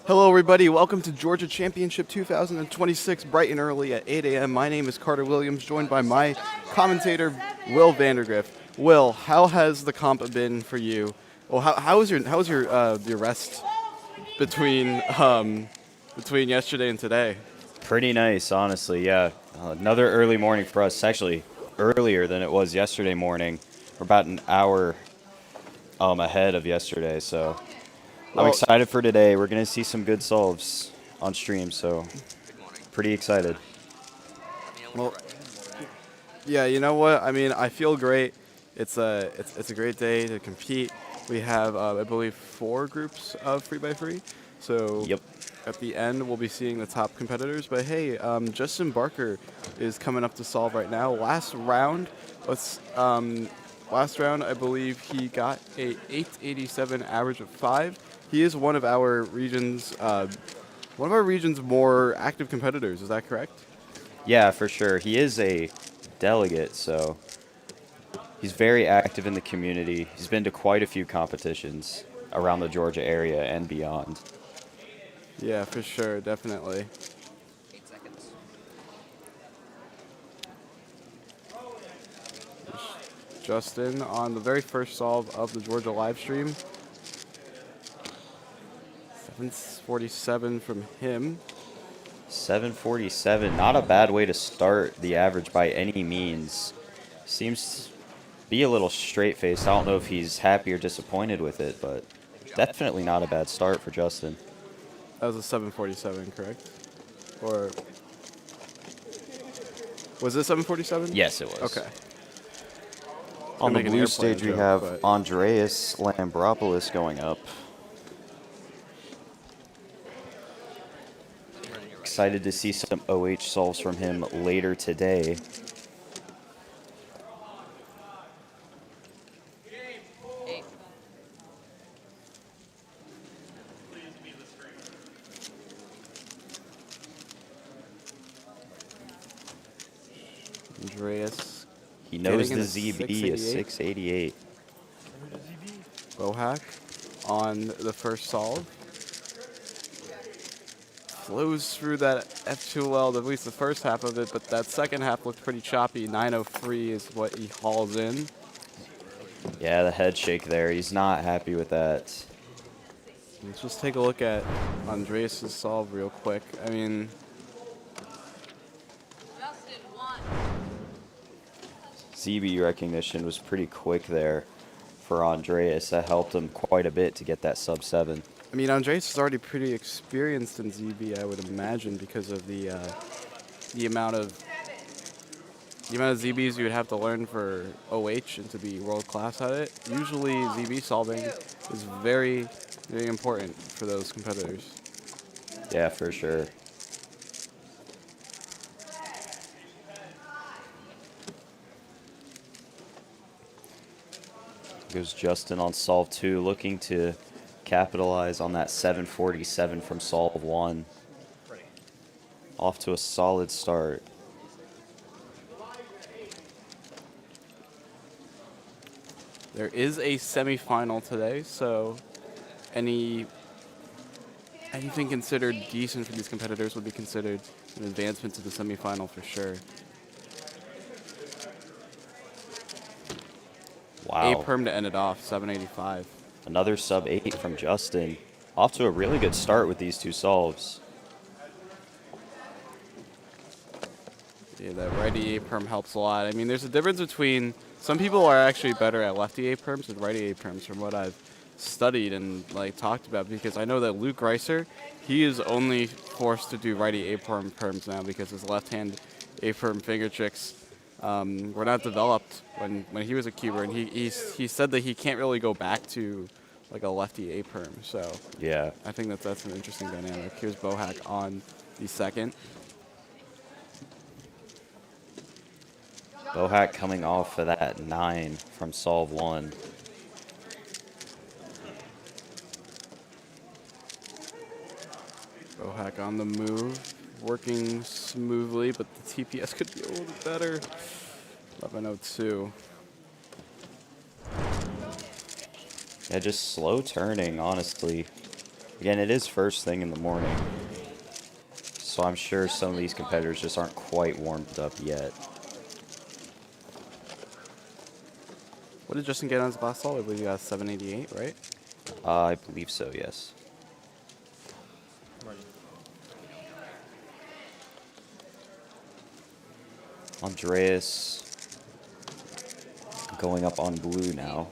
Hello, everybody. Welcome to Georgia Championship 2026, bright and early at 8 a.m. My name is Carter Williams, joined by my commentator, Will Vandergrift. Will, how has the comp been for you? Well, how was your rest between between yesterday and today? Pretty nice, honestly. Yeah, another early morning for us. Actually, earlier than it was yesterday morning. We're about an hour ahead of yesterday, so I'm Well, excited for today. We're gonna see some good solves on stream, so pretty excited. well, yeah. You know what? I mean, I feel great. It's a great day to compete. We have, I believe, 4 groups of free by free. So Yep. at the end, we'll be seeing the top competitors. But hey, Justin Barker is coming up to solve right now. Last round, I believe he got a 887 average of 5. He is one of our region's more active competitors. Is that correct? Yeah, for sure. He is a delegate, so he's very active in the community. He's been to quite a few competitions around the Georgia area and beyond. Yeah, for sure, definitely. Justin on the very first solve of the Georgia live stream. 747 from him. 747, not a bad way to start the average by any means. Seems to be a little straight-faced. I don't know if he's happy or disappointed with it, but definitely not a bad start for Justin. That was a 747, correct? Or was it 747? Yes, it was. Okay. On the Make an blue airplane stage, we joke, have but- Andreas Lambropoulos going up. Excited to see some OH solves from him later today. Andreas He knows Getting the in a ZB is 688. 688. Bohack on the first solve. Flows through that F2L, at least the first half of it, but that second half looked pretty choppy. 903 is what he hauls in. Yeah, the head shake there. He's not happy with that. Let's just take a look at Andreas' solve real quick. I mean, ZB recognition was pretty quick there for Andreas. That helped him quite a bit to get that sub 7. Andreas is already pretty experienced in ZB, I would imagine, because of the amount of ZBs you would have to learn for OH and to be world class at it. Usually, ZB solving is very, very important for those competitors. Yeah, for sure. Goes Justin on solve 2, looking to capitalize on that 747 from solve 1. Off to a solid start. There is a semifinal today, so anything considered decent for these competitors would be considered an advancement to the semifinal for sure. Wow. A-perm to end it off, 785. Another sub 8 from Justin. Off to a really good start with these two solves. Yeah, that righty A-perm helps a lot. I mean, there's a difference between some people are actually better at lefty A-perms and righty A-perms from what I've studied and talked about, because I know that Luke Reiser, he is only forced to do righty A-perm perms now because his left-hand A-perm finger tricks were not developed when he was a cuber, and he said that he can't really go back to like a lefty A-perm. So Yeah. I think that's an interesting dynamic. Here's Bohack on the second. Bohack coming off of that 9 from solve 1. Bohack on the move, working smoothly, but the TPS could be a little bit better. 1102. Yeah, just slow turning, honestly. Again, it is first thing in the morning, so I'm sure some of these competitors just aren't quite warmed up yet. What did Justin get on his last solve? I believe he got 788, right? I believe so, yes. Andreas going up on blue now.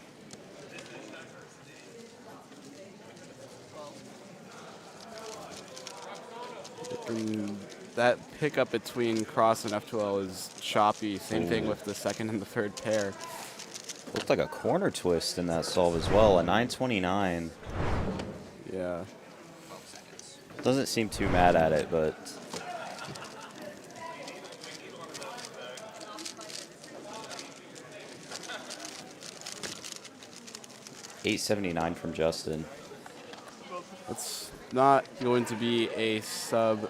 And that pickup between cross and F2L is choppy. Same thing with the second and the third pair. Looked like a corner twist in that solve as well, a 929. Yeah. Doesn't seem too mad at it, but... $8.79 from Justin. It's not going to be a sub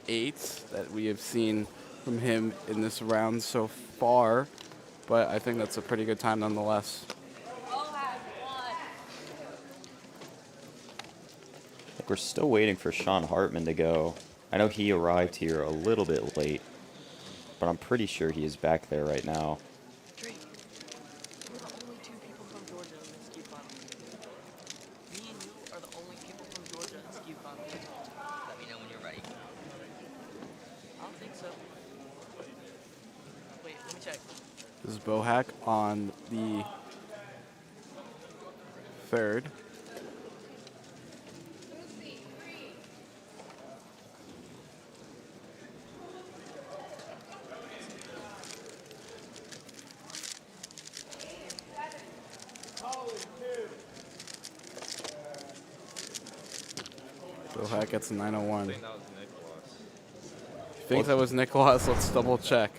8 that we have seen from him in this round so far, but I think that's a pretty good time nonetheless. I think we're still waiting for Sean Hartman to go. I know he arrived here a little bit late, but I'm pretty sure he is back there right now. Drake, we're the only two people from Georgia in the Skewb Finals. Me and you are the only people from Georgia in the Skewb Finals. Let me know when you're ready. I don't think so. Wait, let me check. This is Bohack on the third. Bohack gets a 901. He thinks that was Nicholas. Let's double check.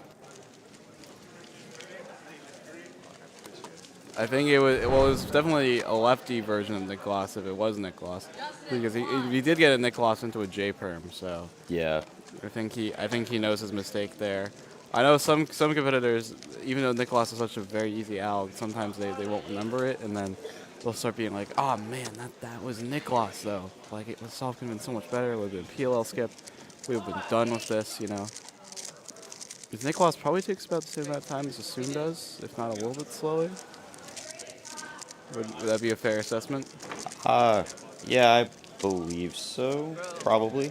I think it was, well, it was definitely a lefty version of Nicholas if it was Nicholas, because he did get a Nicholas into a J perm, so Yeah. I think he knows his mistake there. I know some competitors, even though Nicholas is such a very easy out, sometimes they won't remember it, and then they'll start being like, oh man, that was Nicholas though. Like the solve could have been so much better. It would have been PLL skip. We would have been done with this, you know. Because Nicholas probably takes about the same amount of time as Soun does, if not a little bit slower. Would that be a fair assessment? Yeah, I believe so, probably.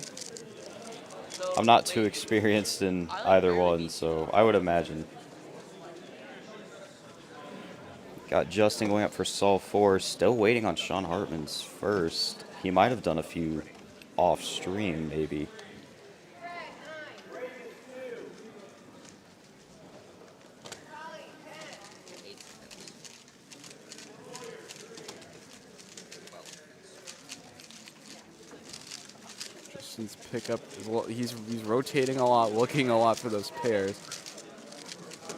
I'm not too experienced in either one, so I would imagine. Got Justin going up for solve 4, still waiting on Sean Hartman's first. He might have done a few off stream, maybe. Justin's pickup, well, he's rotating a lot, looking a lot for those pairs.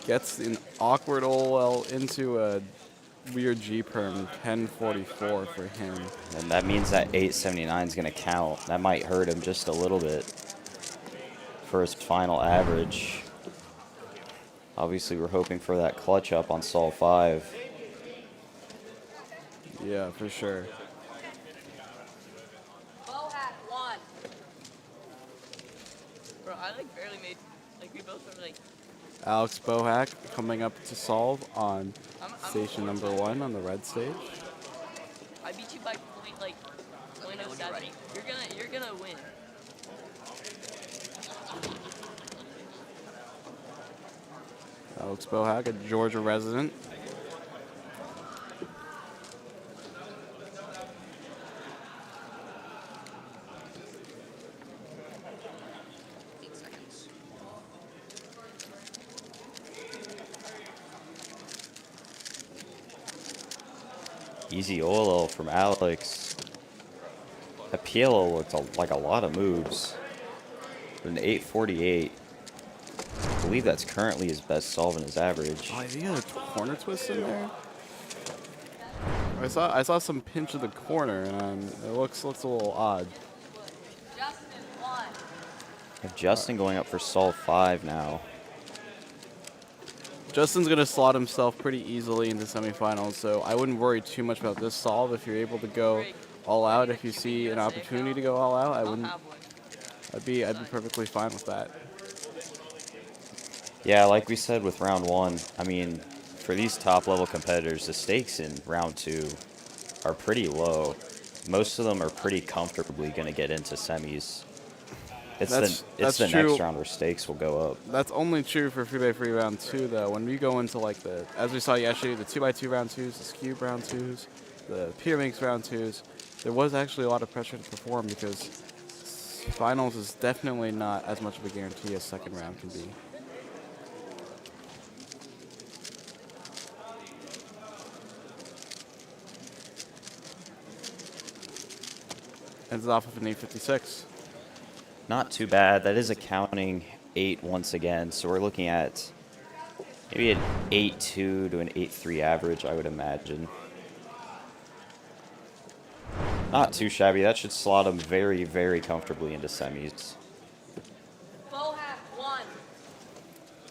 Gets an awkward OL into a weird G perm, 1044 for him. And that means that 879 is going to count. That might hurt him just a little bit for his final average. Obviously, we're hoping for that clutch up on solve 5. Yeah, for sure. Bro, I like barely made, like we both were like, Alex Bohack coming up to solve on I'm station number 1 on the red stage. I beat you by point, like, 0.07. You're gonna win. Alex Bohack, a Georgia resident. Easy OLL from Alex. That PLL looked like a lot of moves. An 848. I believe that's currently his best solve in his average. Oh, I think he had a corner twist in there. I saw some pinch of the corner, and it looks a little odd. We have Justin going up for solve 5 now. Justin's going to slot himself pretty easily into semifinals, so I wouldn't worry too much about this solve if you're able to go all out if you see an opportunity to go all out. I I'll wouldn't. have one. I'd be perfectly fine with that. Yeah, like we said with round one, I mean, for these top level competitors, the stakes in round two are pretty low. Most of them are pretty comfortably going to get into semis. It's That's the true. next round where stakes will go up. That's only true for 3x3 round 2, though. When we go into, like, as we saw yesterday, the 2x2 round 2s, the Skewb round 2s, the Pyraminx round 2s, there was actually a lot of pressure to perform because finals is definitely not as much of a guarantee as second round can be. Ends off with an 856. Not too bad. That is a counting 8 once again. So we're looking at maybe an 8.2 to an 8.3 average, I would imagine. Not too shabby. That should slot him very, very comfortably into semis. Full half one.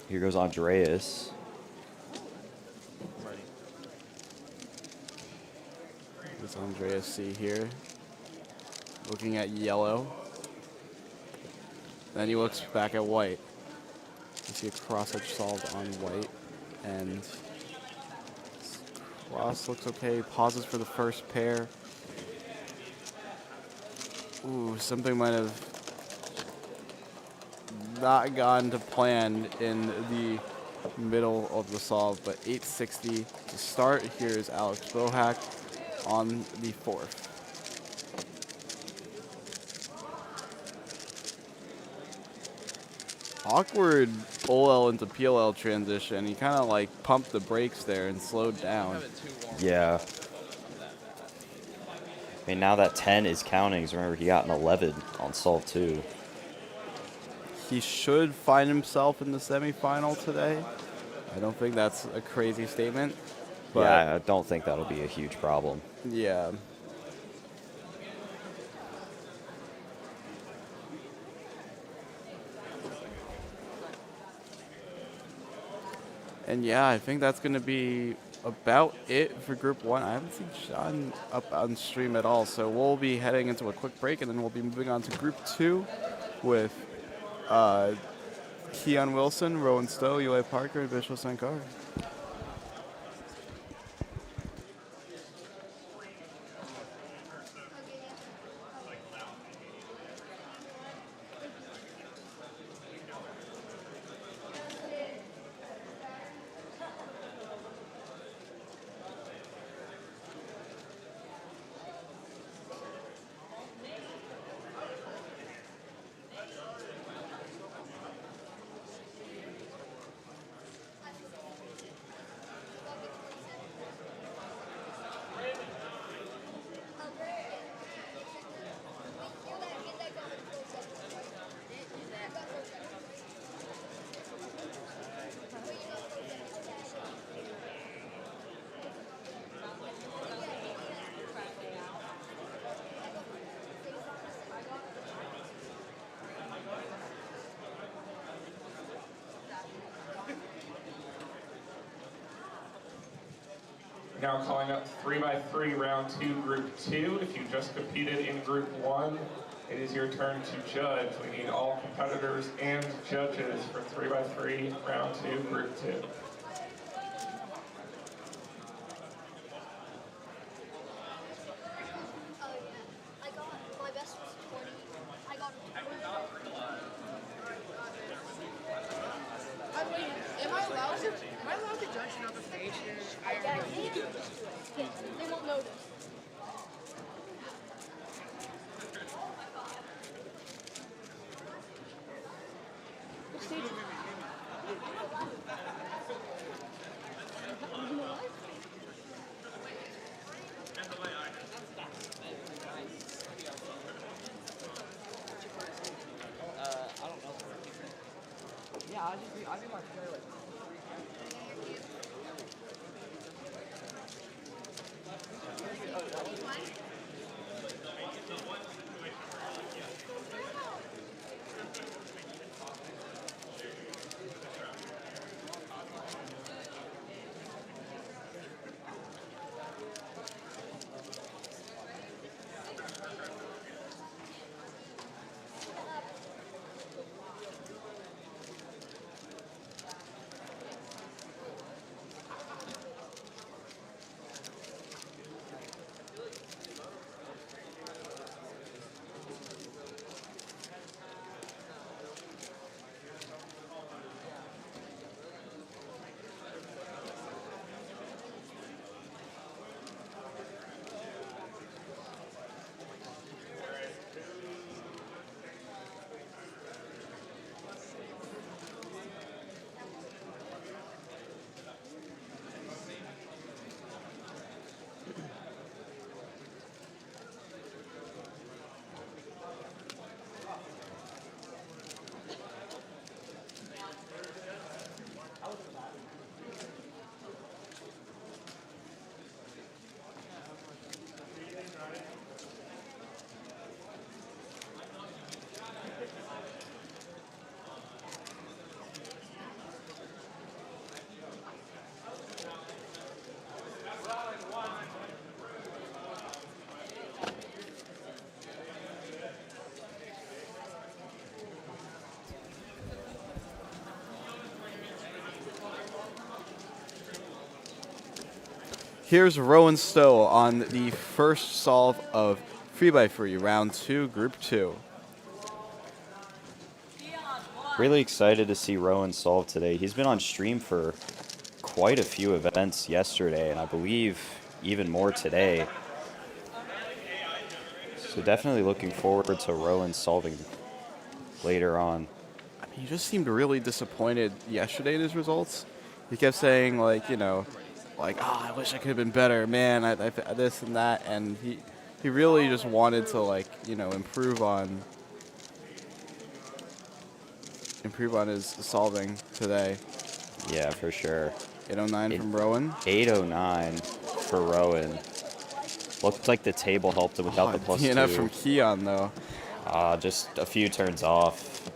Here goes Andreas. It's Andreas C here. Looking at yellow. Then he looks back at white. You see a cross-edge solved on white. And cross looks okay. Pauses for the first pair. Ooh, something might have not gone to plan in the middle of the solve, but 860 to start. Here is Alex Bohack on the fourth. Awkward OL into PLL transition. He kind of like pumped the brakes there and slowed down. Yeah. I mean, now that 10 is counting. 'Cause remember, he got an 11 on solve 2. He should find himself in the semifinal today. I don't think that's a crazy statement. But Yeah, I don't think that'll be a huge problem. yeah. And yeah, I think that's going to be about it for Group 1. I haven't seen Sean up on stream at all, so we'll be heading into a quick break, and then we'll be moving on to Group 2 with Keon Wilson, Rowan Stowe, Eli Parker, and Vishal Sankar. Now calling up 3x3 round 2, group 2. If you just competed in group 1, it is your turn to judge. We need all competitors and judges for 3x3 round 2, group 2. Am I allowed to judge notifications? They won't notice. What stage is it? I don't know. Yeah, I'll be my player like. Here's Rowan Stowe on the first solve of 3x3, round 2, group 2. Really excited to see Rowan solve today. He's been on stream for quite a few events yesterday, and I believe even more today. So definitely looking forward to Rowan solving later on. I mean, he just seemed really disappointed yesterday in his results. He kept saying, like, you know, like, oh, I wish I could have been better, man, I this and that, and he really just wanted to, like, you know, improve on his solving today. Yeah, for sure. 809 from Rowan. 809 for Rowan. Looked like the table helped him without the plus DNF 2. from Keon, though. Just a few turns off.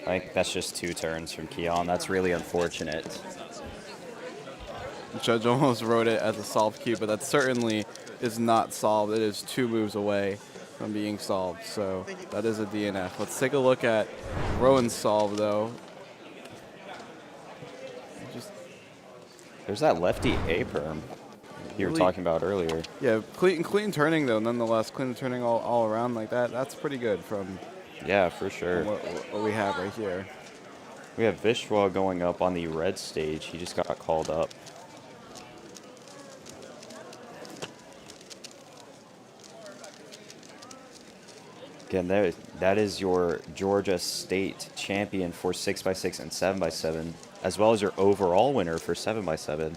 I think that's just 2 turns from Keon. That's really unfortunate. The judge almost wrote it as a solved cue, but that certainly is not solved. It is 2 moves away from being solved, so that is a DNF. Let's take a look at Rowan's solve, though. There's that lefty A perm you were Really? talking about earlier. Yeah, clean turning, though, nonetheless. Clean turning all around like that. That's pretty good from Yeah, for sure. what we have right here. We have Vishwa going up on the red stage. He just got called up. Again, that is your Georgia State champion for 6x6 and 7x7, as well as your overall winner for 7x7.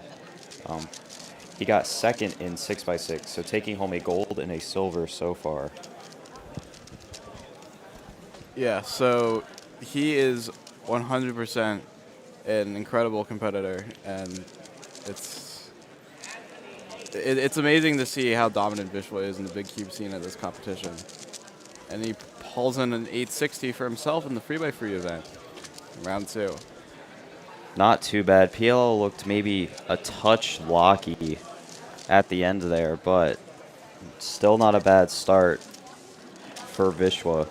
He got second in 6x6, so taking home a gold and a silver so far. Yeah, so he is 100% an incredible competitor, and it's amazing to see how dominant Vishwa is in the big cube scene at this competition. And he pulls in an 860 for himself in the 3x3 event, round 2. Not too bad. PLL looked maybe a touch locky at the end there, but still not a bad start for Vishwa.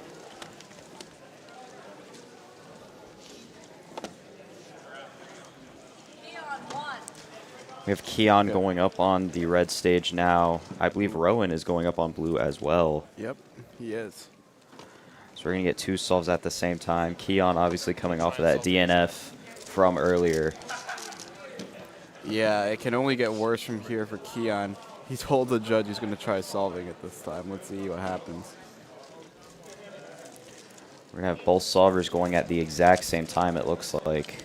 We have Keon going up on the red stage now. I believe Rowan is going up on blue as well. Yep, he is. So we're going to get 2 solves at the same time. Keon obviously coming off of that DNF from earlier. Yeah, it can only get worse from here for Keon. He told the judge he's going to try solving it this time. Let's see what happens. We're going to have both solvers going at the exact same time, it looks like.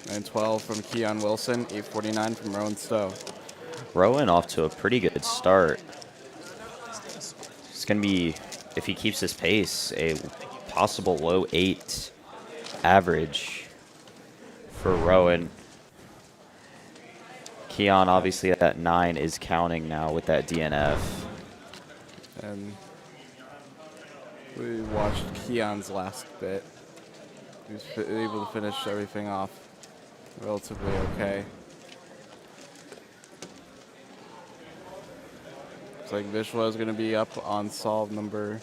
And 12 from Keon Wilson, 849 from Rowan Stowe. Rowan off to a pretty good start. It's going to be, if he keeps his pace, a possible low 8 average for Rowan. Keon obviously at that 9 is counting now with that DNF. And we watched Keon's last bit. He was able to finish everything off relatively okay. Looks like Vishwa is going to be up on solve number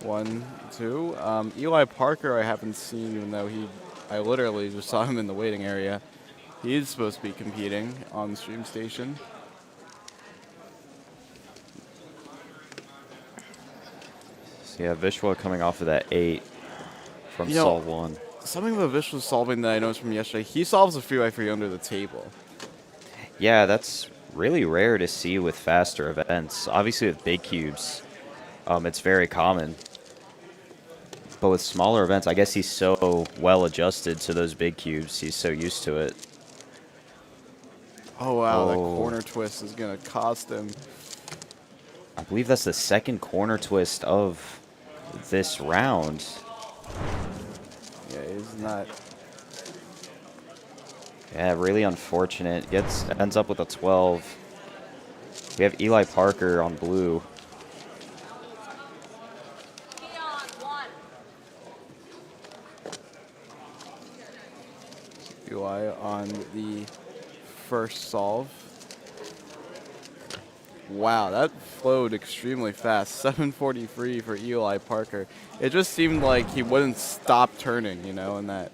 1, 2. Eli Parker I haven't seen, even though I literally just saw him in the waiting area. He's supposed to be competing on the stream station. So yeah, Vishwa coming off of that 8 from solve 1. Something about Vishwa's solving that I noticed from yesterday, he solves a 3x3 under the table. Yeah, that's really rare to see with faster events. Obviously with big cubes, it's very common. But with smaller events, I guess he's so well adjusted to those big cubes. He's so used to it. Oh, wow, that corner twist is going to cost him. I believe that's the second corner twist of this round. Yeah, he's not. Yeah, really unfortunate. Ends up with a 12. We have Eli Parker on blue. Eli on the first solve. Wow, that flowed extremely fast. 743 for Eli Parker. It just seemed like he wouldn't stop turning, you know, in that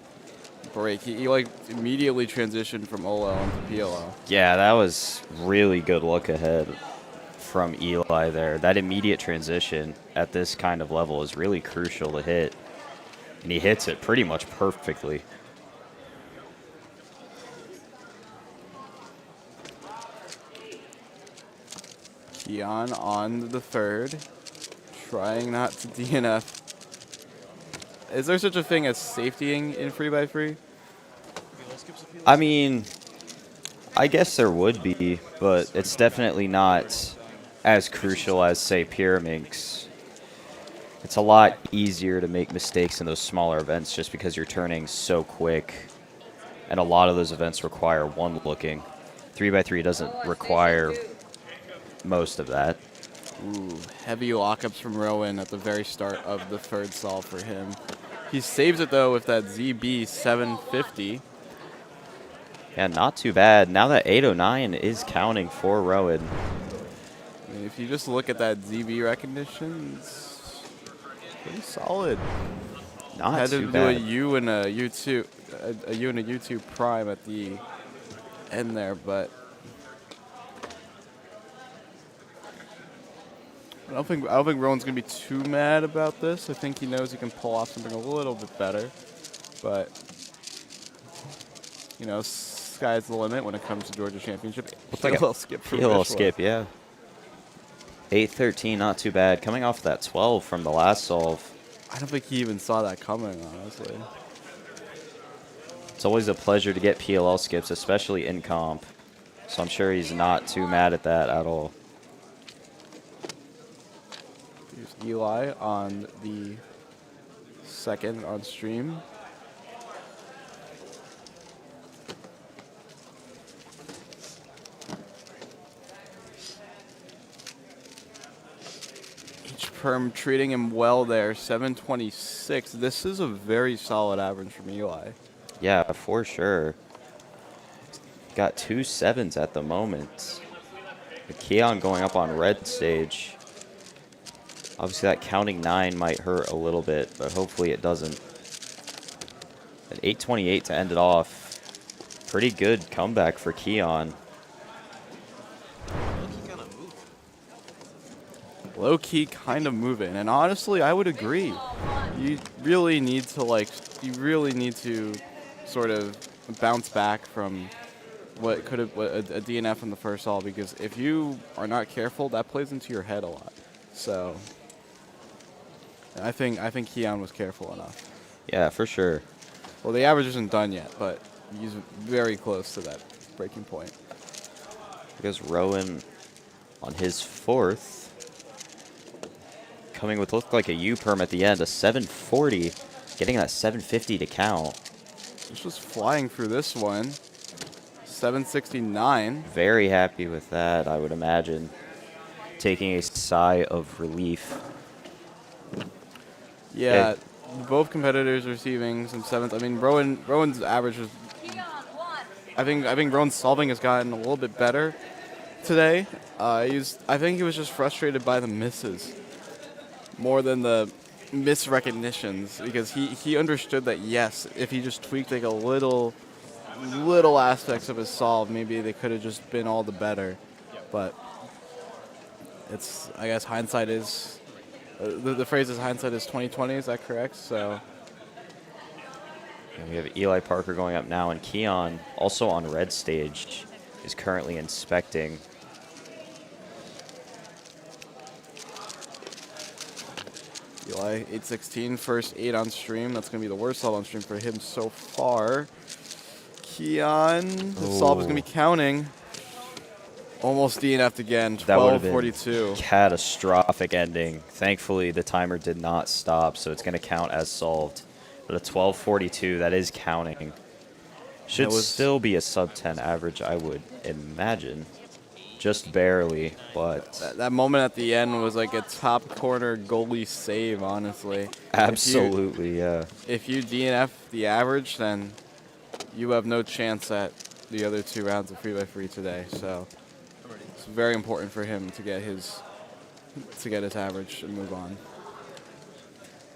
break. He like immediately transitioned from OL into PLO. Yeah, that was really good look ahead from Eli there. That immediate transition at this kind of level is really crucial to hit. And he hits it pretty much perfectly. Keon on the third, trying not to DNF. Is there such a thing as safetying in 3x3? I mean, I guess there would be, but it's definitely not as crucial as, say, Pyraminx. It's a lot easier to make mistakes in those smaller events just because you're turning so quick. And a lot of those events require one looking. 3x3 doesn't require most of that. Ooh, heavy lockups from Rowan at the very start of the third solve for him. He saves it, though, with that ZB 750. Yeah, not too bad. Now that 809 is counting for Rowan. I mean, if you just look at that ZB recognition, it's pretty solid. Not Had to too do bad. a U and a U2, a U and a U2 prime at the end there, but I don't think Rowan's gonna be too mad about this. I think he knows he can pull off something a little bit better, but you know, sky's the limit when it comes to Georgia Championship. Looks like a little skip from a little Vishwa. skip, yeah. 813, not too bad. Coming off that 12 from the last solve. I don't think he even saw that coming, honestly. It's always a pleasure to get PLL skips, especially in comp. So I'm sure he's not too mad at that at all. Here's Eli on the second on stream. Each perm treating him well there, 726. This is a very solid average from Eli. Yeah, for sure. Got 2 7s at the moment. The Keon going up on red stage. Obviously that counting 9 might hurt a little bit, but hopefully it doesn't. An 828 to end it off. Pretty good comeback for Keon. Low-key kind of moving, and honestly, I would agree. You really need to sort of bounce back from what could have a DNF in the first all, because if you are not careful, that plays into your head a lot. So I think Keon was careful enough. Yeah, for sure. Well, the average isn't done yet, but he's very close to that breaking point. Because Rowan on his fourth. Coming with looked like a U-perm at the end, a 740, getting that 750 to count. Just was flying through this one. 769. Very happy with that, I would imagine. Taking a sigh of relief. Yeah, both competitors receiving some sevens. I mean, Rowan's average was. I think Rowan's solving has gotten a little bit better today. I think he was just frustrated by the misses more than the misrecognitions, because he understood that, yes, if he just tweaked like a little aspects of his solve, maybe they could have just been all the better. But it's, I guess, hindsight is the phrase is hindsight is 20/20. Is that correct? So And we have Eli Parker going up now, and Keon, also on red stage, is currently inspecting. Eli 816, first 8 on stream. That's gonna be the worst solve on stream for him so far. Keon, the solve is gonna be counting. Almost DNF'd again. That would have been 1242. catastrophic ending. Thankfully, the timer did not stop, so it's going to count as solved. But a 1242, that is counting. Should still be a sub 10 average, I would imagine. Just barely, but That moment at the end was like a top corner goalie save, honestly. absolutely, yeah. If you DNF the average, then you have no chance at the other 2 rounds of 3x3 today. So It's very important for him to get his average and move on.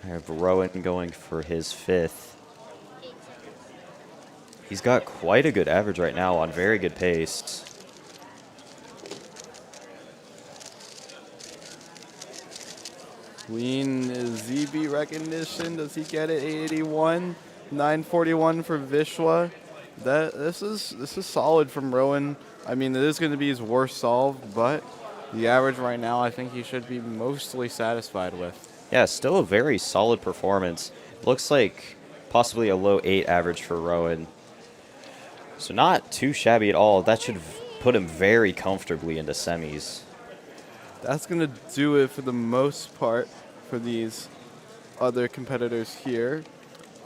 I have Rowan going for his 5th. He's got quite a good average right now on very good pace. Clean ZB recognition. Does he get it? 881, 941 for Vishwa. This is solid from Rowan. I mean, it is going to be his worst solve, but the average right now, I think he should be mostly satisfied with. Yeah, still a very solid performance. Looks like possibly a low 8 average for Rowan. So not too shabby at all. That should put him very comfortably into semis. That's going to do it for the most part for these other competitors here.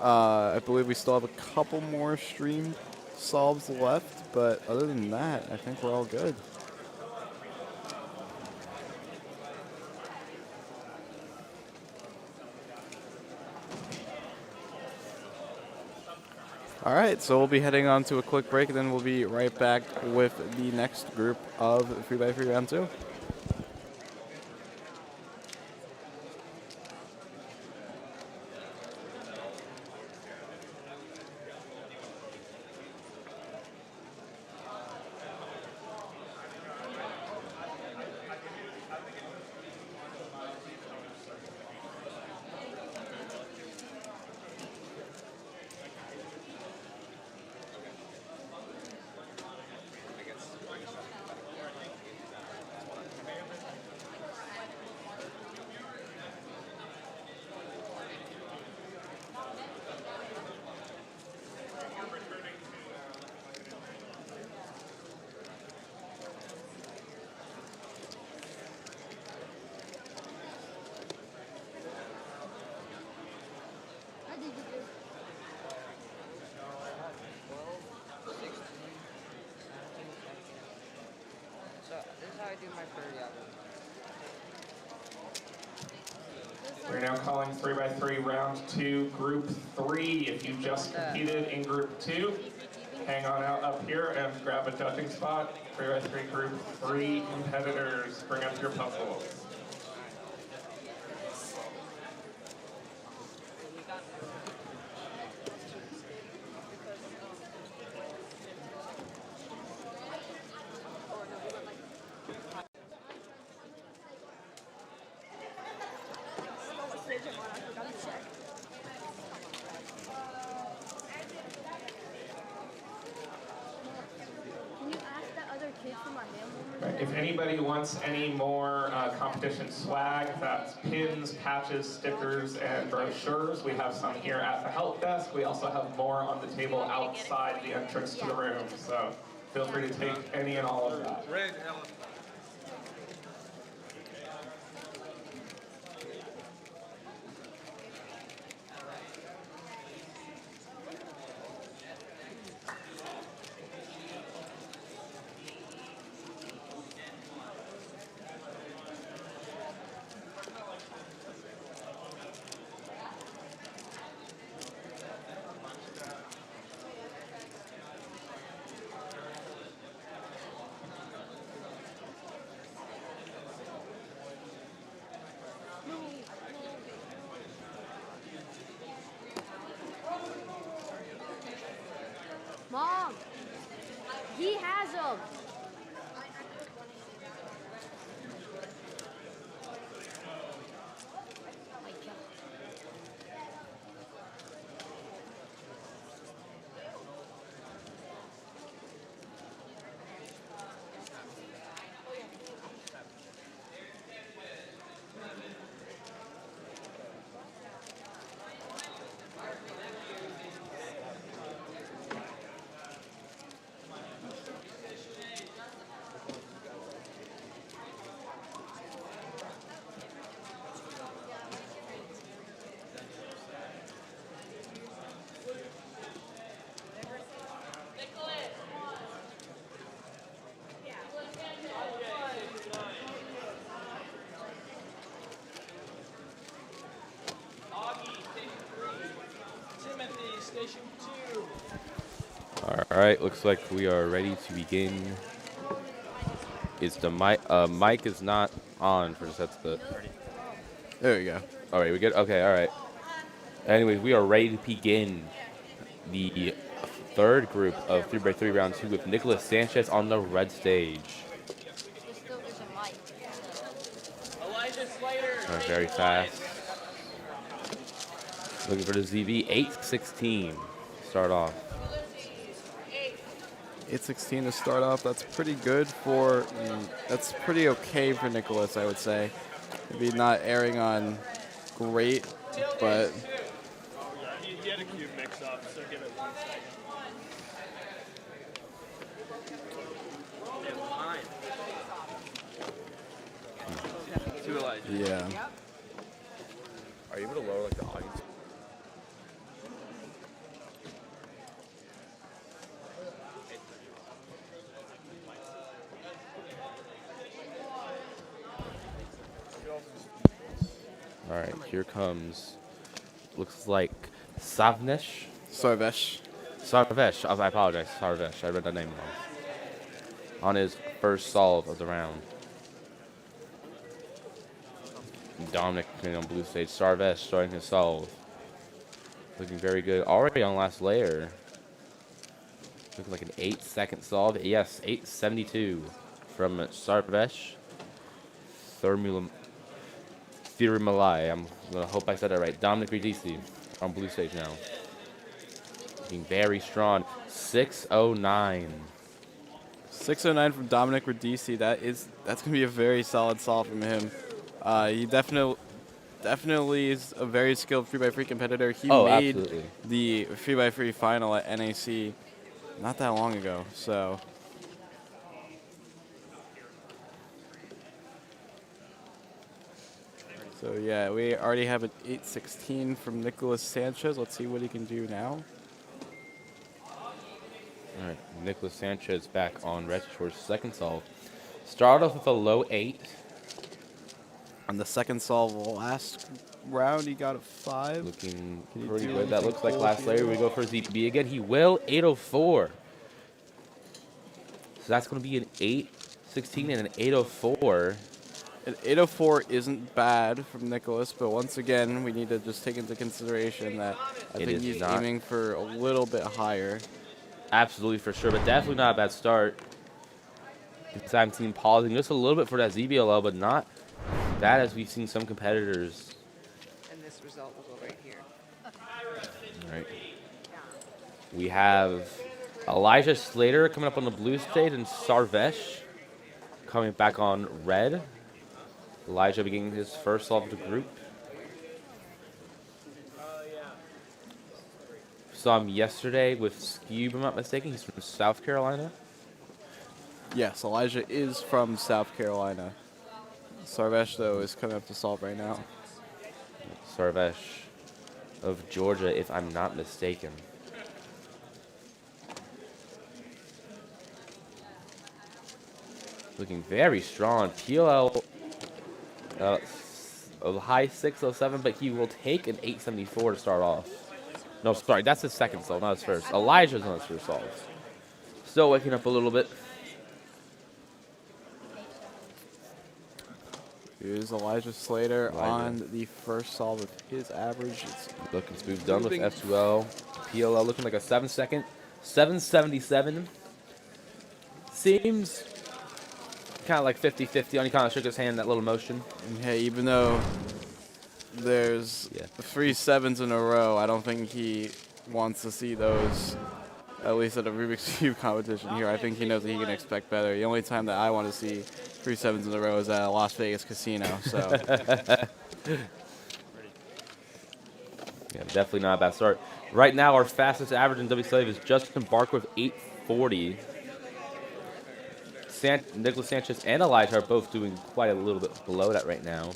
I believe we still have a couple more streamed solves left, but other than that, I think we're all good. All right, so we'll be heading on to a quick break, and then we'll be right back with the next group of 3x3 round 2. We're now calling 3x3 round 2, group 3. If you just competed in group 2, hang on out up here and grab a judging spot. 3x3 group 3 competitors, bring up your puzzles. If anybody wants any more competition swag, that's pins, patches, stickers, and brochures, we have some here at the help desk. We also have more on the table outside the entrance to the room, so feel free to take any and all of that. Mom, he has them. All right, looks like we are ready to begin Is the mic is not on for that's the. There we go. All right, we good. Okay, all right. Anyways, we are ready to begin the third group of 3x3 round 2 with Nicholas Sanchez on the red stage. There still is a mic. All right, very fast. Looking for the ZV 816. Start off. 816 to start off. That's pretty good for. That's pretty okay for Nicholas, I would say. Maybe not airing on great, but. He had a cube mix up, so give it 1 second. Two Elijah. Yeah. Are you able to lower like the audience? All right, here comes. Looks like Savnesh. Sarvesh. Sarvesh. I apologize. Sarvesh. I read that name wrong. On his first solve of the round. Dominic on blue stage. Sarvesh starting his solve. Looking very good. Already on last layer. Looking like an 8-second solve. Yes, 8:72 from Sarvesh. Thirmalai. I'm gonna hope I said that right. Dominic Redici on blue stage now. Looking very strong. 6:09. 609 from Dominic Redici. That's gonna be a very solid solve from him. He definitely is a very skilled 3x3 competitor. He made Absolutely. the 3x3 final at NAC not that long ago. So yeah, we already have an 816 from Nicholas Sanchez. Let's see what he can do now. All right, Nicholas Sanchez back on red for his second solve. Started off with a low 8. On the second solve last round, he got a 5. Looking Can he pretty do good. That anything looks like cool last layer. here? We go for ZB again. He will. 804. So that's going to be an 816 and an 804. An 804 isn't bad from Nicholas, but once again, we need to just take into consideration that I It think is he's not. aiming for a little bit higher. Absolutely for sure, but definitely not a bad start. I'm seeing pausing just a little bit for that ZBLL, but not bad as we've seen some competitors. And this result will go right here. All right. We have Elijah Slater coming up on the blue stage and Sarvesh coming back on red. Elijah beginning his first solve of the group. Saw him yesterday with Skewb, if I'm not mistaken. He's from South Carolina. Yes, Elijah is from South Carolina. Sarvesh, though, is coming up to solve right now. Sarvesh of Georgia, if I'm not mistaken. Looking very strong. PLL, a high 607, but he will take an 874 to start off. No, sorry, that's his second solve, not his first. Elijah's on his first solve. Still waking up a little bit. Here's Elijah Slater on the first solve of his average. It's Looking smooth done with F2L. PLL looking like a 7-second. 777. Seems kind of like 50-50 on. He kind of shook his hand, that little motion. And hey, even though there's 3 sevens in a row, I don't think he wants to see those, at least at a Rubik's Cube competition here. I think he knows that he can expect better. The only time that I want to see 3 sevens in a row is at a Las Vegas casino. So yeah, definitely not a bad start. Right now, our fastest average in W Slave is Justin Barker with 840. Nicholas Sanchez and Elijah are both doing quite a little bit below that right now.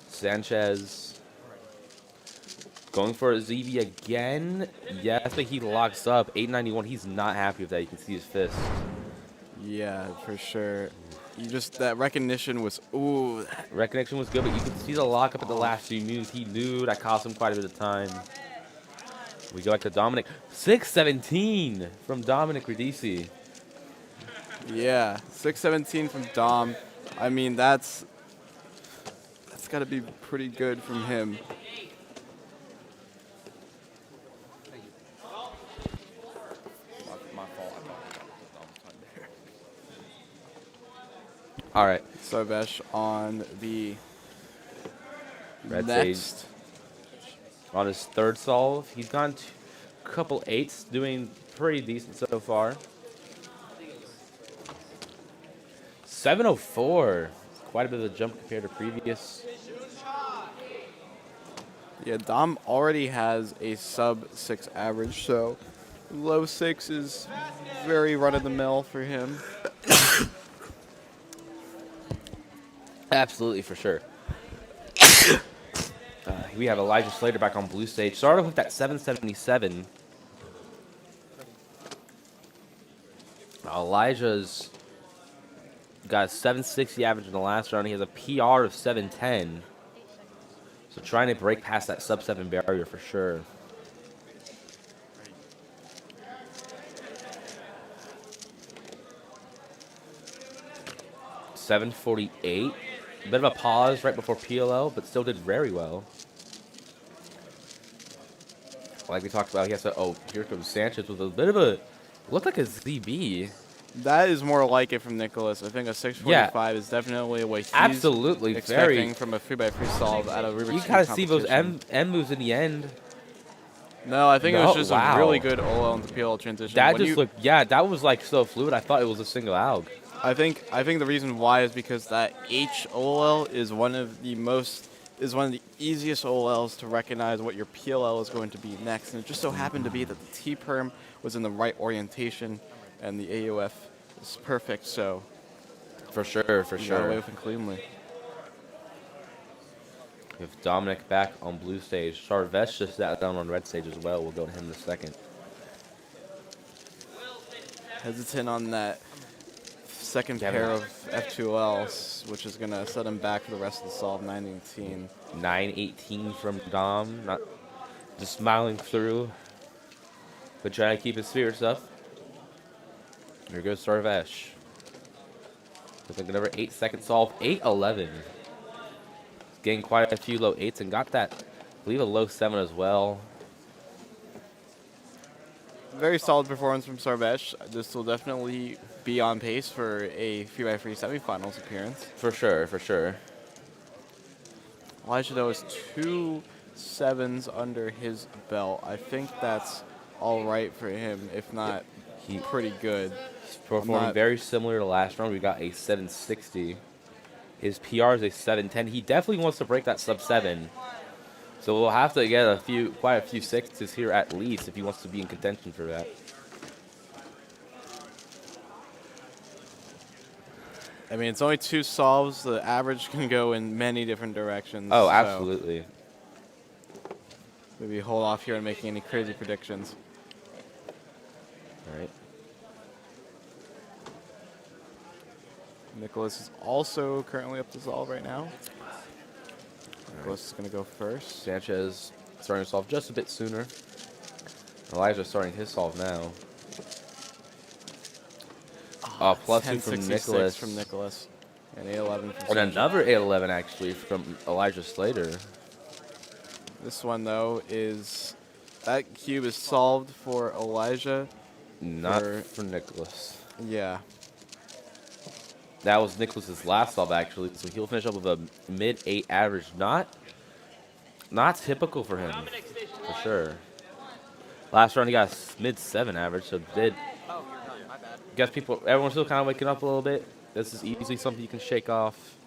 Sanchez going for a ZV again. Yes, but he locks up. 891. He's not happy with that. You can see his fist. yeah, for sure. That recognition was, ooh. Recognition was good, but you can see the lockup at the last few moves. He knew that cost him quite a bit of time. We go back to Dominic. 617 from Dominic Redici. Yeah, 617 from Dom. I mean, that's got to be pretty good from him. My fault. All right. Sarvesh on the Red next. Sage on his third solve. He's gone a couple eights, doing pretty decent so far. 704. Quite a bit of a jump compared to previous. Yeah, Dom already has a sub 6 average, so low 6 is very run-of-the-mill for him. Absolutely, for sure. We have Elijah Slater back on blue stage. Started with that 777. Elijah's got a 760 average in the last round. He has a PR of 710. So trying to break past that sub 7 barrier for sure. $748. A bit of a pause right before PLL, but still did very well. Like we talked about, he has to. Oh, here comes Sanchez with a bit of a. Looked like a ZB. That is more like it from Nicholas. I think a 645 is definitely what he's Absolutely, expecting from a 3x3 solve out of Rubik's You Cube gotta see those competition. M moves in the end. No, I think it was just wow. a really good OL into PL transition. That When just you- looked, yeah, that was like so fluid. I thought it was a single AUG. I think the reason why is because that H OL is one of the easiest OLs to recognize what your PLL is going to be next, and it just so happened to be that the T perm was in the right orientation, and the AOF is perfect. So For sure, for you got away sure. with it cleanly. We have Dominic back on blue stage. Sarvesh just sat down on red stage as well. We'll go to him in a second. Hesitant on that second Kevin. pair of F2Ls, which is going to set him back for the rest of the solve, 918. 918 from Dom, not just smiling through, but trying to keep his spirits up. Here goes Sarvesh. With like another 8-second solve, 811. Getting quite a few low 8s and got that, I believe, a low 7 as well. Very solid performance from Sarvesh. This will definitely be on pace for a 3x3 semifinals appearance. For sure, for sure. Elijah, though, is 2 7s under his belt. I think that's all right for him, if not pretty good. He's performing very similar to last round. We got a 760. His PR is a 710. He definitely wants to break that sub 7. So we'll have to get quite a few 6s here at least if he wants to be in contention for that. I mean, it's only 2 solves. The average can go in many different directions. Oh, so absolutely. maybe hold off here on making any crazy predictions. All right. Nicholas is also currently up to solve right now. Nicholas is going to go first. Sanchez starting to solve just a bit sooner. Elijah starting his solve now. Plus 2 from 1066 Nicholas. from Nicholas. And 811 from And Sanchez. another 811 actually from Elijah Slater. This one, though, is... That cube is solved for Elijah. Not for Nicholas. Yeah. That was Nicholas's last solve actually, so he'll finish up with a mid-8 average. Not typical for him, for sure. Last round he got a mid-7 average, so did. Oh, you're done. My bad. Guess everyone's still kind of waking up a little bit. This is easily something you can shake off.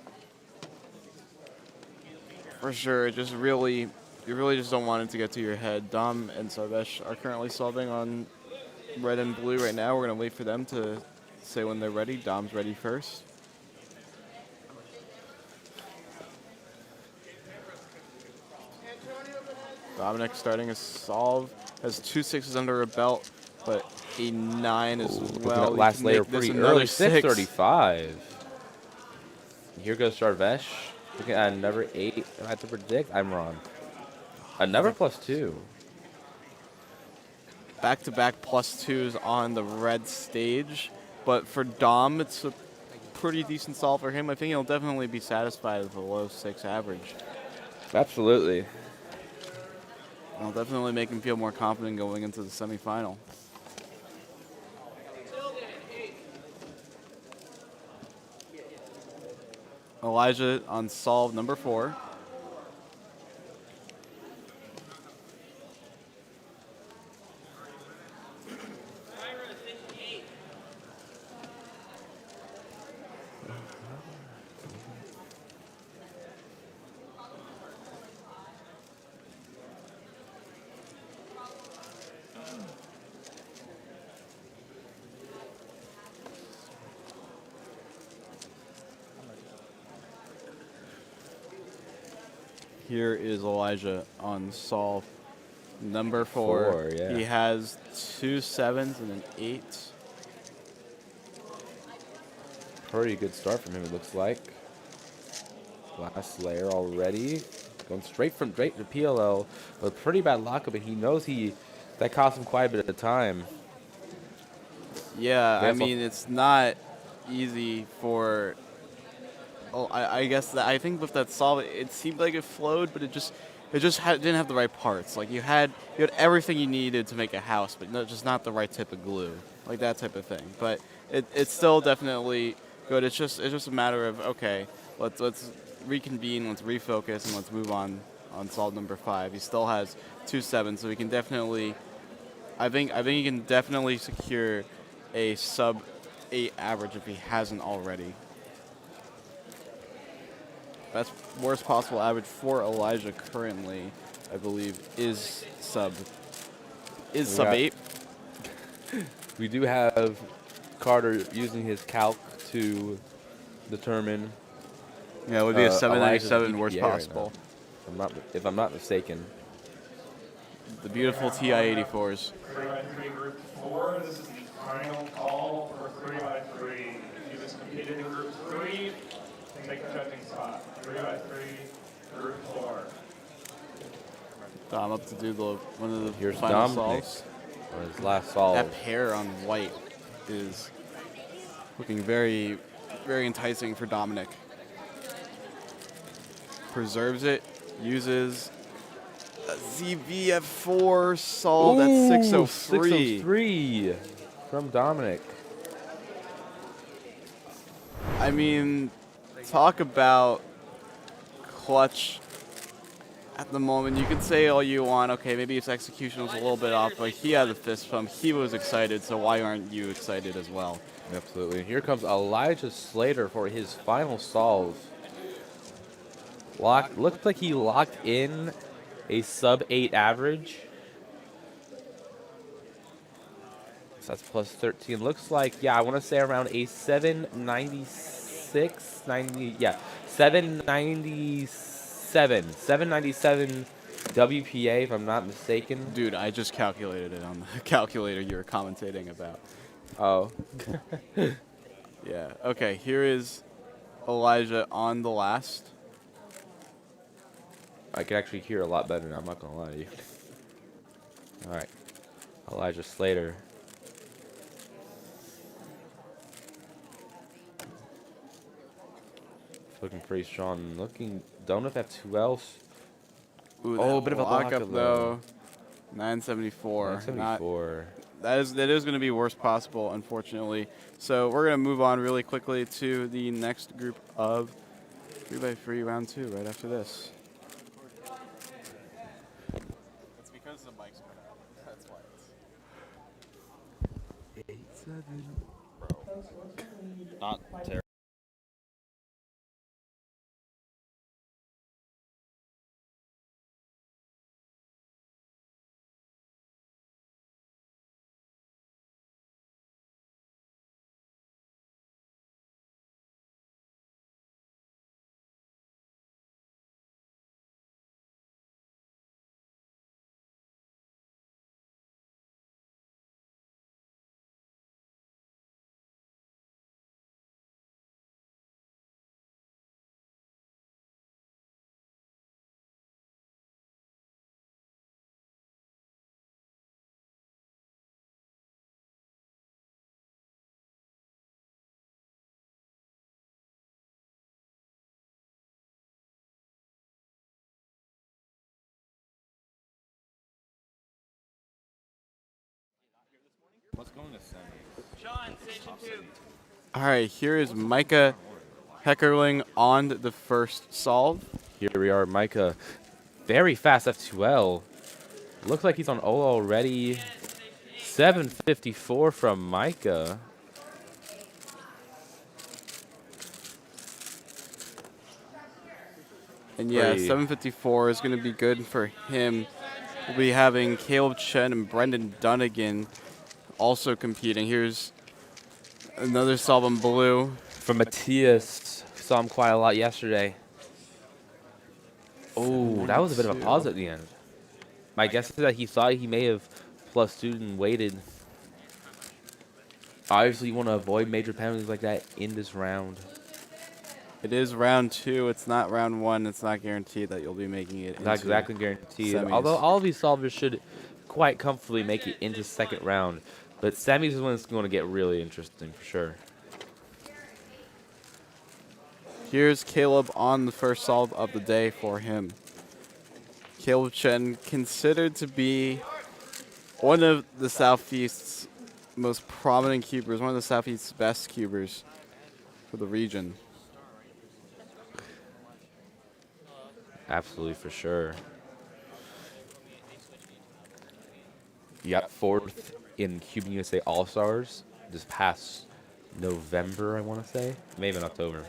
For sure. You really just don't want it to get to your head. Dom and Sarvesh are currently solving on red and blue right now. We're going to wait for them to say when they're ready. Dom's ready first. Dominic starting his solve. Has 2 6s under a belt, but a 9 as well. Last He can layer make this pretty another early, 6. 635. Here goes Sarvesh. Looking at another 8. If I have to predict, I'm wrong. Another +2. Back-to-back +2s on the red stage. But for Dom, it's a pretty decent solve for him. I think he'll definitely be satisfied with a low 6 average. Absolutely. It'll definitely make him feel more confident going into the semifinal. Elijah on solve number 4. Here is Elijah on solve number 4. 4, yeah. He has 2 7s and an 8. Pretty good start from him, it looks like. Last layer already. Going straight to PLL. But pretty bad lockup, and he knows that cost him quite a bit of time. Yeah, I Yes, mean, it's not easy for... Oh, I guess that I think with that solve, it seemed like it flowed, but it just didn't have the right parts. Like you had everything you needed to make a house, but just not the right type of glue, like that type of thing. But it's still definitely good. It's just a matter of, okay, let's reconvene, let's refocus, and let's move on solve number 5. He still has 2 7s, so he can definitely. I think he can definitely secure a sub 8 average if he hasn't already. Best worst possible average for Elijah currently, I believe, is sub 8. We do have Carter using his calc to determine. Yeah, it would be a 797 Elijah's worst EPA right possible. now, if I'm not mistaken. The beautiful TI-84s. 3x3 group 4. This is the final call for 3x3. If you just competed in group 3, take a judging spot. 3x3 group 4. Dom up to do one of the Here's final Dominic solves. on his last solve. That pair on white is looking very, very enticing for Dominic. Preserves it, uses a ZVF4 solve at 603. 603 from Dominic. I mean, talk about clutch at the moment. You can say all you want, okay, maybe his execution was a little bit off, but he had a fist pump. He was excited, so why aren't you excited as well? Absolutely. Here comes Elijah Slater for his final solve. Looks like he locked in a sub 8 average. So that's plus 13. Looks like, yeah, I want to say around a 796, 90, yeah, 797 WPA, if I'm not mistaken. Dude, I just calculated it on the calculator you were commentating about. Oh. Yeah, okay, here is Elijah on the last. I can actually hear a lot better now, I'm not going to lie to you. All right. Elijah Slater. Looking pretty strong. Don't know if that's who else. Ooh, Oh, that a bit of a lockup lockup, though. 974. 974. That is going to be worst possible, unfortunately. So we're going to move on really quickly to the next group of 3x3 round 2 right after this. It's because the mic's cut out. That's why it's 8-7. Not terrible. What's going to semis? Sean, station 2. All right, here is Micah Heckerling on the first solve. Here we are, Micah. Very fast F2L. Looks like he's on O already. 754 from Micah. And yeah, Pretty- 754 is going to be good for him. We'll be having Caleb Chen and Brendan Dunnigan also competing. Here's another solve on blue. From Matthias. Saw him quite a lot yesterday. Oh, that was a bit of a pause at the end. My guess is that he thought he may have plus two and waited. Obviously, you want to avoid major penalties like that in this round. It is round 2. It's not round 1. It's not guaranteed that you'll be making it. Not into exactly guaranteed. semis. Although all of these solvers should quite comfortably make it into second round. But semis is when it's going to get really interesting for sure. Here's Caleb on the first solve of the day for him. Caleb Chen, considered to be one of the Southeast's most prominent cubers, one of the Southeast's best cubers for the region. Absolutely, for sure. You got 4th in Cuban USA All-Stars this past November, I want to say. Maybe in October.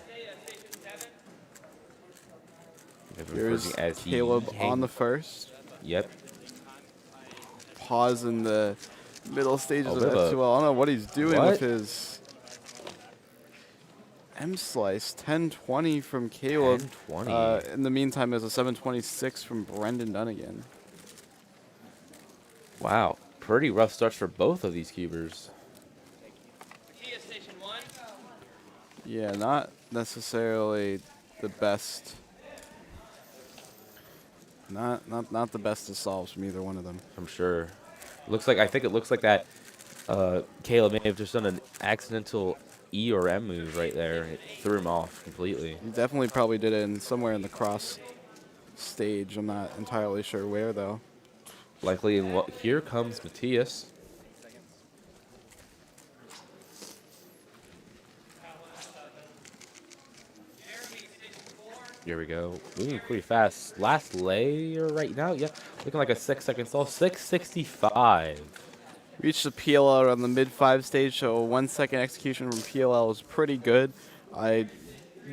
Here's As he Caleb on hangs- the first. Yep. Pause in the middle stages Oh, of bit of a- F2L. I don't know what he's doing What? with his M-Slice. 10-20 from Caleb. 10-20. In the meantime, there's a 7-26 from Brendan Dunnigan. Wow. Pretty rough starts for both of these cubers. Matthias, station 1. Yeah, not necessarily the best. Not the best of solves from either one of them. I'm sure. I think it looks like that Caleb may have just done an accidental E or M move right there. It threw him off completely. He definitely probably did it in somewhere in the cross stage. I'm not entirely sure where though. Likely in what here comes Matthias. Here we go. Moving pretty fast. Last layer right now. Yeah. Looking like a 6-second stall. 665. Reached the PLL on the mid-5 stage, so a 1-second execution from PLL is pretty good. I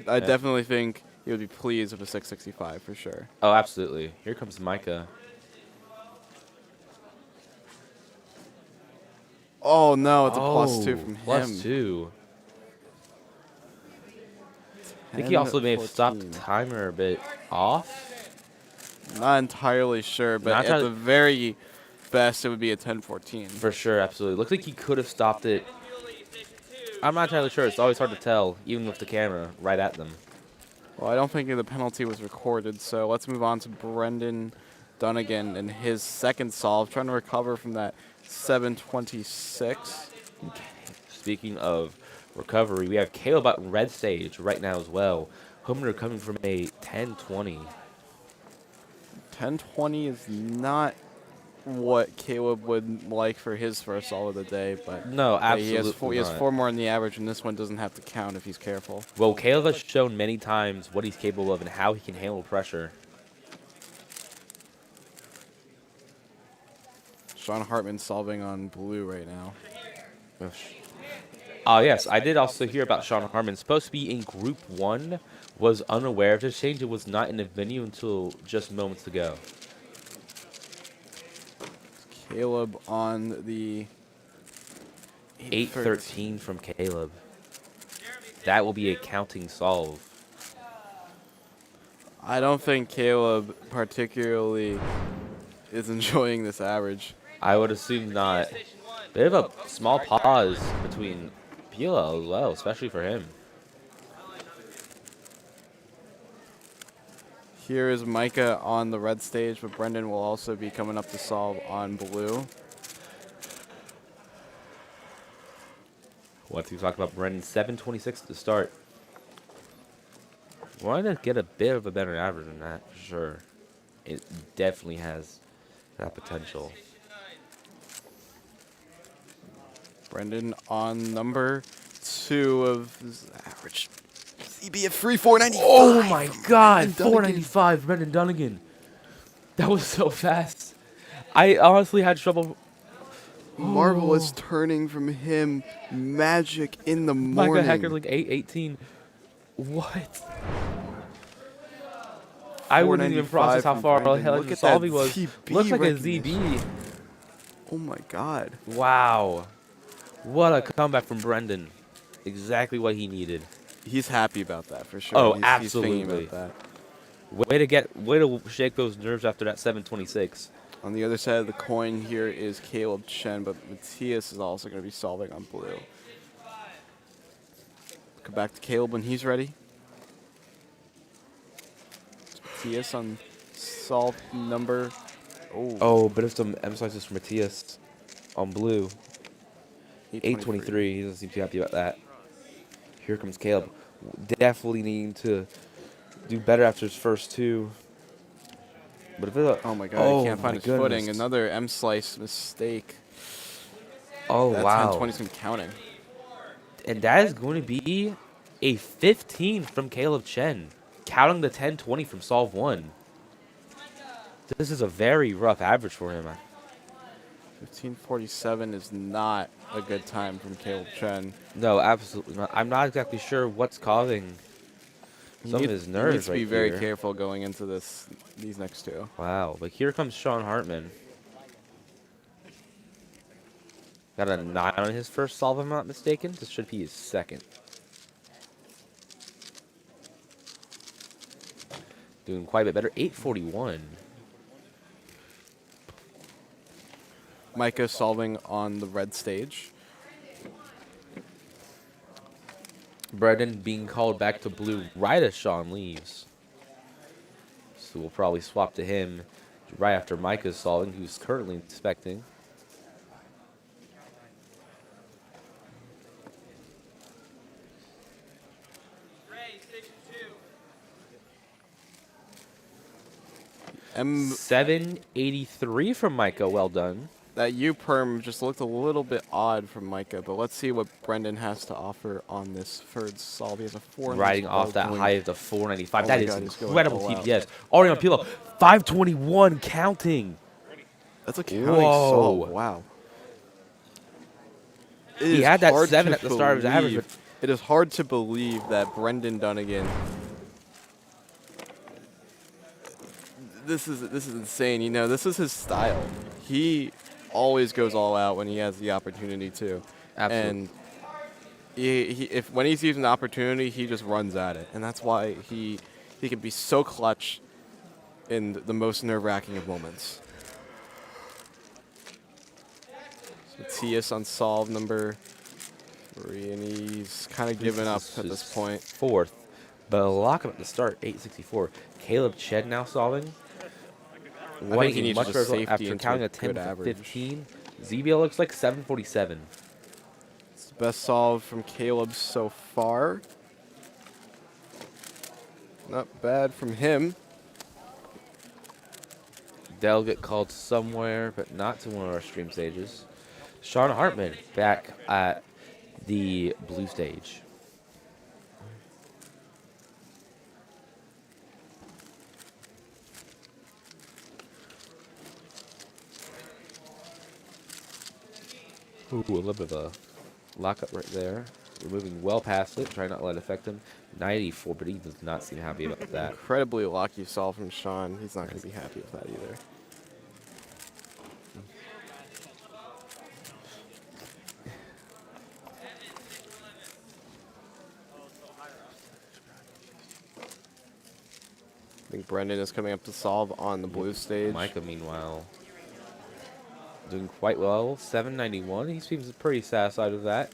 definitely think he would be pleased with a 665 for sure. Oh, absolutely. Here comes Micah. Oh no, it's a +2 from him. +2. I think he also may have stopped the 10-14. timer a bit off. Not entirely sure, but Not at entirely- the very best, it would be a 10-14. For sure, absolutely. Looks like he could have stopped it. I'm not entirely sure. It's always hard to tell, even with the camera right at them. Well, I don't think the penalty was recorded, so let's move on to Brendan Dunnigan and his second solve, trying to recover from that 7-26. Speaking of recovery, we have Caleb at red stage right now as well. Homer coming from a 10-20. 10-20 is not what Caleb would like for his first solve of the day, but No, he has absolutely he has not. 4 more in the average, and this one doesn't have to count if he's careful. Well, Caleb has shown many times what he's capable of and how he can handle pressure. Sean Hartman solving on blue right now. Oh, yes. I did also hear about Sean Harmon. Supposed to be in Group 1. Was unaware of this change. It was not in the venue until just moments ago. Caleb on the 8-13 from Caleb. That will be a counting solve. I don't think Caleb particularly is enjoying this average. I would assume not. They have a small pause between PLL as well, especially for him. Here is Micah on the red stage, but Brendan will also be coming up to solve on blue. What do you talk about, Brendan? 7:26 to start. Wanted to get a bit of a better average than that, for sure. It definitely has that potential. Brendan on number 2 of his average. CB at free 495. Oh my from God, Brendan Dunnigan. 495, Brendan Dunnigan. That was so fast. I honestly had trouble. Marvelous turning from him. Magic in the Micah morning. Hacker like 818. What? I wouldn't even 495 process how from far Brendan. ahead Look the at that solving was. ZB Looks like a recognition. ZB. Oh my God. Wow. What a comeback from Brendan. Exactly what he needed. He's happy about that for sure. Oh, He's absolutely. thinking about that. Way to shake those nerves after that 726. On the other side of the coin here is Caleb Chen, but Matthias is also going to be solving on blue. Come back to Caleb when he's ready. Matthias on solve number. Oh, but if some M slices for Matthias on blue. 823. He doesn't seem too happy about that. Here comes Caleb. Definitely needing to do better after his first 2. But if it's Oh my God, he can't find his goodness. footing. Another M slice mistake. Oh, That wow. 10-20's been counting. And that is going to be a 15 from Caleb Chen, counting the 10-20 from solve 1. This is a very rough average for him. 1547 is not a good time from Caleb Chen. No, absolutely not. I'm not exactly sure what's causing some of his He nerves needs to be right very here. careful going into these next 2. Wow, but here comes Sean Hartman. Got a 9 on his first solve, if I'm not mistaken. This should be his second. Doing quite a bit better. 841. Micah solving on the red stage. Brendan being called back to blue right as Sean leaves. So we'll probably swap to him right after Micah's solving, who's currently inspecting. M 783 from Micah. Well done. that U perm just looked a little bit odd from Micah, but let's see what Brendan has to offer on this third solve. He has a 4. Riding off that high of the 495. Oh That my is God, he's going incredible all out. TPS. Already on Pilo. 521 counting. That's a counting Whoa. solve. Wow. It He is had that hard 7 to at the start of his average, believe- It is hard to believe that Brendan Dunnigan. This is insane. You know, this is his style. He always goes all out when he has the opportunity to. Absolutely. And if when he sees an opportunity, he just runs at it, and that's why he can be so clutch in the most nerve-wracking of moments. Matthias on solve number 3, and he's kind of given up at this point. 4th. But a lockup at the start, 864. Caleb Ched now solving. think he needs much just better safety after into counting a a 10 good for average. 15. ZBL looks like 747. It's the best solve from Caleb so far. Not bad from him. They'll get called somewhere, but not to one of our stream stages. Sean Hartman back at the blue stage. Ooh, a little bit of a lockup right there. We're moving well past it, trying not to let it affect him. 94, but he does not seem happy about that. Incredibly lucky solve from Sean. He's not going to be happy with that either. I think Brendan is coming up to solve on the blue stage. Micah, meanwhile, doing quite well. 791. He seems pretty satisfied with that.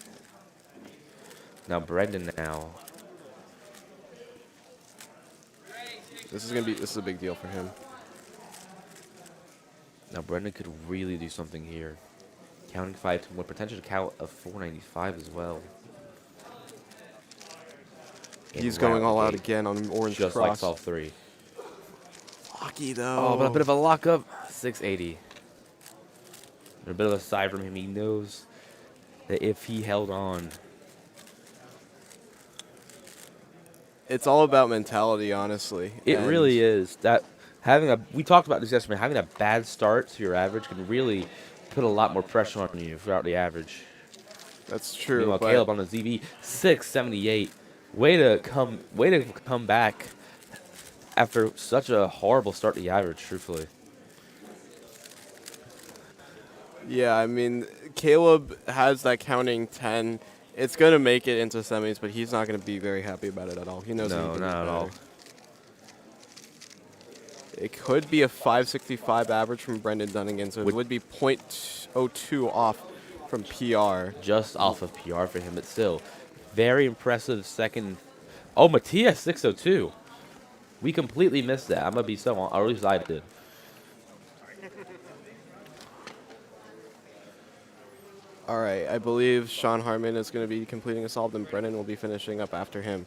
Now Brendan now. This is a big deal for him. Now Brendan could really do something here. Counting 5 to more potential to count of 495 as well. He's And going round all the out gate, again on orange just like cross. solve 3. Lucky though. Oh, but a bit of a lockup. 680. A bit of a sigh from him. He knows that if he held on. It's all about mentality, honestly. It and really is. That we talked about this yesterday. Having a bad start to your average can really put a lot more pressure on you throughout the average. That's true. Meanwhile, But Caleb on the ZB 678. Way to come back after such a horrible start to the average. Truthfully, yeah, I mean, Caleb has that counting 10. It's gonna make it into semis, but he's not gonna be very happy about it at all. He knows that he no, can do not at all. better. It could be a 565 average from Brendan Dunnigan, so it would be .02 off from PR. Just off of PR for him, but still, very impressive second. Oh, Matias 602. We completely missed that. I'm gonna be so on, or at least I did. All right, I believe Sean Harmon is going to be completing a solve, and Brennan will be finishing up after him.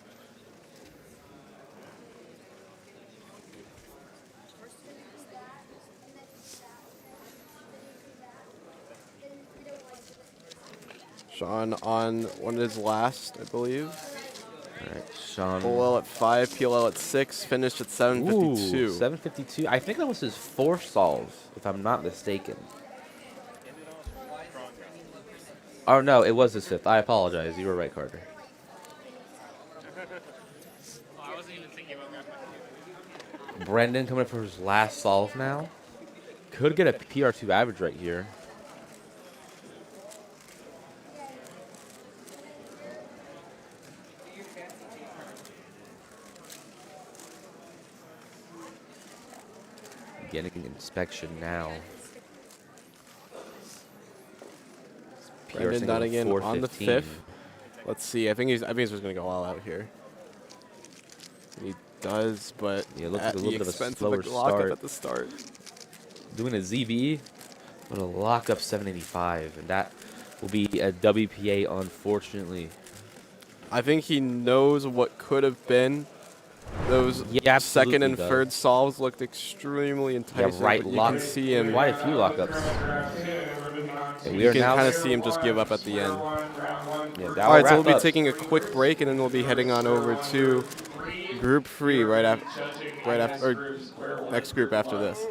Sean on one of his last, I believe. All right, Sean. OL at 5, PLL at 6, finished at 752. Ooh, 752. I think that was his fourth solve, if I'm not mistaken. Oh, no, it was his fifth. I apologize. You were right, Carter. I wasn't even thinking about that. Brendan coming up for his last solve now. Could get a PR2 average right here. Getting inspection now. Brendan Dunnigan on the 5th. Let's see. I think he's just going to go all out here. He does, but Yeah, looks like at a the little bit of a expense of slower a lockup start. at the start. Doing a ZB, but a lockup 785, and that will be a WPA, unfortunately. I think he knows what could have been. Those Yeah, second and absolutely third solves looked extremely enticing. right, but you can see him. Quite a few lockups. Okay, we You are can now kind of see him just give up at the end. Yeah, All right, so we'll be taking a quick break, and then we'll be heading on over to Group 3 right after, or next group after this.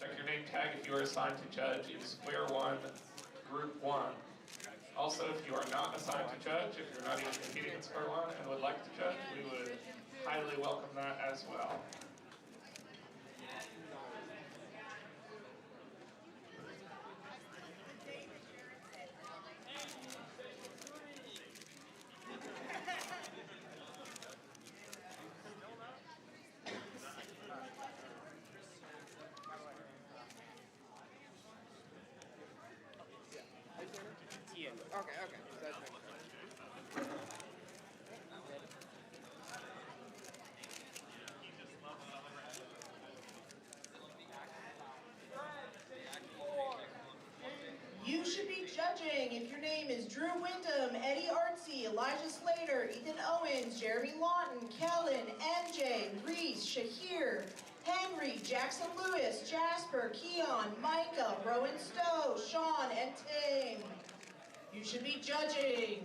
Check your name tag if you are assigned to judge in Square 1, Group 1. Also, if you are not assigned to judge, if you're not even competing in Square 1 and would like to judge, we would highly welcome that as well. Okay, okay. That's good. You should be judging if your name is Drew Wyndham, Eddie Artsy, Elijah Slater, Ethan Owens, Jeremy Lawton, Kellen, MJ, Reese, Shahir, Henry, Jackson Lewis, Jasper, Keon, Micah, Rowan Stowe, Sean, and Ting. You should be judging.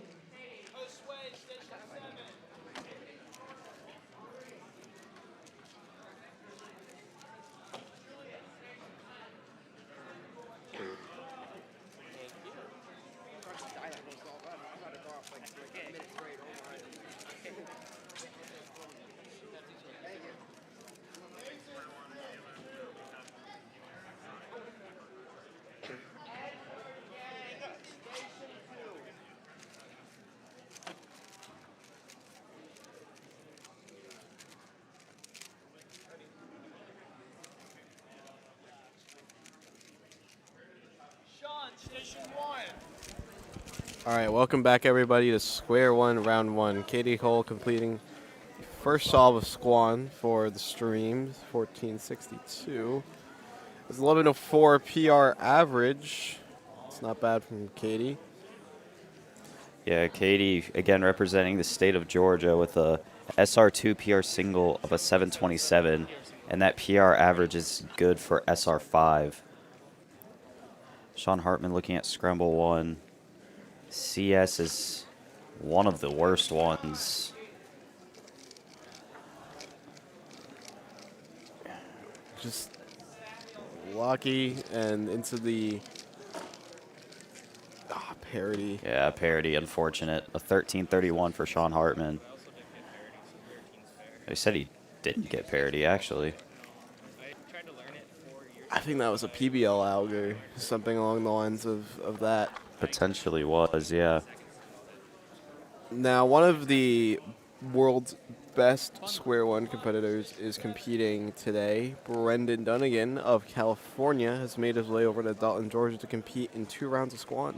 I'm about to go off like a minute straight. Oh my. Thank you. Sean, station 1. All right, welcome back, everybody, to Square One, Round 1. Katie Cole completing the first solve of Squan for the stream, 1462. It's 1104 PR average. It's not bad from Katie. Yeah, Katie, again, representing the state of Georgia with a SR2 PR single of a 727, and that PR average is good for SR5. Sean Hartman looking at Scramble 1. CS is one of the worst ones. Just lucky and into the parity. Yeah, parity, unfortunate. A 1331 for Sean Hartman. They said he didn't get parity, actually. I think that was a PBL algo, something along the lines of that. Potentially was, yeah. Now, one of the world's best Square One competitors is competing today. Brendan Dunnigan of California has made his way over to Dalton, Georgia to compete in 2 rounds of Squan.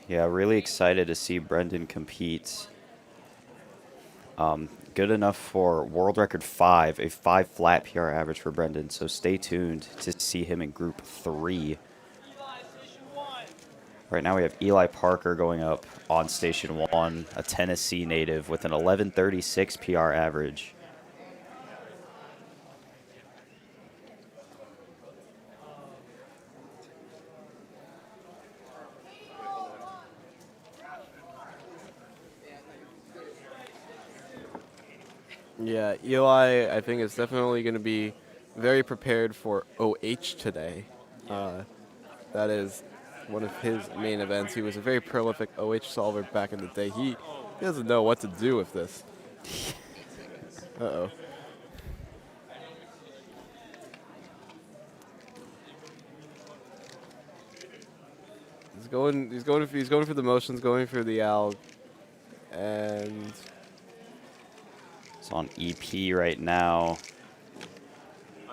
Yeah, really excited to see Brendan compete. Good enough for world record 5, a 5 flat PR average for Brendan. So stay tuned to see him in Group 3. Right now we have Eli Parker going up on Station 1, a Tennessee native with an 1136 PR average. Yeah, Eli, I think, is definitely going to be very prepared for OH today. That is one of his main events. He was a very prolific OH solver back in the day. He doesn't know what to do with this. Uh-oh. He's going for the motions, going for the ALG, and It's on EP right now.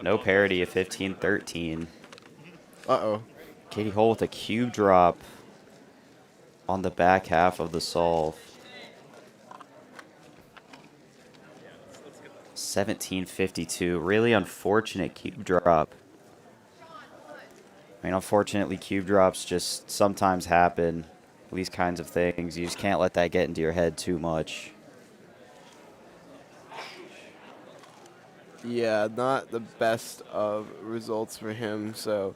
No parity of 15-13. uh-oh. Katie Hole with a cube drop on the back half of the solve. 1752. Really unfortunate cube drop. I mean, unfortunately, cube drops just sometimes happen. These kinds of things. You just can't let that get into your head too much. Yeah, not the best of results for him. So,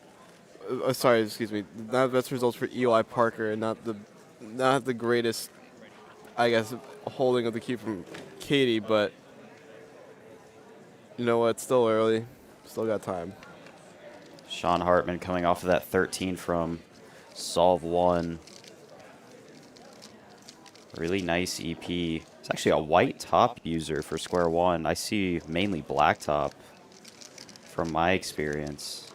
sorry, excuse me, not the best results for Eli Parker, and not the greatest, I guess, holding of the cue from Katie. But you know what? It's still early. Still got time. Sean Hartman coming off of that 13 from Solve 1. Really nice EP. It's actually a white top user for Square One. I see mainly black top from my experience.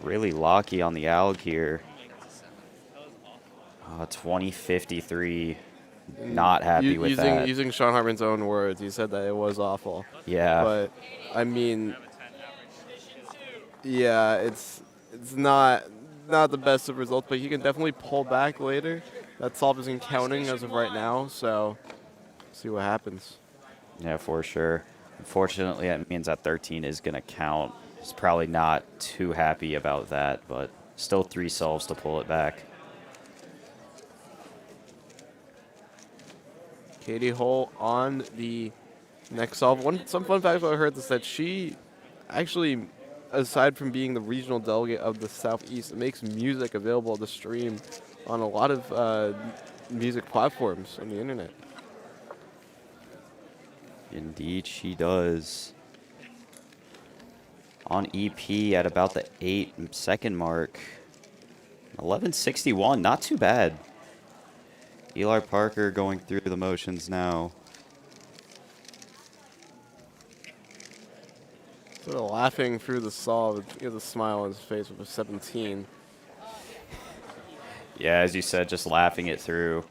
Really locky on the ALG here. 2053. Not happy with that. Using Sean Hartman's own words, he said that it was awful. Yeah. But I mean, yeah, it's not not the best of results, but he can definitely pull back later. That solve isn't counting as of right now, so see what happens. Yeah, for sure. Unfortunately, that means that 13 is going to count. He's probably not too happy about that, but still 3 solves to pull it back. Katie Hull on the next solve. Some fun facts I heard is that she actually, aside from being the regional delegate of the Southeast, makes music available to stream on a lot of music platforms on the internet. Indeed, she does. On EP at about the 8-second mark. 11:61, not too bad. Eli Parker going through the motions now. Sort of laughing through the solve. He has a smile on his face with a 17. Yeah, as you said, just laughing it through.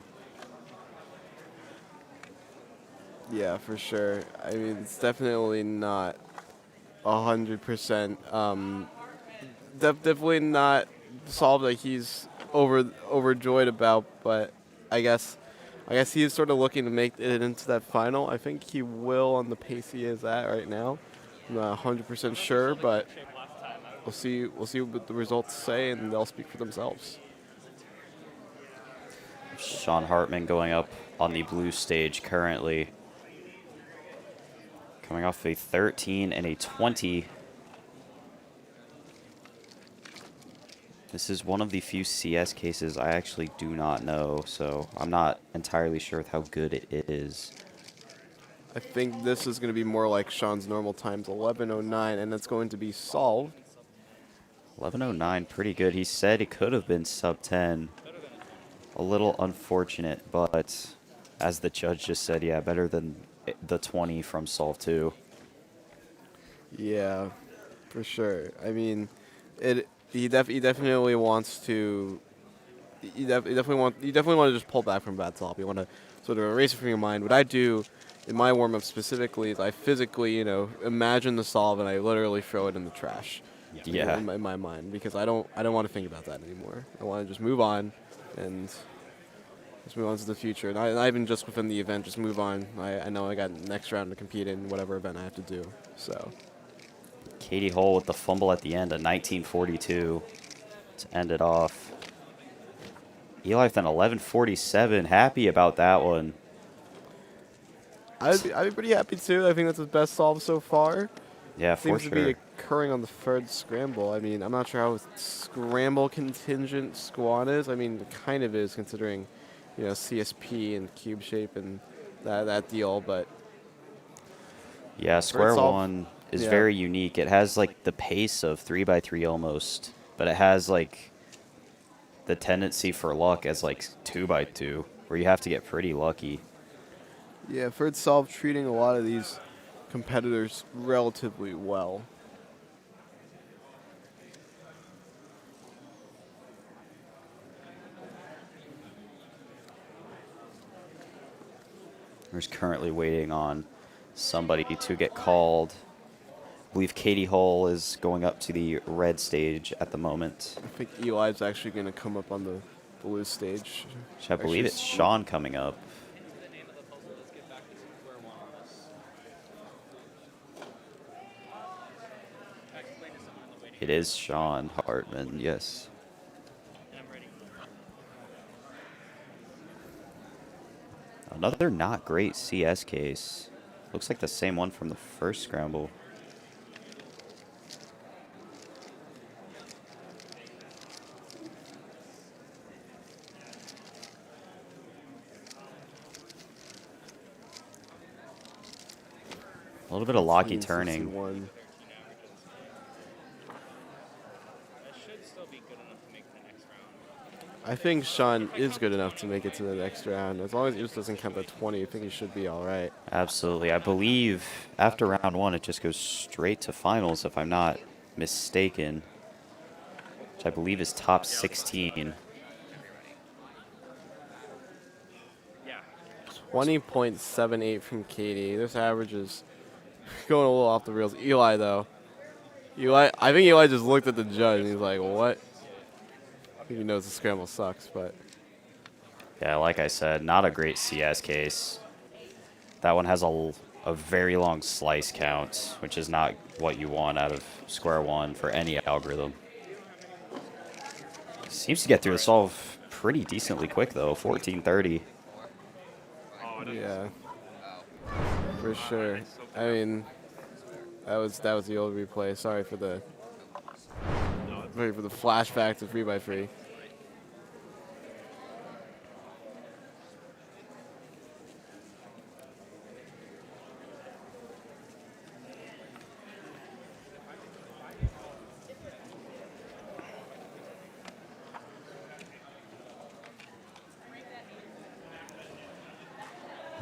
Yeah, for sure. I mean, it's definitely not 100%. Definitely not solved that he's overjoyed about, but I guess he is sort of looking to make it into that final. I think he will on the pace he is at right now. I'm not 100% sure, but we'll see. We'll see what the results say, and they'll speak for themselves. Sean Hartman going up on the blue stage currently. Coming off a 13 and a 20. This is one of the few CS cases I actually do not know, so I'm not entirely sure with how good it is. I think this is going to be more like Sean's normal times, 11:09, and it's going to be solved. 11:09, pretty good. He said it could have been sub 10. A little unfortunate, but as the judge just said, yeah, better than the 20 from Solve 2. Yeah, for sure. I mean, he definitely wants to. You definitely want to just pull back from bad solve. You want to sort of erase it from your mind. What I do in my warm up specifically is I physically, imagine the solve and I literally throw it in the trash. Yeah. In my mind, because I don't want to think about that anymore. I want to just move on and just move on to the future. And I even just within the event, just move on. I know I got next round to compete in whatever event I have to do. So. Katie Hull with the fumble at the end, a 1942 to end it off. Eli with an 11:47, happy about that one. I'd be pretty happy too. I think that's his best solve so far. Yeah, for Seems sure. to be occurring on the third scramble. I mean, I'm not sure how scramble contingent Squad is. I mean, it kind of is considering, CSP and cube shape and that deal. But yeah, square solve, one is very unique. It has like the pace of 3x3 almost, but it has like the tendency for luck as like 2x2, where you have to get pretty lucky. Yeah, third solve treating a lot of these competitors relatively well. We're just currently waiting on somebody to get called. I believe Katie Hull is going up to the red stage at the moment. I think Eli's actually going to come up on the blue stage. I believe it's Sean coming up. It is Sean Hartman, yes. Another not great CS case. Looks like the same one from the first scramble. A little bit of locky turning. I think Sean is good enough to make it to the next round. As long as he just doesn't count the 20, I think he should be all right. Absolutely. I believe after round one, it just goes straight to finals, if I'm not mistaken, which I believe is top 16. 20.78 from Katie. This average is going a little off the rails. Eli, though. I think Eli just looked at the judge and he's like, what? He knows the scramble sucks, but Yeah, like I said, not a great CS case. That one has a very long slice count, which is not what you want out of square one for any algorithm. Seems to get through the solve pretty decently quick, though. 14:30. yeah, for sure. I mean, that was the old replay. Sorry for the flashback to 3x3.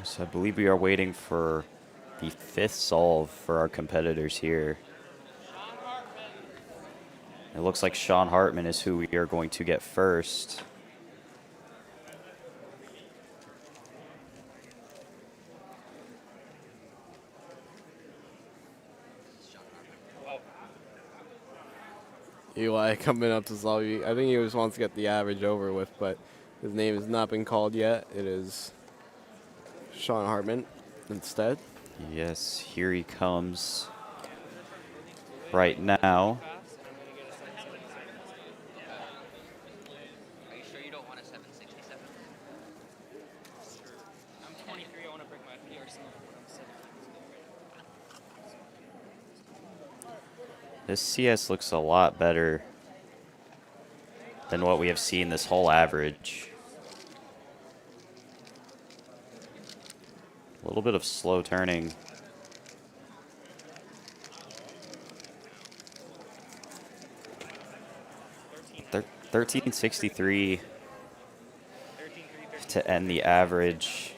So I believe we are waiting for the 5th solve for our competitors here. It looks like Sean Hartman is who we are going to get first. Eli coming up to solve you. I think he just wants to get the average over with, but his name has not been called yet. It is Sean Hartman instead. Yes, here he comes right now. Are you sure you don't want a 767? I'm 23. I want to break my PRC when I'm 17. This CS looks a lot better than what we have seen this whole average. A little bit of slow turning. Thir 1363 to end the average.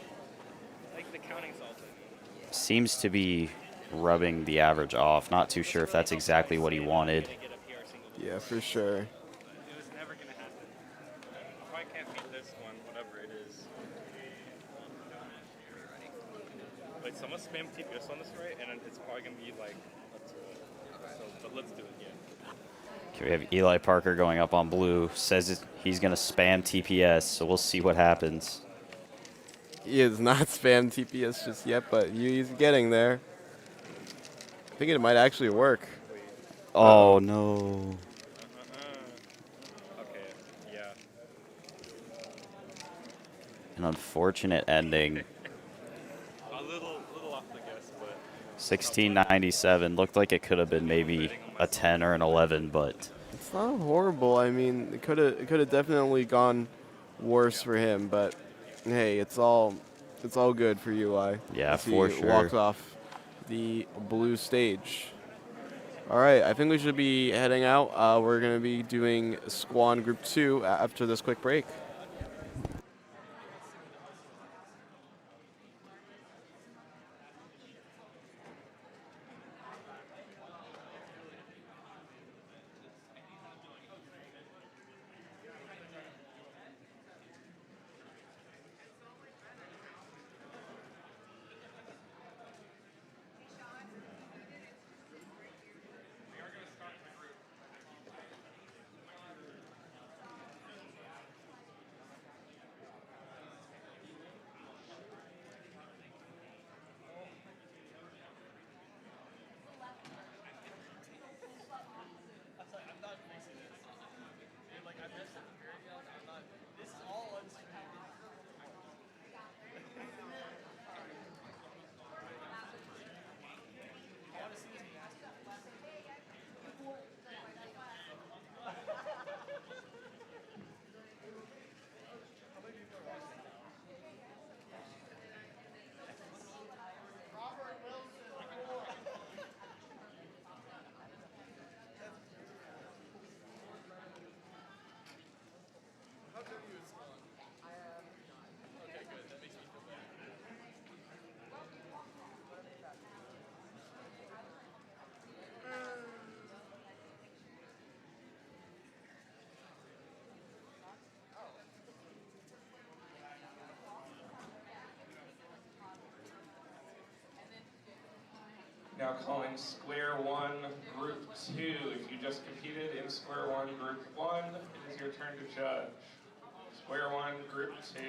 Seems to be rubbing the average off. Not too sure if that's exactly what he wanted. Yeah, for sure. It was never going to happen. If I can't beat this one, whatever it is. Wait, so I'm going to spam TPS on this, right? And it's probably going to be like, but let's do it, yeah. Okay, we have Eli Parker going up on blue. Says he's going to spam TPS, so we'll see what happens. He is not spam TPS just yet, but he's getting there. I think it might actually work. Oh, no. Okay, yeah. An unfortunate ending. A little off the guess, but 1697. Looked like it could have been maybe a 10 or an 11, but It's not horrible. I mean, it could have definitely gone worse for him, but hey, it's all good for Eli. Yeah, as for he sure. walks off the blue stage. All right, I think we should be heading out. We're going to be doing Squad Group 2 after this quick break. Now calling Square One, Group 2. If you just competed in Square One, Group 1, it is your turn to judge. Square One, Group 2.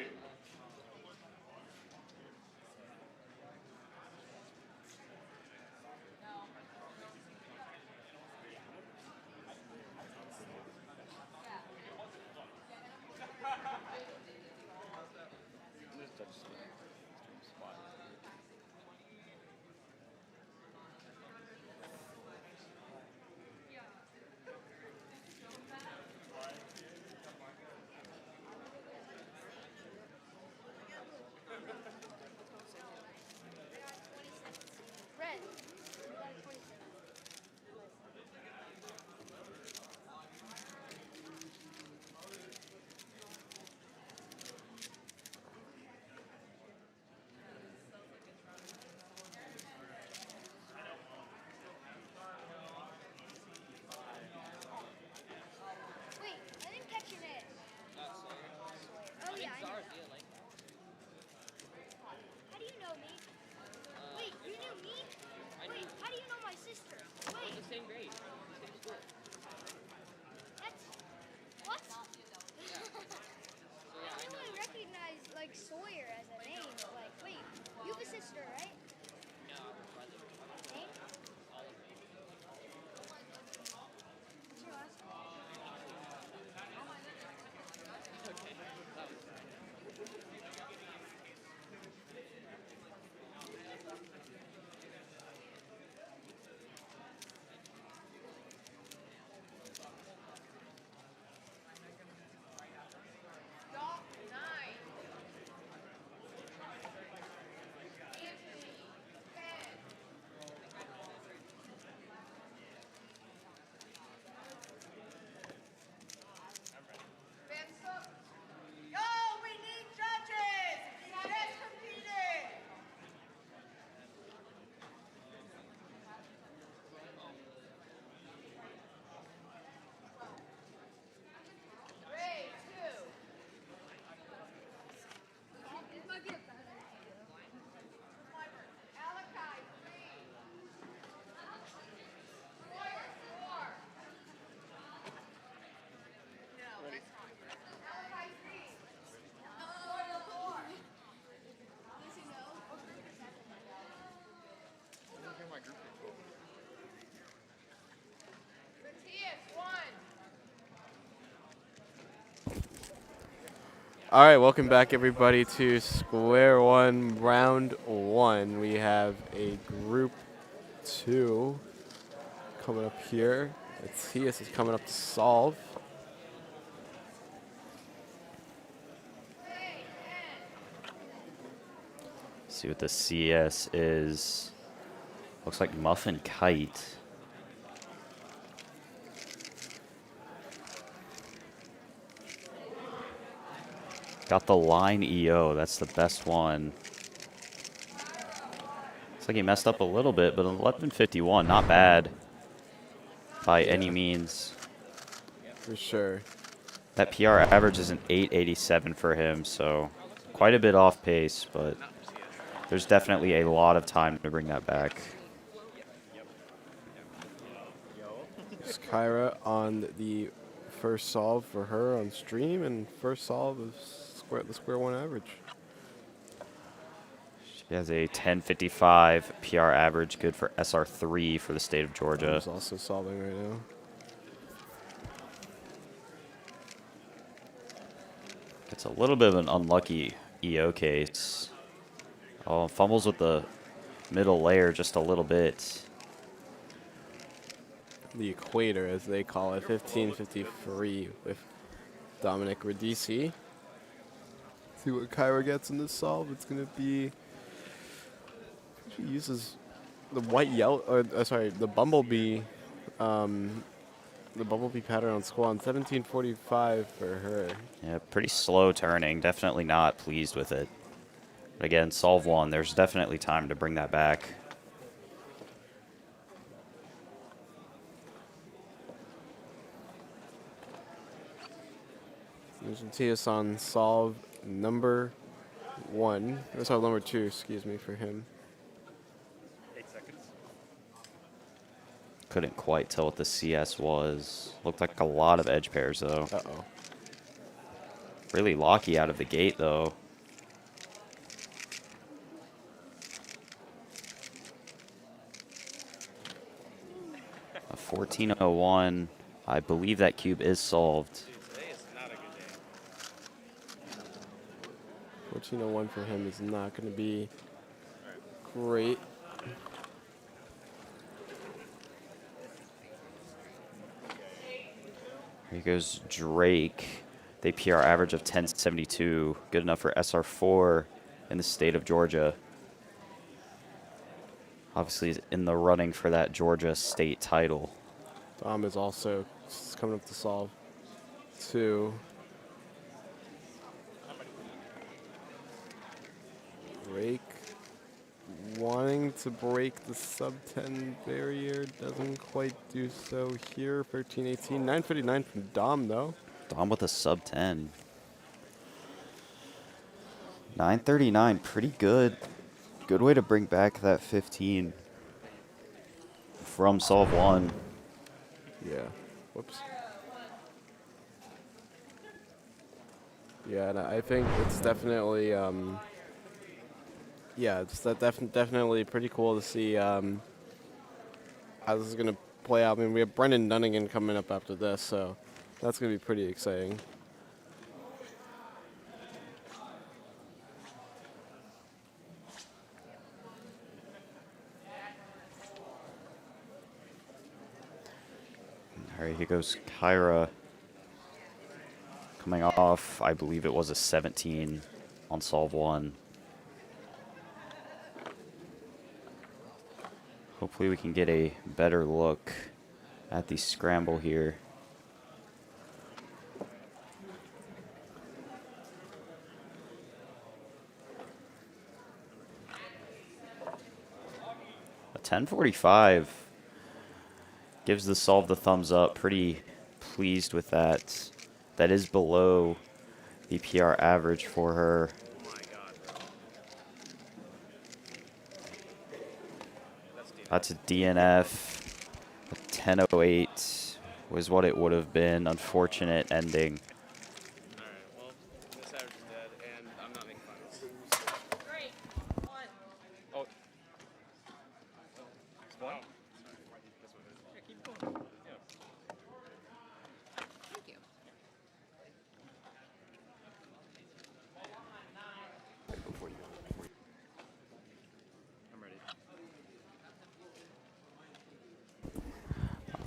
Red. Wait, I didn't catch your name. Oh yeah, I know that. How do you know me? Wait, you knew me? Wait, how do you know my sister? Wait. The same grade. Same school. That's what? Yeah, I knew I recognized like Sawyer as a name, but like, wait, you have a sister, right? No, brother. Name? What's your last name? Okay. Stop 9. Anthony, 10. Benson. Yo, we need judges! You just competed! Grade 2. This might be a bad idea. Alakai, 3. Sawyer, 4. No, that's not. Alakai, 3. Sawyer, 4. Does he know? Matthias, 1. All right, welcome back everybody to Square One, Round 1. We have a Group 2 coming up here. Matthias is coming up to solve. See what the CS is. Looks like Muffin Kite. Got the line EO. That's the best one. Looks like he messed up a little bit, but 1151, not bad by any means. For sure. That PR average is an 887 for him, so quite a bit off pace, but there's definitely a lot of time to bring that back. It's Kyra on the first solve for her on stream, and first solve of the Square One average. She has a 1055 PR average, good for SR3 for the state of Georgia. She's also solving right now. It's a little bit of an unlucky EO case. Oh, fumbles with the middle layer just a little bit. The equator, as they call it, 1553 with Dominic Radici. See what Kyra gets in this solve. It's going to be... She uses the white-yellow... sorry, the bumblebee... the bumblebee pattern on squad, 1745 for her. Yeah, pretty slow turning. Definitely not pleased with it. But again, solve one. There's definitely time to bring that back. There's Matthias on solve number 1. Or sorry, number 2, excuse me, for him. 8 seconds. Couldn't quite tell what the CS was. Looked like a lot of edge pairs, though. Uh-oh. Really locky out of the gate, though. A 1401. I believe that cube is solved. Today is not a good day. 1401 for him is not going to be great. Here goes Drake. They PR average of 1072. Good enough for SR4 in the state of Georgia. Obviously, he's in the running for that Georgia state title. Dom is also coming up to solve 2. Drake wanting to break the sub-10 barrier. Doesn't quite do so here. 13-18. 959 from Dom, though. Dom with a sub-10. 939, pretty good. Good way to bring back that 15 from solve 1. Yeah. Whoops. Yeah, and I think it's definitely, yeah, it's definitely pretty cool to see how this is going to play out. I mean, we have Brendan Dunnigan coming up after this, so that's going to be pretty exciting. All right, here goes Kyra. Coming off, I believe it was a 17 on solve 1. Hopefully we can get a better look at the scramble here. A 1045 gives the solve the thumbs up. Pretty pleased with that. That is below the PR average for her. That's a DNF. A 1008 was what it would have been. Unfortunate ending. Alright, well, this average is dead, and I'm not making finals. Great. One. Oh. One? Here, keep going. Yeah. Thank you. I'm ready.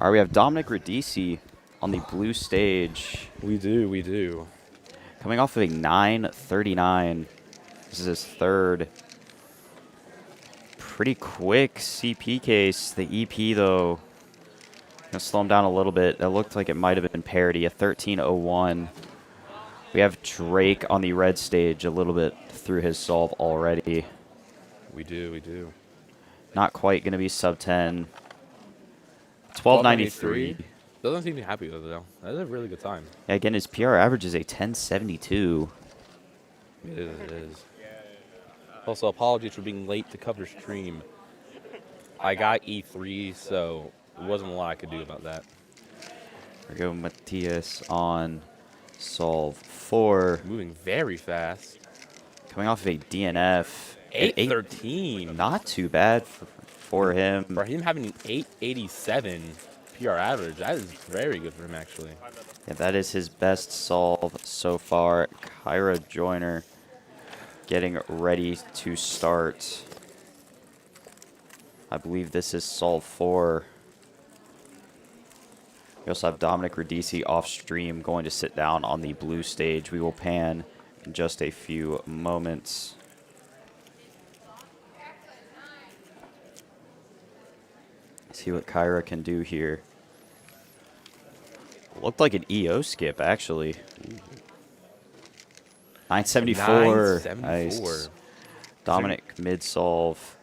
All right, we have Dominic Radici on the blue stage. We do. Coming off of a 939. This is his third. Pretty quick CP case. The EP, though, gonna slow him down a little bit. That looked like it might have been parity, a 1301. We have Drake on the red stage a little bit through his solve already. We do. Not quite going to be sub 10. 1293. Doesn't seem to be happy with it, though. That's a really good time. Yeah, again, his PR average is a 1072. It is. Also, apologies for being late to cover stream. I got E3, so there wasn't a lot I could do about that. There we go, Matthias on solve 4. Moving very fast. Coming off of a DNF. 813. Not too bad for him. For him having an 887 PR average, that is very good for him, actually. Yeah, that is his best solve so far. Kyra Joyner getting ready to start. I believe this is solve 4. We also have Dominic Radici off stream going to sit down on the blue stage. We will pan in just a few moments. See what Kyra can do here. Looked like an EO skip, actually. 974. 974. Nice. Dominic mid-solve.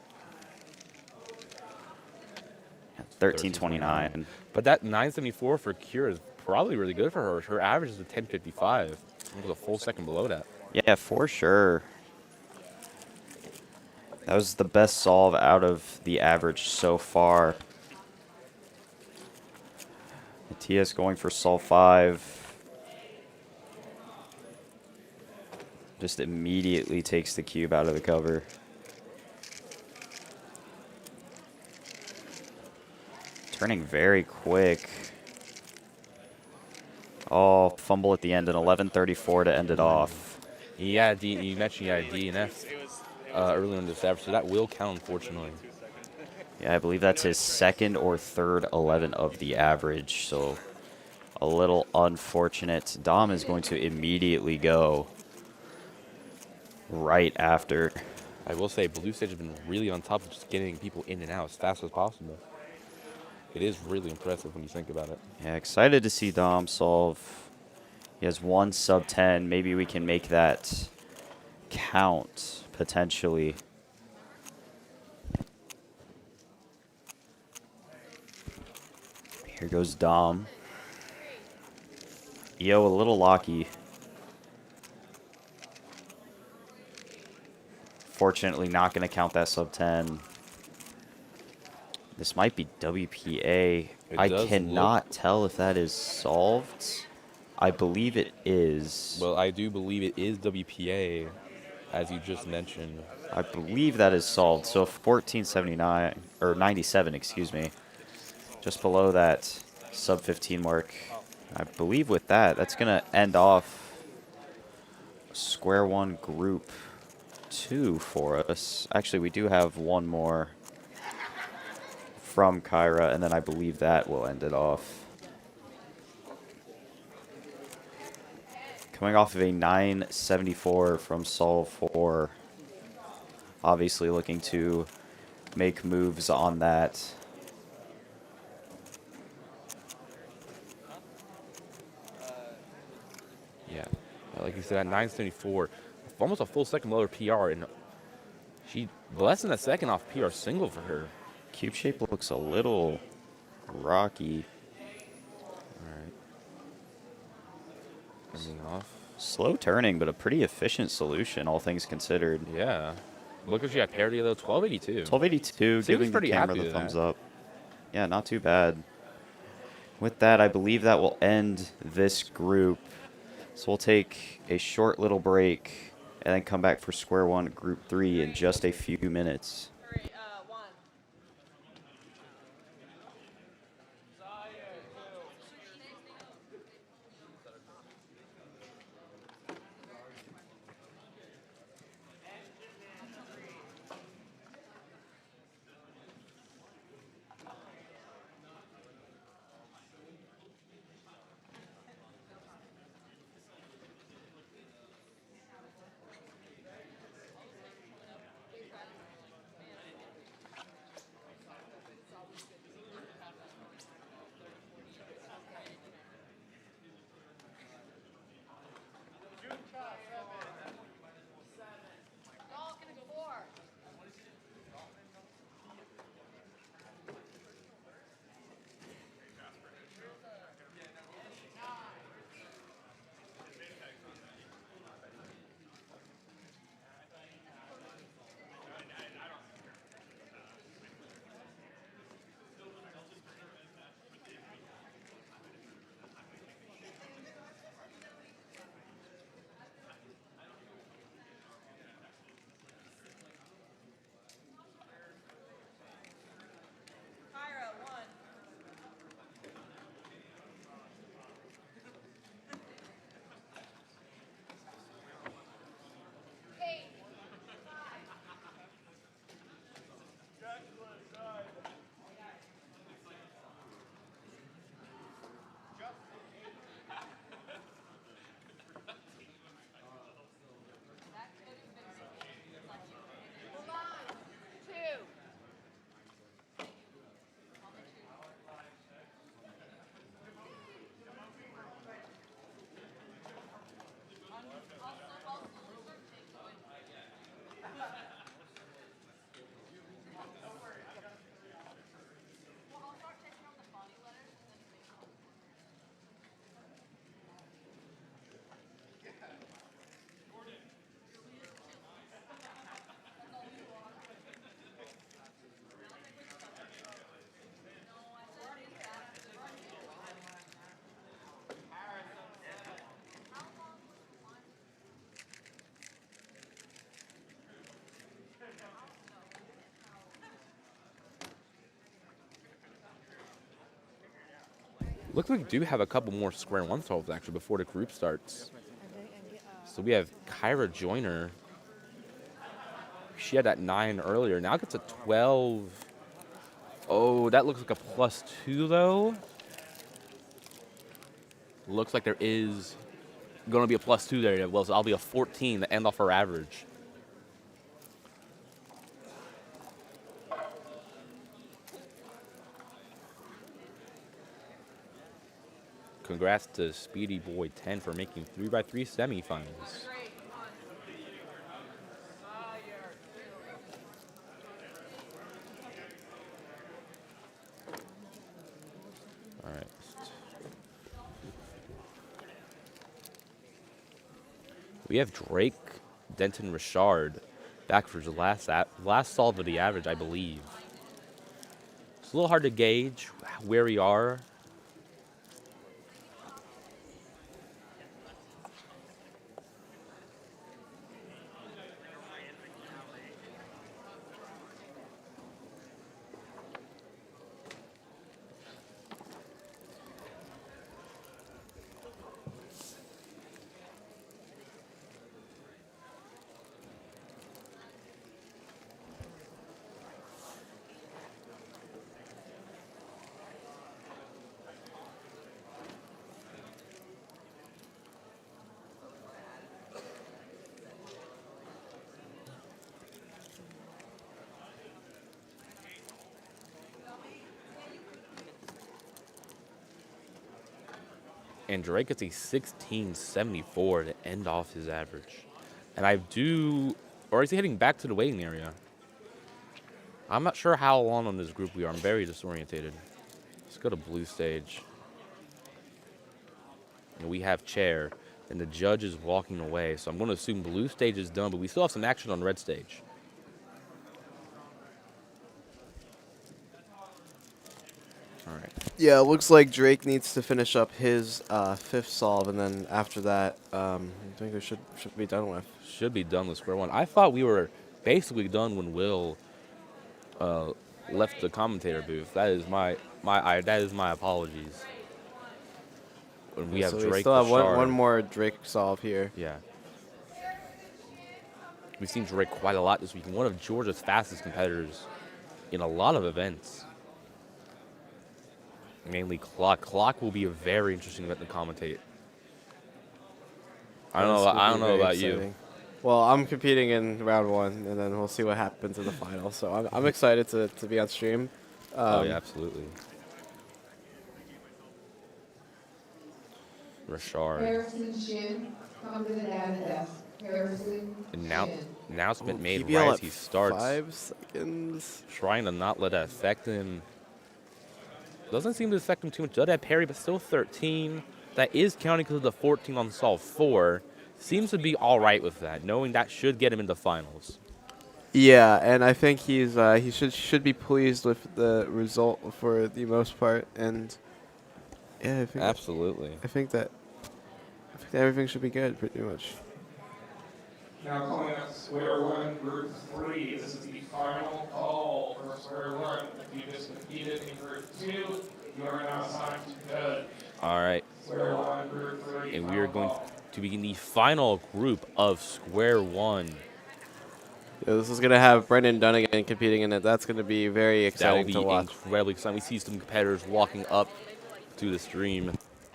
1329. But that 974 for Kira is probably really good for her. Her average is a 1055. It was a full second below that. Yeah, for sure. That was the best solve out of the average so far. TS going for Sol 5. Just immediately takes the cube out of the cover. Turning very quick. Oh, fumble at the end, and 11:34 to end it off. Yeah, you mentioned you had a DNF earlier in this episode, so that will count, unfortunately. Yeah, I believe that's his second or third 11 of the average, so a little unfortunate. Dom is going to immediately go right after. I will say, Blue Stage has been really on top of just getting people in and out as fast as possible. It is really impressive when you think about it. Yeah, excited to see Dom solve. He has one sub 10. Maybe we can make that count, potentially. Here goes Dom. EO a little locky. Fortunately, not going to count that sub 10. This might be WPA. I cannot tell if that is solved. I believe it is. Well, I do believe it is WPA, as you just mentioned. I believe that is solved. So 1479, or 97, excuse me. Just below that sub 15 mark. I believe with that, that's going to end off square one group 2 for us. Actually, we do have one more from Kyra, and then I believe that will end it off. Coming off of a 974 from Sol 4. Obviously looking to make moves on that. Yeah, like you said, at 974, almost a full second lower PR, and she less than a second off PR single for her. Cube shape looks a little rocky. All right. Turning off. Slow turning, but a pretty efficient solution, all things considered. Yeah. Look at she had parity though, 1282. 1282, giving the camera the thumbs up. Yeah, not too bad. With that, I believe that will end this group. So we'll take a short little break and then come back for square one, group 3 in just a few minutes. Looks like we do have a couple more square one solves actually before the group starts. So we have Kyra Joyner. She had that 9 earlier. Now gets a 12. Oh, that looks like a +2 though. Looks like there is going to be a +2 there. Well, so I'll be a 14 to end off her average. Congrats to Speedy Boy 10 for making 3x3 semifinals. All right. We have Drake Denton Richard back for his last solve of the average, I believe. It's a little hard to gauge where we are. And Drake gets a 1674 to end off his average. And or is he heading back to the waiting area? I'm not sure how long on this group we are. I'm very disorientated. Let's go to blue stage. And we have chair, and the judge is walking away. So I'm going to assume blue stage is done, but we still have some action on red stage. All right. Yeah, it looks like Drake needs to finish up his 5th solve, and then after that, I think we should be done with. Should be done with square one. I thought we were basically done when Will left the commentator booth. That is my apologies. When we have so Drake. We still have Richard. one more Drake solve here. Yeah. We've seen Drake quite a lot this week. One of Georgia's fastest competitors in a lot of events. Mainly Clock. Clock will be a very interesting event to commentate. I don't know about you. Well, I'm competing in round 1, and then we'll see what happens in the final. So I'm excited to be on stream. Oh yeah, absolutely. Richard. Harrison Shin, come to the data desk. Harrison Shin. Announcement made PBL right at as he starts. 5 seconds. Trying to not let that affect him. Doesn't seem to affect him too much. Does have parry, but still 13. That is counting because of the 14 on solve 4. Seems to be all right with that, knowing that should get him into finals. Yeah, and I think he should be pleased with the result for the most part, and yeah, I think Absolutely. I think that everything should be good, pretty much. Now calling up square one, group 3. This is the final call for square one. If you just competed in group 2, you are now assigned to judge. All right. Square one, group 3. And we are going to begin the final group of square one. Yeah, this is going to have Brendan Dunnigan competing in it. That's going to be very exciting to That will watch. be incredibly exciting. We see some competitors walking up to the stream.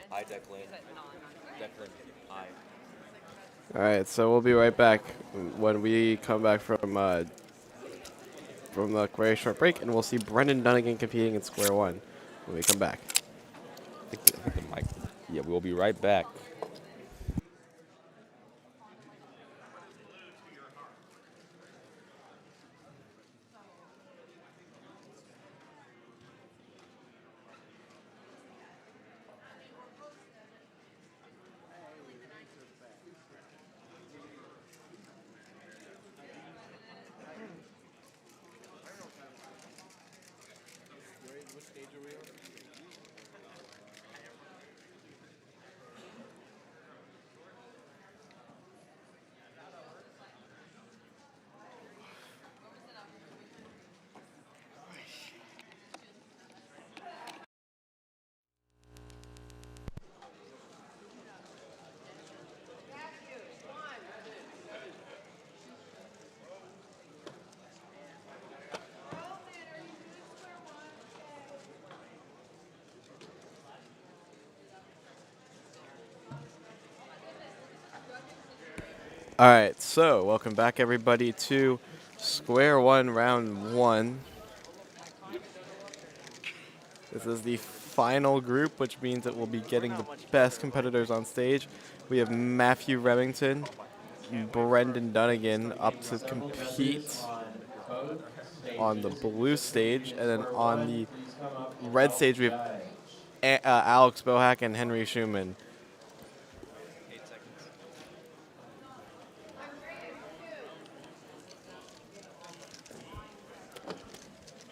Hi, Declan. Declan, hi. All right, so we'll be right back when we come back from the very short break, and we'll see Brendan Dunnigan competing in square one when we come back. I think the mic. Yeah, we'll be right back. All right, so welcome back everybody to Square One Round 1. This is the final group, which means that we'll be getting the best competitors on stage. We have Matthew Remington, Brendan Dunnigan up to compete on the blue stage, and then on the red stage we have Alex Bohack and Henry Schumann.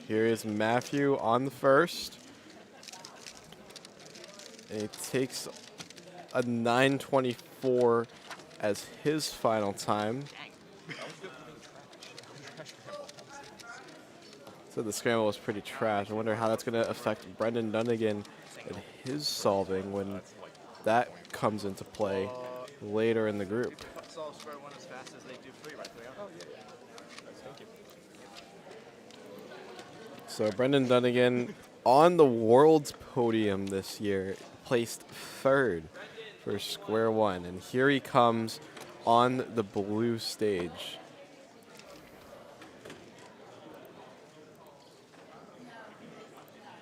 Here is Matthew on the first. And he takes a 9:24 as his final time. So the scramble was pretty trash. I wonder how that's going to affect Brendan Dunnigan and his solving when that comes into play later in the group. So Brendan Dunnigan on the world's podium this year, placed third for Square One. And here he comes on the blue stage.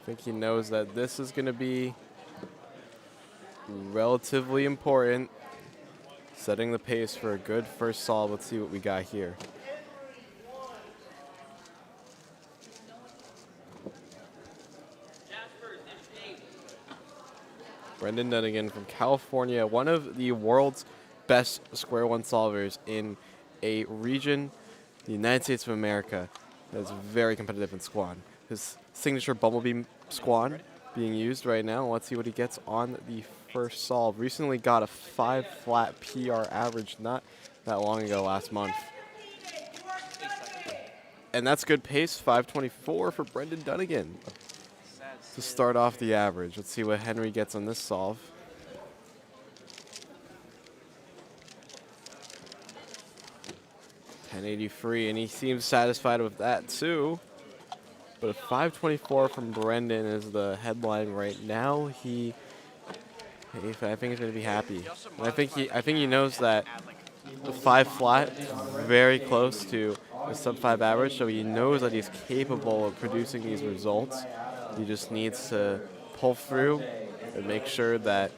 I think he knows that this is going to be relatively important, setting the pace for a good first solve. Let's see what we got here. Brendan Dunnigan from California, one of the world's best Square One solvers in a region, the United States of America, that is very competitive in Squan. His signature Bumblebee Squan being used right now. Let's see what he gets on the first solve. Recently got a 5 flat PR average not that long ago, last month. And that's good pace, 5:24 for Brendan Dunnigan to start off the average. Let's see what Henry gets on this solve. .1083, and he seems satisfied with that too. But a 5:24 from Brendan is the headline right now. I think he's going to be happy. And I think he knows that the 5 flat is very close to a sub-5 average, so he knows that he's capable of producing these results. He just needs to pull through and make sure that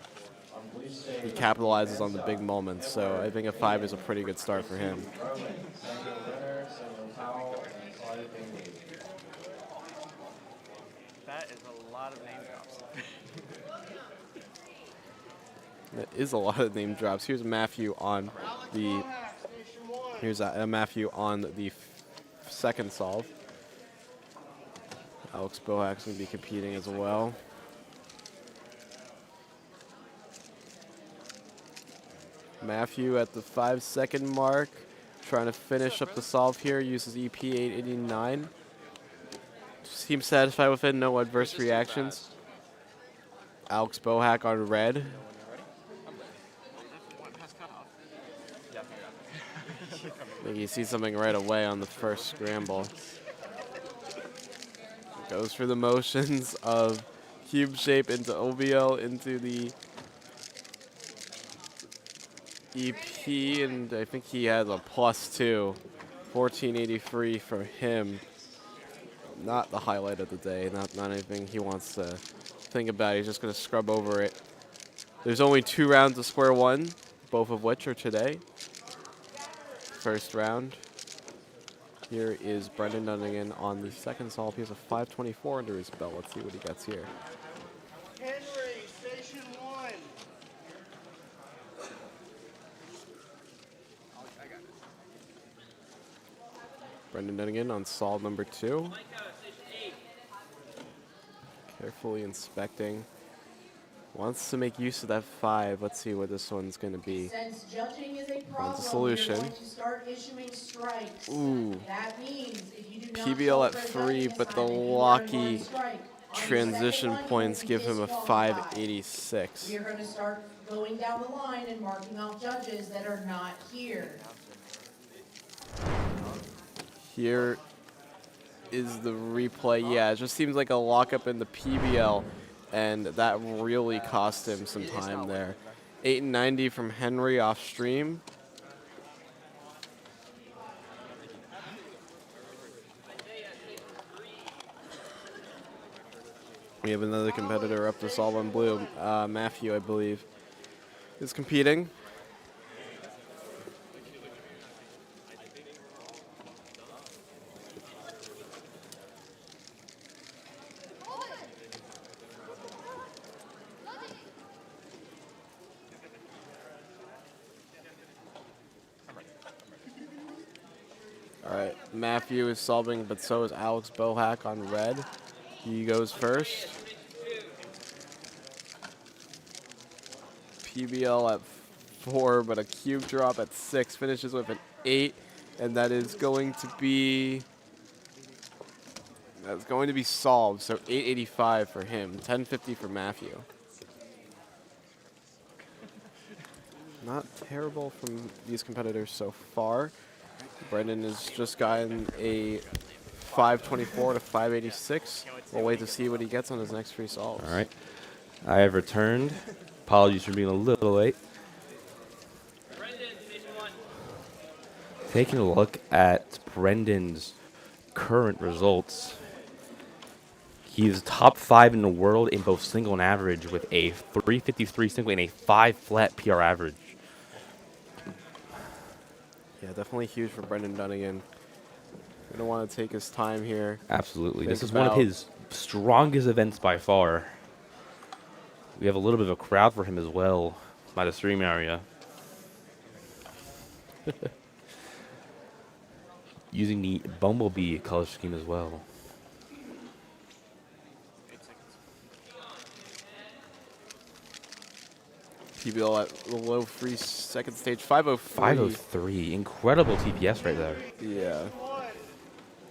he capitalizes on the big moments. So I think a 5 is a pretty good start for him. That is a lot of name drops. That is a lot of name drops. Here's Matthew on the second solve. Alex Bohack's going to be competing as well. Matthew at the 5-second mark, trying to finish up the solve here, uses EP 889. Seems satisfied with it, no adverse reactions. Alex Bohack on red. I think you see something right away on the first scramble. Goes through the motions of cube shape into OVL into the EP, and I think he has a +2. 1483 for him. Not the highlight of the day, not anything he wants to think about. He's just going to scrub over it. There's only 2 rounds of Square One, both of which are today. First round. Here is Brendan Dunnigan on the second solve. He has a 5:24 under his belt. Let's see what he gets here. Henry, station 1. Brendan Dunnigan on solve number 2. Carefully inspecting. Wants to make use of that 5. Let's see what this one's going to be. Since judging is a problem, Finds a solution. you're going to start issuing strikes. Ooh. That means if you do not PBL at show for 3, judging but the assignment, you are lucky going to strike. On your transition second run, points you give him a disqualified. 586. We are going to start going down the line and marking off judges that are not here. Here is the replay. Yeah, it just seems like a lockup in the PBL, and that really cost him some time there. 890 from Henry off stream. we have another competitor up to solve on blue. Matthew, I believe, is competing. All right, Matthew is solving, but so is Alex Bohack on red. He goes first. PBL at 4, but a cube drop at 6. Finishes with an 8, and that is going to be solved. So 885 for him, 1050 for Matthew. Not terrible from these competitors so far. Brendan has just gotten a 524 to 586. We'll wait to see what he gets on his next 3 solves. All right. I have returned. Apologies for being a little late. Taking a look at Brendan's current results. He's top 5 in the world in both single and average with a 353 single and a 5 flat PR average. Yeah, definitely huge for Brendan Dunnigan. Going to want to take his time here. Absolutely. This is one of his strongest events by far. We have a little bit of a crowd for him as well by the stream area. Using the Bumblebee color scheme as well. PBL at the low free second stage, 503. 503. Incredible TPS right there. Yeah.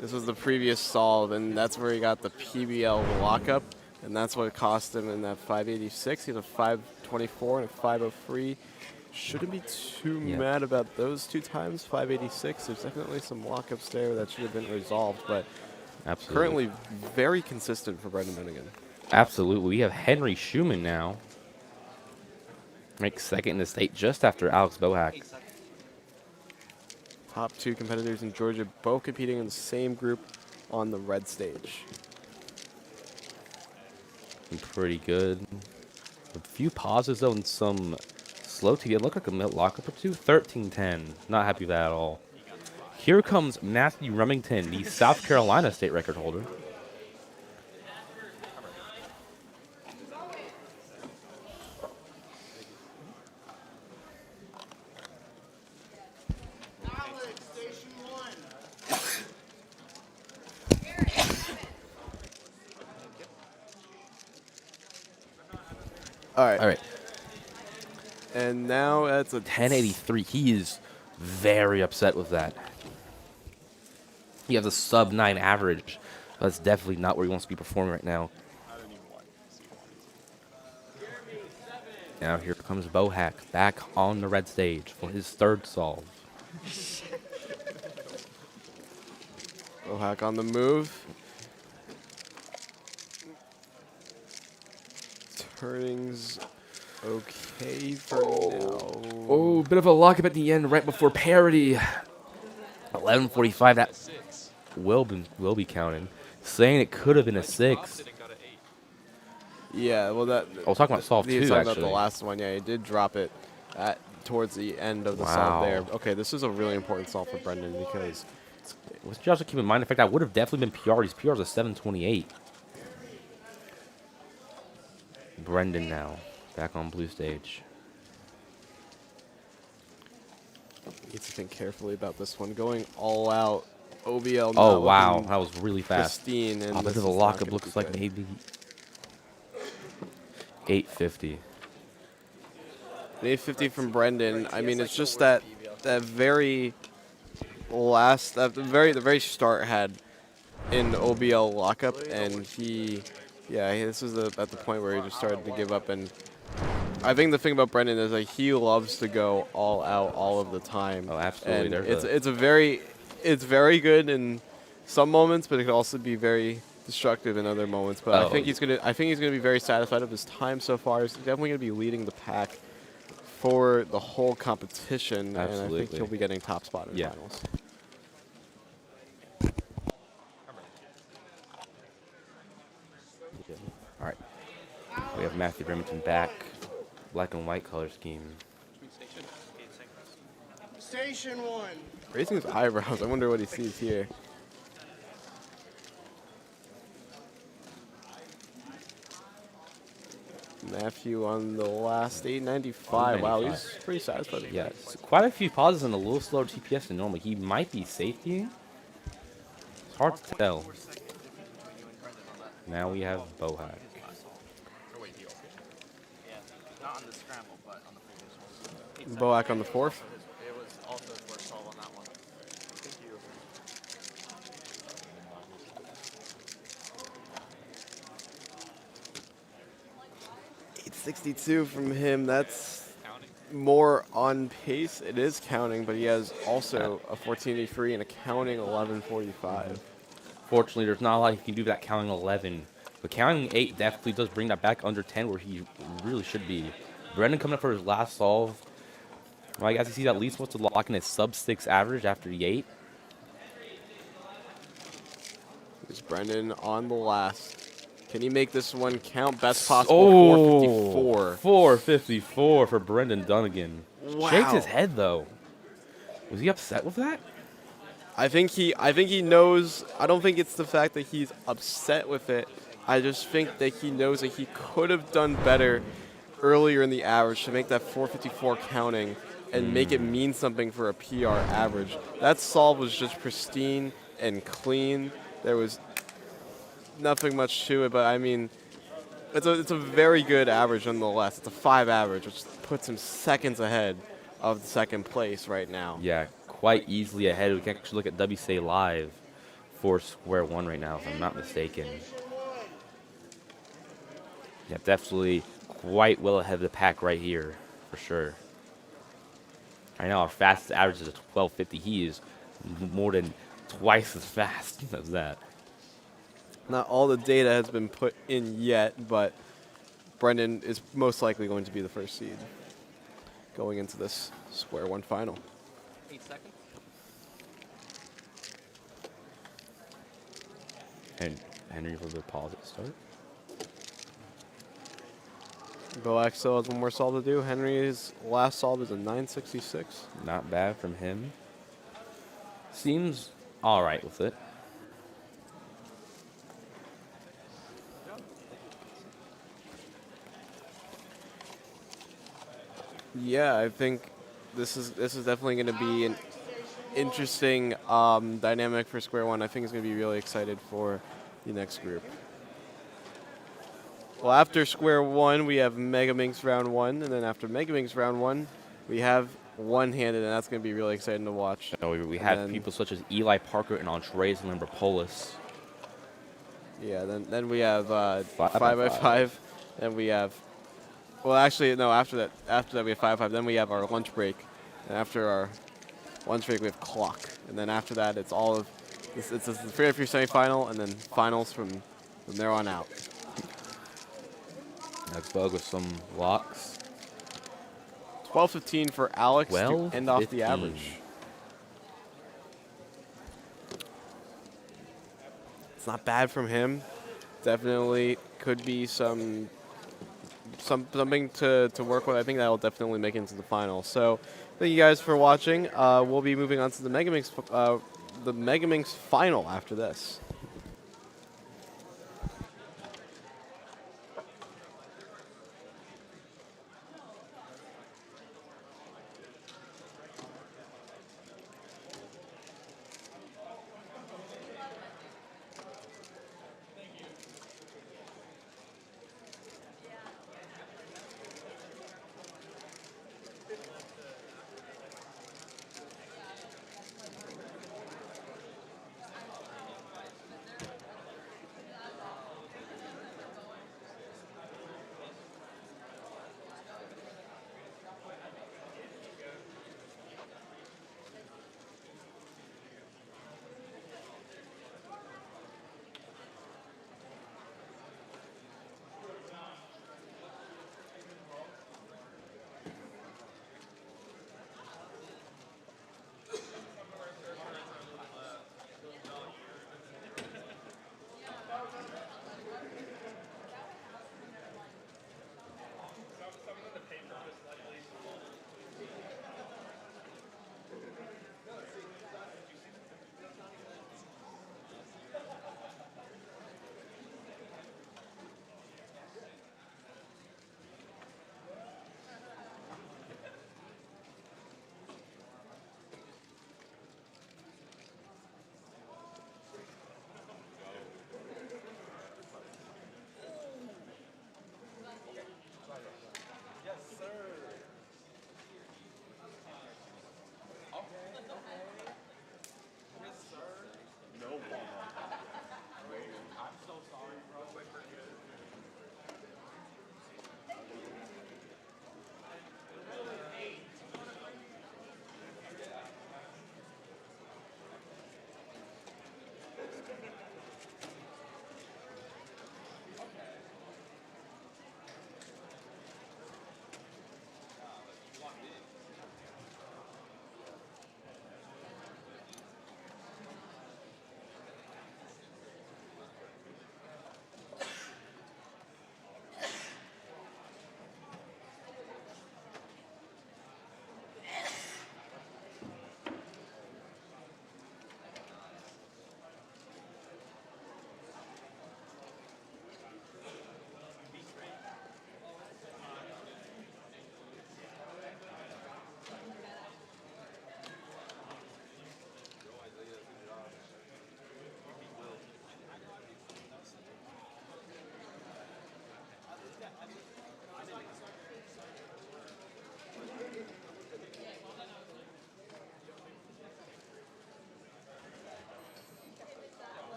This was the previous solve, and that's where he got the PBL lockup, and that's what cost him in that 586. He had a 524 and a 503. Shouldn't be too mad about those 2 times, 586. There's definitely some lockups there that should have been resolved, but currently very consistent for Brendan Dunnigan. Absolutely. We have Henry Schumann now. Ranks second in the state just after Alex Bohack. Top 2 competitors in Georgia, both competing in the same group on the red stage. Pretty good. A few pauses though and some slow TD. It looked like a mid lockup or 2. 13-10. Not happy with that at all. Here comes Matthew Remington, the South Carolina state record holder. All right. All right. And now that's a 1083. He is very upset with that. He has a sub 9 average. That's definitely not where he wants to be performing right now. Now here comes Bohack back on the red stage for his 3rd solve. Bohack on the move. Turning's okay for now. Oh, bit of a lockup at the end right before parity. 11:45. That will be counting. Saying it could have been a 6. Yeah, well that. I was talking about solve 2 actually. actually. About the last one, yeah, he did drop it towards the end of the solve there. Okay, this is a really important solve for Brendan because. Let's just keep in mind the fact that would have definitely been PR. His PR is a 728. Brendan now back on blue stage. Needs to think carefully about this one. Going all out. OBL. Oh wow, that was really fast. Pristine. And this is a lockup. Looks like maybe 850. 850 from Brendan. I mean, it's just that very last, the very start had in OBL lockup, and this is at the point where he just started to give up. And I think the thing about Brendan is like he loves to go all out all of the time. Oh, absolutely. And it's very good in some moments, but it can also be very destructive in other moments. But I think he's gonna be very satisfied with his time so far. He's definitely gonna be leading the pack for the whole competition, Absolutely. and I think he'll be getting top spot in finals. All right, Matthew Remington back. Black and white color scheme. Station 1. Raising his eyebrows. I wonder what he sees here. Matthew on the last 895. Wow, he's pretty satisfied with that. Yes, quite a few pauses and a little slower TPS than normal. He might be safety. It's hard to tell. Now we have Bohack. Boak on the fourth. It was also his worst solve on that one. Thank you. 862 from him. That's more on pace. It is counting, but he has also a 1483 and a counting 1145. Fortunately, there's not a lot he can do with that counting 11. But counting 8 definitely does bring that back under 10 where he really should be. Brendan coming up for his last solve. Well, I guess he sees at least wants to lock in his sub-6 average after the 8. Here's Brendan on the last. Can he make this one count? Best possible 454. 454 for Brendan Dunnigan. Wow. Shakes his head though. Was he upset with that? I think he knows. I don't think it's the fact that he's upset with it. I just think that he knows that he could have done better earlier in the average to make that 454 counting and make it mean something for a PR average. That solve was just pristine and clean. There was nothing much to it, but I mean, it's a very good average nonetheless. It's a 5 average, which puts him seconds ahead of the second place right now. Yeah, quite easily ahead. We can actually look at WCA Live for square one right now, if I'm not mistaken. Yeah, definitely quite well ahead of the pack right here, for sure. Right now, our fastest average is a 1250. He is more than twice as fast as that. Not all the data has been put in yet, but Brendan is most likely going to be the first seed going into this square one final. 8 seconds. And Henry with a pause at the start. Boak still has one more solve to do. Henry's last solve is a 966. Not bad from him. Seems all right with it. Yeah, I think this is definitely going to be an interesting dynamic for square one. I think it's going to be really excited for the next group. Well, after square one, we have Mega Minx round 1, and then after Mega Minx round 1, we have one-handed, and that's going to be really exciting to watch. So we have people such as Eli Parker and Andres Lamberpolis. Yeah, then we have 5x5, and we have, well, actually, no, after that we have 5x5, then we have our lunch break, and after our lunch break, we have clock, and then after that, it's all of, it's the 3x3 semifinal, and then finals from there on out. Next bug with some locks. 12:15 for Alex to end off the average. It's not bad from him. Definitely could be something to work with. I think that will definitely make it into the final. So thank you guys for watching. We'll be moving on to the Mega Minx final after this.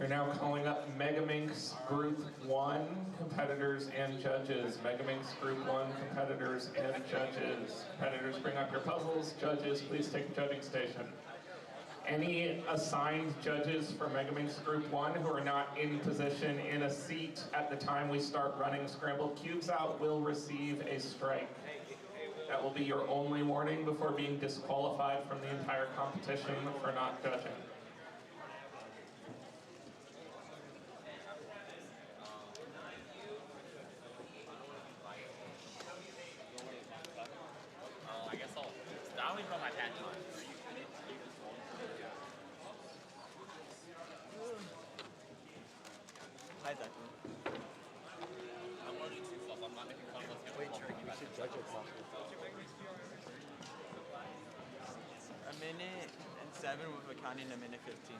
We're now calling up Megaminx Group 1 competitors and judges. Megaminx Group 1 competitors and judges. Competitors, bring up your puzzles. Judges, please take a judging station. Any assigned judges for Megaminx Group 1 who are not in position in a seat at the time we start running scrambled cubes out will receive a strike. That will be your only warning before being disqualified from the entire competition for not judging. I guess I'll leave on my pad. Hi, Zach. I'm learning too fluff. I'm not making fun of what's going on. You should judge yourself. A minute and 7 with accounting a minute 15.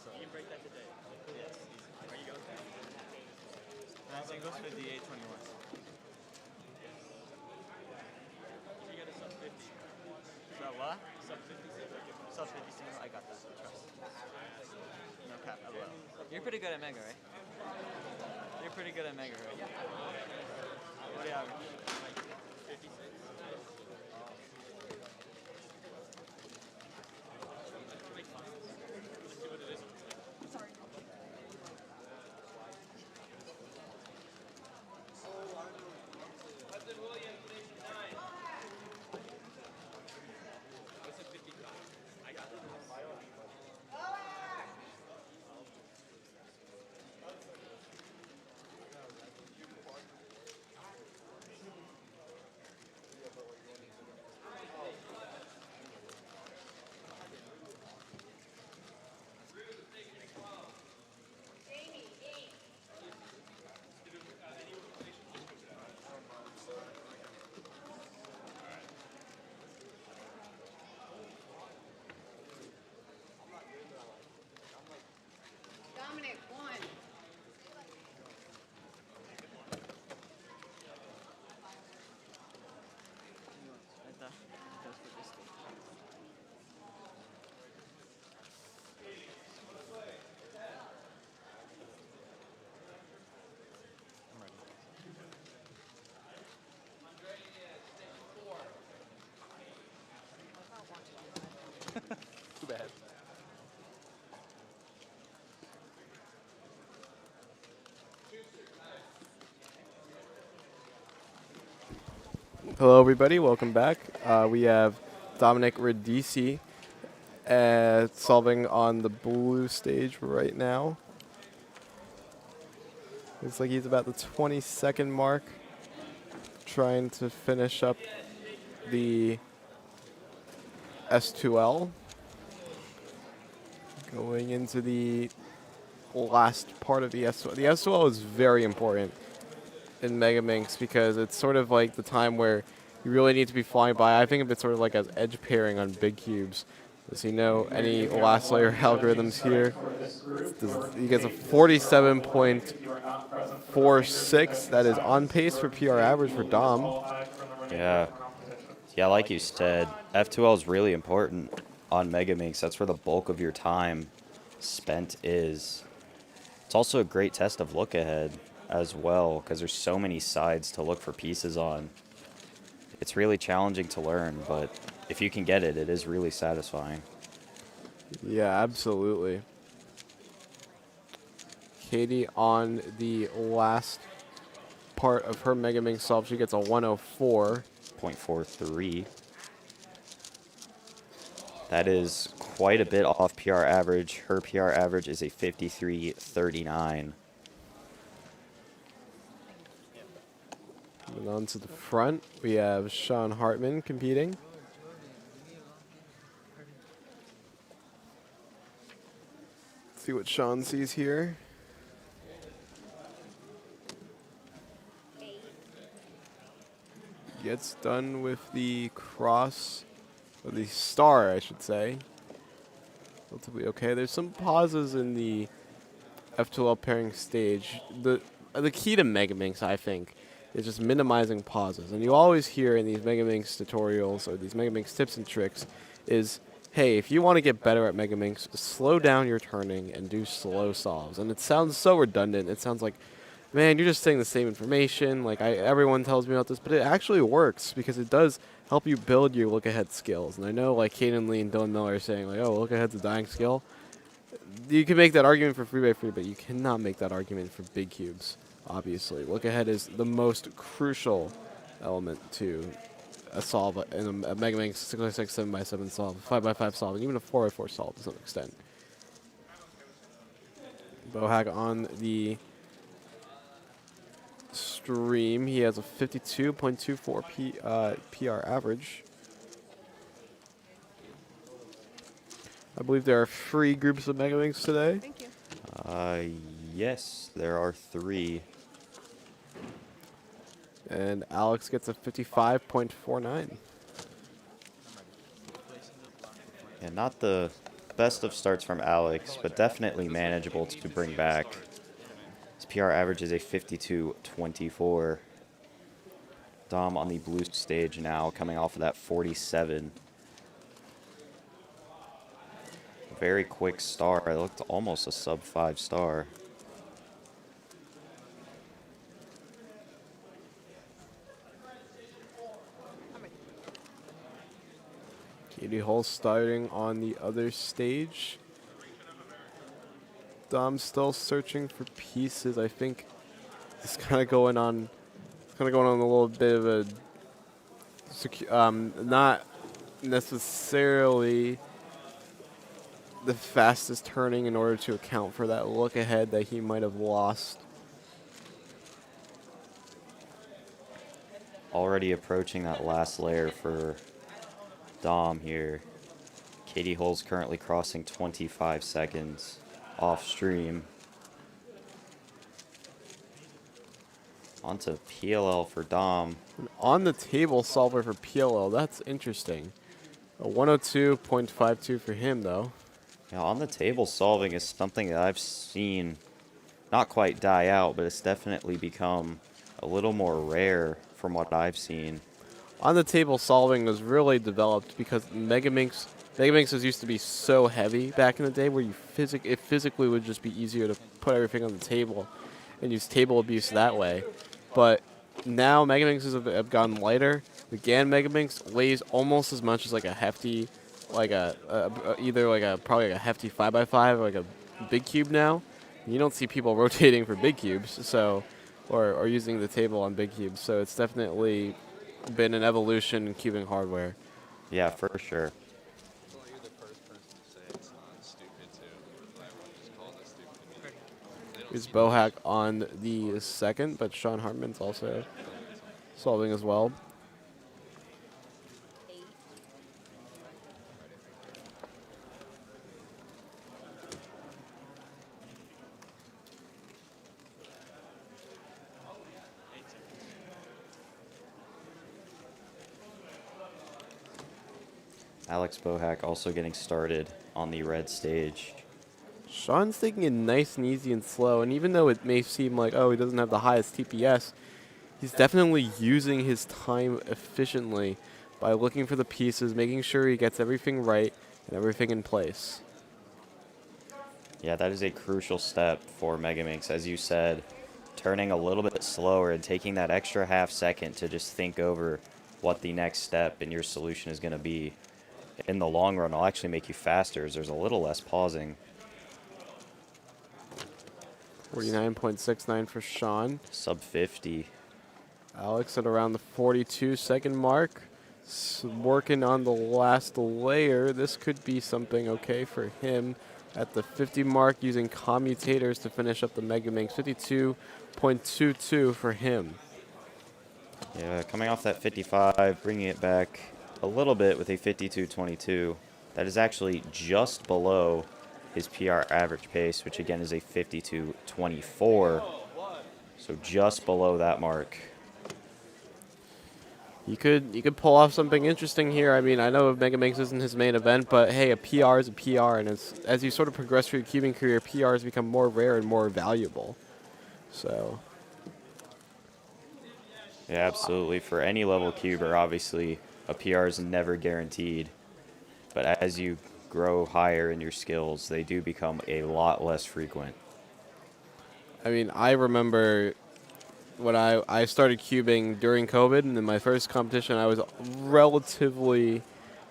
So you break that today? Yes. Where you go? Singles 58, 21. You get a sub 50. Sub what? Sub 50. Sub 50 singles. I got that. Trust. No cap. I will. You're pretty good at Mega, right? You're pretty good at Mega, right? What do you average? 56. Dominic, 1. Too bad. Hello, everybody. Welcome back. We have Dominic Radici solving on the blue stage right now. Looks like he's about the 20-second mark, trying to finish up the S2L. Going into the last part of the S2L. The S2L is very important in Megaminx because it's sort of like the time where you really need to be flying by. I think of it sort of like as edge pairing on big cubes. Does he know any last layer algorithms here? He gets a 47.46. That is on pace for PR average for Dom. Yeah. Yeah, like you said, F2L is really important on Megaminx. That's where the bulk of your time spent is. It's also a great test of look ahead as well, because there's so many sides to look for pieces on. It's really challenging to learn, but if you can get it, it is really satisfying. Yeah, absolutely. Katie on the last part of her Megaminx solve, she gets a 104.43. That is quite a bit off PR average. Her PR average is a 53.39. Moving on to the front, we have Sean Hartman competing. Let's see what Sean sees here. Gets done with the cross, or the star, I should say. Relatively okay. There's some pauses in the F2L pairing stage. The key to Megaminx, I think, is just minimizing pauses. And you always hear in these Megaminx tutorials or these Megaminx tips and tricks is hey, if you want to get better at Megaminx, slow down your turning and do slow solves. And it sounds so redundant. It sounds like, man, you're just saying the same information. Like everyone tells me about this, but it actually works because it does help you build your look-ahead skills. And I know like Caden Lee and Dylan Miller are saying like, oh, look-ahead's a dying skill. You can make that argument for 3x3, but you cannot make that argument for big cubes. Obviously, look-ahead is the most crucial element to a solve in a Megaminx 6x6 7x7 solve, 5x5 solve, and even a 4x4 solve to some extent. Bohack on the stream, he has a 52.24 PR average. I believe there are 3 groups of Megaminx today. Thank you. Yes, there are 3. And Alex gets a 55.49. Yeah, not the best of starts from Alex, but definitely manageable to bring back. His PR average is a 52.24. Dom on the blue stage now, coming off of that 47. Very quick star. It looked almost a sub 5 star. Katie Hull starting on the other stage. Dom's still searching for pieces. I think it's kind of going on. A little bit of a not necessarily the fastest turning in order to account for that look ahead that he might have lost. Already approaching that last layer for Dom here. Katie Hull's currently crossing 25 seconds off stream. Onto PLL for Dom. An on the table solver for PLL. That's interesting. A 102.52 for him, though. Yeah, on the table solving is something that I've seen not quite die out, but it's definitely become a little more rare from what I've seen. On the table solving was really developed because Megaminx was used to be so heavy back in the day where it physically would just be easier to put everything on the table and use table abuse that way. But now Megaminxes have gotten lighter. The GAN Megaminx weighs almost as much as like a hefty, like probably like a hefty 5x5 or like a big cube now. You don't see people rotating for big cubes, so or using the table on big cubes. So it's definitely been an evolution in cubing hardware. Yeah, for sure. Here's Bohack on the second, but Sean Hartman's also solving as well. Alex Bohack also getting started on the red stage. Sean's taking it nice and easy and slow, and even though it may seem like, oh, he doesn't have the highest TPS, he's definitely using his time efficiently by looking for the pieces, making sure he gets everything right and everything in place. Yeah, that is a crucial step for Megaminx, as you said, turning a little bit slower and taking that extra half second to just think over what the next step in your solution is going to be. In the long run, it'll actually make you faster as there's a little less pausing. 49.69 for Sean. Sub 50. Alex at around the 42-second mark. Working on the last layer. This could be something okay for him at the 50 mark using commutators to finish up the Megaminx. 52.22 for him. Yeah, coming off that 55, bringing it back a little bit with a 52.22. That is actually just below his PR average pace, which again is a 52.24. So just below that mark. You could pull off something interesting here. I mean, I know Megaminx isn't his main event, but hey, a PR is a PR, and as you sort of progress through your cubing career, PRs become more rare and more valuable. So. Yeah, absolutely. For any level cuber, obviously, a PR is never guaranteed. But as you grow higher in your skills, they do become a lot less frequent. I mean, I remember when I started cubing during COVID, and in my first competition, I was relatively,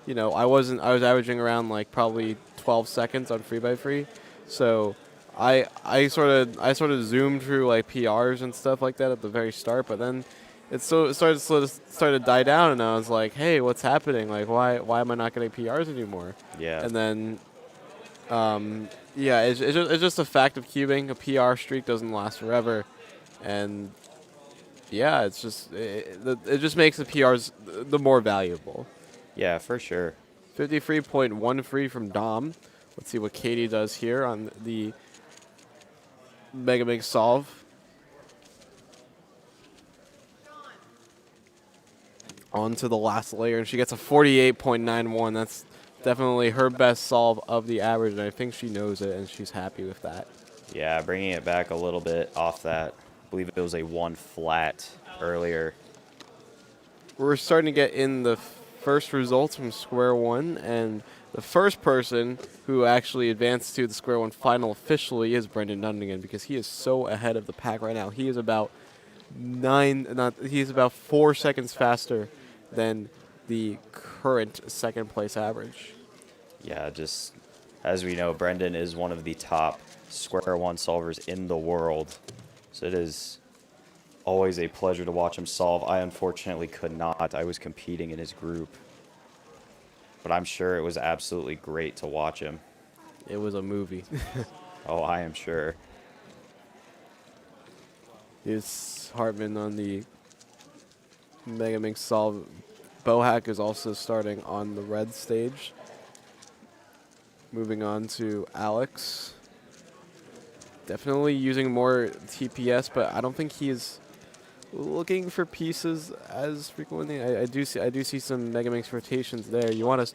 I was averaging around like probably 12 seconds on free by free, so I sort of zoomed through like PRs and stuff like that at the very start, but then it started to die down, and I was like, hey, what's happening? Like, why am I not getting PRs anymore? Yeah. And then yeah, it's just a fact of cubing. A PR streak doesn't last forever, and yeah, it just makes the PRs the more valuable. Yeah, for sure. 53.1 free from Dom. Let's see what Katie does here on the Mega Minx solve. On to the last layer, and she gets a 48.91. That's definitely her best solve of the average, and I think she knows it, and she's happy with that. Yeah, bringing it back a little bit off that. I believe it was a 1 flat earlier. We're starting to get in the first results from square one, and the first person who actually advanced to the square one final officially is Brendan Dunnigan, because he is so ahead of the pack right now. He is about 4 seconds faster than the current second place average. Yeah, just as we know, Brendan is one of the top square one solvers in the world. So it is always a pleasure to watch him solve. I unfortunately could not. I was competing in his group. But I'm sure it was absolutely great to watch him. It was a movie. Oh, I am sure. Here's Hartman on the Mega Minx solve. Bohack is also starting on the red stage. Moving on to Alex. Definitely using more TPS, but I don't think he is looking for pieces as frequently. I do see some Mega Minx rotations there. You want to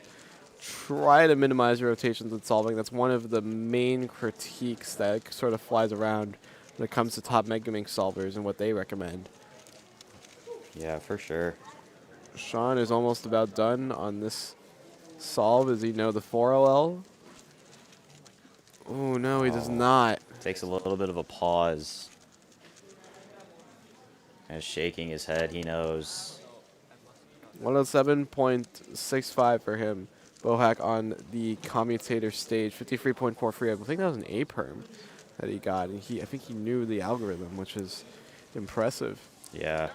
try to minimize your rotations in solving. That's one of the main critiques that sort of flies around when it comes to top Mega Minx solvers and what they recommend. Yeah, for sure. Sean is almost about done on this solve. Does he know the 4LL? Oh, no, he does not. Takes a little bit of a pause. And shaking his head, he knows. 107.65 for him. Bohack on the commutator stage. 53.4 free. I think that was an A perm that he got. And I think he knew the algorithm, which is impressive. Yeah.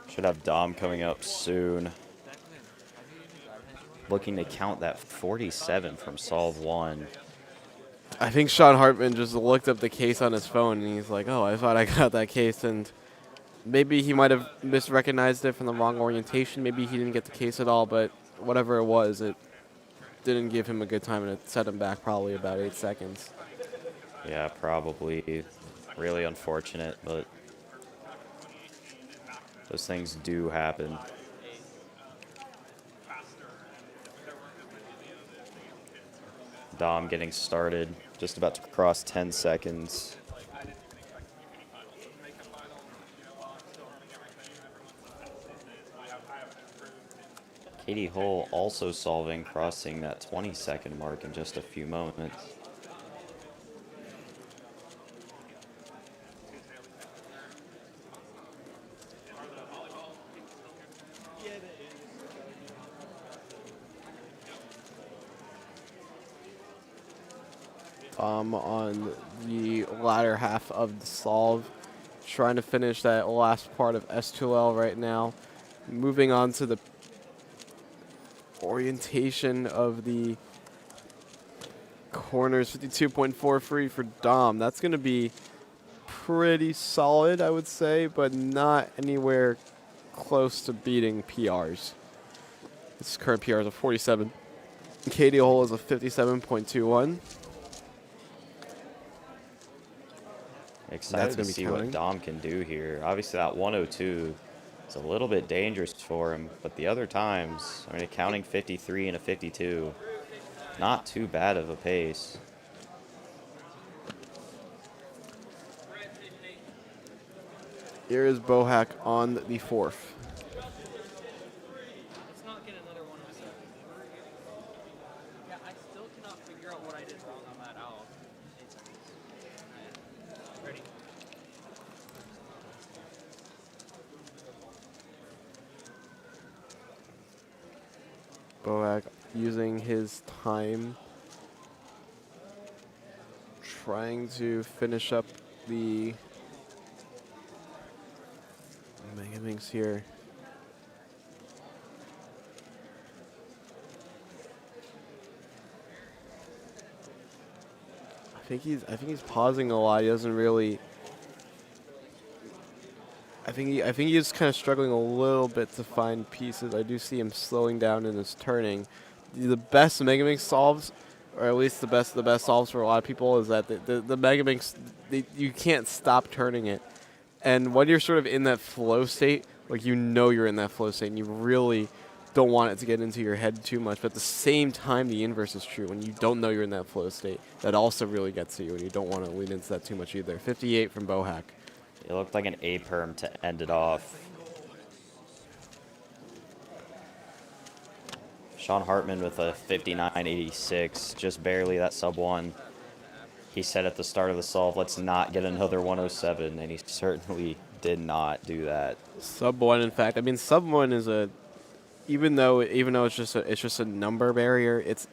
Should have Dom coming up soon. Looking to count that 47 from Solve 1. I think Sean Hartman just looked up the case on his phone, and he's like, oh, I thought I got that case. And maybe he might have misrecognized it from the wrong orientation. Maybe he didn't get the case at all, but whatever it was, it didn't give him a good time, and it set him back probably about 8 seconds. Yeah, probably. Really unfortunate, but those things do happen. Dom getting started, just about to cross 10 seconds. Katie Hull also solving, crossing that 20-second mark in just a few moments. On the latter half of the solve, trying to finish that last part of S2L right now. Moving on to the orientation of the corners. 52.4 free for Dom. That's going to be pretty solid, I would say, but not anywhere close to beating PRs. This current PR is a 47. Katie Hull is a 57.21. Excited to see what Dom can do here. Obviously, that 102 is a little bit dangerous for him, but the other times, I mean, accounting 53 and a 52, not too bad of a pace. Here is Bohack on the fourth. Let's not get another one figure out what I did wrong on that out. 8 seconds. Ready? Boak using his time, trying to finish up the Pyraminx here. I think he's pausing a lot. He doesn't really. I think he's kind of struggling a little bit to find pieces. I do see him slowing down in his turning. The best Pyraminx solves, or at least the best solves for a lot of people, is that the Pyraminx, you can't stop turning it. And when you're sort of in that flow state, like you know you're in that flow state, and you really don't want it to get into your head too much. But at the same time, the inverse is true. When you don't know you're in that flow state, that also really gets to you, and you don't want to lean into that too much either. 58 from Boak. It looked like an A perm to end it off. Sean Hartman with a 59.86, just barely that sub 1. He said at the start of the solve, let's not get another 107, and he certainly did not do that. Sub 1, in fact. I mean, sub 1 is a, even though it's just a number barrier, it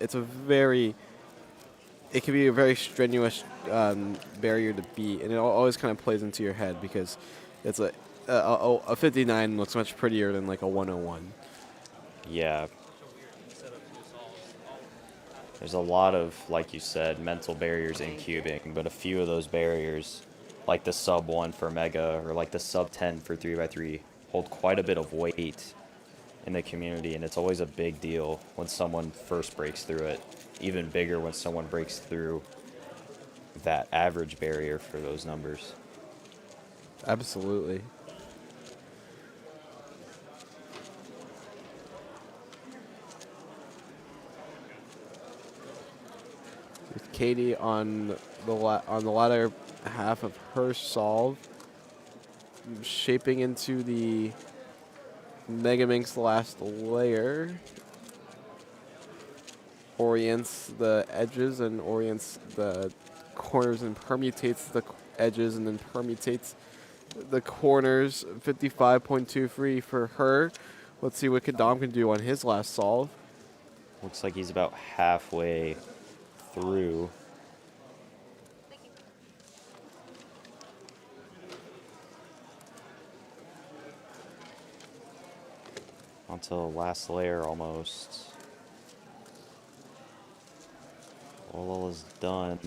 can be a very strenuous barrier to beat, and it always kind of plays into your head because it's a 59 looks much prettier than like a 101. Yeah. There's a lot of, like you said, mental barriers in cubing, but a few of those barriers, like the sub 1 for Mega or like the sub 10 for 3x3, hold quite a bit of weight in the community, and it's always a big deal when someone first breaks through it. Even bigger when someone breaks through that average barrier for those numbers. Absolutely. With Katie on the latter half of her solve, shaping into the Pyraminx last layer. Orients the edges and orients the corners and permutates the edges and then permutates the corners. 55.23 for her. Let's see what Kadam can do on his last solve. Looks like he's about halfway through. Onto the last layer almost. All is done.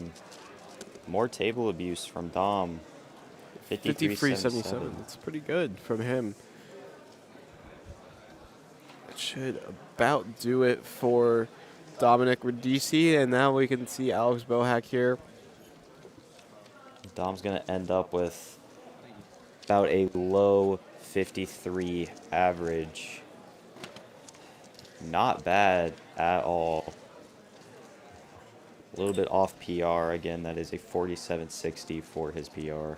More table abuse from Dom. 53.77. That's pretty good from him. It should about do it for Dominic Radici, and now we can see Alex Boak here. Dom's going to end up with about a low 53 average. Not bad at all. A little bit off PR. Again, that is a 47.60 for his PR.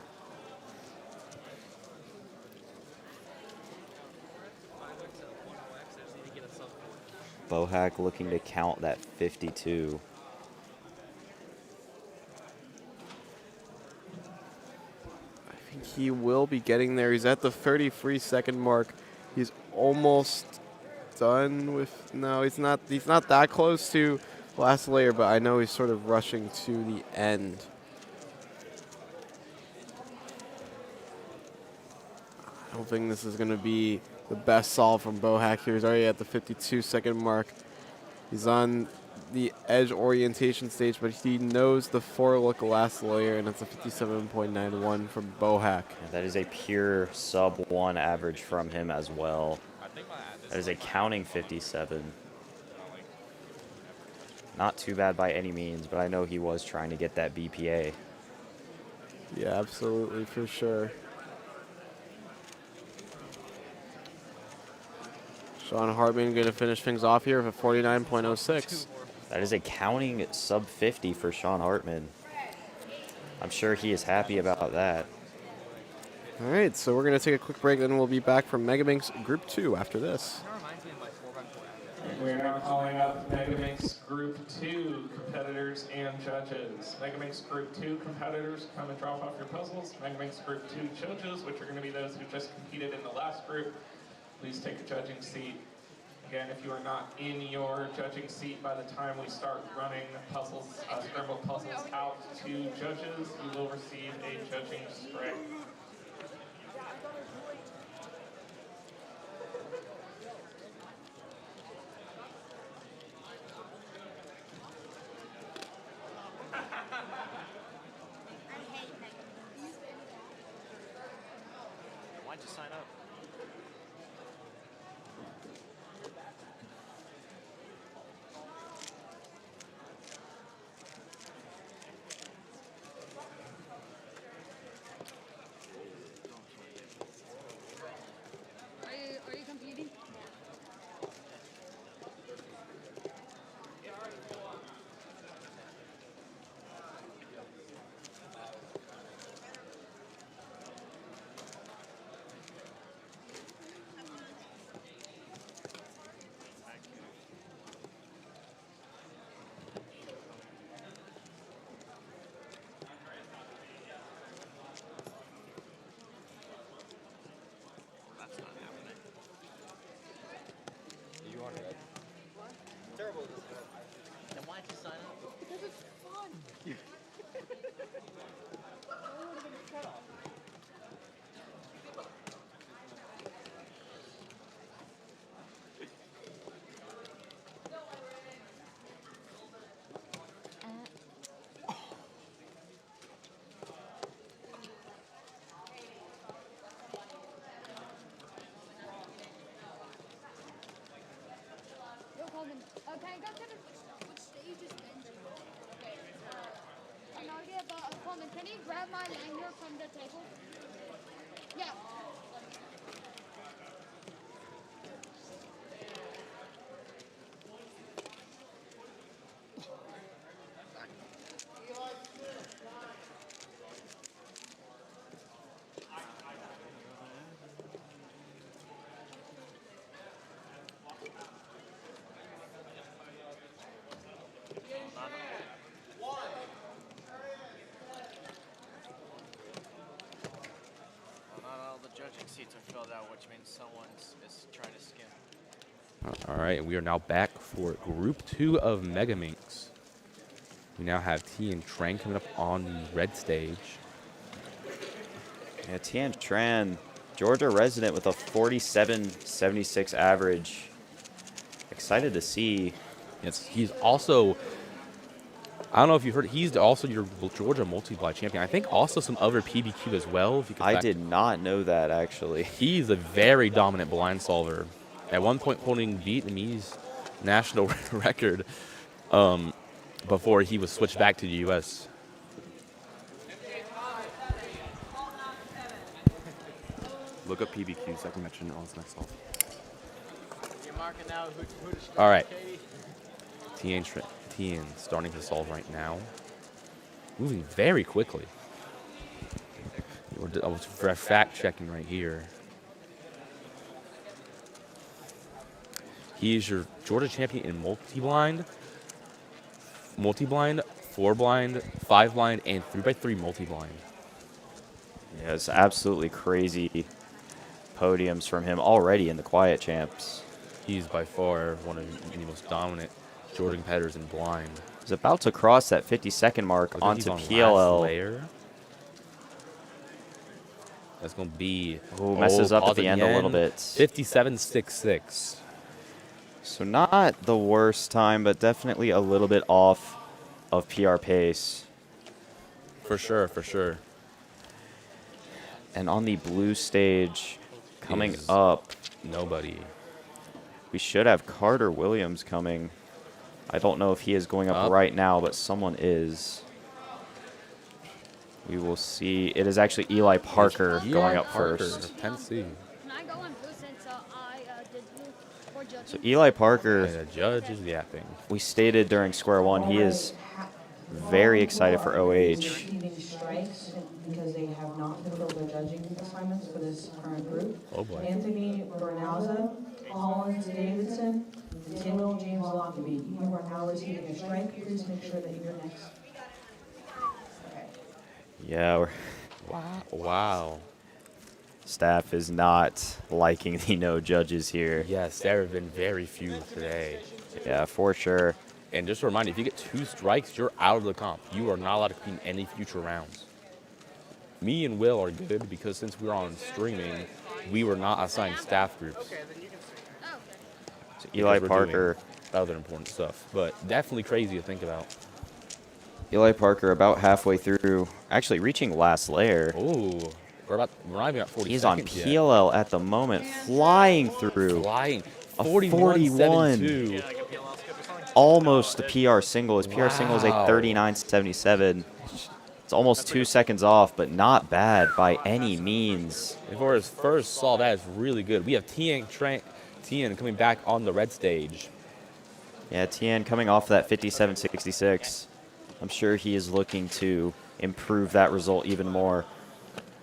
Boak looking to count that 52. I think he will be getting there. He's at the 33-second mark. He's almost done with. No, he's not. He's not that close to last layer, but I know he's sort of rushing to the end. I don't think this is going to be the best solve from Boak here. He's already at the 52-second mark. He's on the edge orientation stage, but he knows the 4-look last layer, and it's a 57.91 from Boak. That is a pure sub 1 average from him as well. That is a counting 57. Not too bad by any means, but I know he was trying to get that BPA. Yeah, absolutely, for sure. Sean Hartman going to finish things off here with a 49.06. That is a counting sub 50 for Sean Hartman. I'm sure he is happy about that. All right, so we're going to take a quick break, then we'll be back from Pyraminx Group 2 after this. That reminds me my 4x4. We're now calling up Megaminx Group 2 competitors and judges. Megaminx Group 2 competitors, come and drop off your puzzles. Megaminx Group 2 judges, which are going to be those who just competed in the last group, please take a judging seat. Again, if you are not in your judging seat by the time we start running puzzles, scrambled puzzles out to judges, you will receive a judging spray. Why'd you sign up? Are you competing? That's not happening. You are good. What? Terrible. Then why'd you sign up? Because it's fun. Yo, Coleman, can I go to which stage is Benji? I'm not here, but Coleman, can you grab my lanyard from the table? Yeah. Not all the judging seats are filled out, which means someone is trying to skim. All right, we are now back for Group 2 of Megaminx. We now have T and Tran coming up on the red stage. Yeah, Tian Tran, Georgia resident with a 47.76 average. Excited to see. Yes, he's also, I don't know if you heard, he's also your Georgia multiply champion. I think also some other PBQ as well. If you could I did not know that, actually. He's a very dominant blind solver. At one point holding Vietnamese national record before he was switched back to the U.S. Look up PBQ so I can mention it on myself. You're marking now who to strike. All right. Katie. Tien starting to solve right now. Moving very quickly. I was fact checking right here. He is your Georgia champion in multi-blind, 4-blind, 5-blind, and 3x3 multi-blind. Yeah, it's absolutely crazy podiums from him already in the Quiet Champs. He's by far one of the most dominant Georgia competitors in blind. He's about to cross that 50-second mark onto PLL. Layer. That's going to be... Ooh, messes up at the end a little bit. 57.66. So not the worst time, but definitely a little bit off of PR pace. For sure, for sure. And on the blue stage, coming up, nobody. We should have Carter Williams coming. I don't know if he is going up right now, but someone is. We will see. It is actually Eli Parker going up first. Tennessee. Can I go in blue since I did blue for judging? So Eli Parker, And the judge is yapping. we stated during Square One, he is very excited for OH. Receiving strikes because they have not fulfilled their judging assignments for this current group. Oh boy. Anthony Bernauza, Collins Davidson, and Taylor James Lockerbie. You are now receiving a strike. Please make sure that you're next. Okay. Yeah, Wow. staff is not liking the no judges here. Yes, there have been very few today. Yeah, for sure. And just a reminder, if you get 2 strikes, you're out of the comp. You are not allowed to compete in any future rounds. Me and Will are good because since we're on streaming, we were not assigned staff groups. So Eli because we're Parker. doing other important stuff, but definitely crazy to think about. Eli Parker about halfway through, actually reaching last layer. Ooh, we're not even at 40 He's on seconds yet. PLL at the moment, flying through. Flying. A 41.72. Almost a PR single. His PR single is a 39.77. It's almost 2 seconds off, but not bad by any means. And for his first solve, that is really good. We have Tien coming back on the red stage. Yeah, Tien coming off that 57.66. I'm sure he is looking to improve that result even more.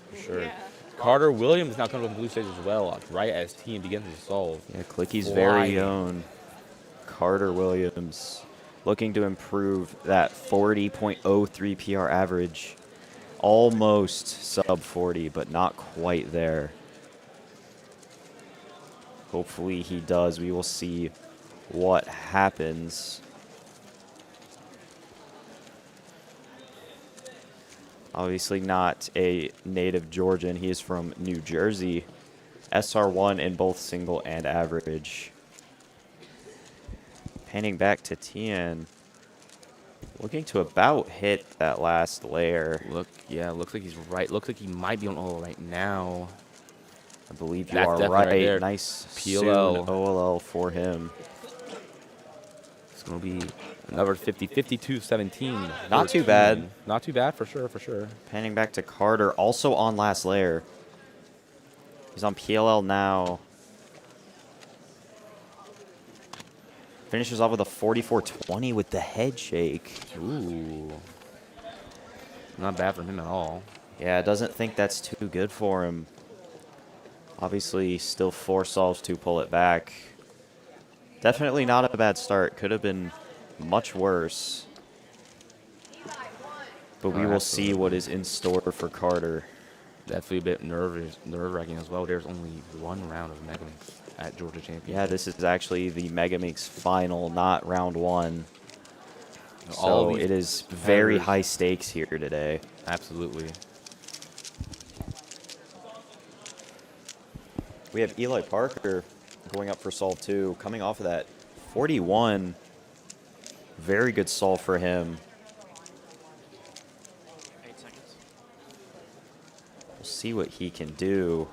For sure. Yeah. Carter Williams now comes on the blue stage as well, right as Tien begins to solve. Yeah, Clicky's very own Carter Williams looking to improve that 40.03 PR average. Almost sub 40, but not quite there. Hopefully he does. We will see what happens. Obviously not a native Georgian. He is from New Jersey. SR1 in both single and average. Panning back to Tien. Looking to about hit that last layer. Looks like he's right. Looks like he might be on OLL right now. I believe you That's are definitely right. Nice PLL. Soun OLL for him. It's going to be another 52-17. Not too bad. Not too bad, for sure. Panning back to Carter, also on last layer. He's on PLL now. Finishes off with a 44.20 with the head shake. Ooh. Not bad for him at all. Yeah, doesn't think that's too good for him. Obviously, still 4 solves to pull it back. Definitely not a bad start. Could have been much worse. But we will see what is in store for Carter. Definitely a bit nerve-wracking as well. There's only 1 round of Megaminx at Georgia Championship. Yeah, this is actually the Megaminx final, not round 1. All So it is very high stakes here today. Absolutely. We have Eli Parker going up for solve 2, coming off of that 41. Very good solve for him. 8 seconds. We'll see what he can do.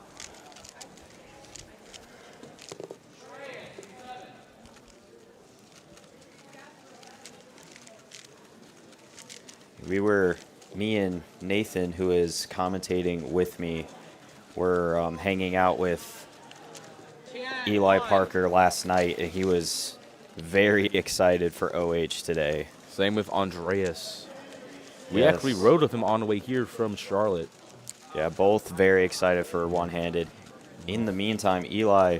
Me and Nathan, who is commentating with me, were hanging out with Eli Parker last night, and he was very excited for OH today. Same with Andreas. We Yes. actually rode with him on the way here from Charlotte. Yeah, both very excited for one-handed. In the meantime, Eli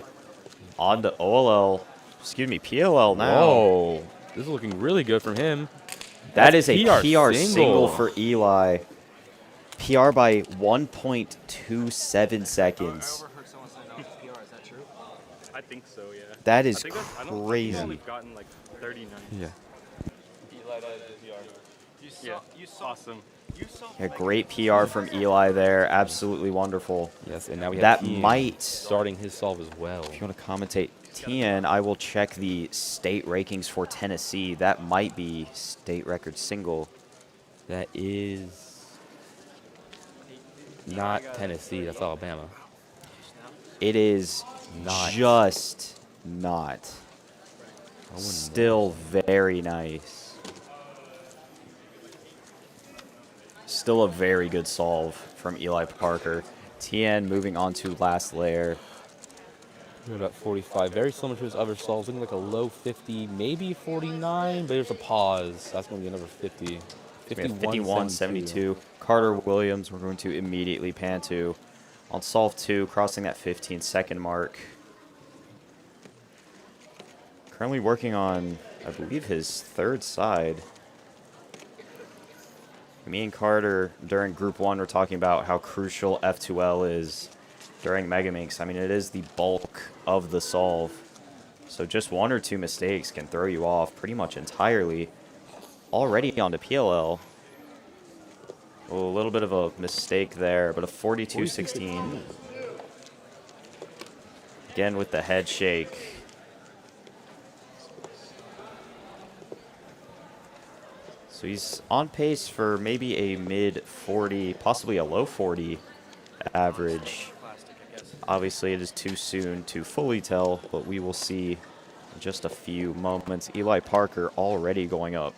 on to PLL now. Whoa. This is looking really good from him. That That's is a PR single. single for Eli. PR by 1.27 seconds. I overheard someone say that was PR. Is that true? I think so, yeah. That is I don't think crazy. I've only gotten like 39. Yeah. Eli does PR. You saw awesome. Yeah, great PR from Eli there. Absolutely wonderful. Yes, and now we have That Tien might, starting his solve as well. if you want to commentate Tien, I will check the state rankings for Tennessee. That might be state record single. That is not Tennessee. That's Alabama. It is Not. just not. Still very nice. Still a very good solve from Eli Parker. Tien moving on to last layer. We're about 45. Very similar to his other solves. Looking like a low 50, maybe 49, but there's a pause. That's going to be another 50. We have 51.72. Carter Williams, we're going to immediately pan to on solve 2, crossing that 15-second mark. Currently working on, I believe, his third side. Me and Carter, during Group 1, were talking about how crucial F2L is during Megaminx. I mean, it is the bulk of the solve. So just 1 or 2 mistakes can throw you off pretty much entirely. Already onto PLL. Oh, a little bit of a mistake there, but a 42-16. Again with the head shake. So he's on pace for maybe a mid-40, possibly a low 40 average. Obviously, it is too soon to fully tell, but we will see in just a few moments. Eli Parker already going up.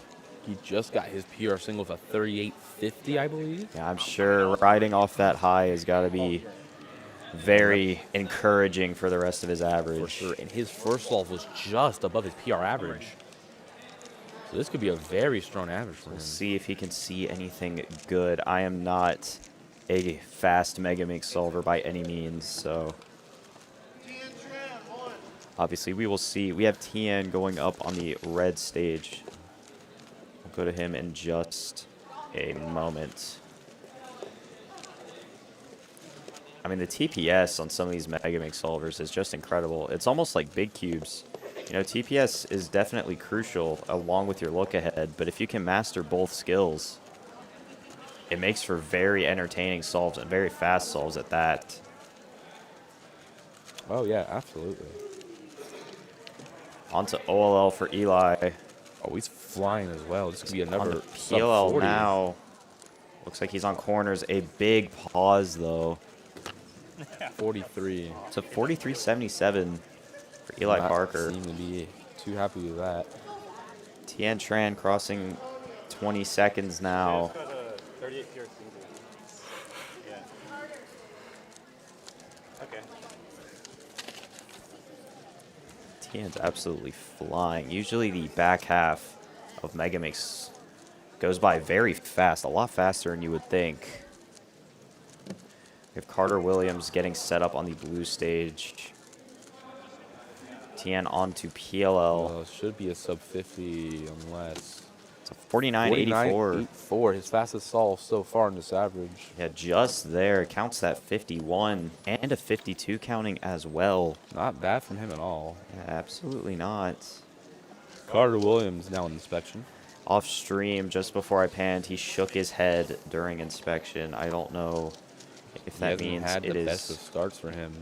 He just got his PR single for 38.50, I believe. Yeah, I'm sure riding off that high has got to be very encouraging for the rest of his average. For sure. And his first solve was just above his PR average. So this could be a very strong average for him. We'll see if he can see anything good. I am not a fast Megaminx solver by any means, so obviously we will see. We have Tien going up on the red stage. We'll go to him in just a moment. I mean, the TPS on some of these Megaminx solvers is just incredible. It's almost like big cubes. You know, TPS is definitely crucial along with your look ahead, but if you can master both skills, it makes for very entertaining solves and very fast solves at that. Oh, yeah, absolutely. On to OLL for Eli. Oh, he's flying as well. This could be another On to PLL sub-40. now. Looks like he's on corners. A big pause, though. 43. It's a 43.77 for Eli Parker. Seem to be too happy with that. Tien Tran crossing 20 seconds now. 38 pure single. Yeah. Okay. Tien's absolutely flying. Usually the back half of Megaminx goes by very fast, a lot faster than you would think. We have Carter Williams getting set up on the blue stage. Tien on to PLL. Well, it should be a sub 50 unless. It's a 49.84. 49.84, his fastest solve so far in this average. Yeah, just there. Counts that 51 and a 52 counting as well. Not bad from him at all. Yeah, absolutely not. Carter Williams now in inspection. Off stream, just before I panned, he shook his head during inspection. I don't know if that means had it the is. best of starts for him.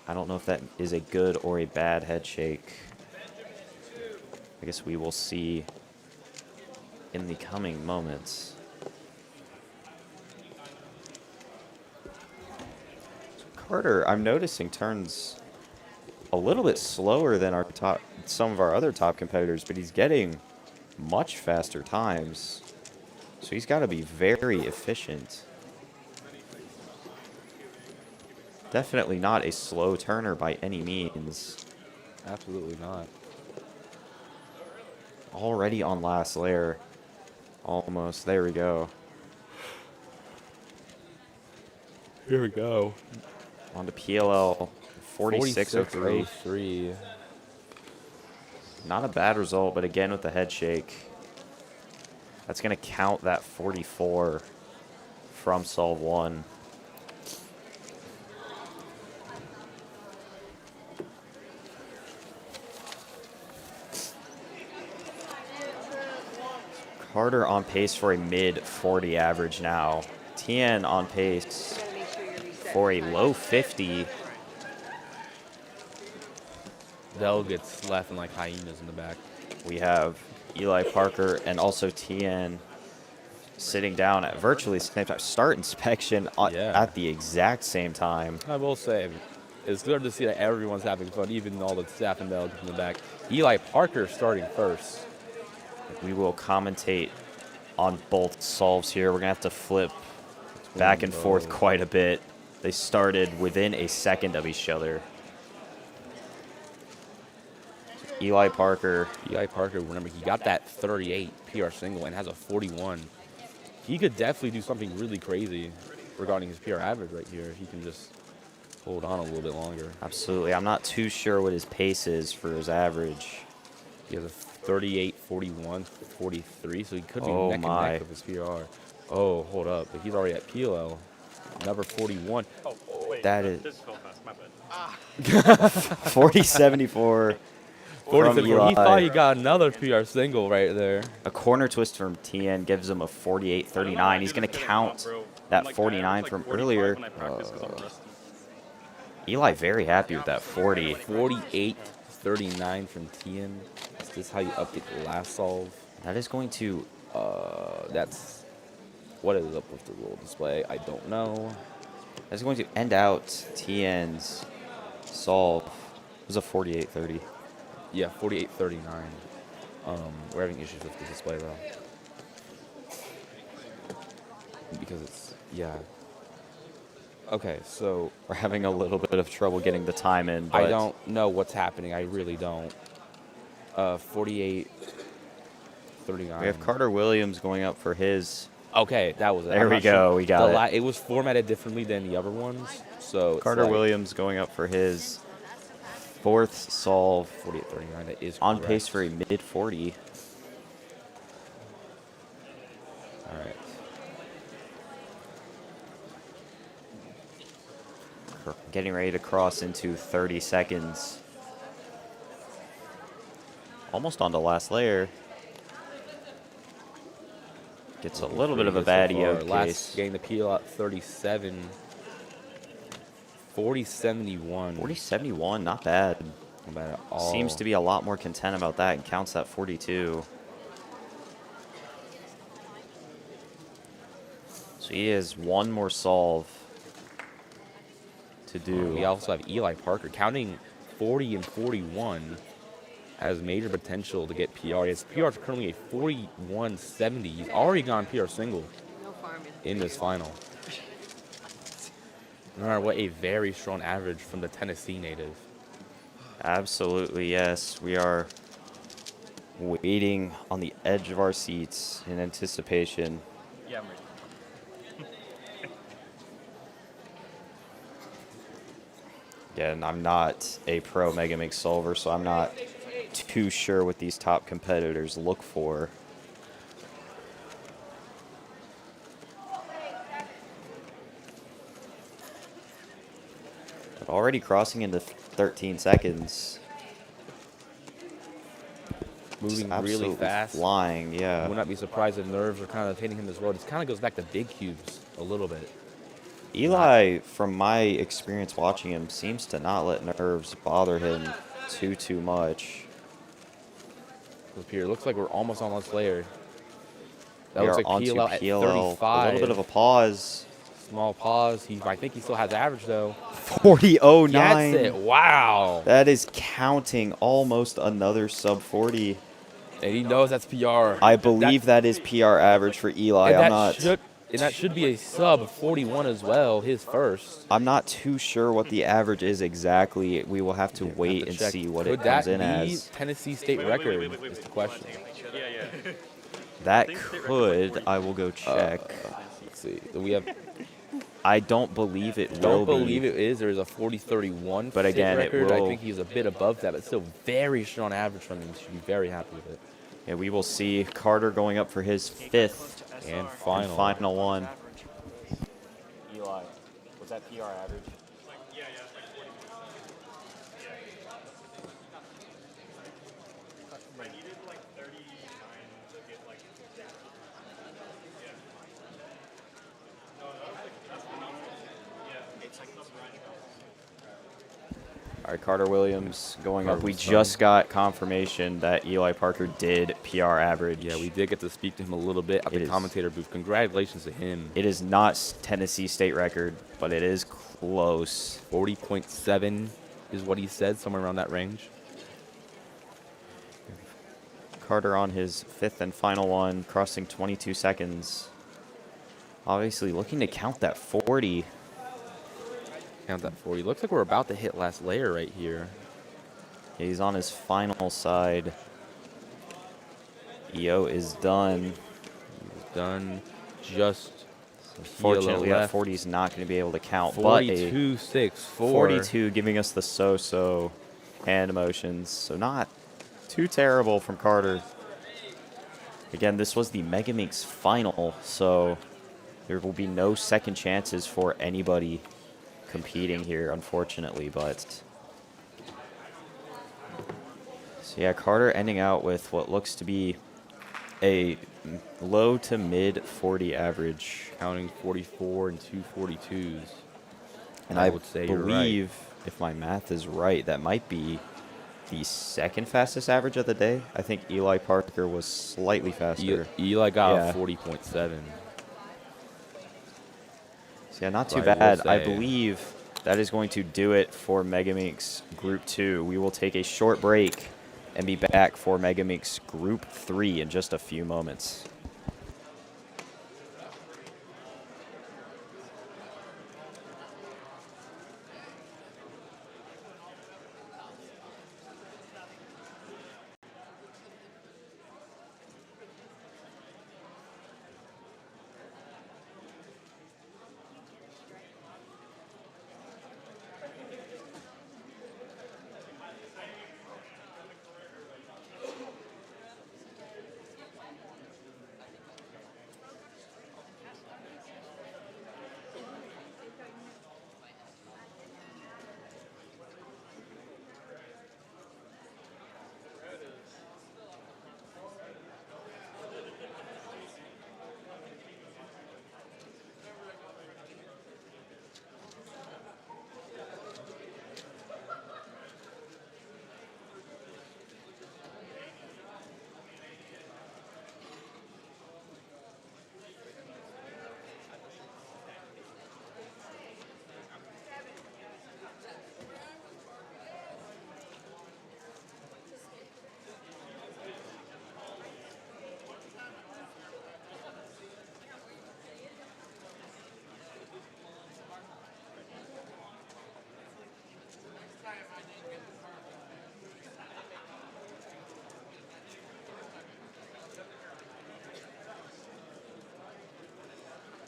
I don't know if that is a good or a bad head shake. I guess we will see in the coming moments. So Carter, I'm noticing, turns a little bit slower than some of our other top competitors, but he's getting much faster times. So he's got to be very efficient. Definitely not a slow turner by any means. Absolutely not. Already on last layer. Almost. There we go. Here we go. On to PLL. 46.03. 46.03. Not a bad result, but again with the head shake. That's going to count that 44 from solve 1. Carter on pace for a mid-40 average now. Tien on pace for a low 50. Dell gets laughing like hyenas in the back. We have Eli Parker and also Tien sitting down at virtually the same time. Start inspection at the exact same time. I will say, it's good to see that everyone's having fun, even all the staff and Dell in the back. Eli Parker starting first. We will commentate on both solves here. We're going to have to flip back and forth quite a bit. They started within a second of each other. Eli Parker. Eli Parker, remember, he got that 38 PR single and has a 41. He could definitely do something really crazy regarding his PR average right here if he can just hold on a little bit longer. Absolutely. I'm not too sure what his pace is for his average. He has a 38, 41, 43, so he could be Oh neck and my. neck with his PR. Oh, hold up. But he's already at PLL. Number 41. Oh, wait. That is This is fell fast. My bad. 40-74 from 44. Eli. He thought he got another PR single right there. A corner twist from TN gives him a 48-39. He's going to count that 49 from earlier. Eli very happy with that 40. 48, 39 from Tien. Is this how you update the last solve? That is going to... That's what is up with the rule display. I don't know. That's going to end out TN's solve. It was a 48-30. Yeah, 48, 39. We're having issues with the display though. Because it's, yeah. Okay, so We're having a little bit of trouble getting the time in, but I don't know what's happening. I really don't. 48, 39. we have Carter Williams going up for his... Okay, that was it. There I'm we not go, we got it. It was formatted differently than the other ones, so it's Carter like Williams going up for his fourth solve. 48, 39. That is On correct. pace for a mid-40. All right. Getting ready to cross into 30 seconds. Almost on the last layer. Gets a little bit of a Pretty good baddie so out far. Last case. getting the peel at 37. 40-71. 40-71, not bad. Not bad at all. Seems to be a lot more content about that and counts that 42. So he has one more solve to do. We also have Eli Parker counting 40 and 41 has major potential to get PR. His PR is currently a 41-70. He's already gone PR single in this final. No matter what, a very strong average from the Tennessee native. Absolutely, yes. We are waiting on the edge of our seats in anticipation. Yeah, I'm ready. Again, I'm not a pro Mega Minx solver, so I'm not too sure what these top competitors look for. But already crossing into 13 seconds. Moving Just really absolutely fast. flying, yeah. I would not be surprised if nerves are kind of hitting him as well. It kind of goes back to big cubes a little bit. Eli, from my experience watching him, seems to not let nerves bother him too much. Up here, looks like we're almost on this layer. That We looks are like onto PLL at PLL. 35. A little bit of a pause. Small pause. I think he still has average though. 40-09. That's it. Wow. That is counting almost another sub 40. And he knows that's PR. I believe that is PR average for Eli. And that should be a sub 41 as well, his first. I'm not too sure what the average is exactly. We will have to wait and check. see what Could it comes that in be as. Tennessee State record is the question. Yeah. That could. I will go check. Let's see. We have. I don't believe it will Don't believe be. it is. There is a 40-31 But again, state it record. I will- think he's a bit above that, but still very strong average from him. You should be very happy with it. Yeah, we will see Carter going up for his fifth And and final one. Eli, was that PR average? All right, Carter Williams going up. We just got confirmation that Eli Parker did PR average. Yeah, we did get to speak to him a little bit at the commentator booth. Congratulations to him. It is not Tennessee State record, but it is close. 40.7 is what he said, somewhere around that range. Carter on his fifth and final one, crossing 22 seconds. Obviously looking to count that 40. Count that 40. Looks like we're about to hit last layer right here. Yeah, he's on his final side. EO is done. He's done. Just Unfortunately, that left. 40 is not going to be able to count. But a 42.64. 42 giving us the so-so hand motions. So not Too terrible from Carter. Again, this was the Pyraminx final, so there will be no second chances for anybody competing here, unfortunately, but... So yeah, Carter ending out with what looks to be a low to mid 40 average. Counting 44 and 242s. And I would say you're right. believe, if my math is right, that might be the second fastest average of the day. I think Eli Parker was slightly faster. Eli got Yeah. a 40.7. So yeah, not So too I will bad. I say- believe that is going to do it for Pyraminx Group 2. We will take a short break and be back for Pyraminx Group 3 in just a few moments.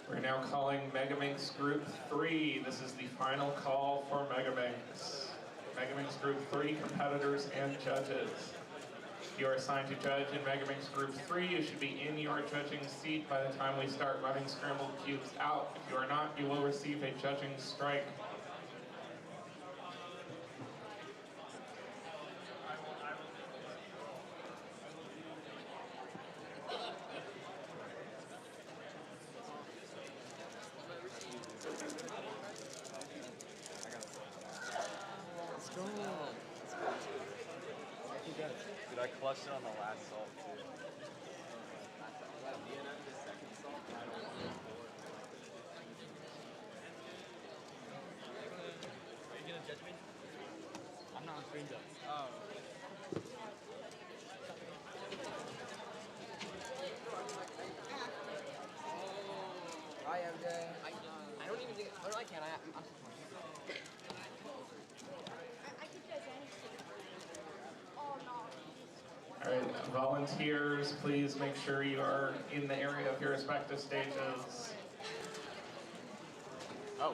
We're now calling Pyraminx Group 3. This is the final call for Pyraminx. Pyraminx Group 3 competitors and judges. If you are assigned to judge in Pyraminx Group 3, you should be in your judging seat by the time we start running scrambled cubes out. If you are not, you will receive a judging strike. Dude, I clutched it on the last salt, too. Are you gonna judge me? I'm not on screen though. Oh. Hi, MJ. I don't even think. Oh, no, I can't. I'm I could judge anything. Oh no. All right, volunteers, please make sure you are in the area of your respective stages. Oh.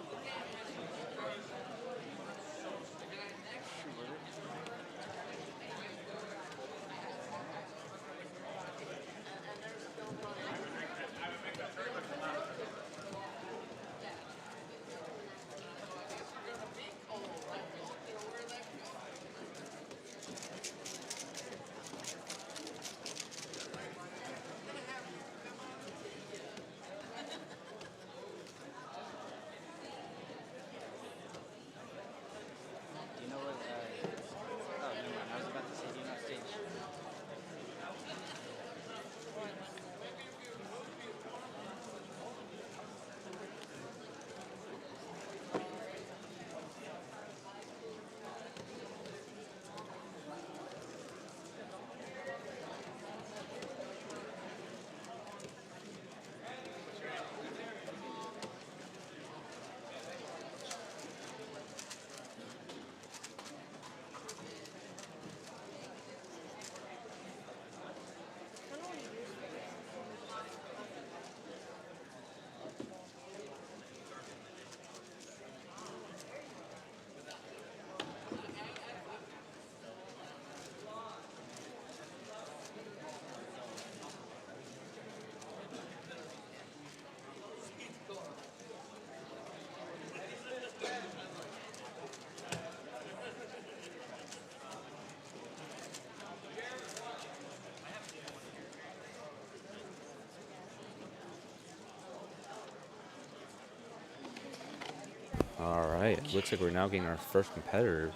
right, it looks like we're now getting our first competitor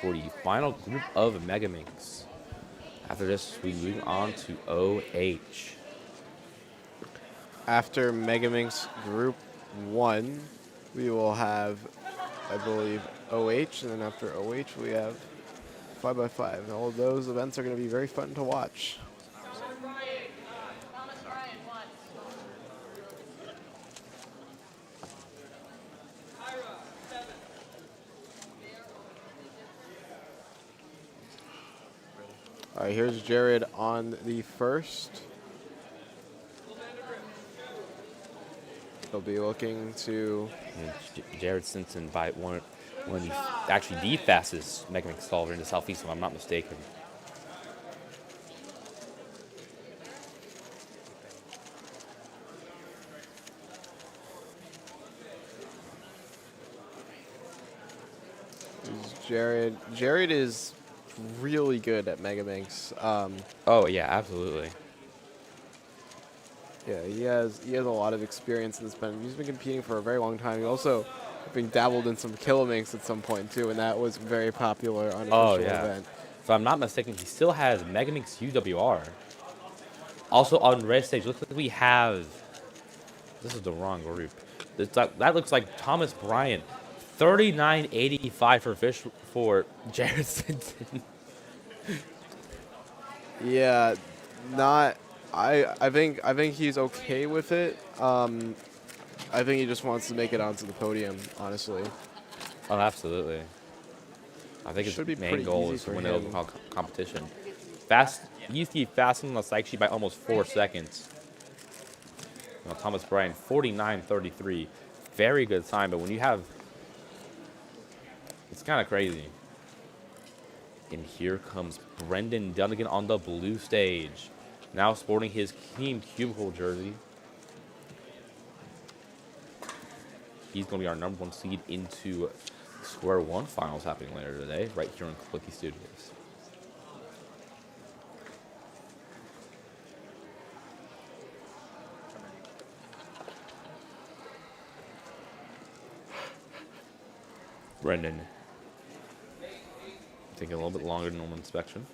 for the final group of Megaminx. After this, we move on to OH. After Megaminx Group 1, we will have, I believe, OH, and then after OH, we have 5x5. And all of those events are going to be very fun to watch. All right, here's Jared on the first. He'll be looking to... Jared Simpson by one of the, actually the fastest Megaminx solver in the Southeast, if I'm not mistaken. Jared is really good at Megaminx. Oh yeah, absolutely. Yeah, he has a lot of experience in this pen. He's been competing for a very long time. He also been dabbled in some Killaminx at some point too, and that was very popular on an official event. If I'm not mistaken, he still has Megaminx UWR. Also on red stage, looks like we have. This is the wrong group. That looks like Thomas Bryant, 39.85 for Jared Simpson. Yeah, not. I think he's okay with it. I think he just wants to make it onto the podium, honestly. Oh, absolutely. I think his main goal is to win the overall competition. He used to be faster on the psych sheet by almost 4 seconds. You know, Thomas Bryan, 49.33. Very good time, but when you have... It's kind of crazy. And here comes Brendan Dunnigan on the blue stage. Now sporting his Team Cubicle jersey. He's going to be our #1 seed into Square 1 finals happening later today, right here in Clicky Studios. Brendan. Taking a little bit longer than normal inspection.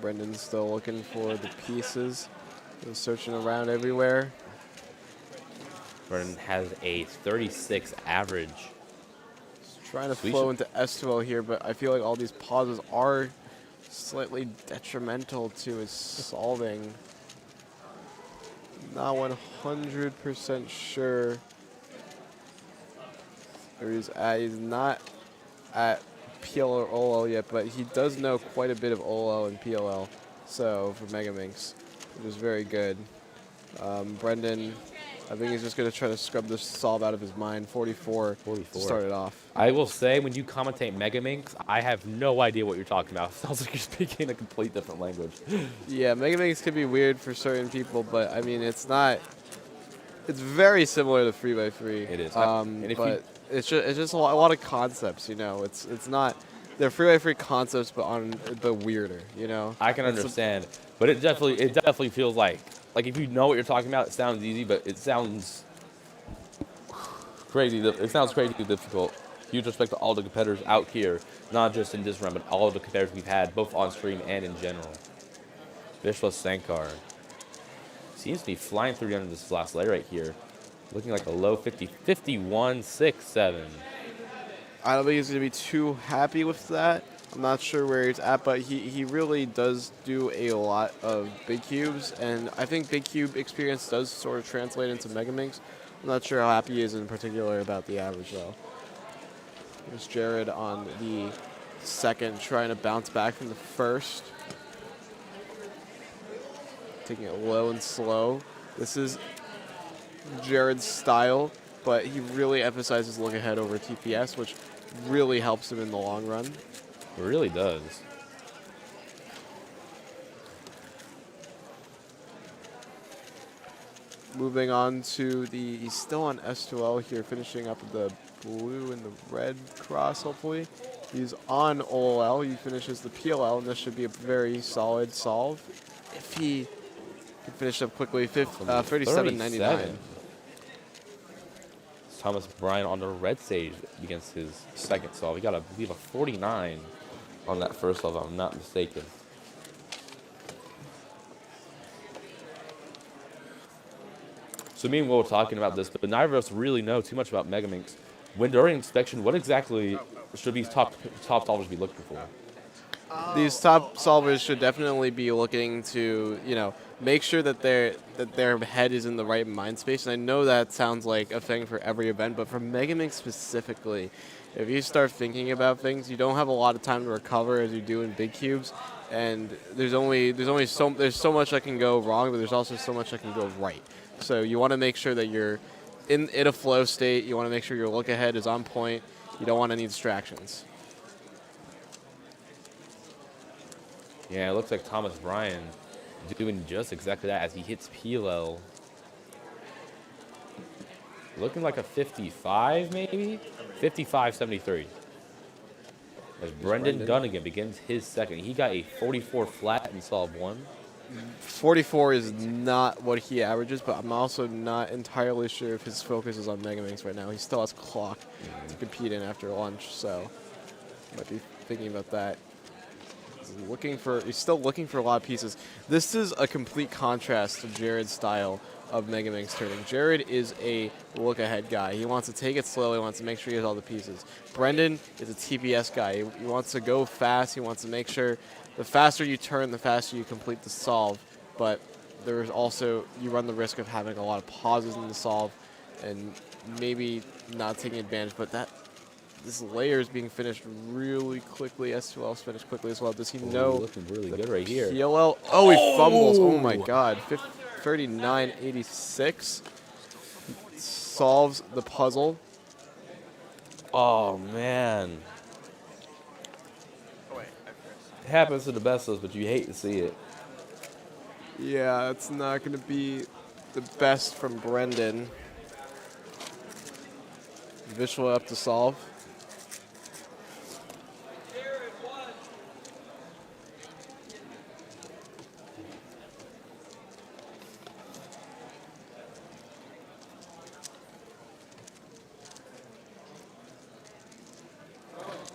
Brendan's still looking for the pieces. He's searching around everywhere. Brendan has a 36 average. He's trying to flow into S2L here, but I feel like all these pauses are slightly detrimental to his solving. Not 100% sure where he's at. He's not at PL or OL yet, but he does know quite a bit of OL and PLL. So for Megaminx, which is very good. Brendan, I think he's just going to try to scrub this solve out of his mind. 44 to start it off. I will say, when you commentate Megaminx, I have no idea what you're talking about. It sounds like you're speaking a complete different language. Yeah, Megaminx can be weird for certain people, but I mean, it's not. It's very similar to 3x3. It is. But it's just a lot of concepts, you know. It's not. They're 3x3 concepts, but weirder, you know. I can understand, but it definitely feels like if you know what you're talking about, it sounds easy, but it sounds crazy. It sounds crazy difficult. Huge respect to all the competitors out here, not just in this round, but all of the competitors we've had, both on stream and in general. Vishwa Sankar seems to be flying through under this last layer right here, looking like a low 50, 51.67. I don't think he's going to be too happy with that. I'm not sure where he's at, but he really does do a lot of big cubes, and I think big cube experience does sort of translate into Megaminx. I'm not sure how happy he is in particular about the average, though. Here's Jared on the second, trying to bounce back from the first. Taking it low and slow. This is Jared's style, but he really emphasizes look ahead over TPS, which really helps him in the long run. It really does. Moving on to he's still on S2L here, finishing up the blue and the red cross, hopefully. He's on OL, he finishes the PLL, and this should be a very solid solve. if he can finish up quickly. 37.99. 37. Thomas Bryant on the red stage against his second solve. He got, I believe, a 49 on that first solve, if I'm not mistaken. So me and Will were talking about this, but neither of us really know too much about Mega Minx. When during inspection, what exactly should these top solvers be looking for? These top solvers should definitely be looking to, make sure that their head is in the right mind space. And I know that sounds like a thing for every event, but for Mega Minx specifically, if you start thinking about things, you don't have a lot of time to recover as you do in big cubes. And there's so much that can go wrong, but there's also so much that can go right. So you want to make sure that you're in a flow state. You want to make sure your look ahead is on point. You don't want any distractions. Yeah, it looks like Thomas Bryan doing just exactly that as he hits PLL. Looking like a 55, maybe? 55-73. As Brendan Dunnigan begins his second. He got a 44 flat in solve 1. 44 is not what he averages, but I'm also not entirely sure if his focus is on Mega Minx right now. He still has clock to compete in after lunch, so might be thinking about that. He's still looking for a lot of pieces. This is a complete contrast to Jared's style of Mega Minx turning. Jared is a look-ahead guy. He wants to take it slowly. He wants to make sure he has all the pieces. Brendan is a TPS guy. He wants to go fast. He wants to make sure the faster you turn, the faster you complete the solve. But there's also, you run the risk of having a lot of pauses in the solve and maybe not taking advantage. But this layer is being finished really quickly. S2L's finished quickly as well. Does he know? Looking really good right here. PLL. Oh, he fumbles. Oh my God. 39.86. Solves the puzzle. Oh, man. It happens to the best of us, but you hate to see it. Yeah, it's not going to be the best from Brendan. Visual up to solve.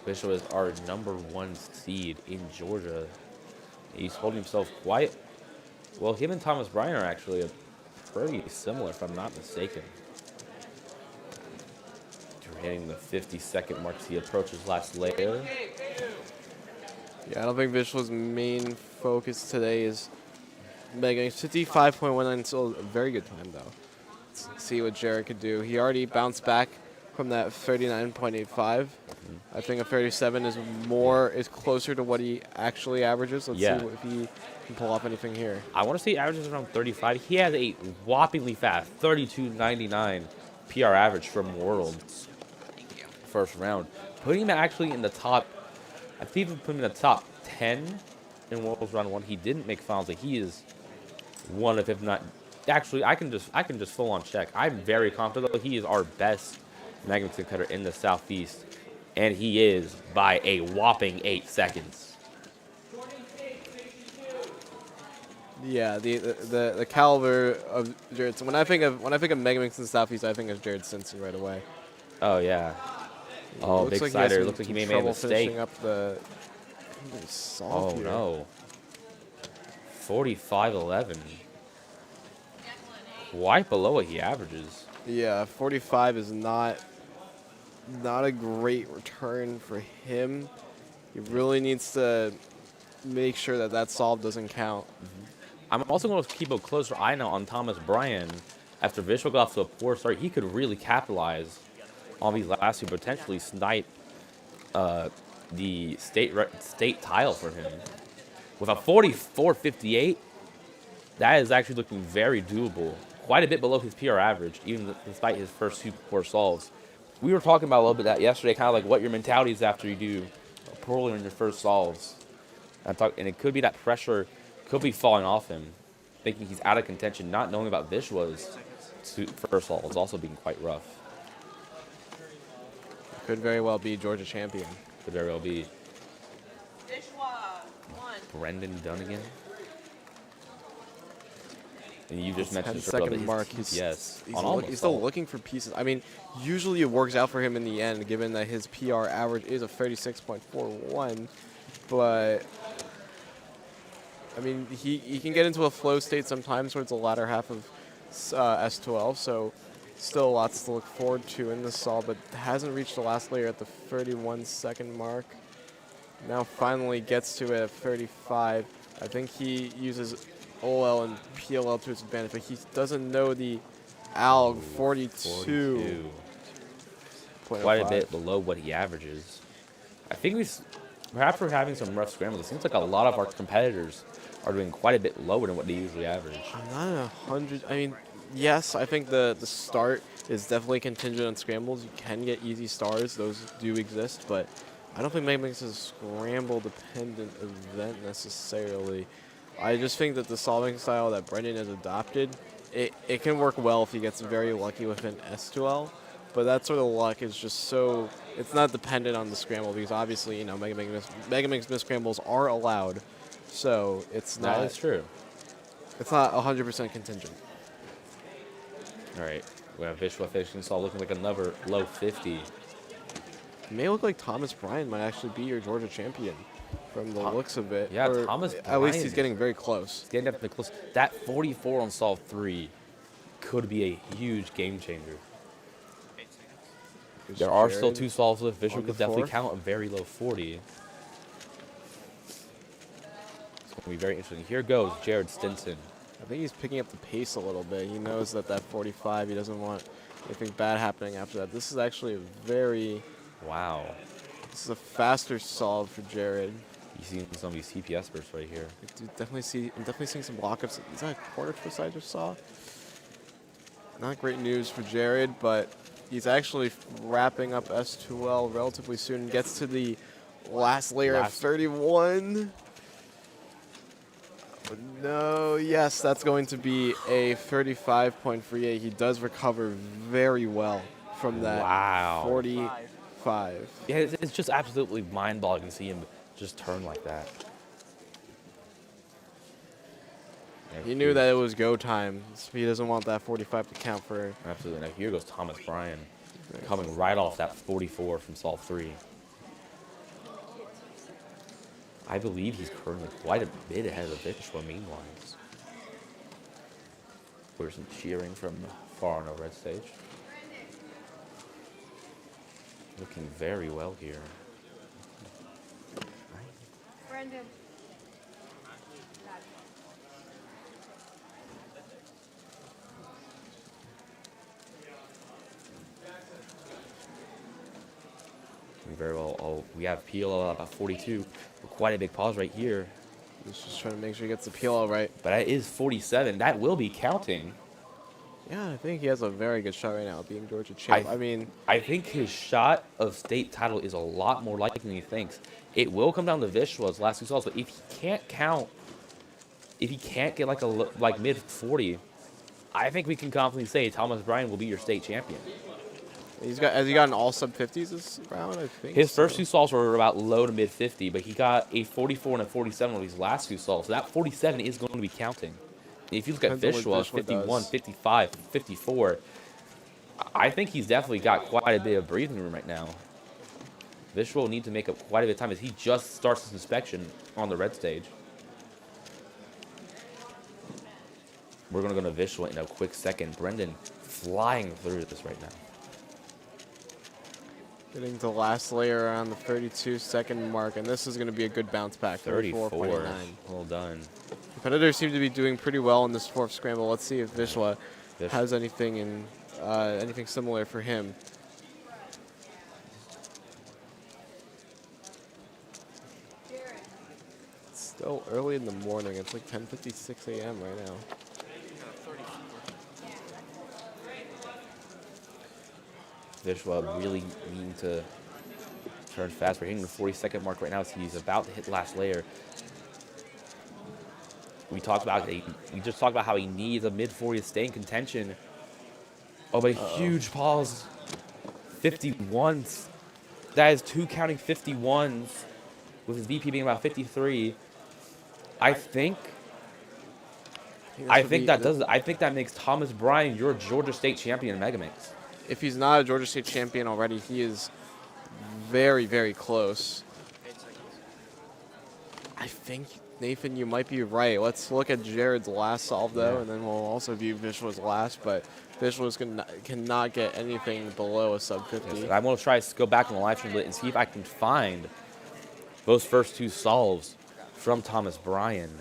Bishop is our #1 seed in Georgia. He's holding himself quite well. Him and Thomas Bryan are actually pretty similar, if I'm not mistaken. We're hitting the 50-second mark as he approaches last layer. Yeah, I don't think Visual's main focus today is Mega Minx. 55.19, still a very good time though. Let's see what Jared could do. He already bounced back from that 39.85. I think a 37 is closer to what he actually averages. Let's see if he can pull off anything here. I want to say he averages around 35. He has a whoppingly fast 32.99 PR average from Worlds first round. Putting him actually in the top, I think even putting him in the top 10 in Worlds round 1. He didn't make finals. Like he is one of, if not, actually I can just full on check. I'm very confident that he is our best Mega Minx competitor in the Southeast, and he is by a whopping 8 seconds. Yeah, the caliber of Jared. When I think of Mega Minx in the Southeast, I think of Jared Simpson right away. Oh yeah. Oh, big cider. Looks like he may have made a mistake. Up the oh here. No. 45.11. Quite below what he averages. Yeah, 45 is not a great return for him. He really needs to make sure that solve doesn't count. I'm also going to keep a closer eye now on Thomas Bryan. After Visual got off to a poor start, he could really capitalize on these last two, potentially snipe the state title for him. With a 44.58, that is actually looking very doable. Quite a bit below his PR average, even despite his first 2 poor solves. We were talking about a little bit that yesterday, kind of like what your mentality is after you do poorly on your first solves. And it could be that pressure could be falling off him, thinking he's out of contention, not knowing about Vishwa's first solves also being quite rough. Could very well be Georgia champion. Could very well be. Brendan Dunnigan. And you just The mentioned 10-second mark. Yes, He's still looking for pieces. I mean, usually it works out for him in the end, given that his PR average is a 36.41. But I mean, he can get into a flow state sometimes towards the latter half of S12. So still lots to look forward to in this sol, but hasn't reached the last layer at the 31-second mark. Now finally gets to it at 35. I think he uses OL and PLL to his advantage, but he doesn't know the ALG 42. Quite a bit below what he averages. I think perhaps we're having some rough scrambles. It seems like a lot of our competitors are doing quite a bit lower than what they usually average. I'm not at 100. I mean, yes, I think the start is definitely contingent on scrambles. You can get easy stars. Those do exist, but I don't think Minx is a scramble-dependent event necessarily. I just think that the solving style that Brendan has adopted, it can work well if he gets very lucky with an S2L, but that sort of luck is just so, it's not dependent on the scramble because obviously, you know, Mega Minx miss scrambles are allowed, so it's not. That is true. It's not 100% contingent. All right, we have Vishwa finishing sol looking like another low 50. It may look like Thomas Bryan might actually be your Georgia champion from the looks of it. Yeah, or Thomas at least Bryan he's getting very close. He's getting definitely close. That 44 on sol 3 could be a huge game changer. There are still 2 solves left. Vishwa could definitely count a very low 40. It's going to be very interesting. Here goes Jared Stinson. I think he's picking up the pace a little bit. He knows that 45, he doesn't want anything bad happening after that. This is actually a very... Wow. This is a faster solve for Jared. You see some of these CPS bursts right here. I'm definitely seeing some block-ups. Is that a quarter twist I just saw? Not great news for Jared, but he's actually wrapping up S2L relatively soon. Gets to the last layer of 31. No, yes, that's going to be a 35.38. He does recover very well from that 45. Yeah, it's just absolutely mind-boggling to see him just turn like that. He knew that it was go time. So he doesn't want that 45 to count for. Absolutely. Now here goes Thomas Bryan, coming right off that 44 from Sol 3. I believe he's currently quite a bit ahead of Vishwa meanwhile. There's some cheering from far on the red stage. Looking very well here. Brendan. Very well. Oh, we have PLL about 42. Quite a big pause right here. He's just trying to make sure he gets the PLL right. But that is 47. That will be counting. Yeah, I think he has a very good shot right now, being Georgia champ. I think his shot of state title is a lot more likely than he thinks. It will come down to Vishwa's last 2 salts, but if he can't count, if he can't get like mid 40, I think we can confidently say Thomas Bryan will be your state champion. Has he gotten all sub 50s this round? I think his first 2 salts were about low to mid 50, but he got a 44 and a 47 on these last 2 salts. So that 47 is going to be counting. If you look at Vishwa, 51, 55, 54, I think he's definitely got quite a bit of breathing room right now. Vishwa will need to make up quite a bit of time as he just starts his inspection on the red stage. We're going to go to Vishwa in a quick second. Brendan flying through this right now. Getting to the last layer around the 32-second mark, and this is going to be a good bounce back. 34.9. Well done. Competitors seem to be doing pretty well in this 4th scramble. Let's see if Vishwa has anything anything similar for him. It's still early in the morning. It's like 10:56 a.m. right now. Vishwa really needing to turn fast. We're hitting the 40-second mark right now, so he's about to hit the last layer. We just talked about how he needs a mid-40 to stay in contention. Oh, but a huge pause. 51s. That is 2 counting 51s, with his VP being about 53. I think I think that does. I think that makes Thomas Bryan your Georgia State champion in Megamix. If he's not a Georgia State champion already, he is very, very close. 8 seconds. I think, Nathan, you might be right. Let's look at Jared's last solve, though, Yeah. and then we'll also view Vishwa's last. But Vishwa's cannot get anything below a sub 50. Yes, I'm going to try to go back on the live stream and see if I can find those first two solves from Thomas Bryan.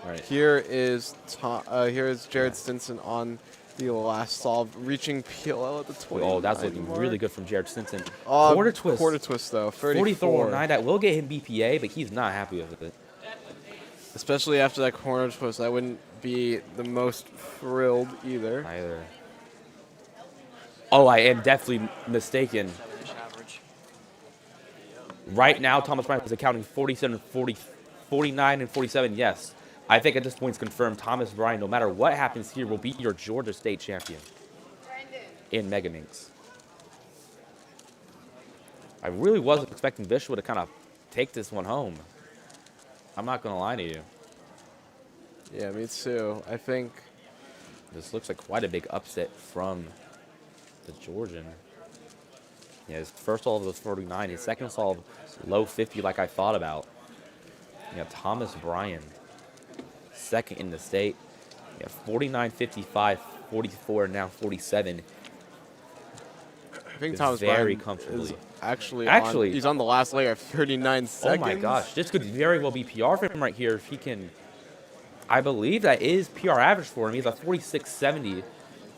Right. Here is Jared Stinson on the last solve, reaching PLL at the 20. Oh, that's looking really good from Jared Stinson. Uh, Quarter twist. Quarter twist, though. 44.9. That will get him BPA, but he's not happy with it. Especially after that corner twist, I wouldn't be the most thrilled either. Either. Oh, I am definitely mistaken. Average. Right now, Thomas Bryan is accounting 47, 40, 49, and 47. Yes. I think at this point it's confirmed Thomas Bryan, no matter what happens here, will be your Georgia State champion in Megaminx. I really wasn't expecting Vishwa to kind of take this one home. I'm not going to lie to you. Yeah, me too. I think This looks like quite a big upset from the Georgian. Yeah, his first solve was 49. His second solve, low 50 like I thought about. Yeah, Thomas Bryan, second in the state. Yeah, 49, 55, 44, now 47. I think It's Thomas very Bryan comfortably. is actually He's on the last layer at 39 seconds. Oh my gosh, this could very well be PR for him right here if he can. I believe that is PR average for him. He's at 46.70.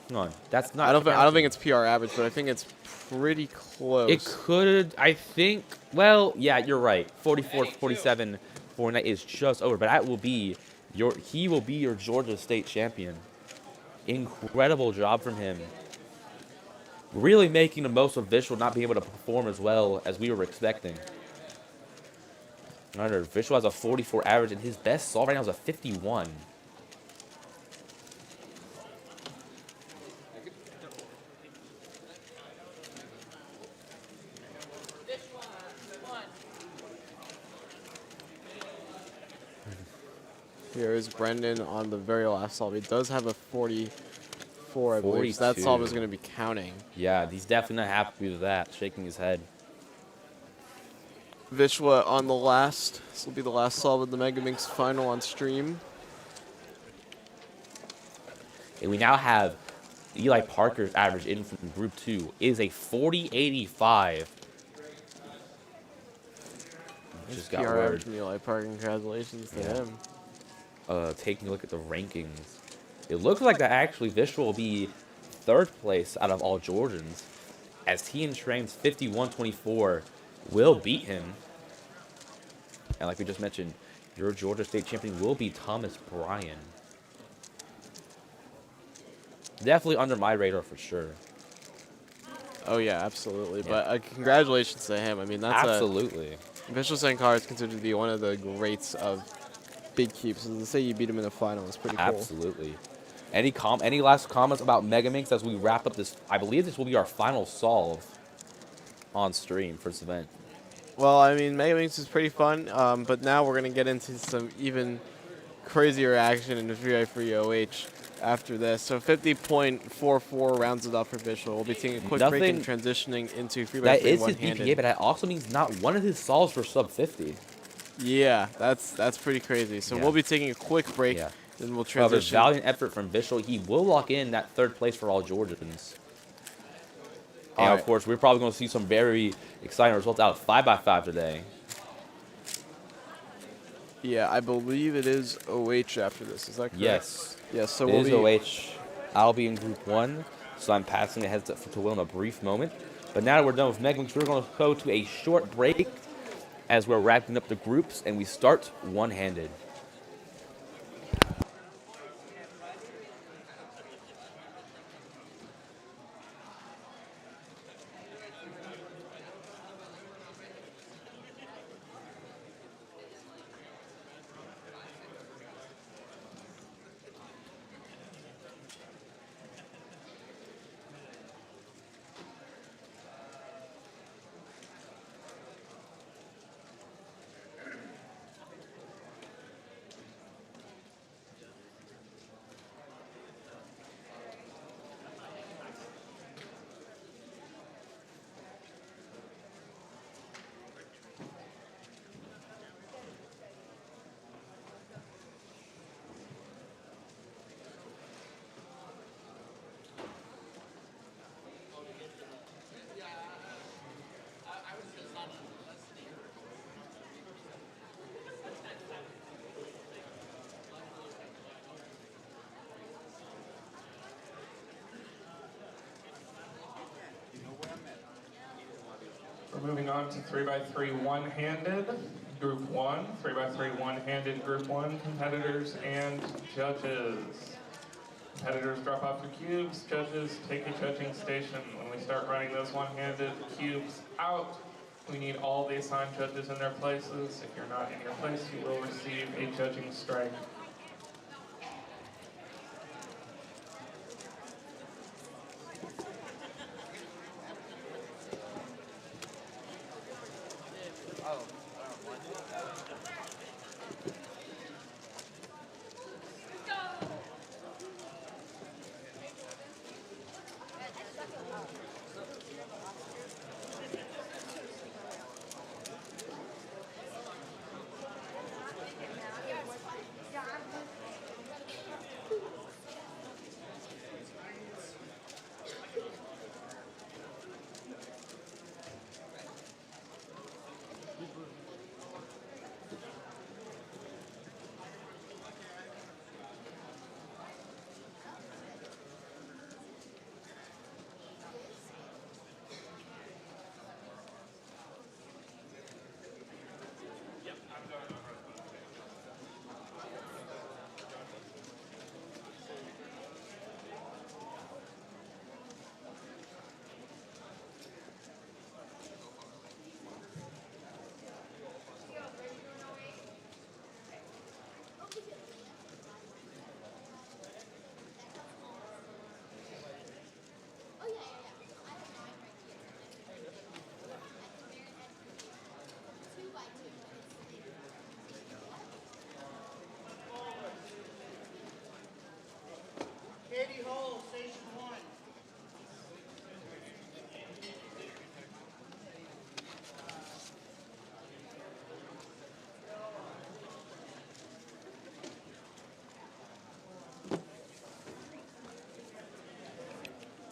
Hang on, that's not. I don't think it's PR average, but I think it's pretty close. It could. I think. Well, yeah, you're right. 44, 47, 49 is just over, but that will be your. He will be your Georgia State champion. Incredible job from him. Really making the most of Vishwa not being able to perform as well as we were expecting. Vishwa has a 44 average, and his best solve right now is a 51. Here is Brendan on the very last solve. He does have a 44, I believe. So that 42. solve is going to be counting. Yeah, he's definitely not happy with that, shaking his head. Vishwa on the last. This will be the last solve of the Megamix final on stream. And we now have Eli Parker's average in from Group 2 is a 40.85. Just got PR word. average from Eli Parker. Congratulations to him. Taking a look at the rankings. It looks like that actually Vishwa will be third place out of all Georgians, as Team Train's 51.24 will beat him. And like we just mentioned, your Georgia State champion will be Thomas Bryan. Definitely under my radar for sure. Oh yeah, absolutely. Yeah. But congratulations to him. I mean, that's Absolutely. Vishwa Sankar is considered to be one of the greats of big keeps. So to say you beat him in the final is pretty cool. Absolutely. Any last comments about Megaminx as we wrap up this? I believe this will be our final solve on stream for this event. Well, I mean, Megaminx is pretty fun, but now we're going to get into some even crazier action in the 3x3 OH after this. So 50.44 rounds it up for Vishwa. We'll be taking a quick break and transitioning into 3x3 That is his one-handed. BPA, but that also means not one of his solves were sub 50. Yeah, that's pretty crazy. So Yeah. we'll be taking a quick break, Yeah. then we'll Well, there's transition. valiant effort from Vishwa. He will lock in that third place for all Georgians. And Alright. of course, we're probably going to see some very exciting results out of 5x5 today. Yeah, I believe it is OH after this. Is that correct? Yes. Yes, so It we'll is be OH. I'll be in Group 1, so I'm passing the heads up to Will in a brief moment. But now that we're done with Megaminx, we're going to go to a short break as we're wrapping up the groups, and we start one-handed. moving on to 3x3 one-handed, group 1. 3x3 one-handed, group 1 competitors and judges. Competitors drop off your cubes, judges take a judging station. When we start running those one-handed cubes out, we need all the assigned judges in their places. If you're not in your place, you will receive a judging strike.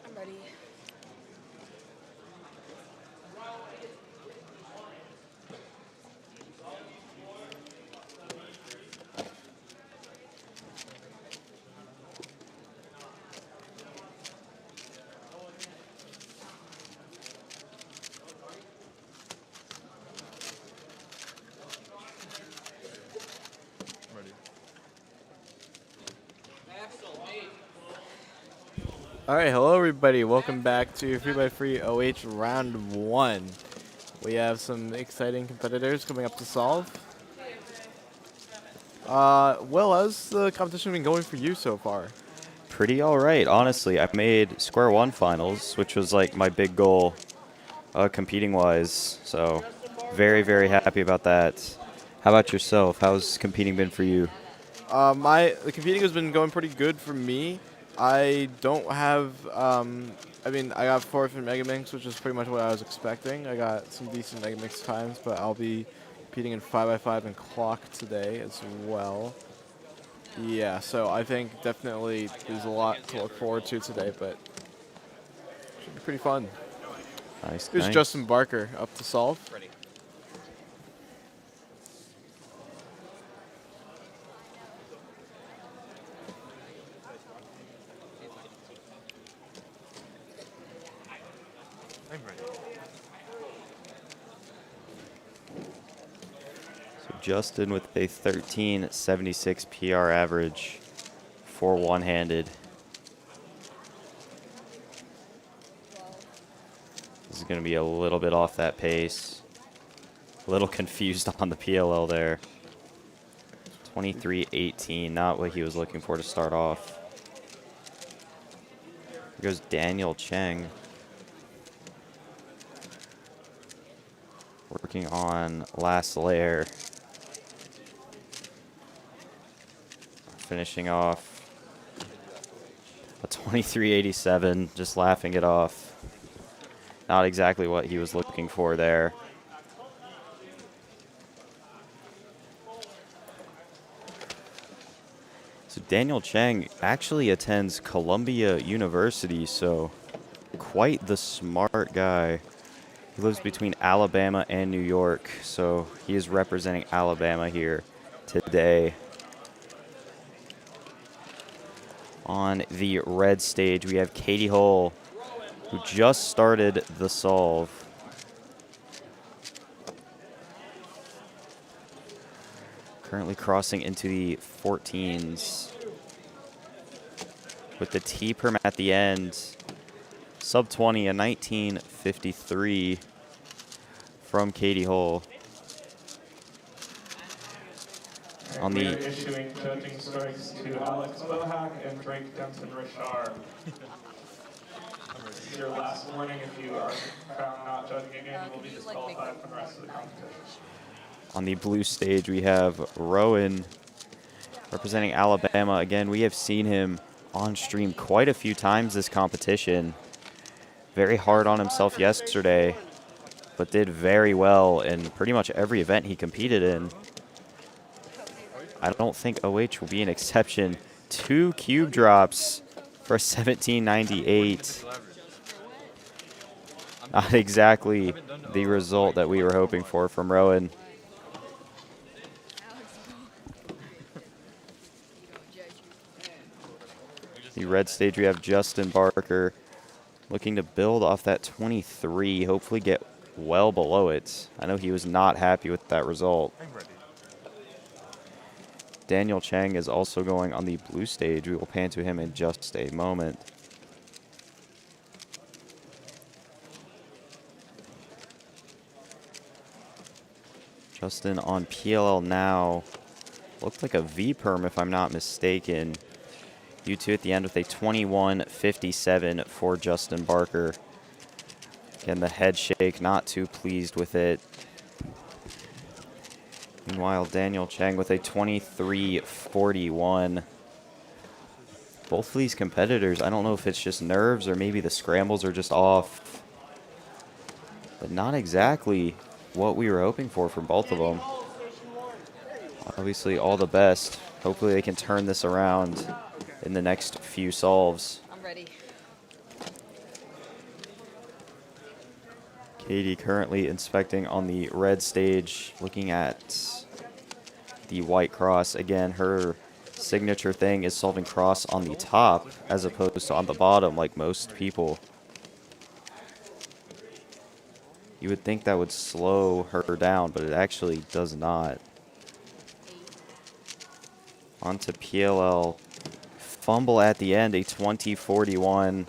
I'm ready. All right, hello everybody. Welcome back to 3x3 OH round 1. We have some exciting competitors coming up to solve. Will, how's the competition been going for you so far? Pretty all right, honestly. I made Square One Finals, which was like my big goal competing-wise. So very, very happy about that. How about yourself? How's competing been for you? The competing has been going pretty good for me. I don't have, I got 4th in Mega Minx, which is pretty much what I was expecting. I got some decent Mega Minx times, but I'll be competing in 5x5 and Clock today as well. Yeah, so I think definitely there's a lot to look forward to today, but should be pretty fun. Nice, Here's nice. Justin Barker up to solve. Ready. I'm ready. So Justin with a 13.76 PR average for one-handed. This is going to be a little bit off that pace. A little confused on the PLL there. 23.18, not what he was looking for to start off. Here goes Daniel Cheng. Working on last layer. Finishing off a 23.87, just laughing it off. Not exactly what he was looking for there. So Daniel Cheng actually attends Columbia University, so quite the smart guy. He lives between Alabama and New York, so he is representing Alabama here today. On the red stage, we have Katie Hull, who just started the solve. Currently crossing into the 14s. With the T perm at the end. Sub 20, a 1953 from Katie Hull. On We the are issuing judging strikes to Alex Bohack and Drake Denson Richard. This is your last warning. If you are found not judging again, you will be disqualified from the rest of the competition. On the blue stage, we have Rowan representing Alabama. Again, we have seen him on stream quite a few times this competition. Very hard on himself yesterday, but did very well in pretty much every event he competed in. I don't think OH will be an exception. 2 cube drops for 1798. Not exactly the result that we were hoping for from Rowan. The red stage, we have Justin Barker looking to build off that 23, hopefully get well below it. I know he was not happy with that result. Daniel Chang is also going on the blue stage. We will pan to him in just a moment. Justin on PLL now. Looked like a V-perm if I'm not mistaken. U2 at the end with a 21.57 for Justin Barker. Again, the head shake, not too pleased with it. Meanwhile, Daniel Chang with a 23.41. Both of these competitors, I don't know if it's just nerves or maybe the scrambles are just off. But not exactly what we were hoping for from both of them. Obviously, all the best. Hopefully they can turn this around in the next few solves. I'm ready. Katie currently inspecting on the red stage, looking at the white cross. Again, her signature thing is solving cross on the top as opposed to on the bottom like most people. You would think that would slow her down, but it actually does not. On to PLL. Fumble at the end, a 20.41.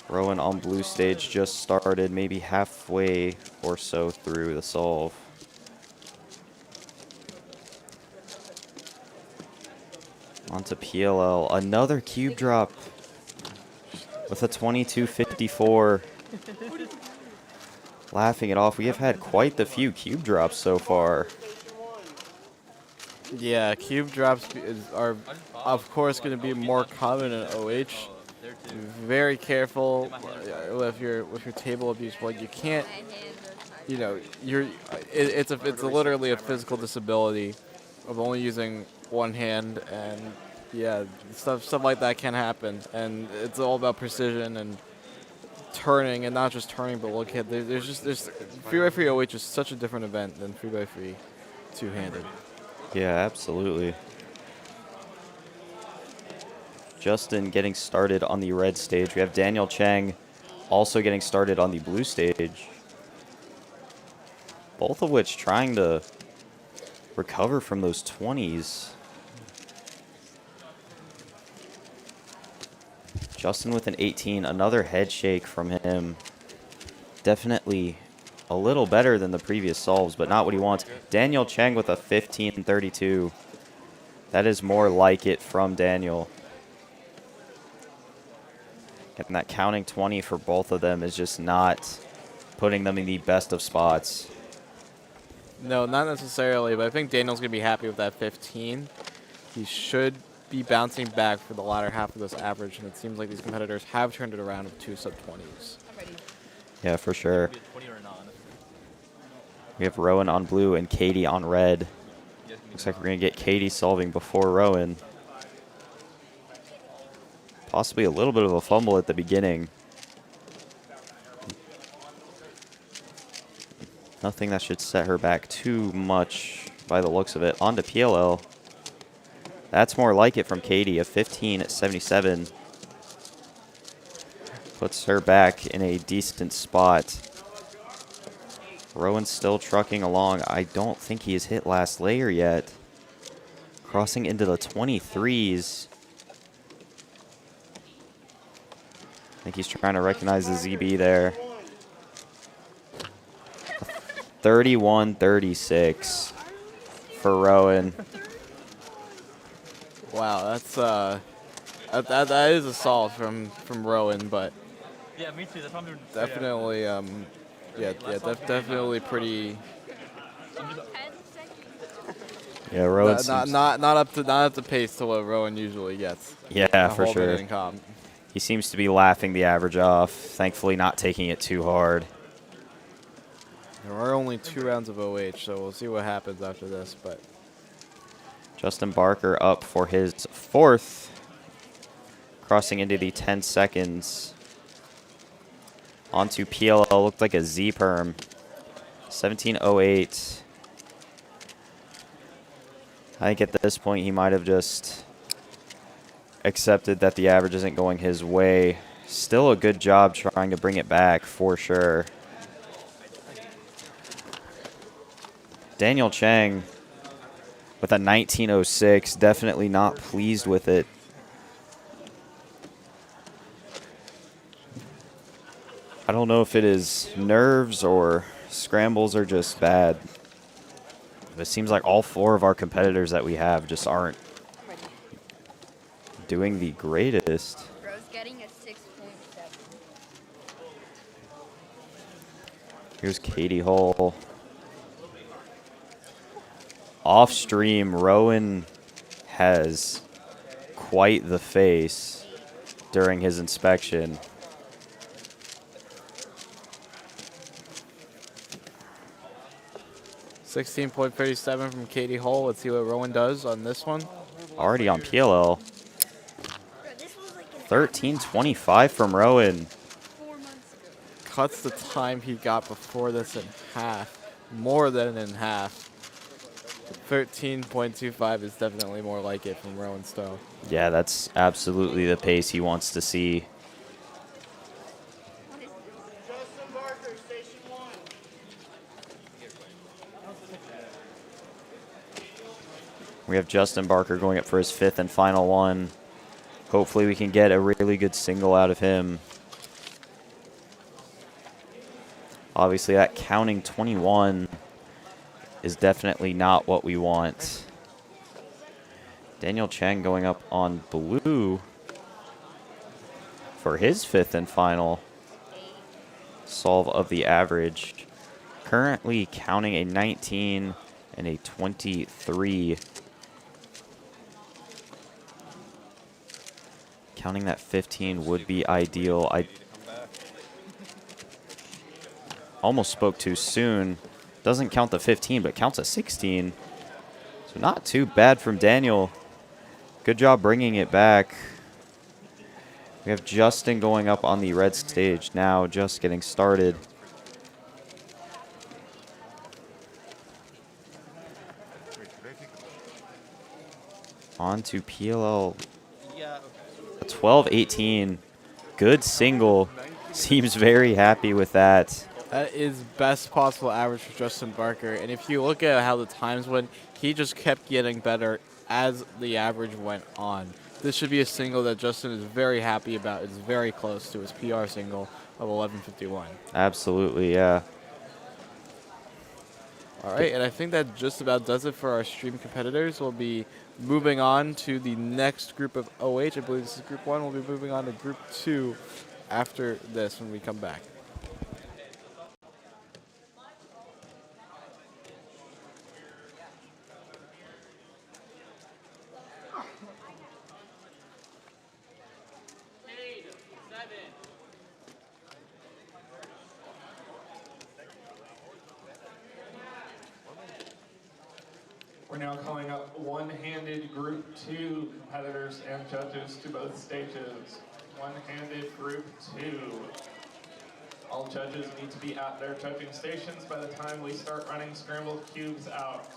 Rowan on blue stage just started, maybe halfway or so through the solve. On to PLL, another cube drop with a 22.54. Laughing it off. We have had quite the few cube drops so far. Yeah, cube drops are, of course, going to be more common in OH. Very careful with your table abuse. Like you can't, you know, it's literally a physical disability of only using one hand, and yeah, stuff like that can happen. And it's all about precision and turning, and not just turning, but look at there's 3x3 OH is such a different event than 3x3 two-handed. Yeah, absolutely. Justin getting started on the red stage. We have Daniel Chang also getting started on the blue stage. Both of which trying to recover from those 20s. Justin with an 18, another head shake from him. Definitely a little better than the previous solves, but not what he wants. Daniel Chang with a 15.32. That is more like it from Daniel. And that counting 20 for both of them is just not putting them in the best of spots. No, not necessarily, but I think Daniel's going to be happy with that 15. He should be bouncing back for the latter half of this average, and it seems like these competitors have turned it around with 2 sub-20s. Yeah, for sure. We have Rowan on blue and Katie on red. Looks like we're going to get Katie solving before Rowan. Possibly a little bit of a fumble at the beginning. Nothing that should set her back too much by the looks of it. On to PLL. That's more like it from Katie, a 15.77. Puts her back in a decent spot. Rowan's still trucking along. I don't think he has hit last layer yet. Crossing into the 23s. I think he's trying to recognize the ZB there. 31-36 for Rowan. Wow, that's that is a solid from Rowan, but Yeah, me too. That's what I'm doing. definitely definitely pretty. Yeah, Rowan Not up to pace to what Rowan usually gets. Yeah, for whole sure. minute in comp. He seems to be laughing the average off. Thankfully, not taking it too hard. There are only 2 rounds of OH, so we'll see what happens after this. But Justin Barker up for his 4th, crossing into the 10 seconds. Onto PLL, looked like a Z perm. 17:08. I think at this point he might have just accepted that the average isn't going his way. Still a good job trying to bring it back for sure. Daniel Chang with a 19:06, definitely not pleased with it. I don't know if it is nerves or scrambles are just bad. It seems like all 4 of our competitors that we have just aren't doing the greatest. Bro's getting a 6.7. Here's Katie Hull. Off stream, Rowan has quite the face during his inspection. $16.37 from Katie Hull. Let's see what Rowan does on this one. Already on PLL. 13:25 from Rowan. Cuts the time he got before this in half. More than in half. 13.25 is definitely more like it from Rowan Stowe. Yeah, that's absolutely the pace he wants to see. We have Justin Barker going up for his 5th and final one. Hopefully we can get a really good single out of him. Obviously that counting 21 is definitely not what we want. Daniel Chang going up on blue for his 5th and final solve of the average. Currently counting a 19 and a 23. Counting that 15 would be ideal. I almost spoke too soon. Doesn't count the 15, but counts a 16. So not too bad from Daniel. Good job bringing it back. We have Justin going up on the red stage now, just getting started. On to PLL. A 12-18. Good single. Seems very happy with that. That is best possible average for Justin Barker. And if you look at how the times went, he just kept getting better as the average went on. This should be a single that Justin is very happy about. It's very close to his PR single of 11:51. Absolutely, yeah. All right, and I think that just about does it for our stream competitors. We'll be moving on to the next group of OH. I believe this is Group 1. We'll be moving on to Group 2 after this when we come back. We're now calling up one-handed Group 2 competitors and judges to both stages. One-handed Group 2. All judges need to be at their judging stations by the time we start running scrambled cubes out.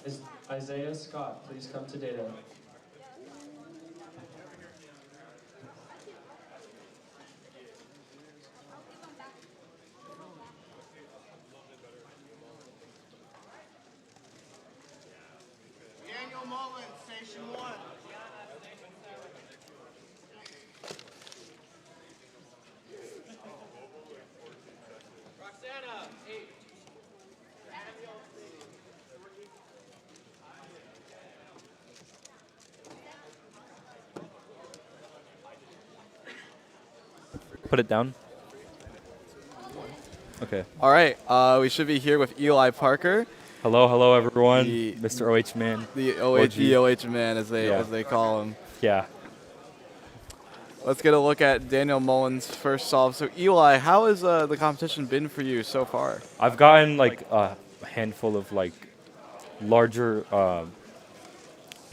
Is Isaiah Scott, please come to data. Daniel Mullen, Station 1. Roxana, 8. Put it down. Okay. All right, we should be here with Eli Parker. Hello, everyone. The- Mr. OH man. The OH man, as they call him. Yeah. Let's get a look at Daniel Mullen's first solve. So Eli, how has the competition been for you so far? I've gotten like a handful of like larger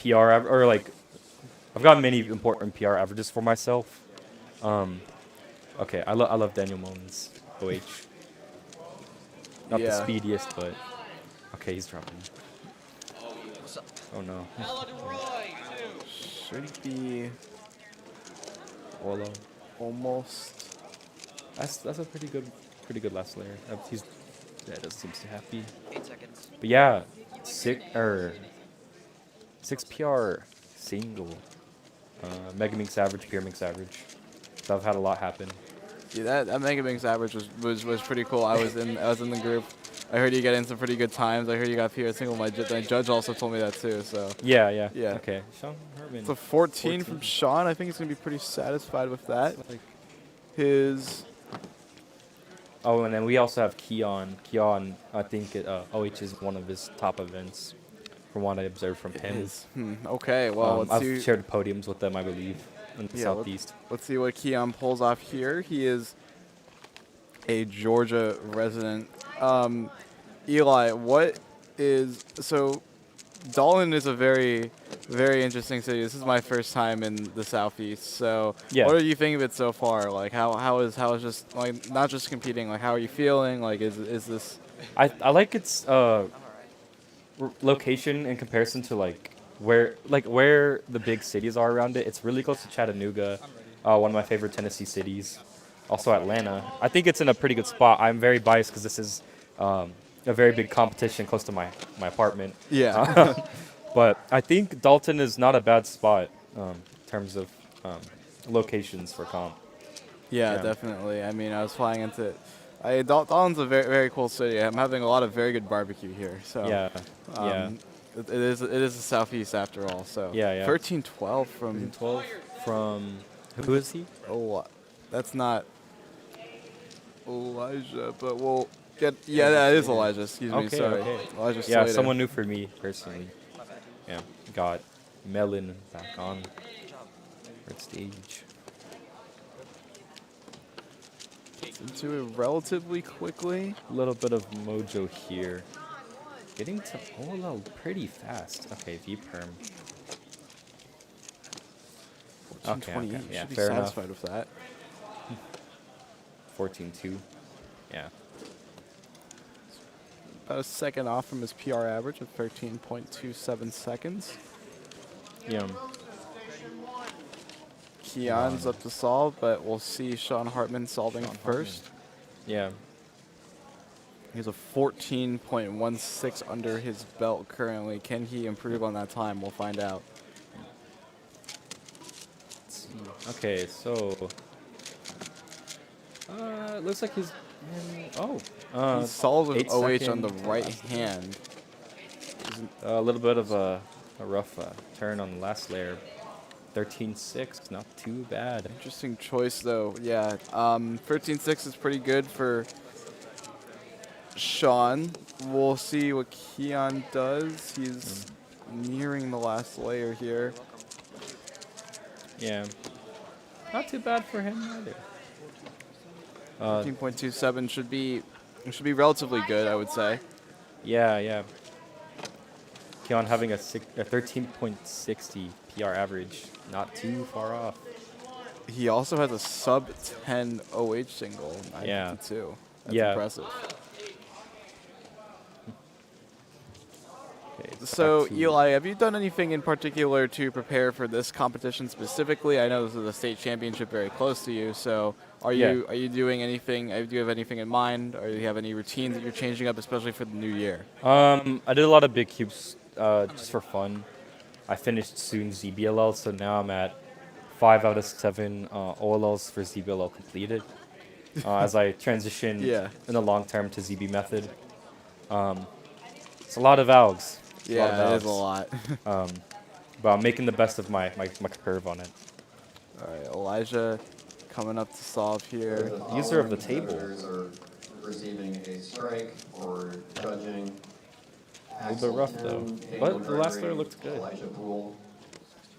PR or like I've gotten many important PR averages for myself. Okay, I love Daniel Mullen's OH. Not the speediest, but okay, he's dropping. Oh no. Should be Orlo. almost. That's a pretty good last layer. That doesn't seem so happy. 8 seconds. But yeah, 6 PR single. Mega Minx average, Pyraminx average. So I've had a lot happen. Yeah, that Mega Minx average was pretty cool. I was in the group. I heard you get in some pretty good times. I heard you got PR single. My judge also told me that too. So Yeah. Yeah. Okay. Sean Hartman. It's a 14 from Sean. I think he's gonna be pretty satisfied with that. His Oh, and then we also have Keon. Keon, I think OH is one of his top events, from what I observed from him. Okay, well, let's see. I've shared podiums with them, I believe, in the Southeast. Let's see what Keon pulls off here. He is a Georgia resident. Eli, Dalton is a very, very interesting city. This is my first time in the Southeast. So, Yeah. what do you think of it so far? Like, how is just like not just competing? Like, how are you feeling? Like, is this? I like its location in comparison to where the big cities are around it. It's really close to Chattanooga, one of my favorite Tennessee cities. Also Atlanta. I think it's in a pretty good spot. I'm very biased because this is a very big competition close to my apartment. Yeah. But I think Dalton is not a bad spot in terms of locations for comp. Yeah, definitely. I mean, I was flying into. Dalton's a very, very cool city. I'm having a lot of very good barbecue here. So Yeah. It is the Southeast after all. So Yeah. 13-12 from 12 from who is he? Oh, that's not Elijah, but we'll get. Yeah, that is Elijah. Excuse me. Okay, Sorry, okay. Elijah Yeah, Slater. someone new for me personally. Yeah, got Melon back on red stage. Into it relatively quickly. A little bit of mojo here. Getting to Olo pretty fast. Okay, V perm. 14-28. Yeah, Should be fair enough. satisfied with that. 14-2. Yeah. About a second off from his PR average of 13.27 seconds. Yeah. Keon's up to solve, but we'll see Sean Hartman solving first. Yeah. He has a 14.16 under his belt currently. Can he improve on that time? We'll find out. Let's see. Okay, so it looks like he's He solved with 8 OH on the second right last hand. A little bit of a rough turn on the last layer. 13-6, not too bad. Interesting choice, though. Yeah, 13-6 is pretty good for Sean. We'll see what Keon does. He's nearing the last layer here. Yeah. Not too bad for him either. 13.27 should be relatively good, I would say. Yeah. Keon having a 13.60 PR average, not too far off. He also has a sub 10 OH single, 952. That's impressive. Okay, The So, to- Eli, have you done anything in particular to prepare for this competition specifically? I know this is a state championship very close to you. So, are you doing anything? Do you have anything in mind, or do you have any routines that you're changing up, especially for the new year? I did a lot of big cubes just for fun. I finished Soun ZBLL, so now I'm at 5 out of 7 OLLs for ZBLL completed. As I transition in the long term to ZB method. It's a lot of ALGs. Yeah, it is a lot. But I'm making the best of my curve on it. All right, Elijah coming up to solve here. User of the table. Are receiving a strike or judging. A little bit rough though, but the last layer looked good.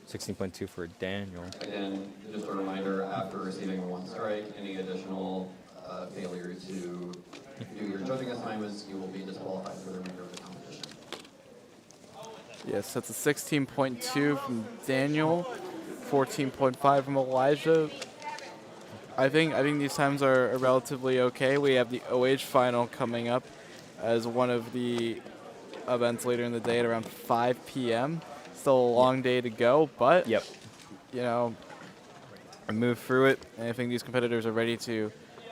16.2 for Daniel. Again, just a reminder, after receiving 1 strike, any additional failure to do your judging assignments, you will be disqualified for the remainder of the competition. Yes, that's a 16.2 from Daniel, 14.5 from Elijah. I think these times are relatively okay. We have the OH final coming up as one of the events later in the day at around 5 p.m. Still a long day to go, but you know, I move through it, and I think these competitors are ready to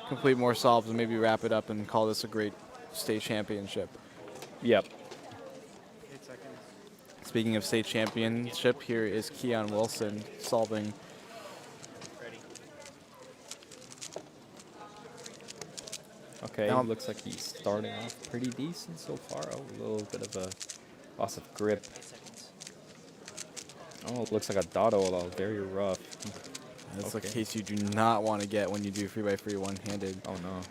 complete more solves and maybe wrap it up and call this a great state championship. Yep. Speaking of state championship, here is Keon Wilson solving. Okay, looks like he's starting off pretty decent so far. Oh, a little bit of a loss of grip. Oh, it looks like a dot OLL, very rough. That's a case you do not want to get when you do 3x3 one-handed. Oh no,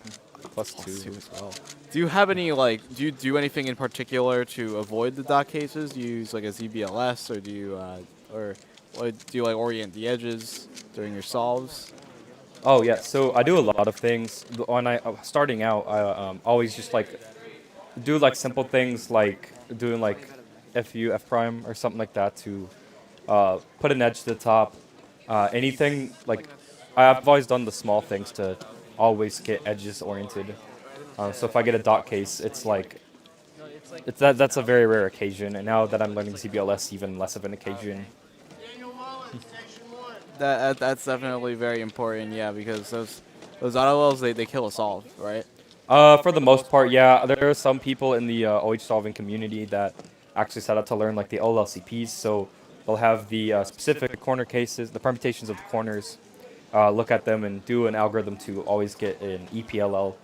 +2 as well. Do you have any do you do anything in particular to avoid the dot cases? Do you use like a ZBLS, or do you like orient the edges during your solves? Oh yeah, so I do a lot of things. When I starting out, I always just like do like simple things like doing like FU, F prime or something like that to put an edge to the top. Anything like I've always done the small things to always get edges oriented. So if I get a dot case, it's like that's a very rare occasion. And now that I'm learning ZBLS, even less of an occasion. That's definitely very important, yeah, because those auto-wells, they kill us all, right? For the most part, yeah. There are some people in the OH solving community that actually set out to learn like the OLLCPs, so they'll have the specific corner cases, the permutations of the corners, look at them and do an algorithm to always get an EPLL.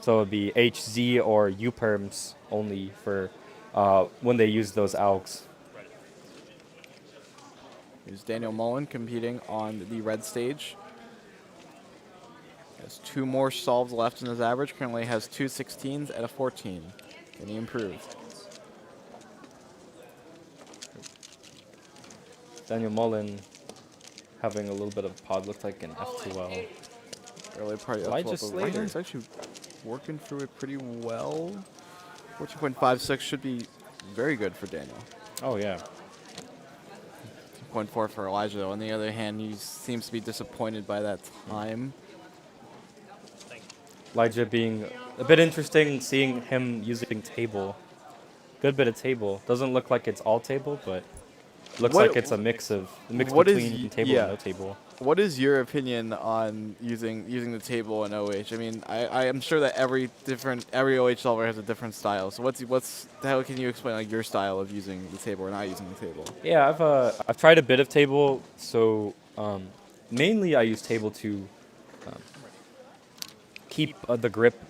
So it'd be HZ or U perms only for when they use those algs. Here's Daniel Mullen competing on the red stage. Has 2 more solves left in his average. Currently has 2 16s and a 14. Can he improve? Daniel Mullen having a little bit of pod, looked like an F2L. Early party Elijah F12, but Ryder's actually working through it pretty well. 14.56 should be very good for Daniel. Oh yeah. 2.4 for Elijah, though. On the other hand, he seems to be disappointed by that time. Elijah being a bit interesting, seeing him using table. Good bit of table. Doesn't look like it's all table, but looks like it's a mix between table and no table. What is your opinion on using the table in OH? I mean, I am sure that every OH solver has a different style. So how can you explain like your style of using the table or not using the table? Yeah, I've tried a bit of table. So mainly I use table to keep the grip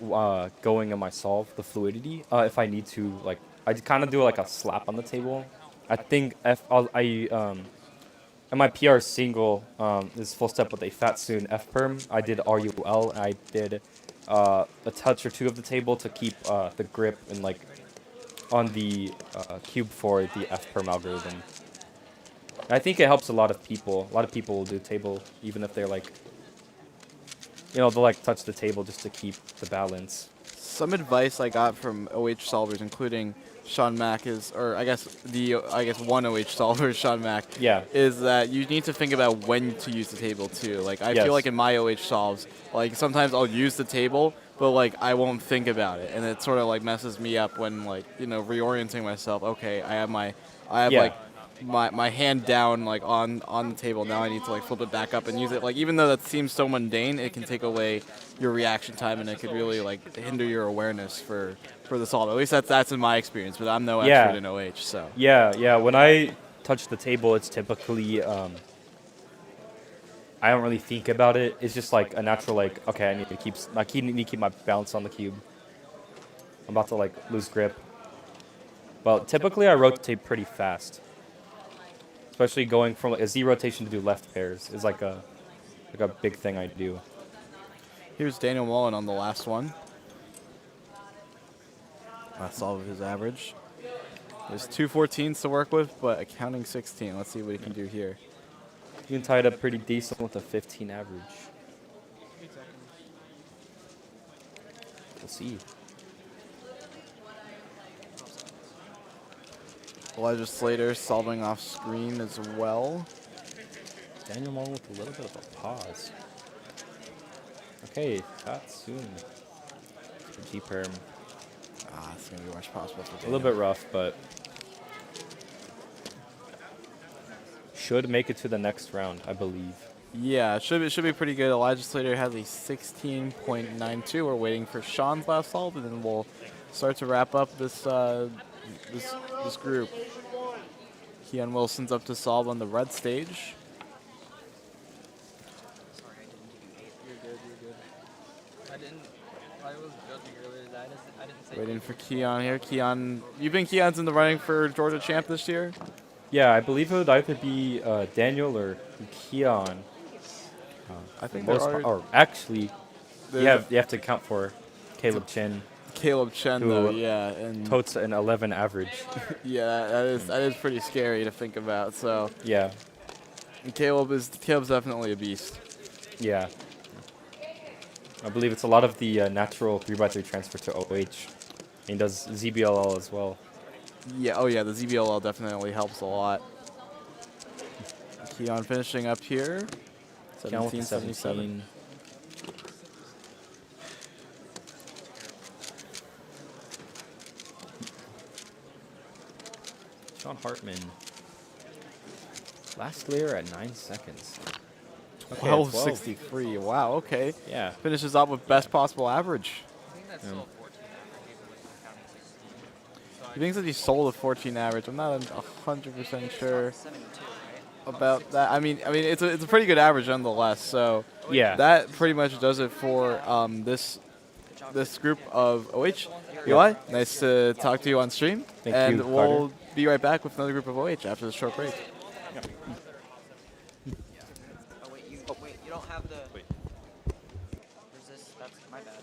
going on my solve, the fluidity. If I need to, like, I kind of do like a slap on the table. I think in my PR single, this full step with a fat Soun F perm, I did RUL, and I did a touch or 2 of the table to keep the grip and like on the cube for the F perm algorithm. And I think it helps a lot of people. A lot of people will do table even if they're like, they'll like touch the table just to keep the balance. Some advice I got from OH solvers, including Sean Mack, one OH solver, Sean Mack, is that you need to think about when to use the table too. Like I feel like in my OH solves, like sometimes I'll use the table, but like I won't think about it, and it sort of like messes me up when like reorienting myself. Okay, I have Yeah. like my hand down like on the table. Now I need to like flip it back up and use it. Like even though that seems so mundane, it can take away your reaction time, and it could really like hinder your awareness for the solve. At least that's in my experience, but I'm no expert in OH, so. Yeah. When I touch the table, it's typically I don't really think about it. It's just like a natural like, okay, I need to keep my balance on the cube. I'm about to like lose grip. Well, typically I rotate pretty fast. Especially going from like a Z rotation to do left pairs is like a big thing I do. Here's Daniel Mullen on the last one. Last solve of his average. There's 2 14s to work with, but accounting 16. Let's see what he can do here. You can tie it up pretty decent with a 15 average. We'll see. Elijah Slater solving off screen as well. Daniel Mullen with a little bit of a pause. Okay, that's Soun. G-perm. It's going to be much possible for A Daniel. little bit rough, but should make it to the next round, I believe. Yeah, it should be pretty good. Elijah Slater has a 16.92. We're waiting for Sean's last solve, and then we'll start to wrap up this this group. Keon Wilson's up to solve on the red stage. Sorry, I didn't give you 8. You're good. I was judging earlier. I didn't say. Waiting for Keon here. Keon, Keon's in the running for Georgia champ this year? Yeah, I believe it would either be Daniel or Keon. I think or actually, you have to account for Caleb Chen. Caleb Chen, though, yeah, and totes an 11 average. Yeah, that is pretty scary to think about. So yeah, and Caleb's definitely a beast. Yeah, I believe it's a lot of the natural 3x3 transfer to OH. And he does ZBLL as well. Yeah, oh yeah, the ZBLL definitely helps a lot. Keon finishing up here. 1777. Sean Hartman. Last layer at 9 seconds. Okay, 1263. Wow, okay. Yeah. Finishes up with best possible average. I think that's still 14. He thinks that he sold a 14 average. I'm not 100% sure about that. I mean, it's a pretty good average nonetheless. So yeah, that pretty much does it for this group of OH. Eli, nice to talk to you on stream. Thank you, we'll Carter. be right back with another group of OH after this short break. Oh wait, you don't have the. Wait. Resist. That's my bad.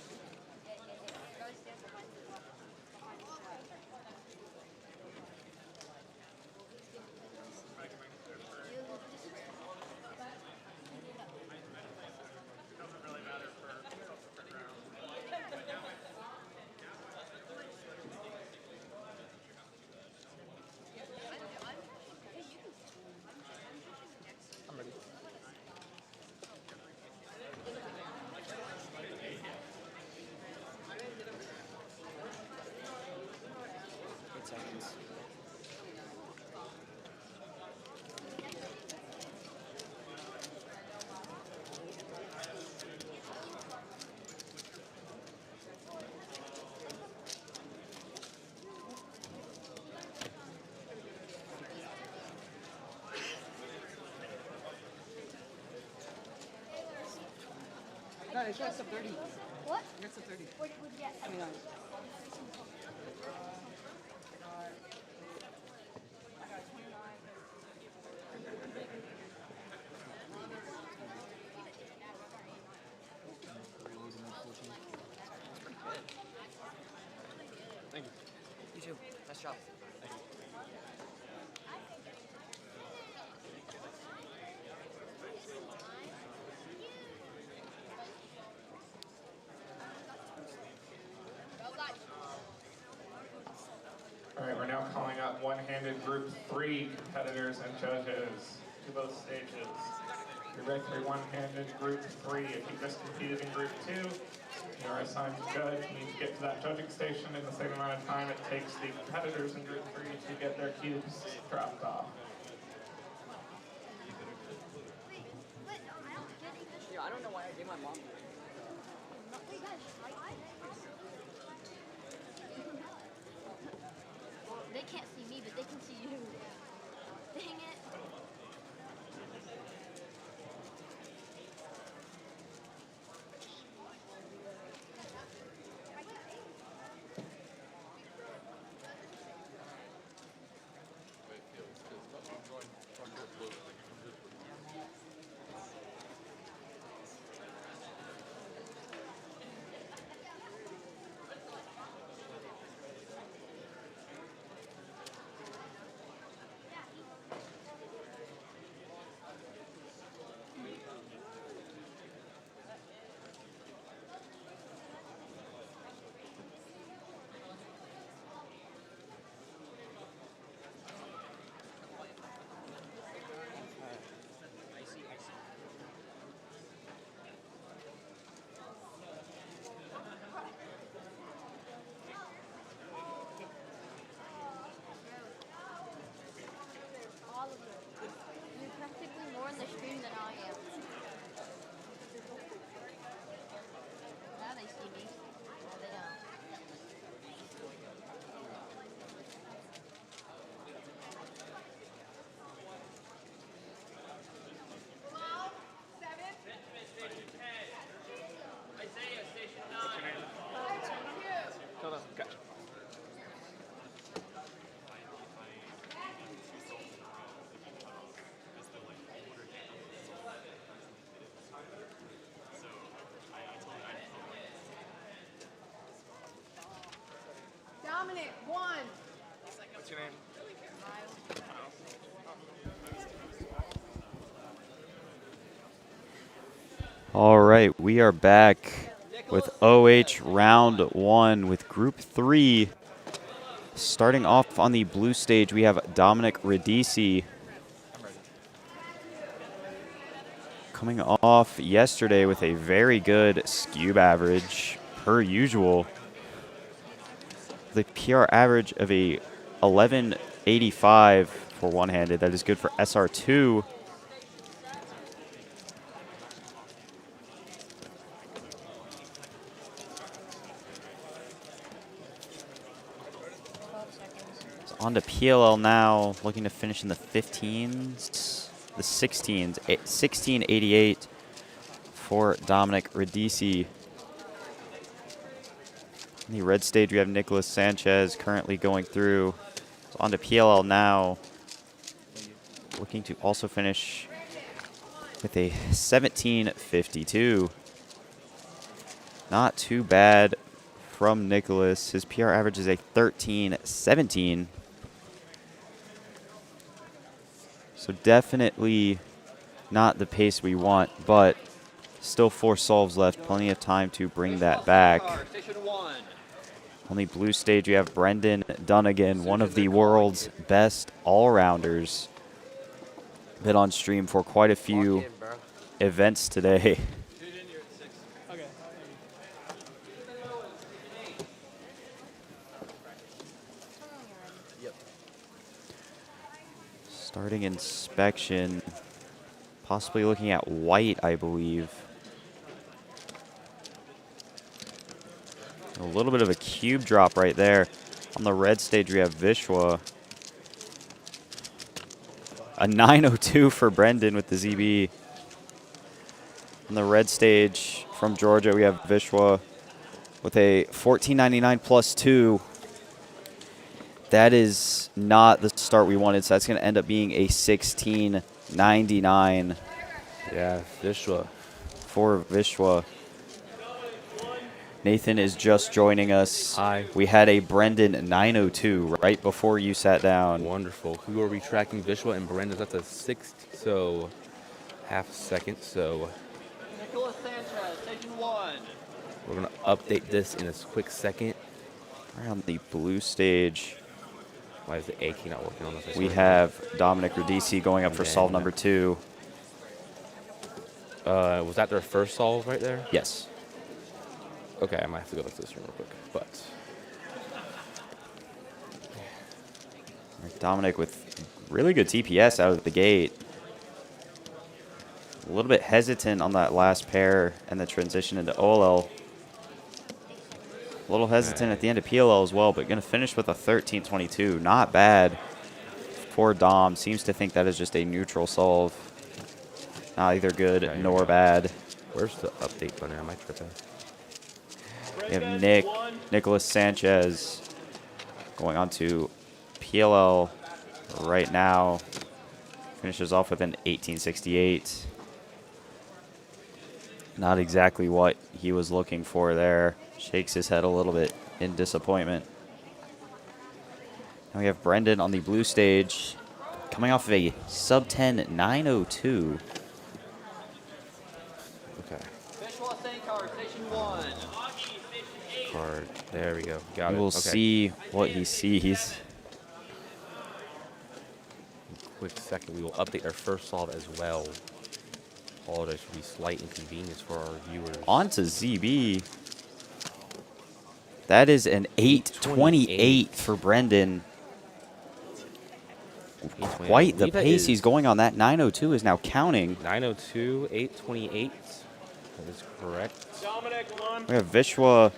No, it's just a 30. What? It's a 30. What would get? I mean, Thank you. you too. Nice job. All right, we're now calling up one-handed group 3 competitors and judges to both stages. 3x3 one-handed group 3. If you just competed in group 2, you're assigned to judge. You need to get to that judging station in the same amount of time it takes the competitors in group 3 to get their cubes dropped off. Yeah, I don't know why I gave my mom. They can't see me, but they can see you. Dang it. You're practically more in the stream than I am. Now they see me. Now they don't. 12, gotcha. Dominic, 1. What's your name? All right, we are back with OH round 1 with group 3. Starting off on the blue stage, we have Dominic Radici. Coming off yesterday with a very good Skewb average, per usual. The PR average of a 1185 for one-handed. That is good for SR2. On to PLL now, looking to finish in the 15s, the 16s, 1688 for Dominic Radici. In the red stage, we have Nicholas Sanchez currently going through. So on to PLL now, looking to also finish with a 1752. Not too bad from Nicholas. His PR average is a 1317. So definitely not the pace we want, but still 4 solves left. Plenty of time to bring that back. On the blue stage, we have Brendan Dunnigan, one of the world's best all-rounders. Been on stream for quite a few events today. Starting inspection, possibly looking at white, I believe. A little bit of a cube drop right there. On the red stage, we have Vishwa. A 902 for Brendan with the ZB. On the red stage from Georgia, we have Vishwa with a 1499 plus 2. That is not the start we wanted, so that's going to end up being a 1699. Yeah, Vishwa. For Vishwa. Nathan is just joining us. Hi. We had a Brendan 902 right before you sat down. Wonderful. Who are we tracking? Vishwa and Brendan. That's a 60, so half second. So Nicholas Sanchez, station 1. we're going to update this in a quick second. Right on the blue stage. Why is the A key not working on this? We have Dominic Radici going up for solve number 2. Was that their first solve right there? Yes. Okay, I might have to go back to this room real quick. But Dominic with really good TPS out of the gate. A little bit hesitant on that last pair and the transition into OLL. A little hesitant at the end of PLL as well, but going to finish with a 13-22. Not bad for Dom. Seems to think that is just a neutral solve. Not either good nor bad. Where's the update button? Am I tripping? We have Nicholas Sanchez going on to PLL right now. Finishes off with an 1868. Not exactly what he was looking for there. Shakes his head a little bit in disappointment. Now we have Brendan on the blue stage, coming off of a sub-10 902. Okay. Card. There we go. Got it. We'll Okay. see what he sees. Quick second. We will update our first solve as well. Apologize for the slight inconvenience for our viewers. On to ZB. That is an 828 for Brendan. Quite the pace he's going on. That 902 is now counting. 902, 828. That is correct. We have Vishwa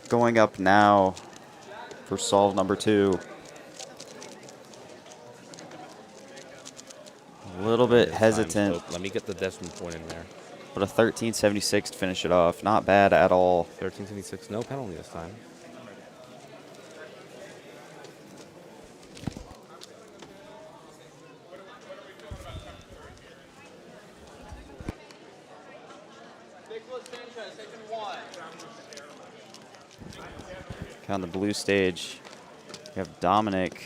going up now for solve number 2. A little bit hesitant. Let me get the decimal point in there. But a 1376 to finish it off. Not bad at all. 1376, no penalty this time. Okay, on the blue stage, we have Dominic.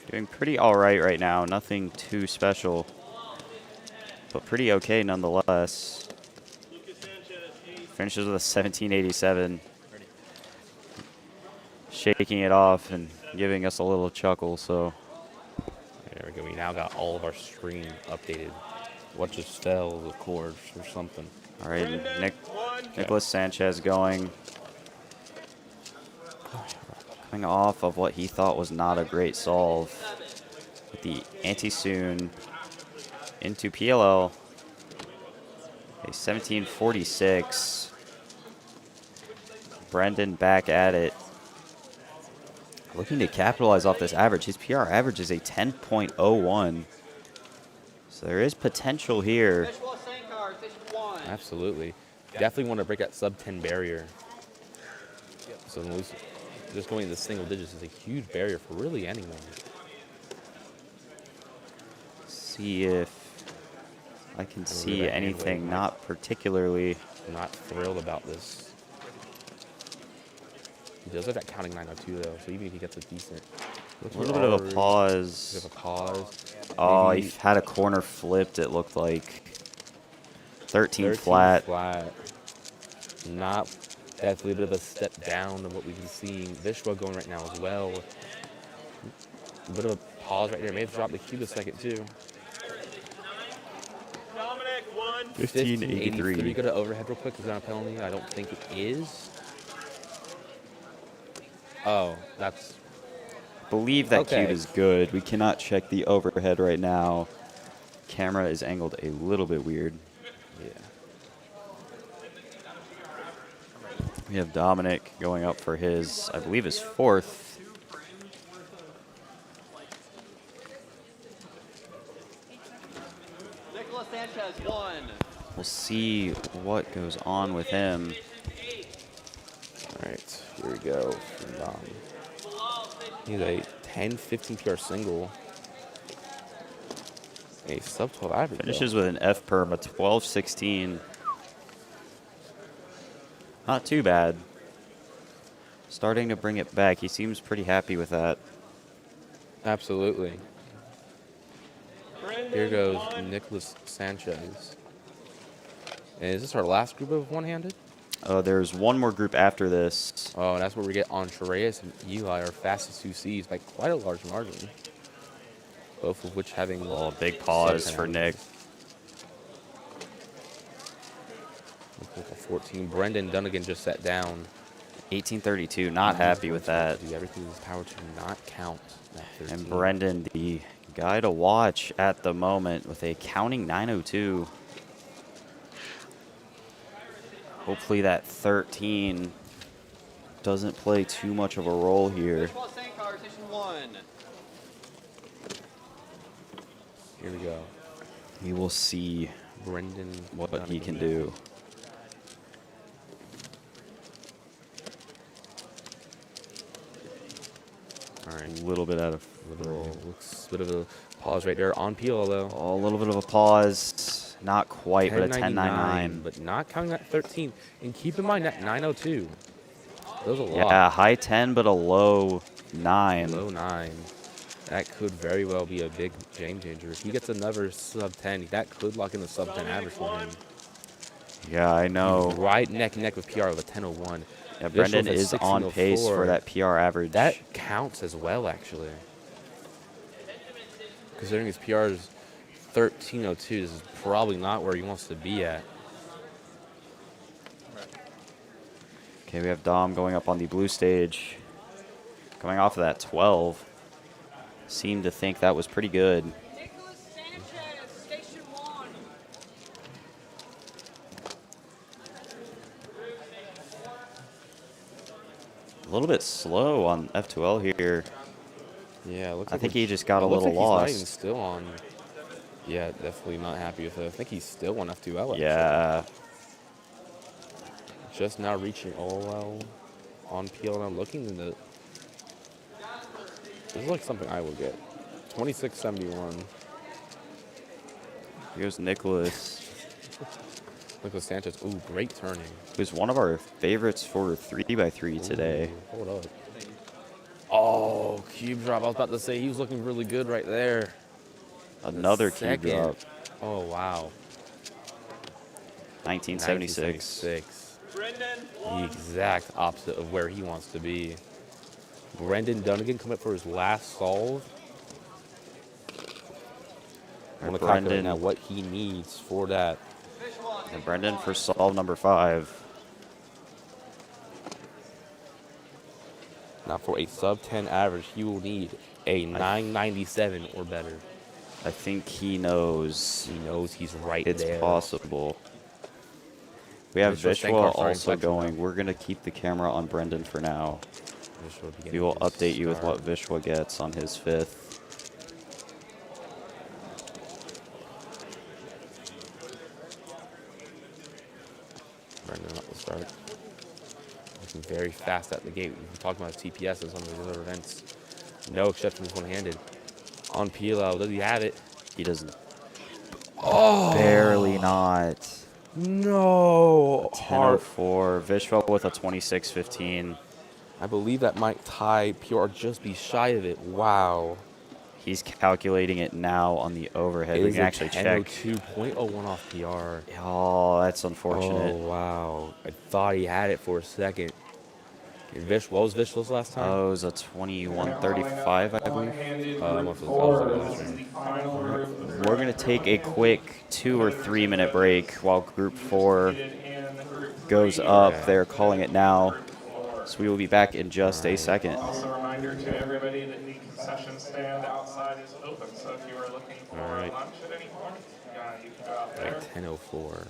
Doing pretty all right now. Nothing too special, but pretty okay nonetheless. Finishes with a 1787. Shaking it off and giving us a little chuckle, so. There we go. We now got all of our stream updated. What just fell, the chords or something. All right, Nicholas Sanchez going. Coming off of what he thought was not a great solve. With the anti-Soun into PLL. A 1746. Brendan back at it. Looking to capitalize off this average. His PR average is a 10.01. So there is potential here. Absolutely. Definitely want to break that sub-10 barrier. So just going into single digits is a huge barrier for really anyone. See if I can see anything not particularly. Not thrilled about this. He does have that counting 902 though, so even if he gets a decent. A little bit of a pause. Bit of a pause. Oh, Maybe he had a corner flipped, it looked like. 13 flat. Not definitely a bit of a step down than what we've been seeing. Vishwa going right now as well. A bit of a pause right there. May have dropped the cube a second too. 1583. Go to overhead real quick. Is that a penalty? I don't think it is. Oh, that's. Believe that Okay. cube is good. We cannot check the overhead right now. Camera is angled a little bit weird. Yeah. We have Dominic going up for his, I believe, his 4th. Nicholas Sanchez won. We'll see what goes on with him. All right, here we go. From Dom. He's a 10-15 PR single. A sub-12 average. Finishes with an F perm, a 12-16. Not too bad. Starting to bring it back. He seems pretty happy with that. Absolutely. Here goes Nicholas Sanchez. And is this our last group of one-handed? There's one more group after this. Oh, and that's where we get Andreas and Eli, our fastest 2Cs, by quite a large margin. both of which having Oh, big pause sub-10 for Nick. Looks like a 14. Brendan Dunnigan just sat down. 1832, not happy with that. Do everything in his power to not count that 13. And Brendan, the guy to watch at the moment with a counting 902. Hopefully that 13 doesn't play too much of a role here. Here we go. We will see Brendan what he can do. All right. A little bit out of looks a bit of a pause right there on Peel though. Oh, a little bit of a pause. Not quite, but a 10.99. But not counting that 13. And keep in mind that 902. Those a lot. Yeah, high 10, but a low 9. Low 9. That could very well be a big game changer. If he gets another sub 10, that could lock in the sub 10 average for him. Yeah, I know. He's right neck and neck with PR of a 10.01. Yeah, Brendan is on pace for that PR average. That counts as well, actually. Considering his PR is 13.02, this is probably not where he wants to be at. Okay, we have Dom going up on the blue stage. Coming off of that 12. Seemed to think that was pretty good. A little bit slow on F2L here. Yeah, it looks I like think he just got a little He's not lost. even still on. Yeah, definitely not happy with it. I think he's still on F2L. Yeah. Just now reaching OL on PL, and I'm looking in the. This is like something I will get. 2671. Here's Nicholas. Nicholas Sanchez. Ooh, great turning. Who's one of our favorites for 3x3 today. Ooh, hold up. Oh, cube drop. I was about to say he was looking really good right there. Another cube drop. Oh, wow. 1976. 1976. The exact opposite of where he wants to be. Brendan Dunnigan coming up for his last solve. I want to calculate now what he needs for that. And Brendan for solve number 5. Now for a sub 10 average, he will need a 997 or better. I think he knows. He knows he's right it's there. It's possible. We have Vishwa also going. We're going to keep the camera on Brendan for now. We will update you with what Vishwa gets on his 5th. Brendan up the start. Looking very fast at the gate. We've been talking about TPS and some of the other events. No exceptions one-handed. On Pilo, does he have it? He doesn't. Oh! Barely not. No. 10.04. Vishwa with a 26.15. I believe that might tie PR just be shy of it. Wow. He's calculating it now on the overhead. We can actually check. 10.02.01 off PR. Oh, that's unfortunate. Oh, wow. I thought he had it for a second. What was Vishwa's last time? Oh, it was a 21.35, I believe. We're going to take a quick 2 or 3 minute break while Group 4 goes up. They're calling it now. So we will be back in just a second. Also a reminder to everybody that the concession stand outside is open. So if you are looking for lunch at any point, you can go out there. 10.04.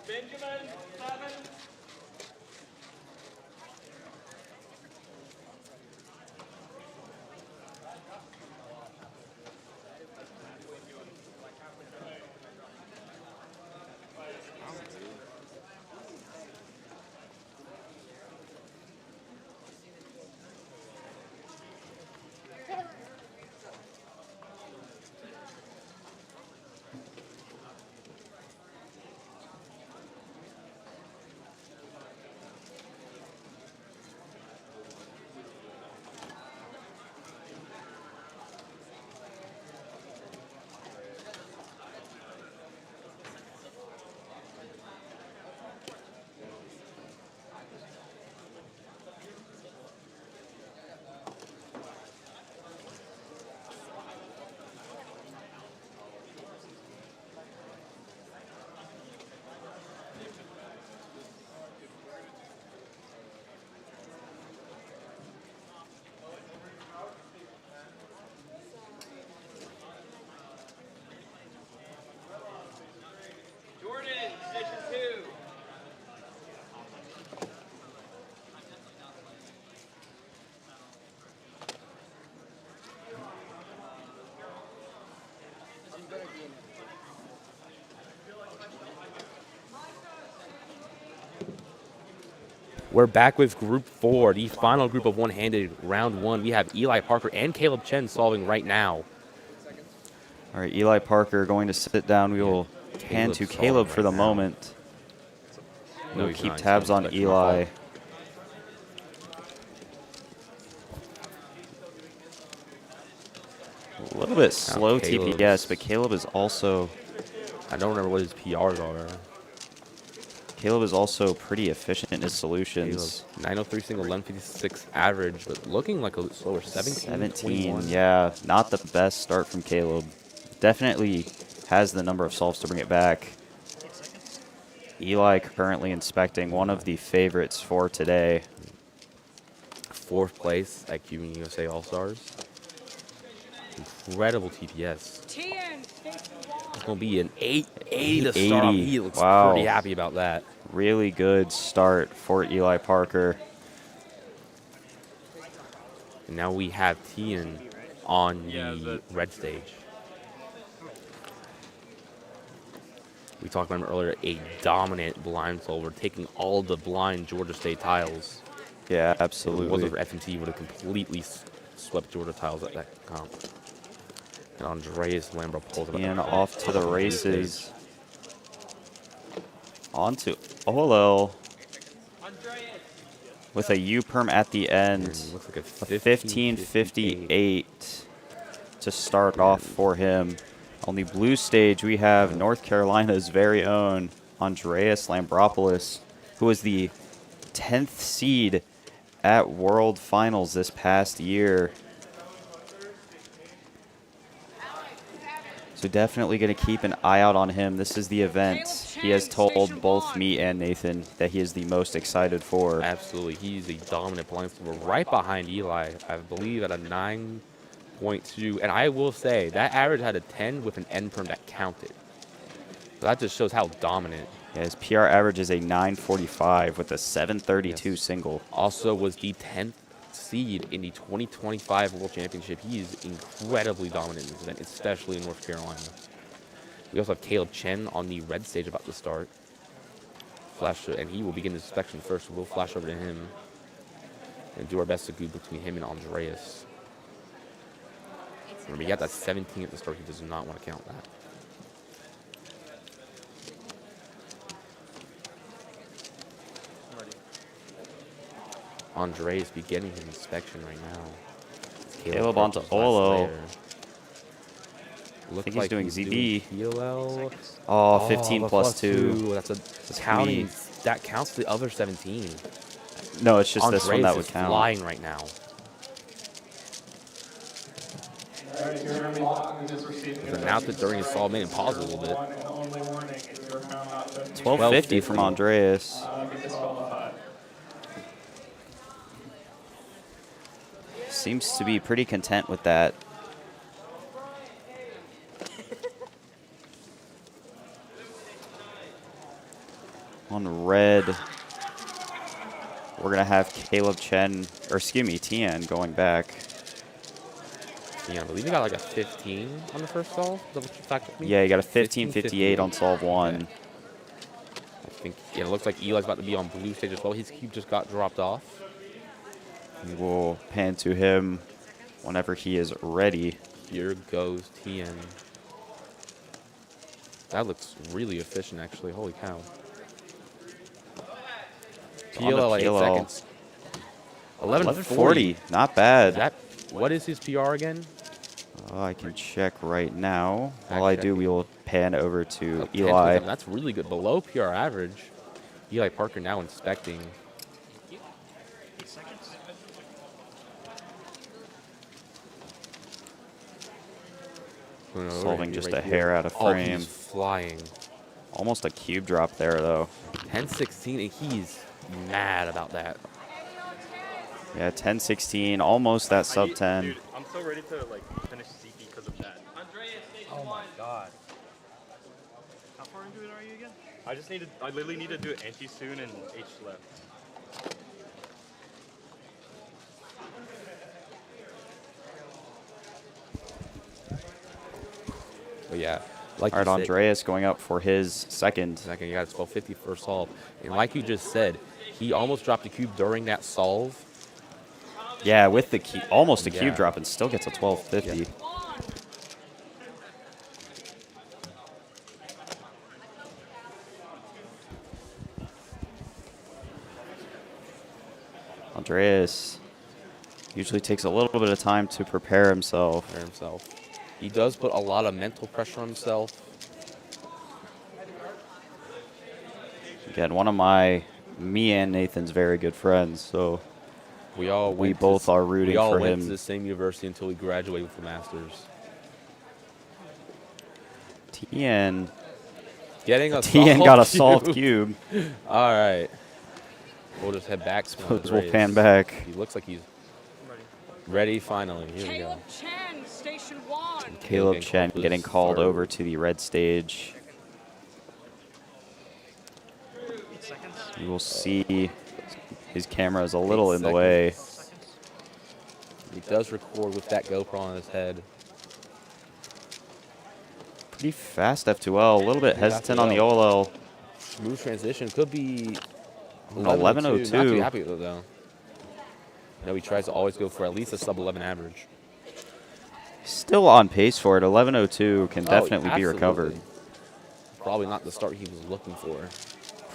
Benjamin, 7. We're back with Group 4, the final group of one-handed round 1. We have Eli Parker and Caleb Chen solving right now. All right, Eli Parker going to sit down. We will hand to Caleb for the moment. We'll keep tabs on Eli. A little bit slow TPS, but Caleb is also... I don't remember what his PRs are. Caleb is also pretty efficient in his solutions. 903 single, 1156 average, but looking like a little slower. 17, 21. Yeah, not the best start from Caleb. Definitely has the number of solves to bring it back. Eli currently inspecting one of the favorites for today. 4th place at QB USA All-Stars. Incredible TPS. It's going to be an 880 to start off. He looks pretty happy about that. Really good start for Eli Parker. And now we have Tian on the red stage. We talked about him earlier, a dominant blind solver, taking all the blind Georgia State tiles. Yeah, absolutely. If it wasn't for FMT, would have completely swept Georgia tiles at that comp. And Andreas Lambro pulls it up. And off to the races. On to Olel. With a U-perm at the end. Looks like a 1558 to start off for him. On the blue stage, we have North Carolina's very own Andreas Lambropoulos, who was the 10th seed at World Finals this past year. So definitely going to keep an eye out on him. This is the event he has told both me and Nathan that he is the most excited for. Absolutely. He's a dominant blind solver right behind Eli, I believe, at a 9.2. And I will say, that average had a 10 with an end perm that counted. So that just shows how dominant. Yeah, his PR average is a 945 with a 732 single. Also was the 10th seed in the 2025 World Championship. He is incredibly dominant in this event, especially in North Carolina. We also have Caleb Chen on the red stage about to start. And he will begin his inspection first, so we'll flash over to him and do our best to go between him and Andreas. Remember, he got that 17 at the start. He does not want to count that. Andreas beginning his inspection right now. Caleb onto Olo. Looks I think like he's doing ZB. PLL. Oh, 15 plus 2. That's counting. That counts the other 17. No, it's just Andreas this one that would is count. Flying right now. Announced it during his solve made him pause a little bit. 1250 from Andreas. Seems to be pretty content with that. On red, we're going to have Caleb Chen, or excuse me, Tian going back. Yeah, I believe he got like a 15 on the first solve. Is that what you talked with me? Yeah, he got a 1558 on solve 1. Okay. I think, yeah, it looks like Eli's about to be on blue stage as well. His cube just got dropped off. We will pan to him whenever he is ready. Here goes Tian. That looks really efficient, actually. Holy cow. PLL like 8 seconds. 1140. Not bad. What is his PR again? I can check right now. While I do, we will pan over to Eli. 10. That's really good. Below PR average. Eli Parker now inspecting. Solving just a hair out of frame. Oh, he's flying. Almost a cube drop there, though. 10-16, and he's mad about that. Yeah, 10-16, almost that sub 10. Dude, I'm so ready to like finish CP because of that. Oh my god. How far into it are you again? I literally need to do anti-Soun and H left. But yeah, Like All right, you said- Andreas going up for his second. Second, you got a 1250 first solve. And like you just said, he almost dropped a cube during that solve. Yeah, with the almost a Yeah. cube drop and still gets a 1250. Andreas usually takes a little bit of time to prepare himself. He does put a lot of mental pressure on himself. Again, me and Nathan's very good friends, so we both are rooting we all for went him. to the same university until we graduated from Masters. Tien Getting a got a solved solved cube. All right. We'll just head back. Suppose we'll pan back. He looks like he's ready finally. Here we go. Chen, station 1. Caleb Chen getting called over to the red stage. You will see his camera is a little in the way. He does record with that GoPro on his head. Pretty fast F2L, a little bit hesitant on the OLL. Smooth transition, could be An 11:02. Not too 11:02. happy with it though. No, he tries to always go for at least a sub 11 average. Still on pace for it. 11:02 can Oh, definitely be absolutely. recovered. Probably not the start he was looking for.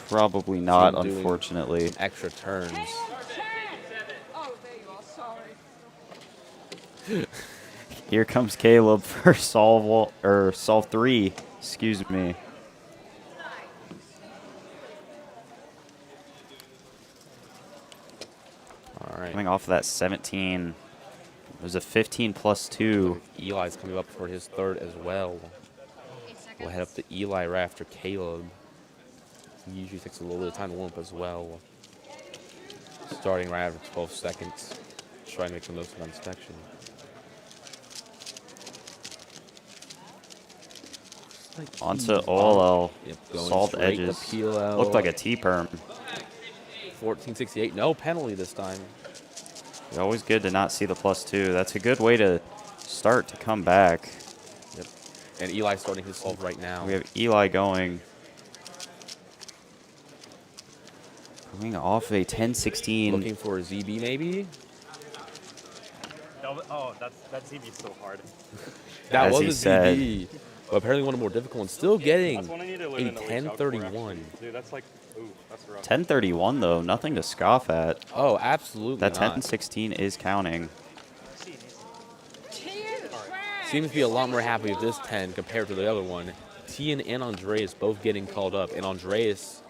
Probably not, See him doing unfortunately. some extra turns. Oh, there you are. Sorry. Here comes Caleb for solve 3. Excuse me. All right. Coming off of that 17. There's a 15 plus 2. Eli's coming up for his third as well. We'll head up to Eli right after Caleb. He usually takes a little bit of time to warm up as well. Starting right after 12 seconds. Trying to make the most of that inspection. Onto OLL. Yep, going Solved straight to edges. PLL. Looked like a T-perm. 1468. No penalty this time. It's always good to not see the +2. That's a good way to start to come back. Yep. And Eli starting his solve right now. We have Eli going. Coming off a 10-16. Looking for a ZB maybe? Oh, that ZB's so hard. That As was he a said. ZB. But apparently one of the more difficult ones. Still getting That's one I need to a learn in the week out for, 1031. actually. Dude, that's like, ooh, that's rough. 10-31 though, nothing to scoff at. Oh, absolutely That not. 10-16 is counting. Seems to be a lot more happy with this 10 compared to the other one. Tien and Andreas both getting called up, and Andreas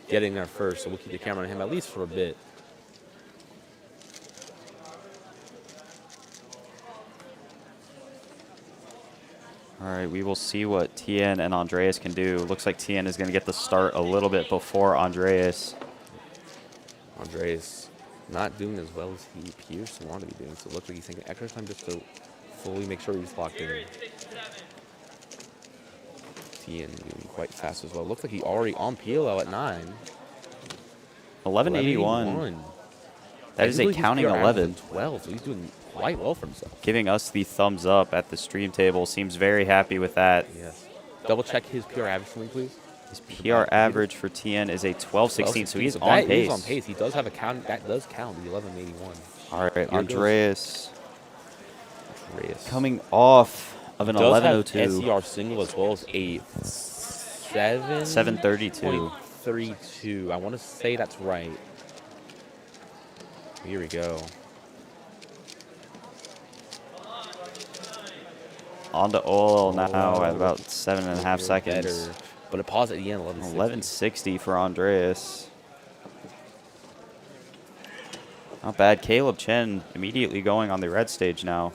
getting there first, so we'll keep the camera on him at least for a bit. All right, we will see what Tien and Andreas can do. Looks like Tien is going to get the start a little bit before Andreas. Andreas not doing as well as he appears to want to be doing, so it looks like he's taking extra time just to fully make sure he's locked in. Tien doing quite fast as well. Looks like he already on PLL at 9. 1181. That is a counting 11. 12, so he's doing quite well for himself. Giving us the thumbs up at the stream table. Seems very happy with that. Yes. Double check his PR average for me, please. His PR average for Tien is a 1216, so he's so on that pace. is on pace. He does have a count. That does count, the 1181. All right, Here goes Andreas Andreas. coming off of an Does have 1102. SER single as well as a 732. 732. I want to say that's right. Here we go. On to OLL now at about 7.5 seconds. Better. But it paused at the end, 1160. 1160 for Andreas. Not bad. Caleb Chen immediately going on the red stage now.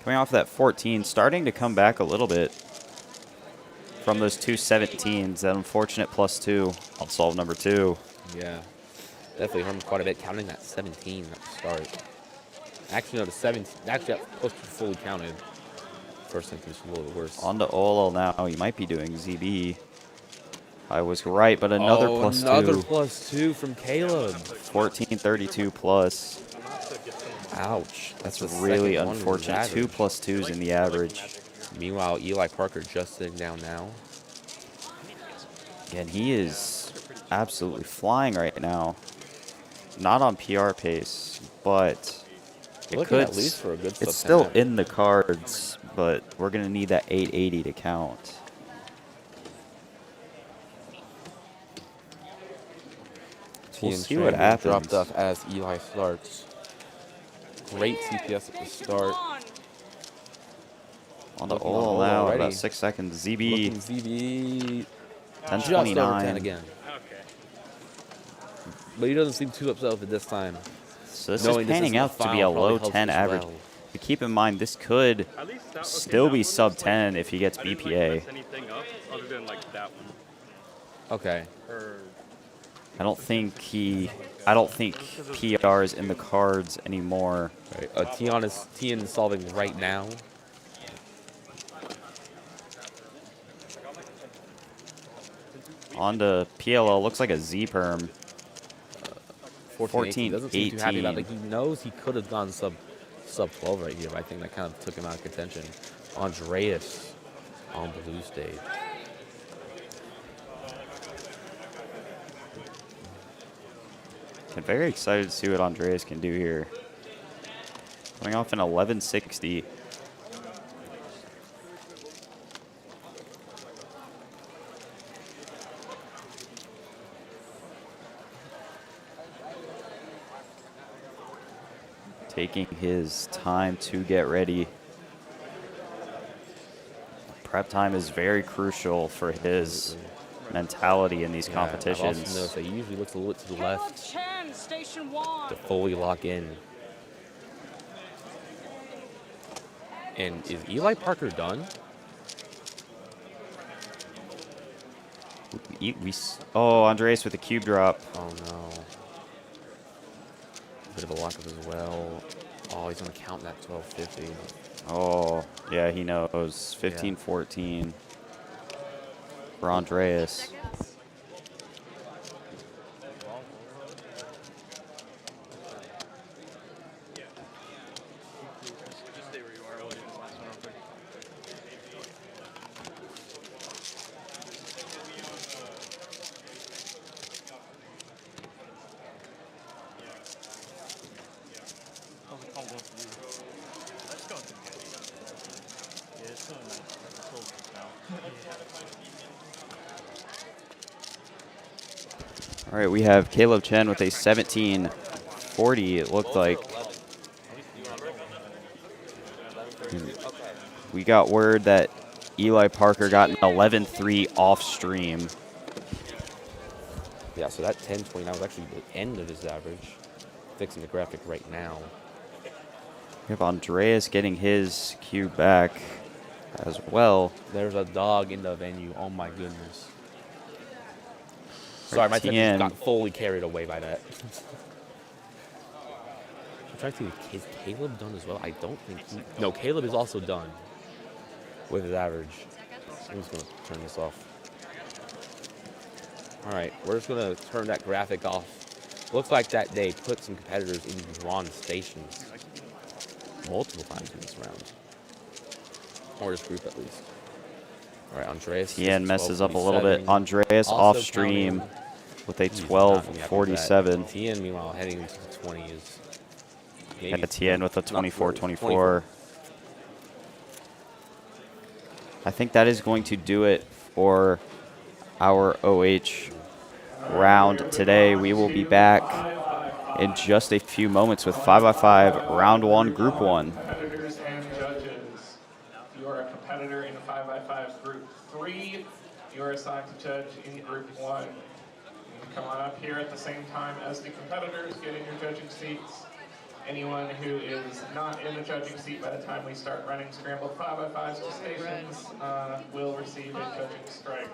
Coming off that 14, starting to come back a little bit from those two 17s. That unfortunate +2 on solve number 2. Yeah. Definitely hurt him quite a bit, counting that 17 at the start. Actually, no, the 17. Actually, that close to fully counted. First thing was a little bit worse. On to OLL now. He might be doing ZB. I was right, but another +2. Another +2 from Caleb. 1432 plus. Ouch. That's the really second one with his unfortunate. 2 average. plus 2s in the average. Meanwhile, Eli Parker just sitting down now. And he is absolutely flying right now. Not on PR pace, but We're looking at least for a good it's sub-10 still average. in the cards, but we're going to need that 880 to count. We'll see what happens. Dropped off as Eli starts. Great CPS at the start. On the Looking on Olo Olo now at already. about 6 seconds. ZB. Looking ZB. 10:29. Just over 10 again. But he doesn't seem too upset with it this time. So this Knowing is panning isn't the out to be final a probably low helps 10 as average. well. But keep in mind, this could still be sub 10 if he gets BPA. Anything up other than like that one. Okay. I don't think PR is in the cards anymore. Right. Tian is solving right now. On to PLL, looks like a Z perm. 14, 18. Doesn't seem too happy about it. 18. He knows he could have gone sub 12 right here, but I think that kind of took him out of contention. Andreas on blue stage. I'm very excited to see what Andreas can do here. Coming off an 1160. Taking his time to get ready. Prep time is very crucial for his mentality in these competitions. I've also noticed that he usually looks a little bit to the left to fully lock in. And is Eli Parker done? Oh, Andreas with a cube drop. Oh no. Bit of a lockup as well. Oh, he's gonna count that 1250. Oh, yeah, he knows. 15-14 for Andreas. All right, we have Caleb Chen with a 1740, it looked like. We got word that Eli Parker got an 11-3 off stream. Yeah, so that 1029 was actually the end of his average. Fixing the graphic right now. We have Andreas getting his cube back as well. There's a dog in the venue. Oh my goodness. Sorry, my attention got fully carried away by that. I'm trying to see, is Caleb done as well? I don't think no, Caleb is also done with his average. I'm just going to turn this off. All right, we're just going to turn that graphic off. Looks like that they put some competitors in drawn stations multiple times in this round. Or this group, at least. All right, Andreas. Tien messes up a little bit. Andreas off stream with a 1247. Tien, meanwhile, heading into the 20s. Yeah, Tien with a 24-24. I think that is going to do it for our OH round today. We will be back in just a few moments with 5x5 round 1, group 1. Competitors and judges. You are a competitor in 5x5 group 3. You are assigned to judge in group 1. You come on up here at the same time as the competitors, get in your judging seats. Anyone who is not in the judging seat by the time we start running scrambled 5x5s to stations will receive a judging strike.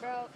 Bro.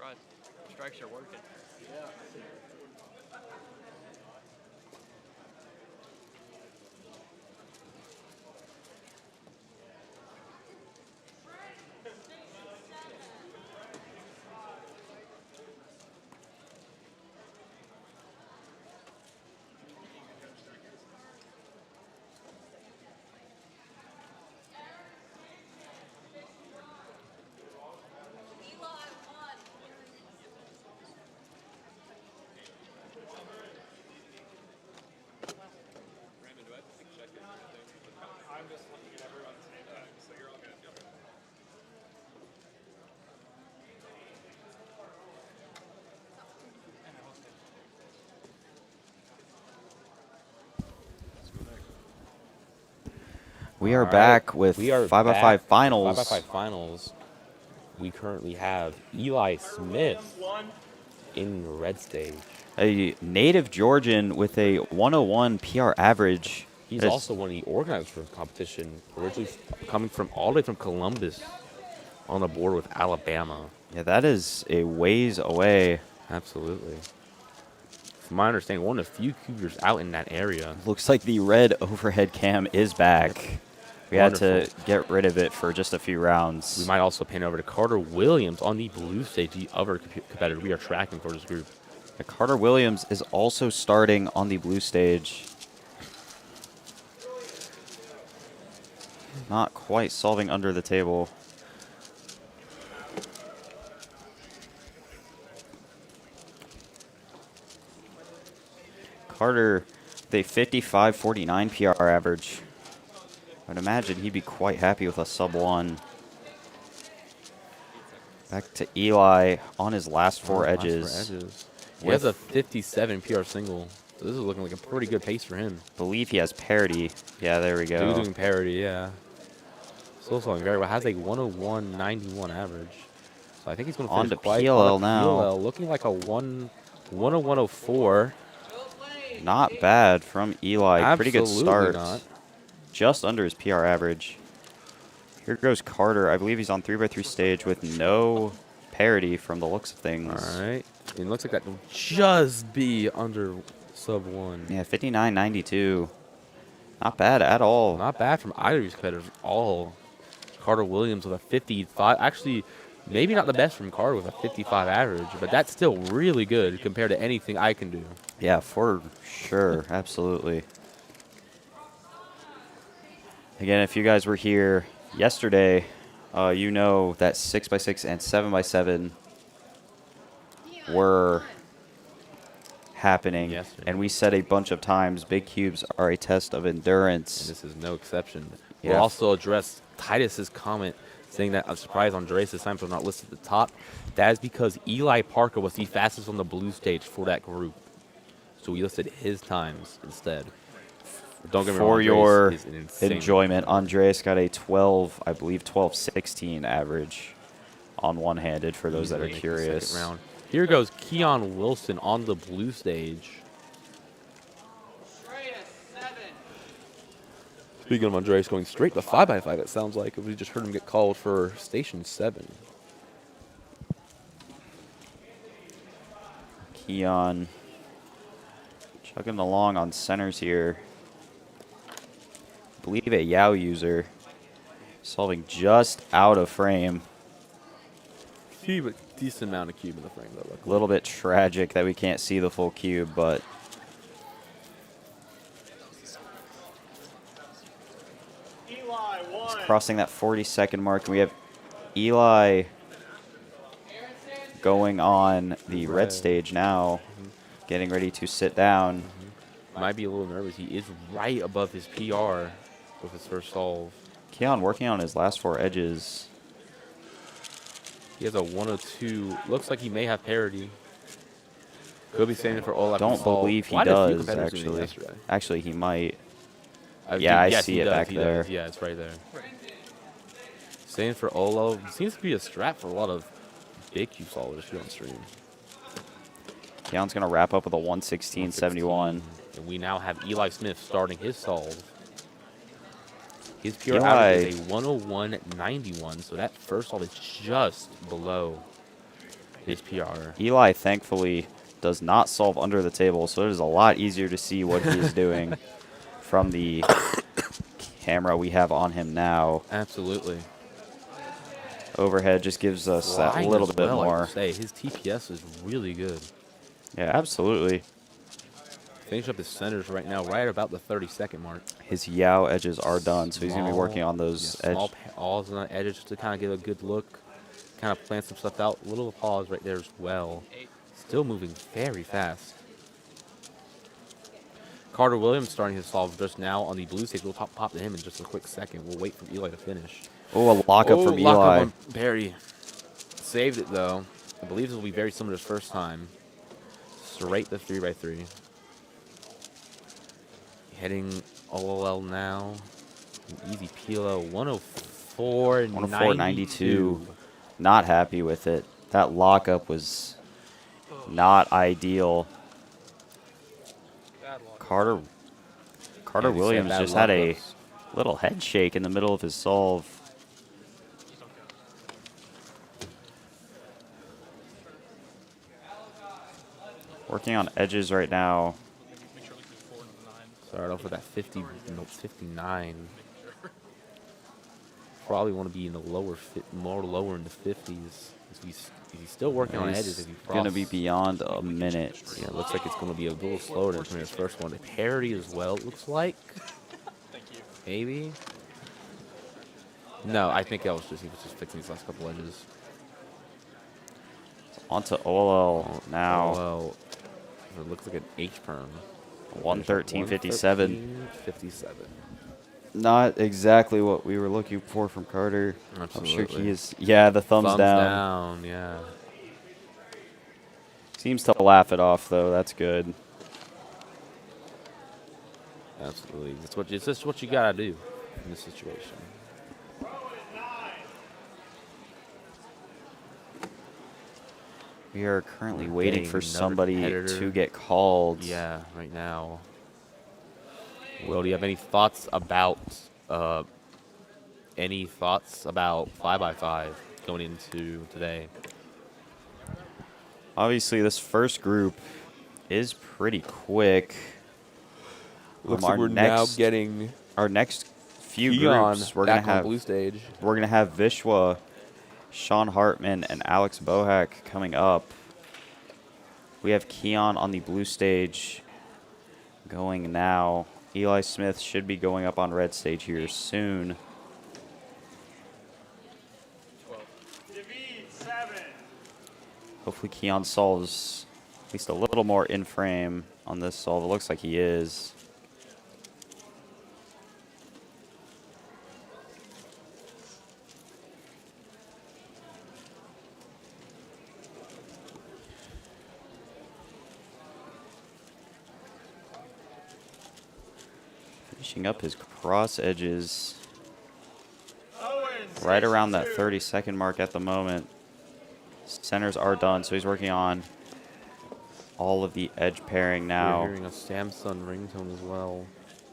surprised. Strikes are working. Yeah. I'm just looking at everyone at the same time, so you're all good. We are back with 5x5 finals. 5x5 finals. We currently have Eli Smith in red stage. A native Georgian with a 101 PR average. He's also one of the organizers for the competition, originally coming from all the way from Columbus on the board with Alabama. Yeah, that is a ways away. Absolutely. From my understanding, one of the few cubers out in that area. Looks like the red overhead cam is back. We had to get rid of it for just a few rounds. We might also pan over to Carter Williams on the blue stage, the other competitor we are tracking for this group. Yeah, Carter Williams is also starting on the blue stage. Not quite solving under the table. Carter, with a 55.49 PR average. I'd imagine he'd be quite happy with a sub-1. Back to Eli on his last four edges. He has a 57 PR single. So this is looking like a pretty good pace for him. Believe he has parity. Yeah, there we go. Doing parity, yeah. Still selling very well. Has a 101.91 average. So I think he's going to on finish to quite PLL now. PLL, looking like a 101.04. Not bad from Eli. Absolutely Pretty good start. Not. Just under his PR average. Here goes Carter. I believe he's on 3x3 stage with no parity from the looks of things. All right. It looks like that will just be under sub-1. Yeah, 59.92. Not bad at all. Not bad from either of these competitors at all. Carter Williams with a 55. Actually, maybe not the best from Carter with a 55 average, but that's still really good compared to anything I can do. Yeah, for sure. Absolutely. Again, if you guys were here yesterday, you know that 6x6 and 7x7 were happening. And we said a bunch of times, big cubes are a test of endurance. And this is no exception. Yeah. We'll also address Titus's comment saying that I'm surprised Andres this time was not listed at the top. That is because Eli Parker was the fastest on the blue stage for that group. So we listed his times instead. Don't get me wrong, For your is an insane enjoyment, Andreas got a 12, I believe 12.16 average on one-handed for those that are curious. Second round. Here goes Keon Wilson on the blue stage. Speaking of Andreas going straight to 5x5, it sounds like we just heard him get called for station 7. Keon chugging along on centers here. I believe a Yao user solving just out of frame. Cube, a decent amount of cube in the frame, though. A little bit tragic that we can't see the full cube, but he's crossing that 40-second mark. And we have Eli going on the red stage now, getting ready to sit down. Might be a little nervous. He is right above his PR with his first solve. Keon working on his last four edges. He has a 102. Looks like he may have parity. Could be standing for all. Don't believe he does, actually. Actually, he might. Yeah, I see it back there. Yeah, it's right there. Staying for Olo. Seems to be a strat for a lot of big cube solvers here on stream. Keon's going to wrap up with a 116.71. And we now have Eli Smith starting his solve. His PR average is a 101.91, so that first solve is just below his PR. Eli, thankfully, does not solve under the table, so it is a lot easier to see what he is doing from the camera we have on him now. Absolutely. Overhead just gives us that Flying little as bit well, I more. would say. His TPS is really good. Yeah, absolutely. Finish up his centers right now, right about the 30-second mark. His Yao edges are done, so he's going to be working on those small pause on the edges just to kind of give a good look, kind of plan some stuff out. Little pause right there as well. Still moving very fast. Carter Williams starting his solve just now on the blue stage. We'll pop to him in just a quick second. We'll wait for Eli to finish. Oh, a lockup from Eli. Lockup on Perry. Saved it, though. I believe this will be very similar to his first time. Straight to 3x3. Heading OLL now. An easy PLO. 104.92. Not happy with it. That lockup was not ideal. Carter Williams just had a little head shake in the middle of his solve. Working on edges right now. Start off with that 59. Probably want to be in the lower, more lower in the 50s. He's still working on edges. If He's going to be beyond a minute. Yeah, it looks like it's going to be a little slower than his first one. A parity as well, it looks like. Thank you. Maybe. No, I think he was just fixing these last couple edges. Onto OLL now. OLL. It looks like an H-perm. 113.57. 57. Not exactly what we were looking for from Carter. Absolutely. I'm sure he is. Yeah, the thumbs down. Thumbs down, yeah. Seems to laugh it off, though. That's good. Absolutely. It's just what you got to do in this situation. We are currently waiting for somebody to get called. Yeah, right now. Will, do you have any thoughts about 5x5 going into today? Obviously, this first group is pretty quick. Looks like we're now getting our next few groups. We're gonna have blue stage. We're gonna have Vishwa, Sean Hartman, and Alex Bohack coming up. We have Keon on the blue stage going now. Eli Smith should be going up on red stage here soon. Hopefully Keon solves at least a little more in frame on this solve. It looks like he is. Finishing up his cross edges right around that 30-second mark at the moment. Centers are done, so he's working on all of the edge pairing now. We're hearing a Samsung ringtone as well.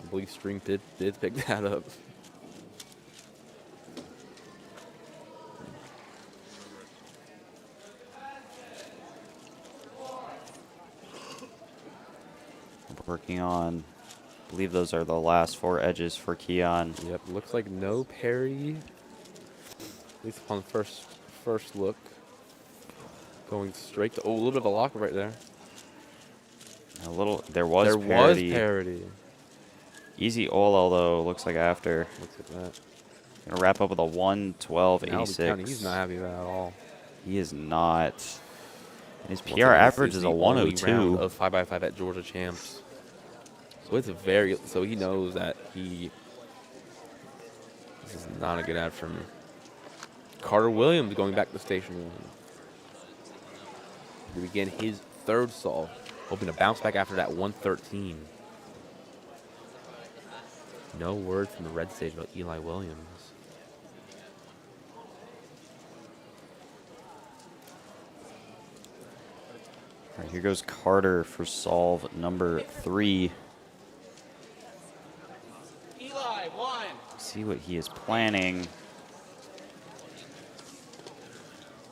I believe Stream did pick that up. Working on, I believe those are the last 4 edges for Keon. Yep, looks like no parry, at least upon first look. Going straight to, a little bit of a lock right there. There was parity. Easy OLL though, looks like after. Looks like that. Gonna wrap up with a 112.86. He's not happy with that at all. He is not. And his PR average is a 102. Round of 5x5 at Georgia Champs. So it's so he knows that this is not a good ad from Carter Williams going back to station 1. We begin his third solve, hoping to bounce back after that 113. No word from the red stage about Eli Williams. All right, here goes Carter for solve number 3. Eli, 1. See what he is planning.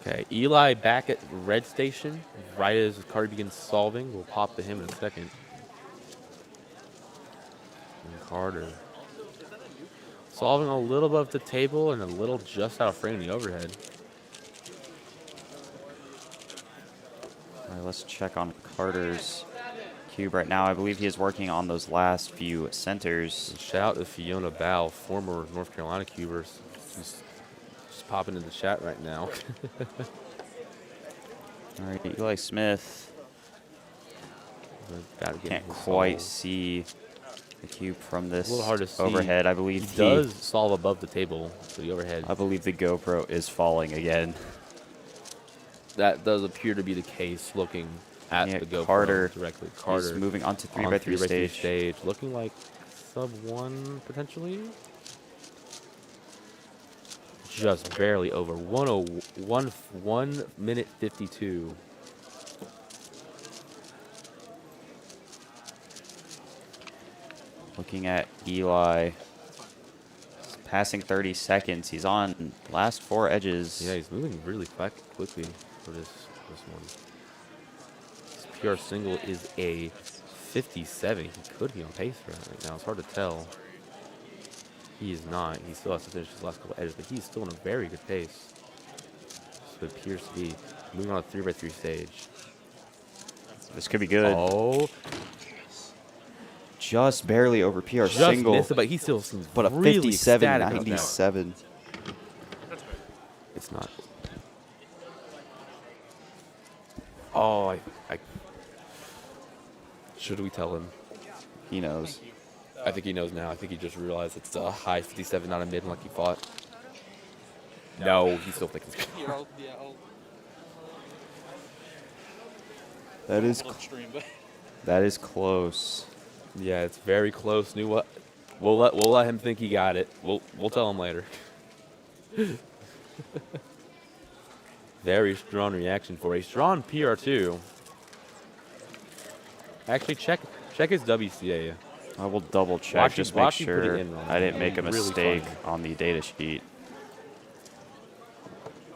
Okay, Eli back at red station. Right as Carter begins solving, we'll pop to him in a second. And Carter solving a little above the table and a little just out of frame in the overhead. All right, let's check on Carter's cube right now. I believe he is working on those last few centers. And shout out to Fiona Bow, former North Carolina cuber. She's popping in the chat right now. All right, Eli Smith. Can't quite see the cube from this a little hard to see. overhead. I believe he does solve above the table for the overhead. I believe the GoPro is falling again. That does appear to be the case looking at the GoPro Carter directly. is moving on to 3x3 stage. Looking like sub 1 potentially. Just barely over 1 minute 52. Looking at Eli, passing 30 seconds. He's on last 4 edges. Yeah, he's moving really quickly for this one. His PR single is a 57. He could be on pace for it right now. It's hard to tell. He is not. He still has to finish his last couple edges, but he's still in a very good pace. So it appears to be moving on a 3x3 stage. This could be good. Oh. Just barely over PR Just single. missed it, but he still seems but a really 57.97. It's not. Oh, I should we tell him? He knows. I think he knows now. I think he just realized it's a high 57, not a mid like he thought. No, he still thinks it's good. That is close. Yeah, it's very close. We'll let him think he got it. We'll tell him later. Very strong reaction for a strong PR2. Actually, check his WCA. I will double check, just make sure I didn't make a Really mistake fun. on the data sheet.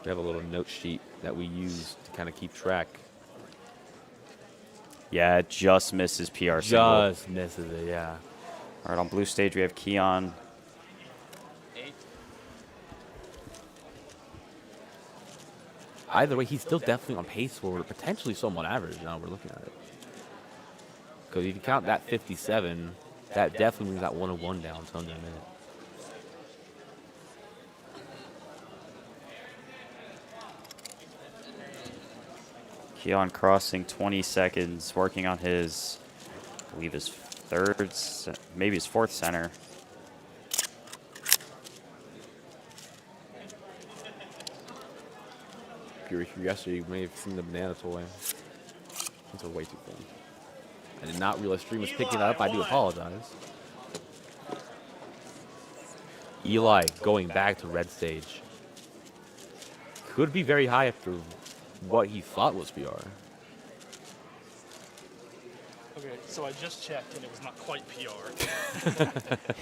We have a little note sheet that we use to kind of keep track. Yeah, it just misses PR single. Just misses it, yeah. All right, on blue stage we have Keon. Either way, he's still definitely on pace for potentially somewhat average now we're looking at it. Because if you count that 57, that definitely means that 101 down to under a minute. Keon crossing 20 seconds, working on his, I believe his maybe his 4th center. If you were here yesterday, you may have seen the banana toy. Those are way too thin. I did not realize stream was picking that up. I do apologize. Eli going back to red stage. Could be very high after what he thought was PR. Okay, so I just checked and it was not quite PR.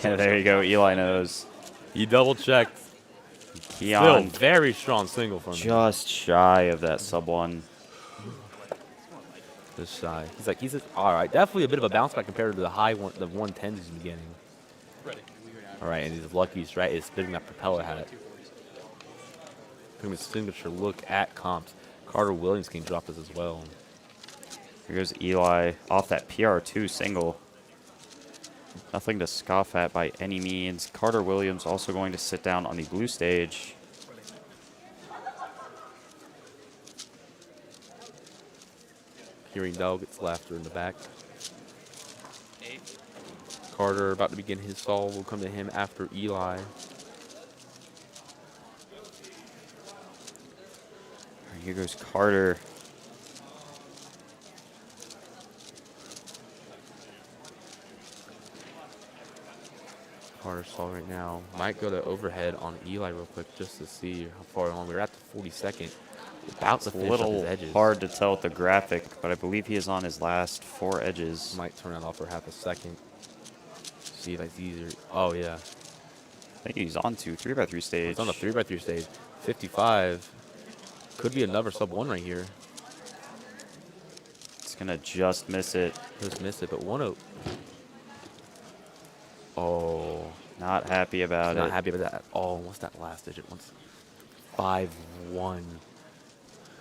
Yeah, there you go. Eli knows. He double checked. Keon, still very strong single from him. Just shy of that sub 1. Just shy. He's all right. Definitely a bit of a bounce back compared to the high one, the 110s he's been getting. Ready. All right, and he's lucky he's right. Is spinning that propeller hat. His signature look at comps. Carter Williams can drop this as well. Here goes Eli off that PR2 single. Nothing to scoff at by any means. Carter Williams also going to sit down on the blue stage. Hearing Dell gets laughter in the back. Carter about to begin his solve. Will come to him after Eli. Here goes Carter. Carter solve right now. Might go to overhead on Eli real quick just to see how far along. We're at the 42nd. About to finish up his edges. Hard to tell with the graphic, but I believe he is on his last 4 edges. Might turn it off for half a second. See if it's easier. Oh, yeah. I think he's on to 3x3 stage. It's on the 3x3 stage. 55. Could be another sub 1 right here. It's going to just miss it. Just miss it, but 1-0. Oh. Not happy about it. Not happy about that at all. What's that last digit? 5-1.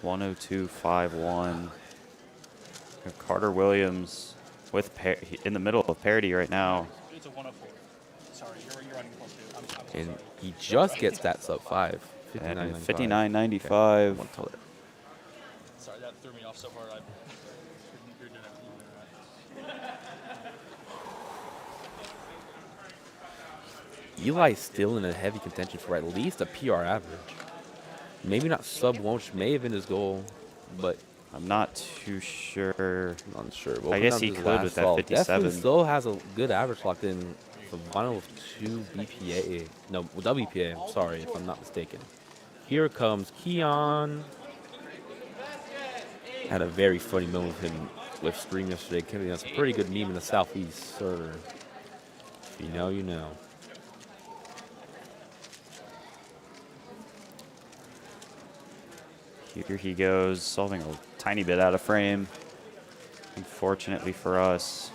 102.51. Carter Williams with in the middle of parity right now. It's a 104. Sorry, you're running +2. I'm And he just gets that sub 5. 59.95. Okay. Sorry, that threw me off so hard. You're doing everything right. Eli's still in a heavy contention for at least a PR average. Maybe not sub 1, which may have been his goal, but I'm not too sure. I'm unsure. I guess he could with that 57. Definitely still has a good average locked in for final of 2 BPA. No, WPA. I'm sorry if I'm not mistaken. Here comes Keon. Had a very funny moment with him with stream yesterday. That's a pretty good meme in the Southeast, sir. If you know, you know. Here he goes, solving a tiny bit out of frame. Unfortunately for us.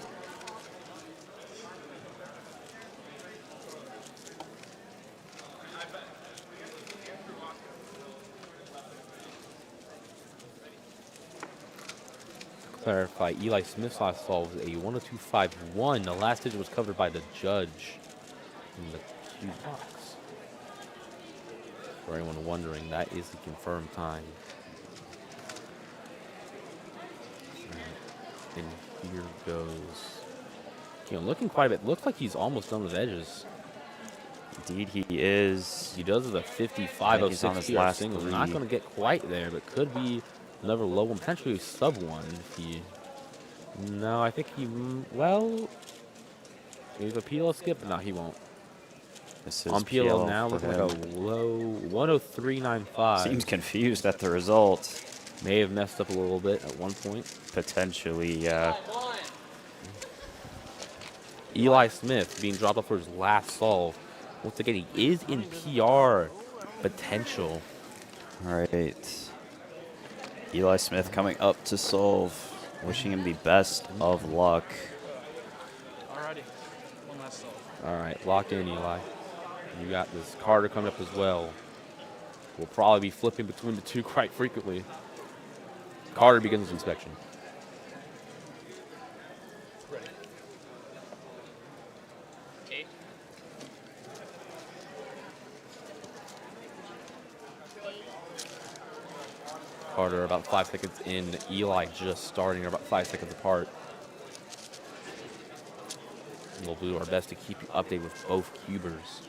To clarify, Eli Smith's last solve was a 102.51. The last digit was covered by the judge in the cue box. For anyone wondering, that is the confirmed time. And here goes. You know, looking quite a bit. Looks like he's almost done with edges. Indeed, he is. He does with a 55.06 his PR last singles. 3. Not going to get quite there, but could be another low one, potentially sub 1 if he. No, I think he. Well, he's a PL skip, but no, he won't. This is on PL PL now, looking like a low 103.95. Seems confused at the result. May have messed up a little bit at one point. Potentially, yeah. Eli Smith being dropped off for his last solve. Once again, he is in PR potential. All right. Eli Smith coming up to solve. Wishing him the best of luck. Alrighty. One last solve. All right, lock in, Eli. You got this. Carter coming up as well. We'll probably be flipping between the two quite frequently. Carter begins his inspection. Ready. Okay. Carter about 5 seconds in. Eli just starting, about 5 seconds apart. We'll do our best to keep you updated with both cubers.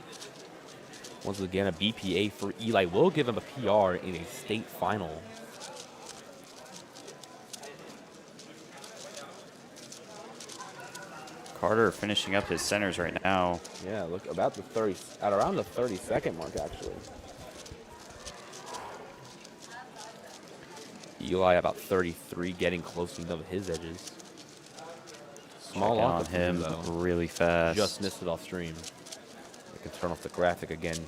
Once again, a BPA for Eli will give him a PR in a state final. Carter finishing up his centers right now. Yeah, look about the 30, at around the 30-second mark actually. Eli about 33, getting close to some of his edges. Small Checking off on him really fast. Just missed it off stream. I can turn off the graphic again.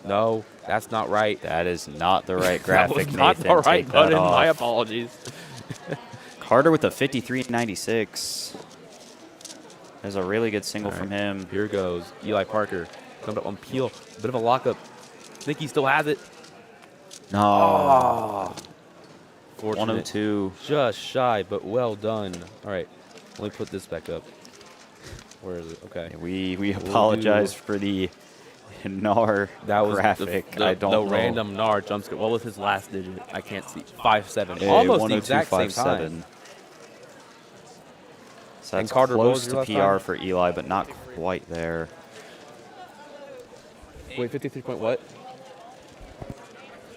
No, that's not right. That is not the right graphic, that was not Nathan. the right Take that button. off. My apologies. Carter with a 53.96. There's a really good single from him. Here goes Eli Parker. Coming up on Peel. Bit of a lockup. Think he still has it. No. Oh. 102. Just shy, but well done. All right. Let me put this back up. Where is it? Okay. Yeah, we apologize for the NAR graphic. I don't know. The random NAR jump scare. What was his last digit? I can't see. 5.7. Hey, Almost the exact same 102.57. time. So that's Carter, what was close your to last time? PR for Eli, but not quite there. Wait, 53 point what?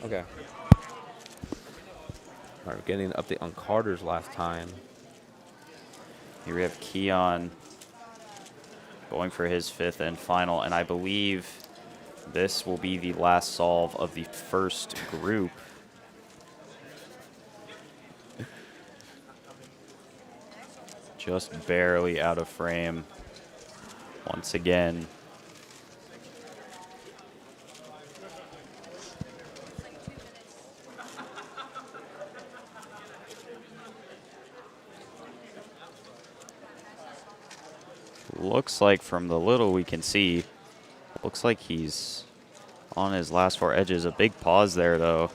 Okay. All right, we're getting an update on Carter's last time. Here we have Keon going for his 5th and final, and I believe this will be the last solve of the first group. Just barely out of frame once again. looks like from the little we can see, looks like he's on his last 4 edges. A big pause there, though.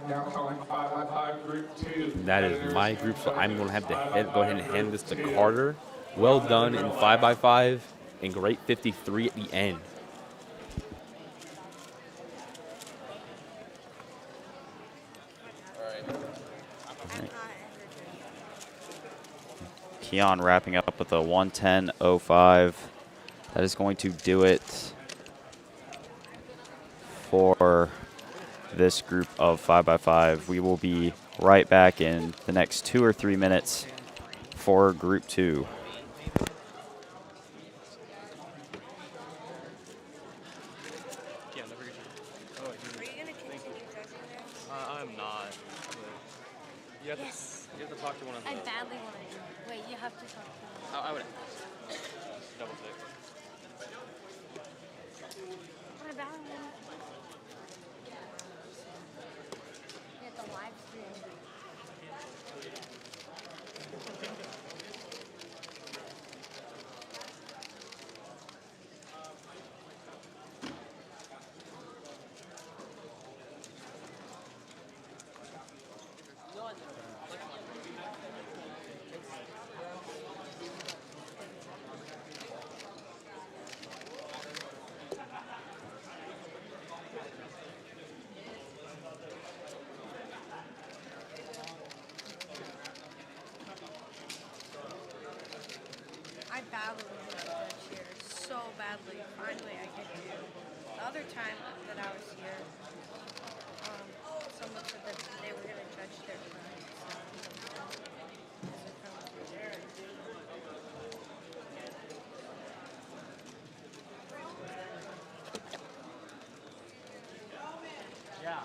Now calling 5x5 Group 2. That is my group, so I'm going to have to go ahead and hand this to Carter. Well done in 5x5 and great 53 at the end. Keon wrapping up with a 110.05. That is going to do it for this group of 5x5. We will be right back in the next 2 or 3 minutes for Group 2. I'm not. You have, Yes. you have to talk to one of the... I badly want to. Wait, you have to talk to them. I would double check. I badly want to. Yeah, the live stream. I badly wanted to judge here, so badly. Finally, I get to. The other time that I was here, someone said that they were going to judge their friends. Yeah.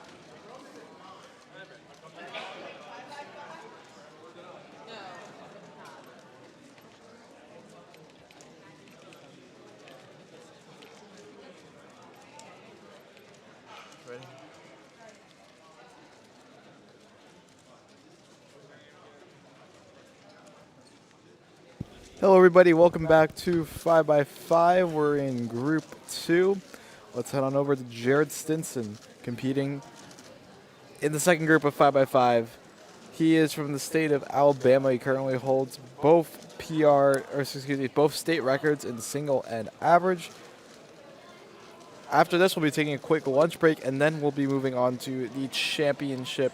Ready? Hello, everybody. Welcome back to 5x5. We're in Group 2. Let's head on over to Jared Stinson, competing in the second group of 5x5. He is from the state of Alabama. He currently holds both both state records in single and average. After this, we'll be taking a quick lunch break, and then we'll be moving on to the championship.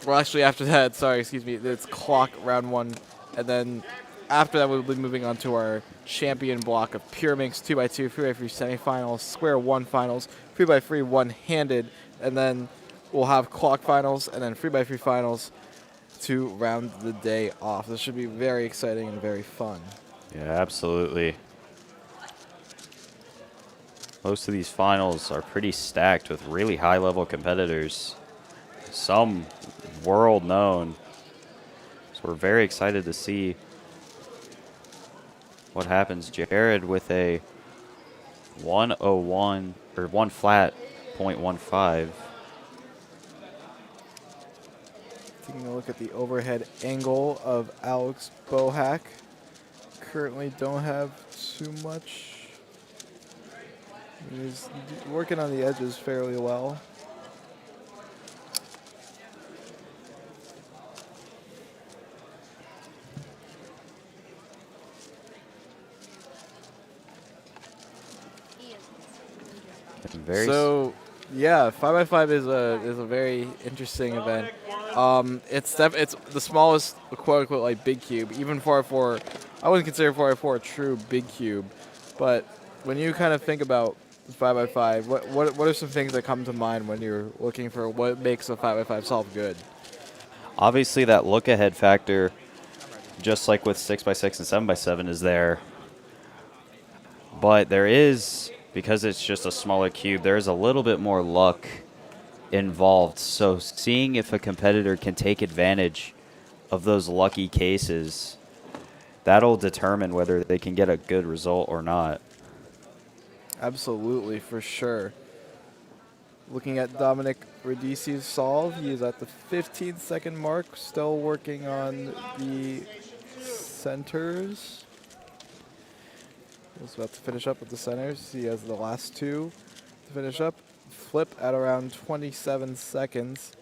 Well, actually, after that, it's clock round 1, and then after that, we'll be moving on to our champion block of Pyraminx 2x2, 3x3 semifinals, square 1 finals, 3x3 one-handed, and then we'll have clock finals and then 3x3 finals to round the day off. This should be very exciting and very fun. Yeah, absolutely. Most of these finals are pretty stacked with really high-level competitors. Some world-known. So we're very excited to see what happens. Jared with a 101 or 1 flat .15. Taking a look at the overhead angle of Alex Bohack. Currently don't have too much. He's working on the edges fairly well. So, yeah, 5x5 is a very interesting event. It's the smallest quote unquote like big cube. Even 4x4, I wouldn't consider 4x4 a true big cube, but when you kind of think about 5x5, what are some things that come to mind when you're looking for what makes a 5x5 solve good? Obviously, that look-ahead factor, just like with 6x6 and 7x7, is there. But there is, because it's just a smaller cube, there is a little bit more luck involved. So seeing if a competitor can take advantage of those lucky cases, that'll determine whether they can get a good result or not. Absolutely, for sure. Looking at Dominic Radisi's solve, he is at the 15-second mark, still working on the centers. is about to finish up with the centers. He has the last two to finish up. Flip at around 27 seconds.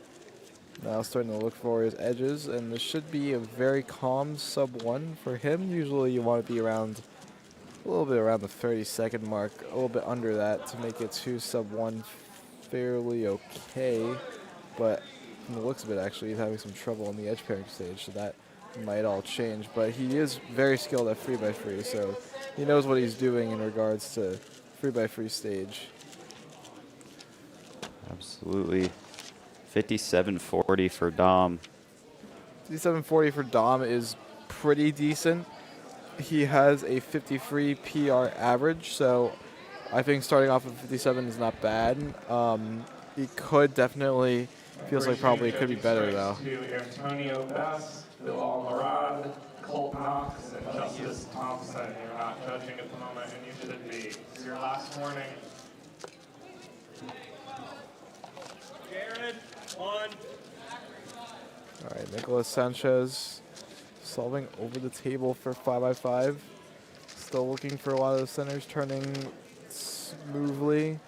Now starting to look for his edges, and this should be a very calm sub-1 for him. Usually you want to be around a little bit around the 30-second mark, a little bit under that to make it 2 sub-1 fairly okay. But from the looks of it, actually, he's having some trouble on the edge pairing stage, so that might all change. But he is very skilled at 3x3, so he knows what he's doing in regards to 3x3 stage. Absolutely. 57-40 for Dom. 57-40 for Dom is pretty decent. He has a 53 PR average, so I think starting off at 57 is not bad. He could definitely, feels like probably it could be better though. To Antonio Best, Bilal Murad, Colt Knox, and Justice Thompson. You're not judging at the moment, and you should be. It's your last warning. Jared, on. All right, Nicolas Sanchez solving over the table for 5x5. Still looking for a lot of the centers turning smoothly.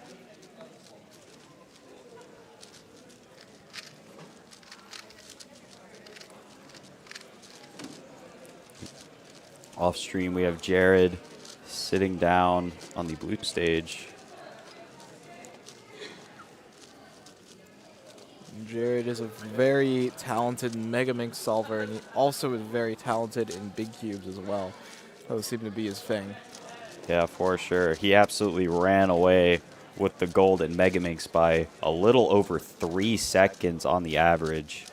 Off stream, we have Jared sitting down on the blue stage. Jared is a very talented Mega Minx solver, and he also is very talented in big cubes as well. That would seem to be his thing. Yeah, for sure. He absolutely ran away with the gold in Mega Minx by a little over 3 seconds on the average,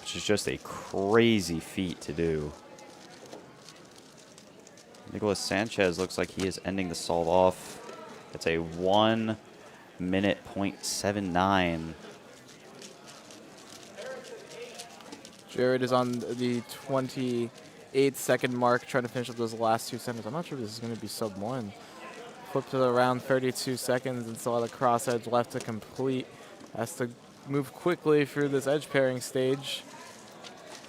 which is just a crazy feat to do. Nicolas Sanchez looks like he is ending the solve off. It's a 1 minute .79. Jared is on the 28-second mark, trying to finish up those last two centers. I'm not sure if this is going to be sub-1. Flip to around 32 seconds and still have a cross edge left to complete. Has to move quickly through this edge pairing stage.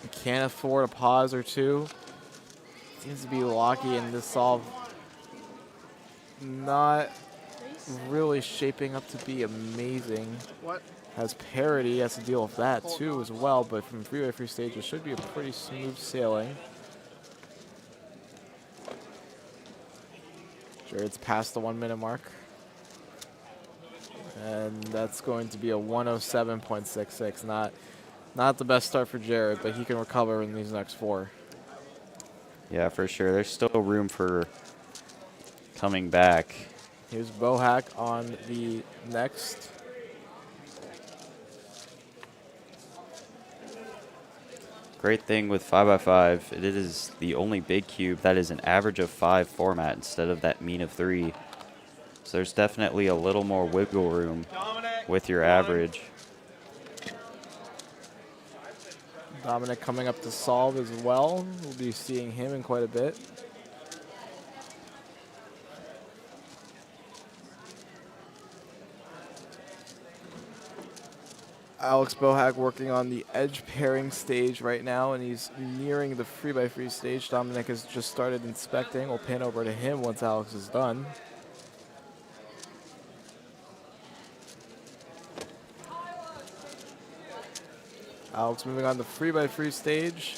He can't afford a pause or two. Seems to be locky in this solve. Not really shaping up to be amazing. What? Has parity, has to deal with that too as well, but from 3x3 stage it should be a pretty smooth sailing. Jared's past the 1 minute mark. And that's going to be a 107.66. Not the best start for Jared, but he can recover in these next 4. Yeah, for sure. There's still room for coming back. Here's Bohack on the next. Great thing with 5x5, it is the only big cube that is an average of 5 format instead of that mean of 3. So there's definitely a little more wiggle room with your average. Dominic coming up to solve as well. We'll be seeing him in quite a bit. Alex Bohack working on the edge pairing stage right now, and he's nearing the 3x3 stage. Dominic has just started inspecting. We'll pan over to him once Alex is done. Alex moving on to 3x3 stage,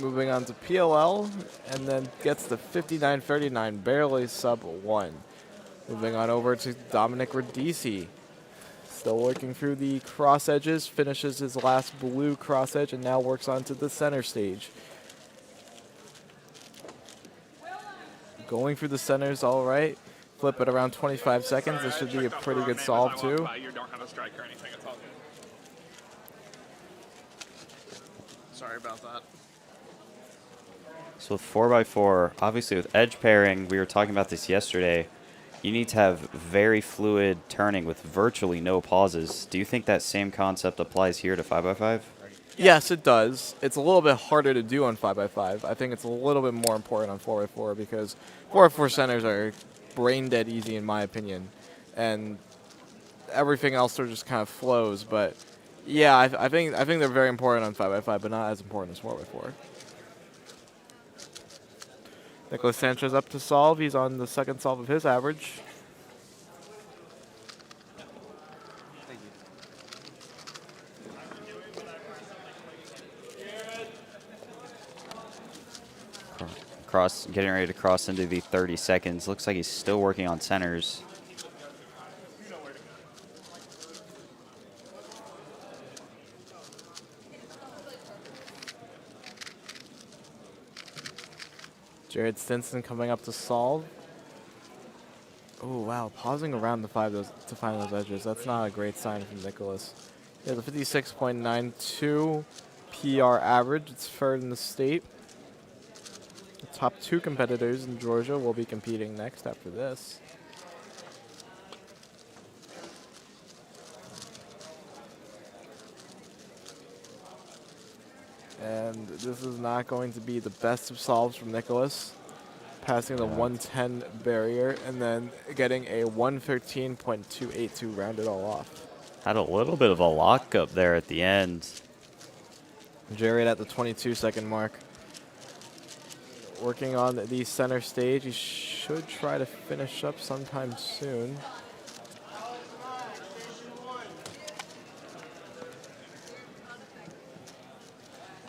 moving on to PLL, and then gets the 59.39, barely sub-1. Moving on over to Dominic Radici. Still working through the cross edges, finishes his last blue cross edge, and now works onto the center stage. Going through the centers all right. Flip at around 25 seconds. This should be a pretty good solve too. You don't have a strike or anything, it's all good. Sorry about that. So with 4x4, obviously with edge pairing, we were talking about this yesterday, you need to have very fluid turning with virtually no pauses. Do you think that same concept applies here to 5x5? Yes, it does. It's a little bit harder to do on 5x5. I think it's a little bit more important on 4x4 because 4x4 centers are brain dead easy in my opinion. And everything else sort of just kind of flows. But yeah, I think they're very important on 5x5, but not as important as 4x4. Nicholas Sanchez up to solve. He's on the second solve of his average. Getting ready to cross into the 30 seconds. Looks like he's still working on centers. Jared Stinson coming up to solve. Oh, wow. Pausing around to find those edges. That's not a great sign from Nicholas. He has a 56.92 PR average. It's third in the state. The top 2 competitors in Georgia will be competing next after this. And this is not going to be the best of solves from Nicholas. Passing the 110 barrier and then getting a 113.282 round it all off. Had a little bit of a lockup there at the end. Jared at the 22-second mark. Working on the center stage. He should try to finish up sometime soon.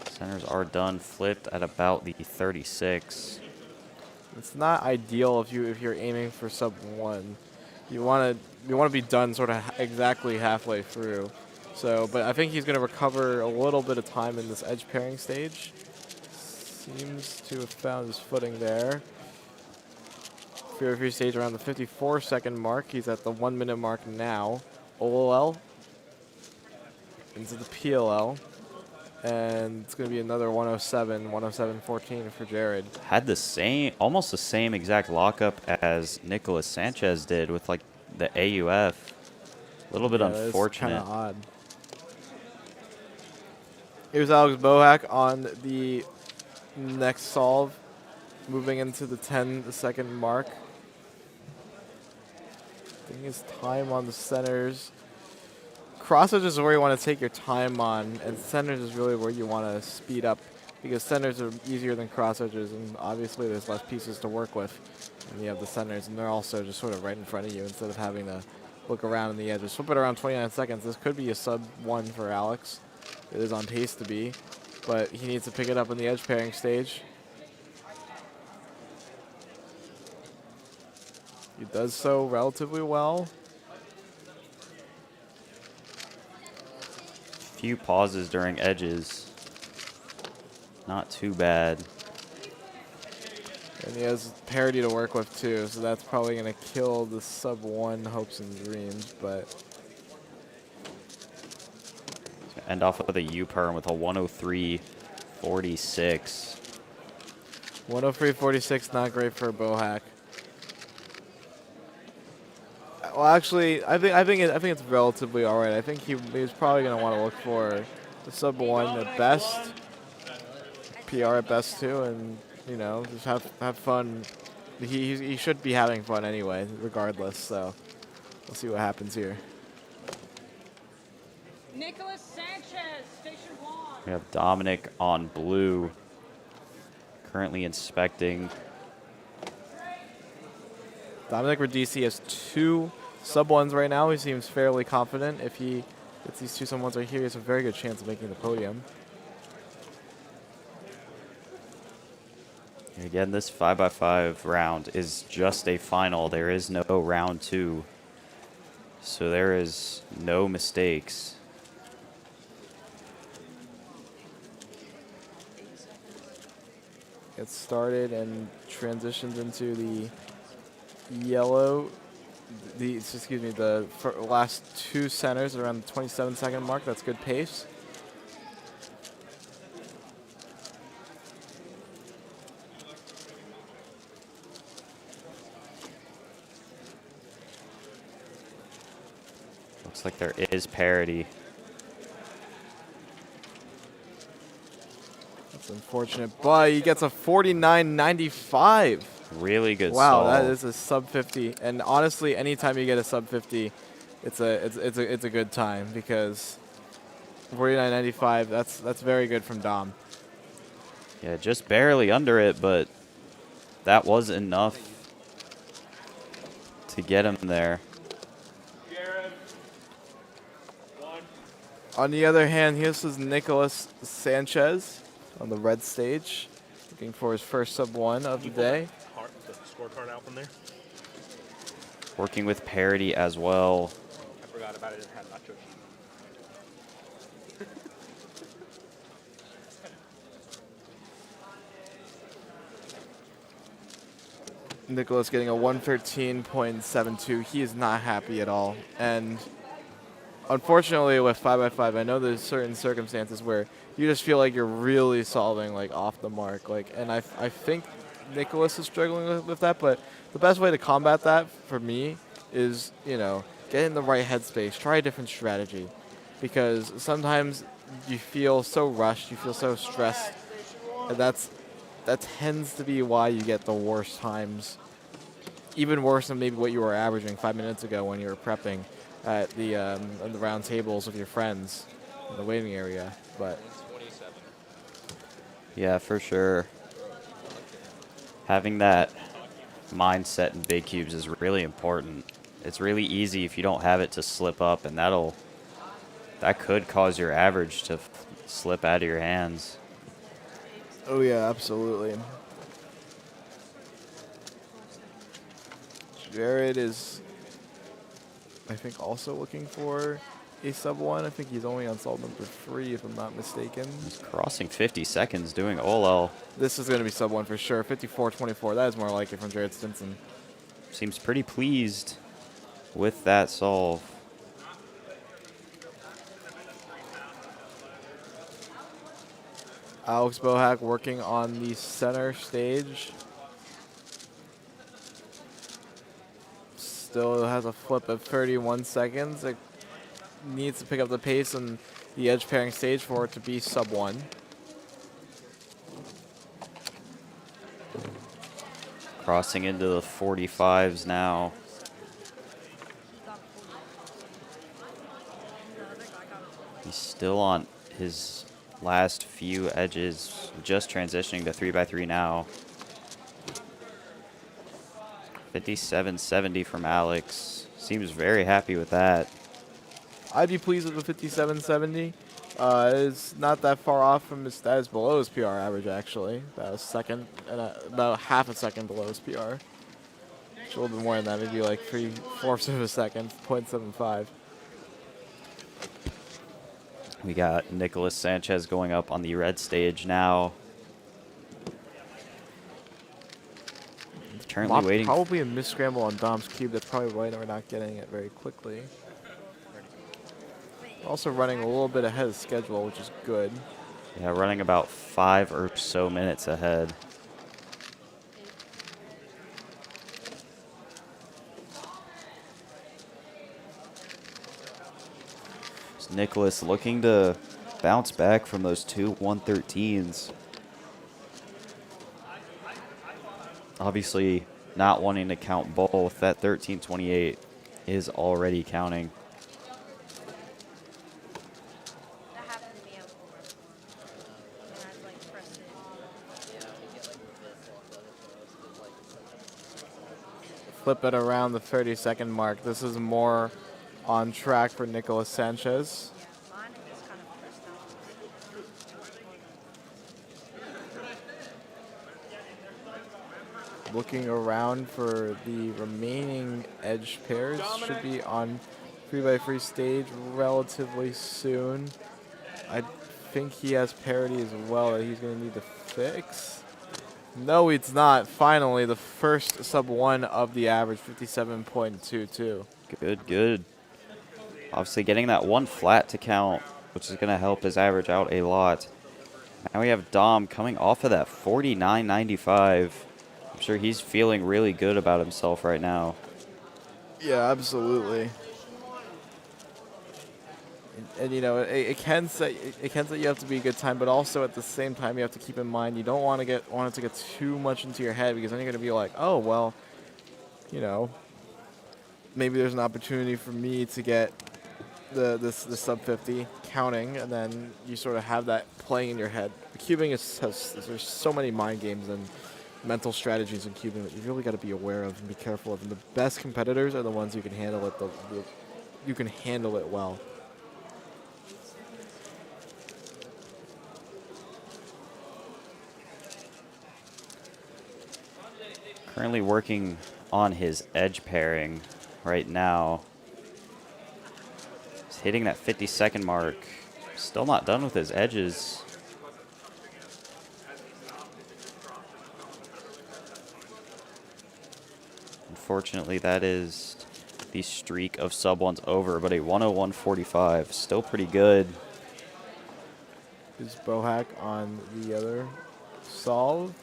Centers are done, flipped at about the 36. It's not ideal if you're aiming for sub 1. You want to be done sort of exactly halfway through. So, but I think he's going to recover a little bit of time in this edge pairing stage. Seems to have found his footing there. Fear free stage around the 54-second mark. He's at the 1 minute mark now. OLL into the PLL. And it's going to be another 107.14 for Jared. Had the same, almost the same exact lockup as Nicholas Sanchez did with like the AUF. A little bit unfortunate. Kind of odd. Here's Alex Bohack on the next solve, moving into the 10-second mark. Taking his time on the centers. Cross edges is where you want to take your time on, and centers is really where you want to speed up, because centers are easier than cross edges, and obviously there's less pieces to work with. And you have the centers, and they're also just sort of right in front of you instead of having to look around in the edges. Flip it around 29 seconds. This could be a sub 1 for Alex. It is on pace to be, but he needs to pick it up in the edge pairing stage. He does so relatively well. Few pauses during edges. Not too bad. And he has parity to work with too, so that's probably going to kill the sub 1 hopes and dreams, but End off with a U-perm with a 103.46. 103.46, not great for Bohack. Well, actually, I think it's relatively all right. I think he's probably going to want to look for the sub 1 at best, PR at best too, and you know, just have fun. He should be having fun anyway, regardless. So we'll see what happens here. Nicholas Sanchez, station 1. We have Dominic on blue, currently inspecting. Dominic Radici has 2 sub 1s right now. He seems fairly confident. If he gets these 2 sub 1s right here, he has a very good chance of making the podium. Again, this 5x5 round is just a final. There is no round 2. So there is no mistakes. It started and transitioned into the yellow. The last 2 centers around the 27-second mark. That's good pace. Looks like there is parity. That's unfortunate, but he gets a 49.95. Really good Wow, solve. that is a sub 50. And honestly, anytime you get a sub 50, it's a good time, because 49.95, that's very good from Dom. Yeah, just barely under it, but that was enough to get him there. On the other hand, this is Nicholas Sanchez on the red stage, looking for his first sub-1 of the day. The scorecard out from there. Working with parity as well. I forgot about it and had nacho cheese. Nicholas getting a 113.72. He is not happy at all. And unfortunately with 5x5, I know there's certain circumstances where you just feel like you're really solving like off the mark. And I think Nicholas is struggling with that, but the best way to combat that for me is, you know, get in the right headspace, try a different strategy. Because sometimes you feel so rushed, you feel so stressed, and that tends to be why you get the worst times. Even worse than maybe what you were averaging 5 minutes ago when you were prepping at the round tables with your friends in the waiting area. But yeah, for sure. Having that mindset in big cubes is really important. It's really easy if you don't have it to slip up, and that could cause your average to slip out of your hands. oh yeah, absolutely. Jared is, I think, also looking for a sub-1. I think he's only on solve number 3, if I'm not mistaken. He's crossing 50 seconds, doing OL. This is going to be sub-1 for sure. 54.24. That is more like it from Jared Stinson. Seems pretty pleased with that solve. Alex Bohack working on the center stage. Still has a flip of 31 seconds. It needs to pick up the pace on the edge pairing stage for it to be sub-1. Crossing into the 45s now. He's still on his last few edges, just transitioning to 3x3 now. 57.70 from Alex. Seems very happy with that. I'd be pleased with the 57.70. It's not that far off from his status below his PR average, actually. About a second, and about half a second below his PR. It's a little bit more than that, maybe like 3/4 of a second, 0.75. We got Nicholas Sanchez going up on the red stage now. Currently waiting. Probably a misscramble on Dom's cube. That's probably why we're not getting it very quickly. Also running a little bit ahead of schedule, which is good. Yeah, running about 5 or so minutes ahead. It's Nicholas looking to bounce back from those two 113s. Obviously not wanting to count both. That 13.28 is already counting. Flip it around the 30-second mark. This is more on track for Nicholas Sanchez. Looking around for the remaining edge pairs. Should be on 3x3 stage relatively soon. I think he has parity as well that he's going to need to fix. No, it's not. Finally, the first sub-1 of the average, 57.22. Good, good. Obviously getting that one flat to count, which is going to help his average out a lot. Now we have Dom coming off of that 49.95. I'm sure he's feeling really good about himself right now. Yeah, absolutely. And you know, it can say you have to be a good time, but also at the same time you have to keep in mind you don't want it to get too much into your head, because then you're going to be like, oh well, you know, maybe there's an opportunity for me to get the sub 50 counting, and then you sort of have that playing in your head. The cubing there's so many mind games mental strategies in cubing that you really got to be aware of and be careful of. And the best competitors are the ones who can handle it. You can handle it well. Currently working on his edge pairing right now. He's hitting that 50-second mark. Still not done with his edges. Unfortunately, that is the streak of sub ones over, but a 101.45, still pretty good. Is Bohack on the other solve?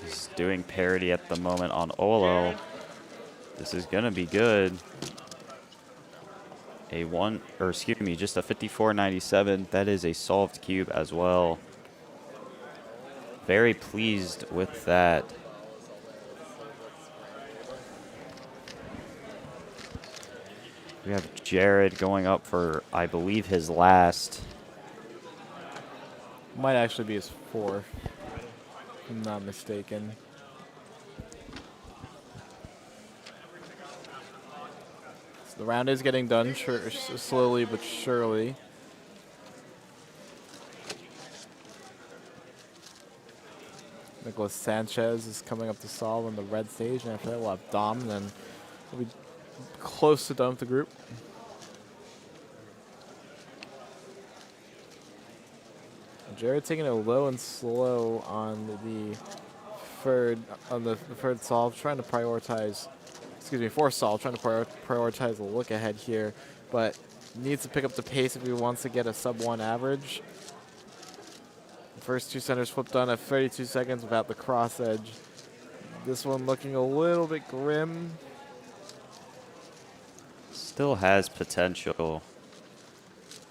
He's doing parity at the moment on Olo. This is gonna be good. Just a 54.97. That is a solved cube as well. Very pleased with that. We have Jared going up for, I believe, his last. Might actually be his fourth, if I'm not mistaken. So the round is getting done slowly but surely. Nicholas Sanchez is coming up to solve on the red stage, and after that we'll have Dom, and then we'll be close to done with the group. Jared taking it low and slow on the third solve, trying to prioritize, fourth solve, trying to prioritize the look ahead here, but needs to pick up the pace if he wants to get a sub-1 average. The first two centers flipped on at 32 seconds without the cross edge. This one looking a little bit grim. Still has potential.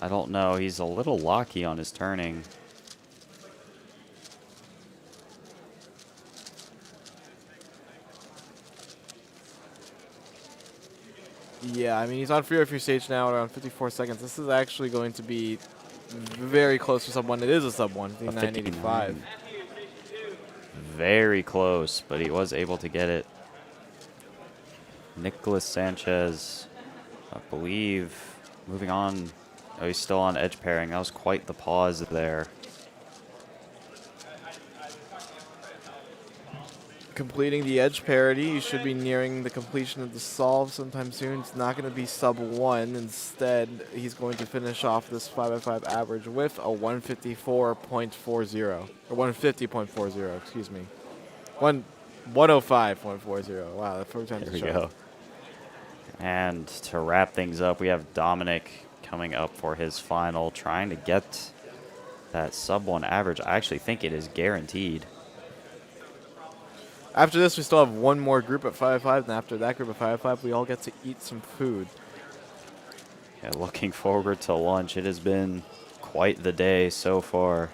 I don't know. He's a little locky on his turning. Yeah, I mean, he's on free stage now at around 54 seconds. This is actually going to be very close to sub-1. It is a sub-1, 59.85. Very close, but he was able to get it. Nicholas Sanchez, I believe, moving on. Oh, he's still on edge pairing. That was quite the pause there. Completing the edge parity, you should be nearing the completion of the solve sometime soon. It's not going to be sub-1. Instead, he's going to finish off this 5x5 average with a 154.40, or 150.40, excuse me. 105.40. Wow, that's 4 times There the we charm. go. And to wrap things up, we have Dominic coming up for his final, trying to get that sub-1 average. I actually think it is guaranteed. After this, we still have one more group at 5x5, and after that group at 5x5, we all get to eat some food. Yeah, looking forward to lunch. It has been quite the day so far.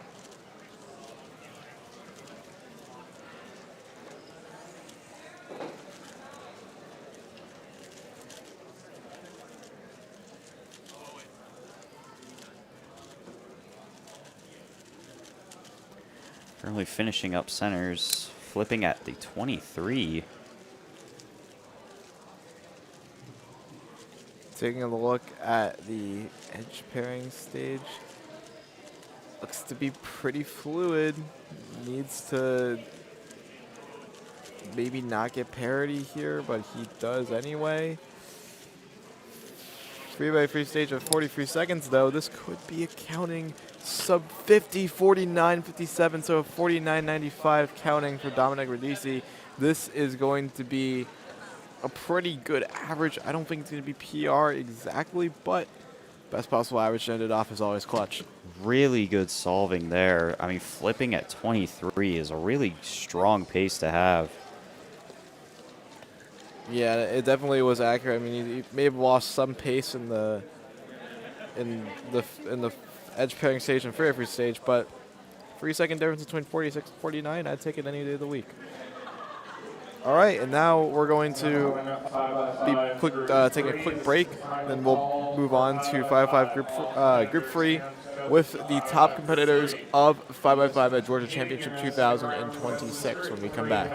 Currently finishing up centers, flipping at the 23. Taking a look at the edge pairing stage. Looks to be pretty fluid. Needs to maybe not get parity here, but he does anyway. 3x3 stage of 43 seconds, though. This could be a counting sub 50, 49, 57, so 49.95 counting for Dominic Radici. This is going to be a pretty good average. I don't think it's going to be PR exactly, but best possible average to end it off is always clutch. Really good solving there. I mean, flipping at 23 is a really strong pace to have. Yeah, it definitely was accurate. I mean, he may have lost some pace in the edge pairing stage and free stage, but 3 second difference between 46 and 49, I'd take it any day of the week. All right, and now we're going to be taking a quick break. Then we'll move on to 5x5 group free with the top competitors of 5x5 at Georgia Championship 2026 when we come back.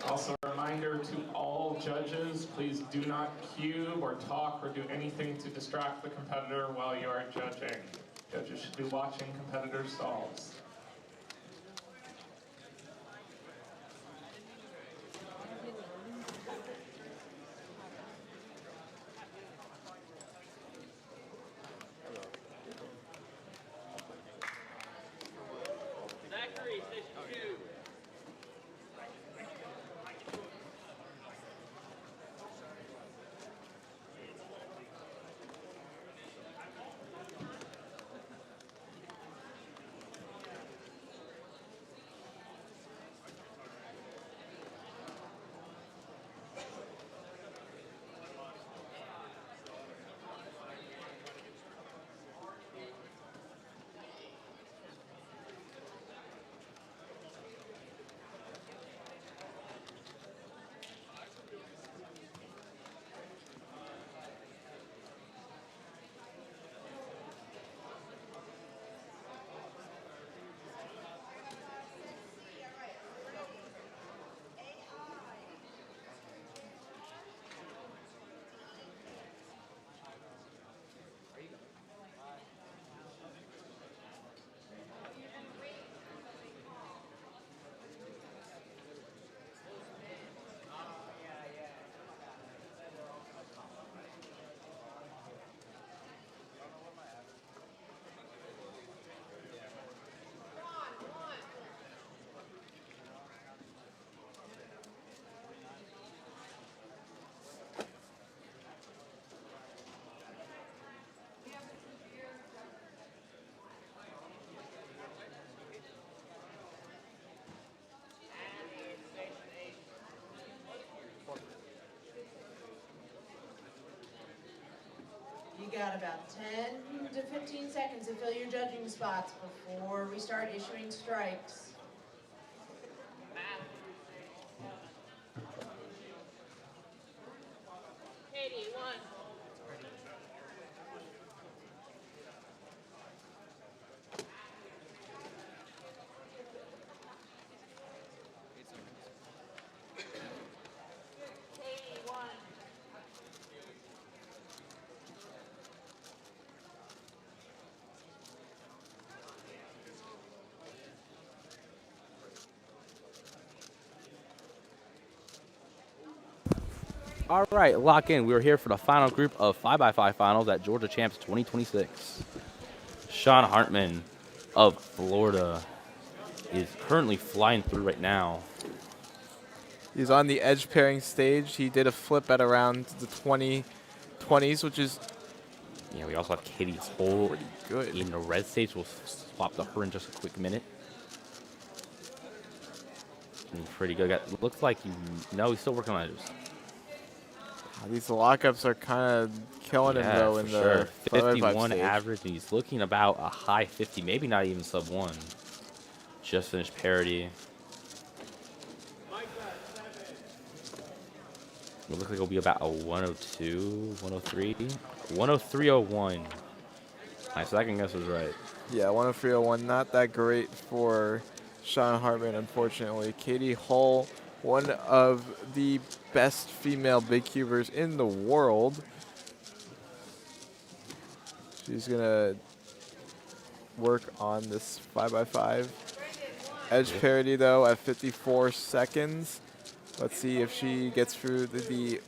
Also, a reminder to all judges, please do not cube or talk or do anything to distract the competitor while you are judging. Judges should be watching competitor stalls. You got about 10 to 15 seconds to fill your judging spots before we start issuing strikes. Katie, one. All right, lock in. We're here for the final group of 5x5 finals at Georgia Champs 2026. Sean Hartman of Florida is currently flying through right now. He's on the edge pairing stage. He did a flip at around the 20s, which is Yeah, we also have Katie Hull pretty good. in the red stage. We'll swap to her in just a quick minute. Pretty good. Looks like no, he's still working on edges. These lockups are kind of killing him though in the sure. 51 stage. Average, and he's looking about a high 50, maybe not even sub 1. Just finished parity. It looks like it'll be about a 102, 103, 103.01. My second guess was right. Yeah, 103.01, not that great for Sean Hartman, unfortunately. Katie Hull, one of the best female big cubers in the world. She's gonna work on this 5x5. Edge parity though at 54 seconds. Let's see if she gets through the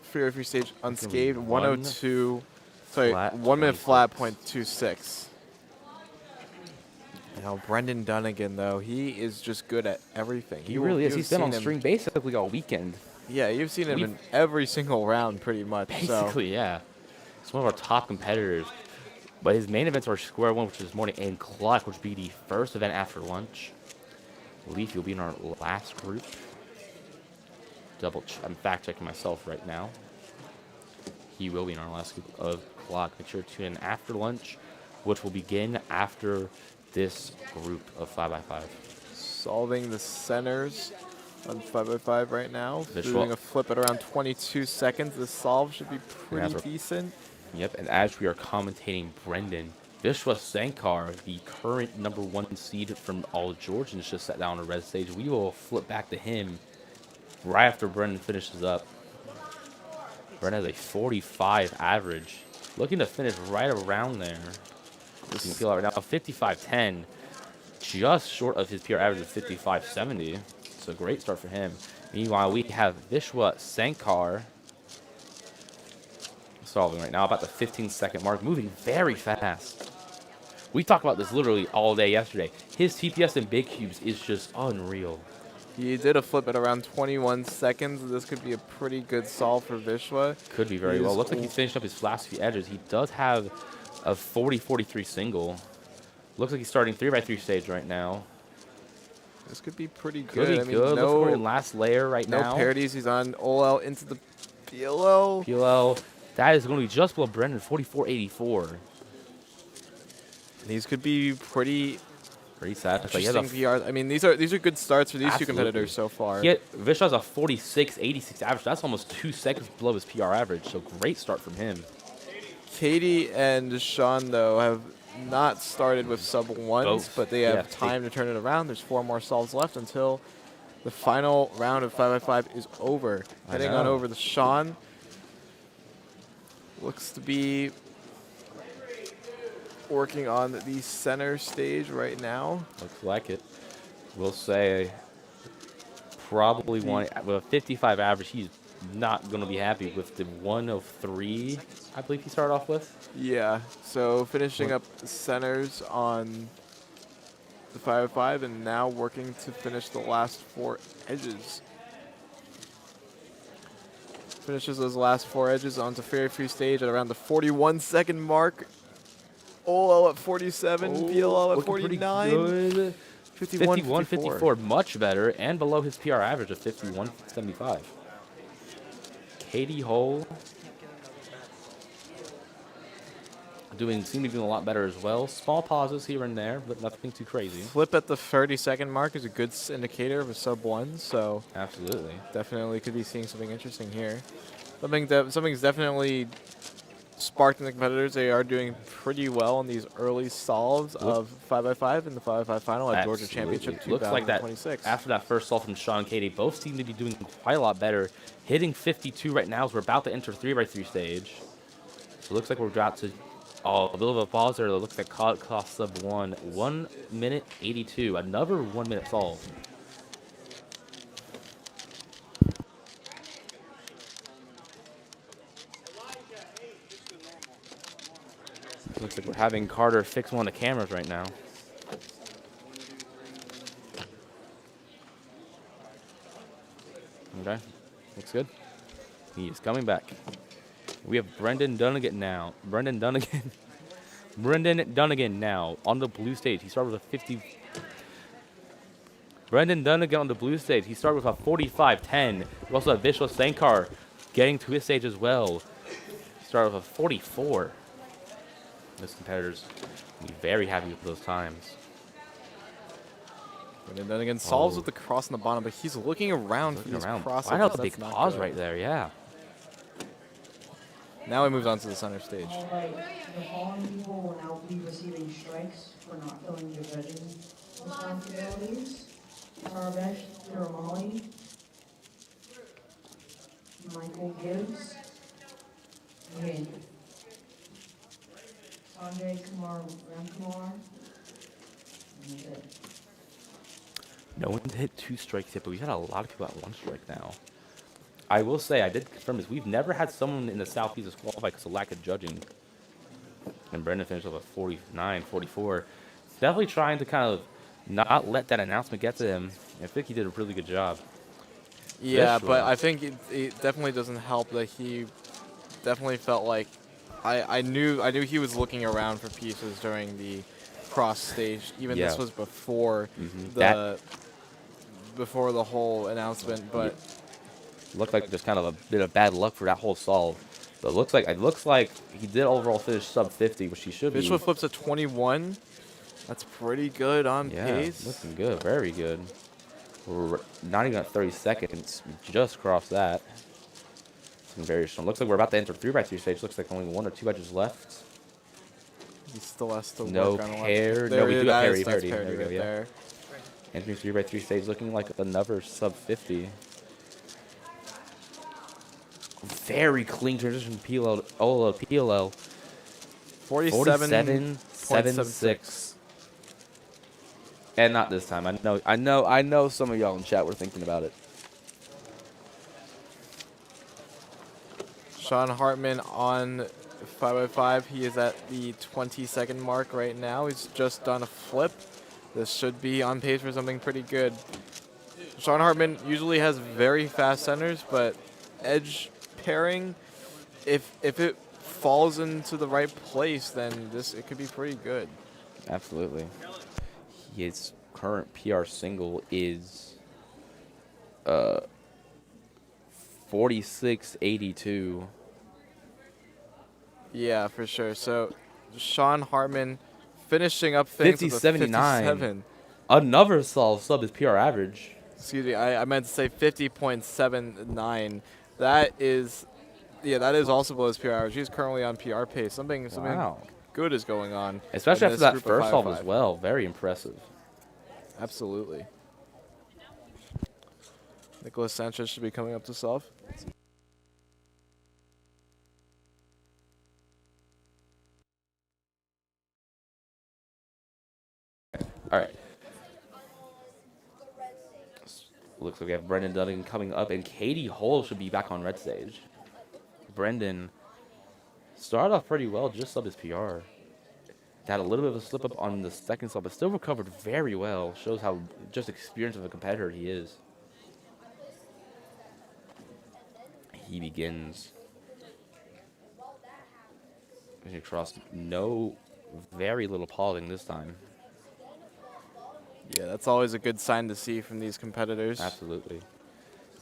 free free stage unscathed. 102, sorry, 1 minute flat, .26. Now Brendan Dunnigan though, he is just good at everything. He really is. He's been on string basically all weekend. Yeah, you've seen him in every single round pretty much. Basically, yeah. He's one of our top competitors. But his main events are Square One, which is this morning, and Clock, which will be the first event after lunch. Leaf, you'll be in our last group. I'm fact checking myself right now. He will be in our last group of Clock. Make sure to tune in after lunch, which will begin after this group of 5x5. solving the centers on 5x5 right now. Vishwa. Doing a flip at around 22 seconds. The solve should be And pretty as we're- decent. Yep, and as we are commentating Brendan, Vishwa Sankar, the current #1 seed from all Georgians, just sat down on the red stage. We will flip back to him right after Brendan finishes up. Brendan has a 45 average. Looking to finish right around there. You can feel it right now. 55.10. Just short of his PR average of 55.70. It's a great start for him. Meanwhile, we have Vishwa Sankar solving right now, about the 15-second mark, moving very fast. We talked about this literally all day yesterday. His TPS in big cubes is just unreal. He did a flip at around 21 seconds. This could be a pretty good solve for Vishwa. Could be very well. Looks like he's finished up his last few edges. He does have a 40-43 single. Looks like he's starting 3x3 stage right now. This could be pretty good. Could be I mean, good. Looks like no, we're in last layer right no now. No parodies. He's on OL into the PLO. PLO. That is going to be just below Brendan, 44.84. These could be pretty sad. Interesting PRs. I mean, these are good starts for these two competitors so far. Vish has a 46.86 average. That's almost 2 seconds below his PR average. So great start from him. Katie and Sean, though, have not started with sub-1s, but they have time to turn it around. There's 4 more solves left until the final round of 5x5 is over. Heading on over to Sean. Looks to be working on the center stage right now. Looks like it. We'll say probably one with a 55 average. He's not going to be happy with the 1 of 3, I believe he started off with. Yeah, so finishing up the centers on the 5x5 and now working to finish the last 4 edges. Finishes those last 4 edges onto fair free stage at around the 41-second mark. OL at 47, PLL at 49. 51.54, much better, and below his PR average of 51.75. Katie Hole seem to be doing a lot better as well. Small pauses here and there, but nothing too crazy. Flip at the 30-second mark is a good indicator of a sub-1, so absolutely, definitely could be seeing something interesting here. Something's definitely sparked in the competitors. They are doing pretty well in these early solves of 5x5 in the 5x5 final at Georgia Championship 2026. Looks like that after that first solve from Sean and Katie, both seem to be doing quite a lot better. Hitting 52 right now as we're about to enter 3x3 stage. So it looks like we're about to a little bit of a pause there. It looks like cost sub-1, 1 minute 82. Another 1 minute solve. Looks like we're having Carter fix one of the cameras right now. Okay, looks good. He is coming back. We have Brendan Dunnigan now. Brendan Dunnigan now on the blue stage. He started with a 50. Brendan Dunnigan on the blue stage. He started with a 45.10. We also have Vishwa Sankar getting to his stage as well. He started with a 44. Those competitors will be very happy with those times. And then again, solves with the cross on the bottom, but he's looking around for these crosses. I know the big pause right there, yeah. Now he moves on to the center stage. All right, the following people will now be receiving strikes for not filling their judging responsibilities. Sarvesh Thirumalli, Michael Gibbs, and Sanjay Kumar Ramkumar. No one hit 2 strikes yet, but we've had a lot of people at 1 strike now. I will say, I did confirm this. We've never had someone in the Southeast disqualified because of lack of judging. And Brendan finished up at 49, 44. Definitely trying to kind of not let that announcement get to him. I think he did a really good job. Yeah, but I think it definitely doesn't help that he definitely felt like I knew he was looking around for pieces during the cross stage. Even this was before before the whole announcement, but looked like just kind of a bit of bad luck for that whole solve. But it looks like he did overall finish sub 50, which he should be. Vishwa flips at 21. That's pretty good on Yeah, pace. looking good. Very good. We're not even at 30 seconds. We just crossed that. Looking very strong. Looks like we're about to enter 3x3 stage. Looks like only 1 or 2 edges left. He still has to No work on a lot. pair. There No, we do have parity. that's Parity. There we go, right yeah. there. Entering 3x3 stage looking like another sub 50. Very clean transition PLL, OLL, PLL. 47.76. And not this time. I know some of y'all in chat were thinking about it. Sean Hartman on 5x5. He is at the 20-second mark right now. He's just done a flip. This should be on pace for something pretty good. Sean Hartman usually has very fast centers, but edge pairing, if it falls into the right place, then it could be pretty good. Absolutely. His current PR single is 46.82. Yeah, for sure. So Sean Hartman finishing up things with a 57. Another solid sub is PR average. Excuse me, I meant to say 50.79. That is also below his PR average. He's currently on PR pace. Something Wow. good is going on. Especially in after this that group of first solve 5x5. as well. Very impressive. Absolutely. Nicholas Sanchez should be coming up to solve. All right. Looks like we have Brendan Dunning coming up, and Katie Hull should be back on red stage. Brendan started off pretty well, just sub his PR. Had a little bit of a slip up on the second sub, but still recovered very well. Shows how just experienced of a competitor he is. He begins. Across, very little pausing this time. Yeah, that's always a good sign to see from these competitors. Absolutely.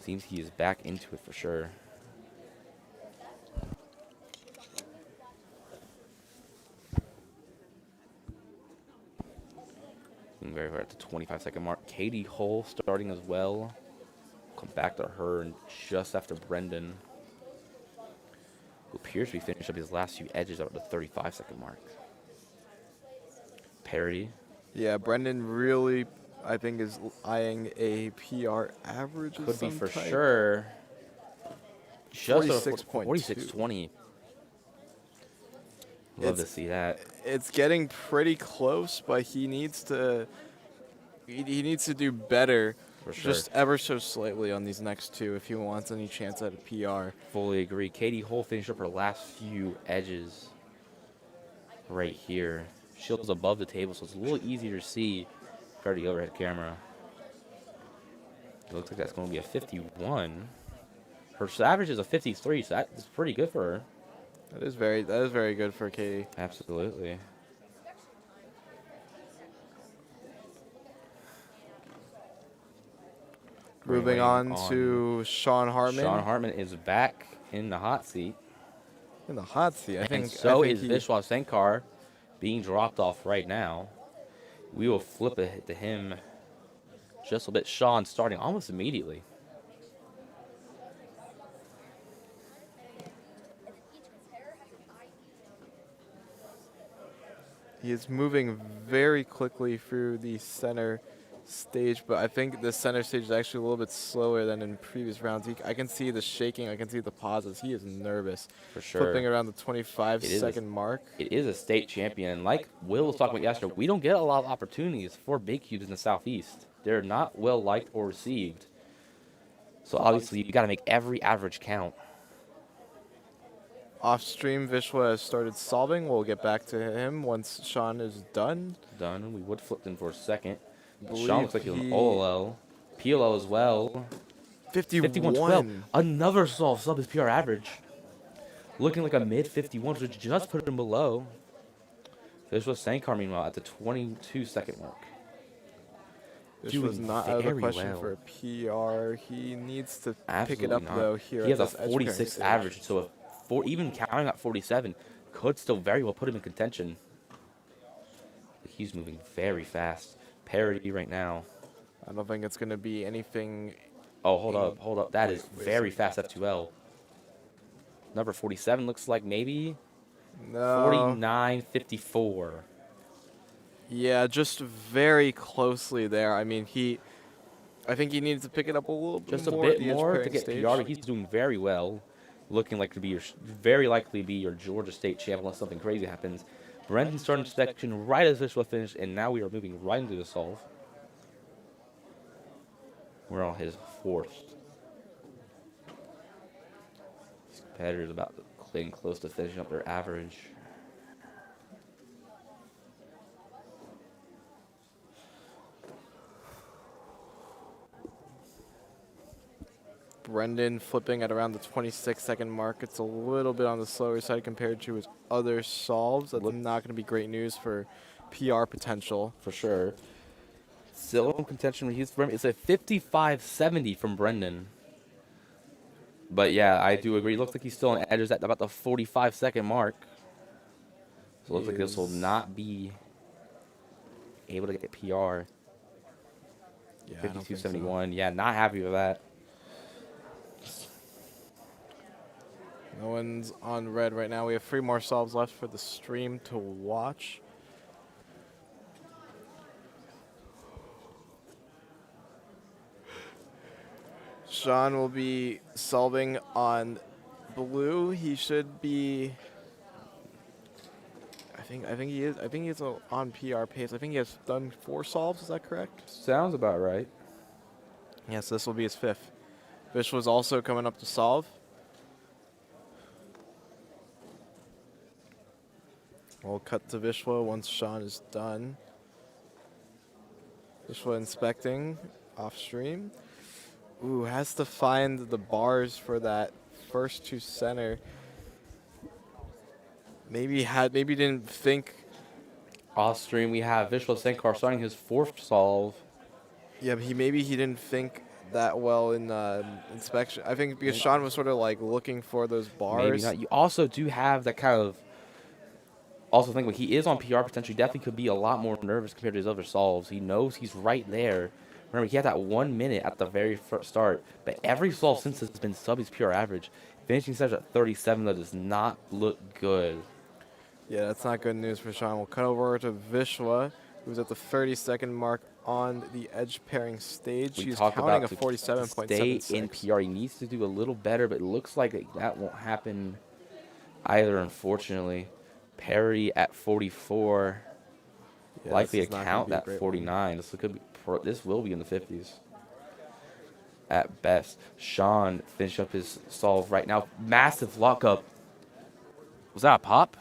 Seems he is back into it for sure. Very hard at the 25-second mark. Katie Hull starting as well. Come back to her and just after Brendan, who appears to be finished up his last few edges at the 35-second mark. Parity. Yeah, Brendan really, I think, is eyeing a PR average. Could be for sure. Just 46.2. 46.20. Love to see that. It's getting pretty close, but he needs to do better. For sure. Just ever so slightly on these next two if he wants any chance at a PR. Fully agree. Katie Hull finished up her last few edges right here. Shield's above the table, so it's a little easier to see compared to the overhead camera. It looks like that's going to be a 51. Her average is a 53, so that is pretty good for her. That is very good for Katie. Absolutely. Moving on to Sean Hartman. Sean Hartman is back in the hot seat. In the hot seat, I think. So is Vishwas Sankar, being dropped off right now. We will flip it to him just a bit. Sean starting almost immediately. He is moving very quickly through the center stage, but I think the center stage is actually a little bit slower than in previous rounds. I can see the shaking. I can see the pauses. He is nervous. For sure. Flipping around the 25-second mark. It is a state champion, and like Will was talking about yesterday, we don't get a lot of opportunities for big cubes in the Southeast. They're not well liked or received. So obviously, you got to make every average count. Off stream, Vishwa has started solving. We'll get back to him once Sean is done. Done. We would flip him for a second. Sean looks like he's an OLL. PLO as well. 51. Another solve sub his PR average. Looking like a mid 51, which just put him below. This was Sankar, meanwhile, at the 22-second mark. This was not out of the question for a PR. He needs to pick it up, though, here. He has a 46 average, so even counting at 47 could still very well put him in contention. He's moving very fast. Parity right now. I don't think it's going to be anything. Oh, hold up. That is very fast F2L. Number 47 looks like maybe No. 49.54. Yeah, just very closely there. I mean, I think he needs to pick it up a little bit Just a more at bit the edge more to pairing get stage. PR, but he's doing very well. Looking like to be very likely to be your Georgia State champ unless something crazy happens. Brendan starting section right as this will finish, and now we are moving right into the solve. We're on his fourth. His competitor's about getting close to finishing up their average. Brendan flipping at around the 26-second mark. It's a little bit on the slower side compared to his other solves. That's not going to be great news for PR potential. For sure. Still in contention. It's a 55.70 from Brendan. But yeah, I do agree. It looks like he's still on edges at about the 45-second mark. So it looks like this will not be able to get PR. Yeah, 52.71. So. Yeah, not happy with that. No one's on red right now. We have 3 more solves left for the stream to watch. Sean will be solving on blue. He should be. I think he is. I think he's on PR pace. I think he has done 4 solves. Is that correct? Sounds about right. Yes, this will be his 5th. Vish was also coming up to solve. We'll cut to Vishwa once Sean is done. Vishwa inspecting off stream. Ooh, has to find the bars for that first to center. Maybe didn't think. Off stream, we have Vishwa Sankar starting his 4th solve. Yeah, but maybe he didn't think that well in inspection. I think because Sean was sort of like looking for those bars. Maybe not. You also do have that kind of. Also think when he is on PR potentially definitely could be a lot more nervous compared to his other solves. He knows he's right there. Remember, he had that 1 minute at the very first start, but every solve since has been sub his PR average. Finishing stage at 37, that does not look good. Yeah, that's not good news for Sean. We'll cut over to Vishwa, who's at the 30-second mark on the edge pairing stage. He's counting a 47.76. Stay in PR. He needs to do a little better, but it looks like that won't happen either, unfortunately. Parity at 44. Yeah, likely a count at 49. This will be in the 50s at best. Sean finish up his solve right now. Massive lockup. Was that a pop?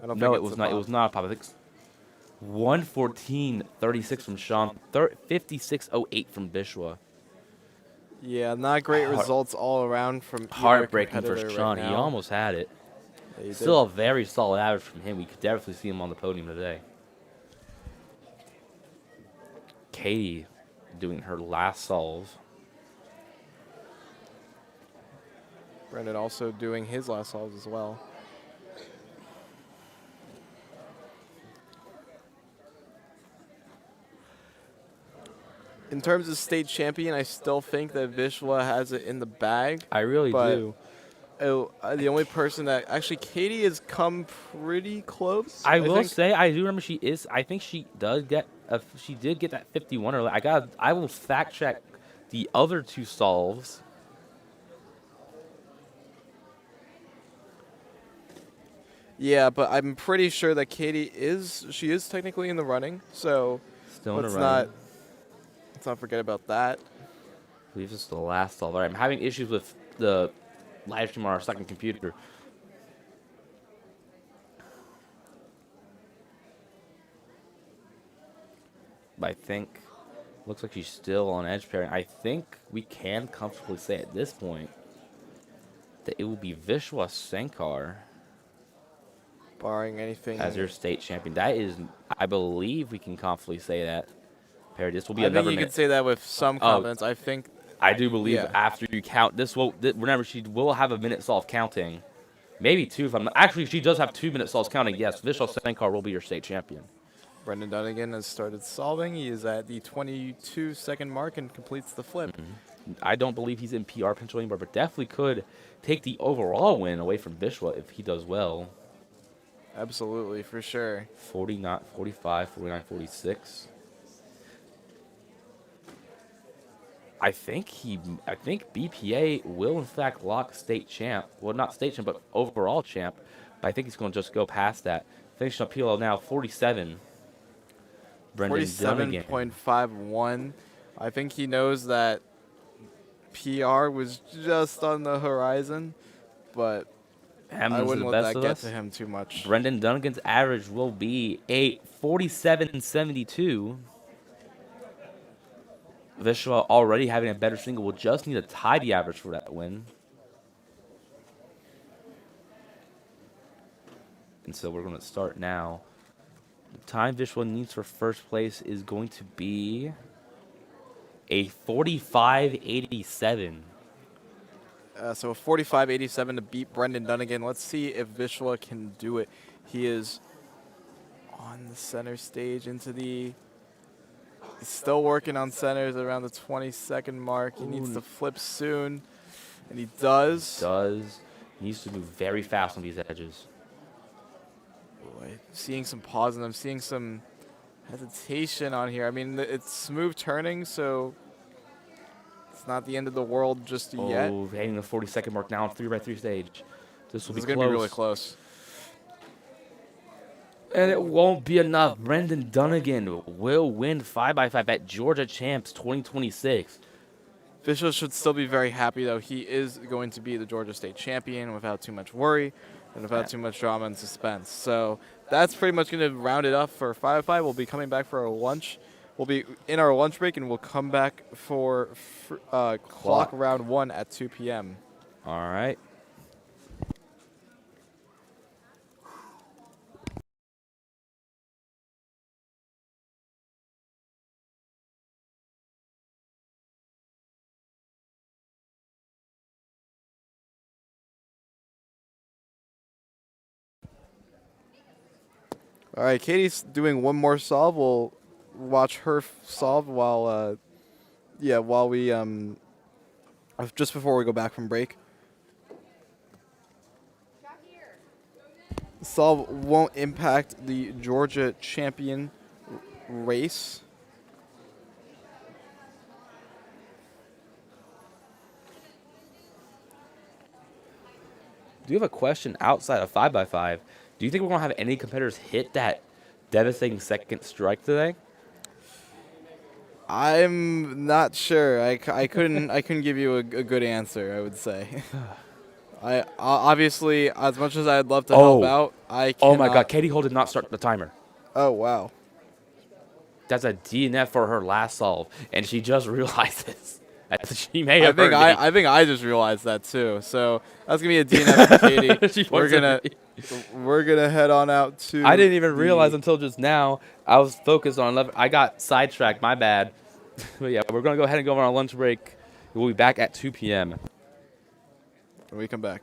No, it was not. It was not a pop. I think 114.36 from Sean. 56.08 from Vishwa. Yeah, not great results all around from heartbreaking for Sean. Right, he almost had it. Yeah, Still a very solid average from him. We could definitely see him on the podium today. Katie doing her last solve. Brendan also doing his last solves as well. In terms of state champion, I still think that Vishwa has it in the bag. I really do. The only person that actually Katie has come pretty close. I will say I do remember she is. I think she does get. She did get that 51 early. I will fact check the other 2 solves. Yeah, but I'm pretty sure that Katie is. She is technically in the running. So Still in the running. Let's not forget about that. I believe this is the last solve. I'm having issues with the live stream on our second computer. But I think, looks like she's still on edge pairing. I think we can comfortably say at this point that it will be Vishwa Sankar. Barring anything. As your state champion. That is, I believe we can confidently say that. This will be I another think you can say that with some confidence. I do believe after you count this will remember she will have a minute solve counting, maybe 2 if I'm not. Actually, she does have 2 minute solves counting. Yes, Vishal Sankar will be your state champion. Brendan Dunnigan has started solving. He is at the 22-second mark and completes the flip. I don't believe he's in PR potential anymore, but definitely could take the overall win away from Vishwa if he does well. Absolutely, for sure. 49, 45, 49, 46. I think BPA will in fact lock state champ. Well, not state champ, but overall champ. But I think he's going to just go past that. Finishing up PLO now, 47. Brendan Dunnigan. 47.51. I think he knows that PR was just on the horizon, but I wouldn't let that get to him too much. Brendan Dunnigan's average will be a 47.72. Vishwa already having a better single will just need to tie the average for that win. And so we're going to start now. The time Vishwa needs for first place is going to be a 45.87. So a 45.87 to beat Brendan Dunnigan. Let's see if Vishwa can do it. He is on the center stage into the... He's still working on centers around the 20-second mark. He needs to flip soon, and he does. He needs to move very fast on these edges. Boy, seeing some pause in them, seeing some hesitation on here. I mean, it's smooth turning, so it's not the end of the world just yet. Oh, hitting the 40-second mark now on 3x3 stage. This is going to be really close. And it won't be enough. Brendan Dunnigan will win 5x5 at Georgia Champs 2026. Vishwa should still be very happy, though. He is going to be the Georgia State champion without too much worry and without too much drama and suspense. So that's pretty much going to round it up for 5x5. We'll be coming back for our lunch. We'll be in our lunch break, and we'll come back for clock round 1 at 2 p.m. All right. All right, Katie's doing one more solve. We'll watch her solve while we just before we go back from break. Solve won't impact the Georgia champion race. Do you have a question outside of 5x5? Do you think we're going to have any competitors hit that devastating second strike today? I'm not sure. I couldn't give you a good answer, I would say. I obviously, as much as I'd love to help out, I cannot. Oh my God, Katie Hole did not start the timer. Oh wow. That's a DNF for her last solve, and she just realized this. She may have I think I just realized that too. So that's gonna be a DNF for Katie. We're gonna head on out to. I didn't even realize until just now. I was focused on 11. I got sidetracked. My bad. But yeah, we're gonna go ahead and go on our lunch break. We'll be back at 2 p.m. When we come back.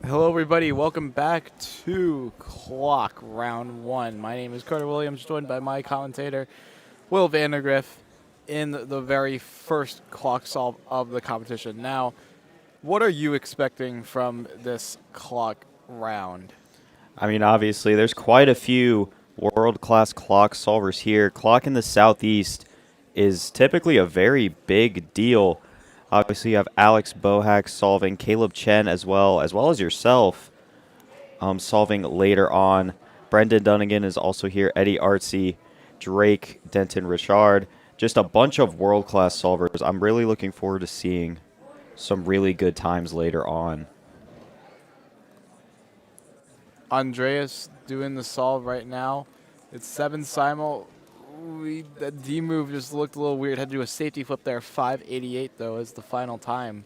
Hello, everybody. Welcome back to Clock Round 1. My name is Carter Williams, joined by my commentator, Will Vandergrift, in the very first clock solve of the competition. Now, what are you expecting from this clock round? I mean, obviously, there's quite a few world-class clock solvers here. Clock in the Southeast is typically a very big deal. Obviously, you have Alex Bohack solving, Caleb Chen as well as yourself solving later on. Brendan Dunnigan is also here, Eddie Artsy, Drake, Denton Richard. Just a bunch of world-class solvers. I'm really looking forward to seeing some really good times later on. Andreas doing the solve right now. It's 7 simul. That D move just looked a little weird. Had to do a safety flip there. 588 though is the final time.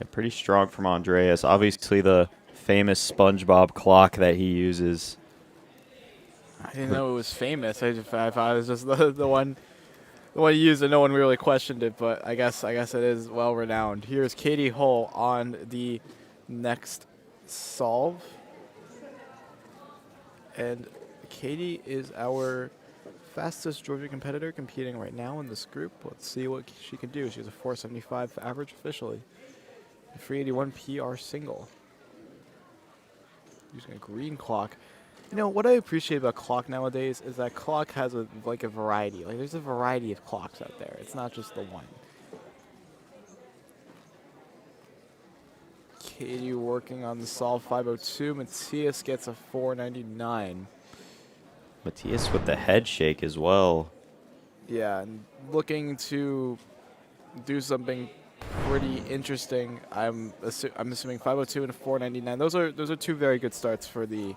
Yeah, pretty strong from Andreas. Obviously the famous SpongeBob clock that he uses. I didn't know it was famous. I thought it was just the one he used and no one really questioned it, but I guess it is well renowned. Here's Katie Hull on the next solve. And Katie is our fastest Georgia competitor competing right now in this group. Let's see what she can do. She has a 475 average officially. A 381 PR single. Using a green clock. You know, what I appreciate about clock nowadays is that clock has a variety. Like, there's a variety of clocks out there. It's not just the one. Katie working on the solve 502. Matthias gets a 499. Matthias with the head shake as well. Yeah, and looking to do something pretty interesting. I'm assuming 502 and a 499. Those are two very good starts for the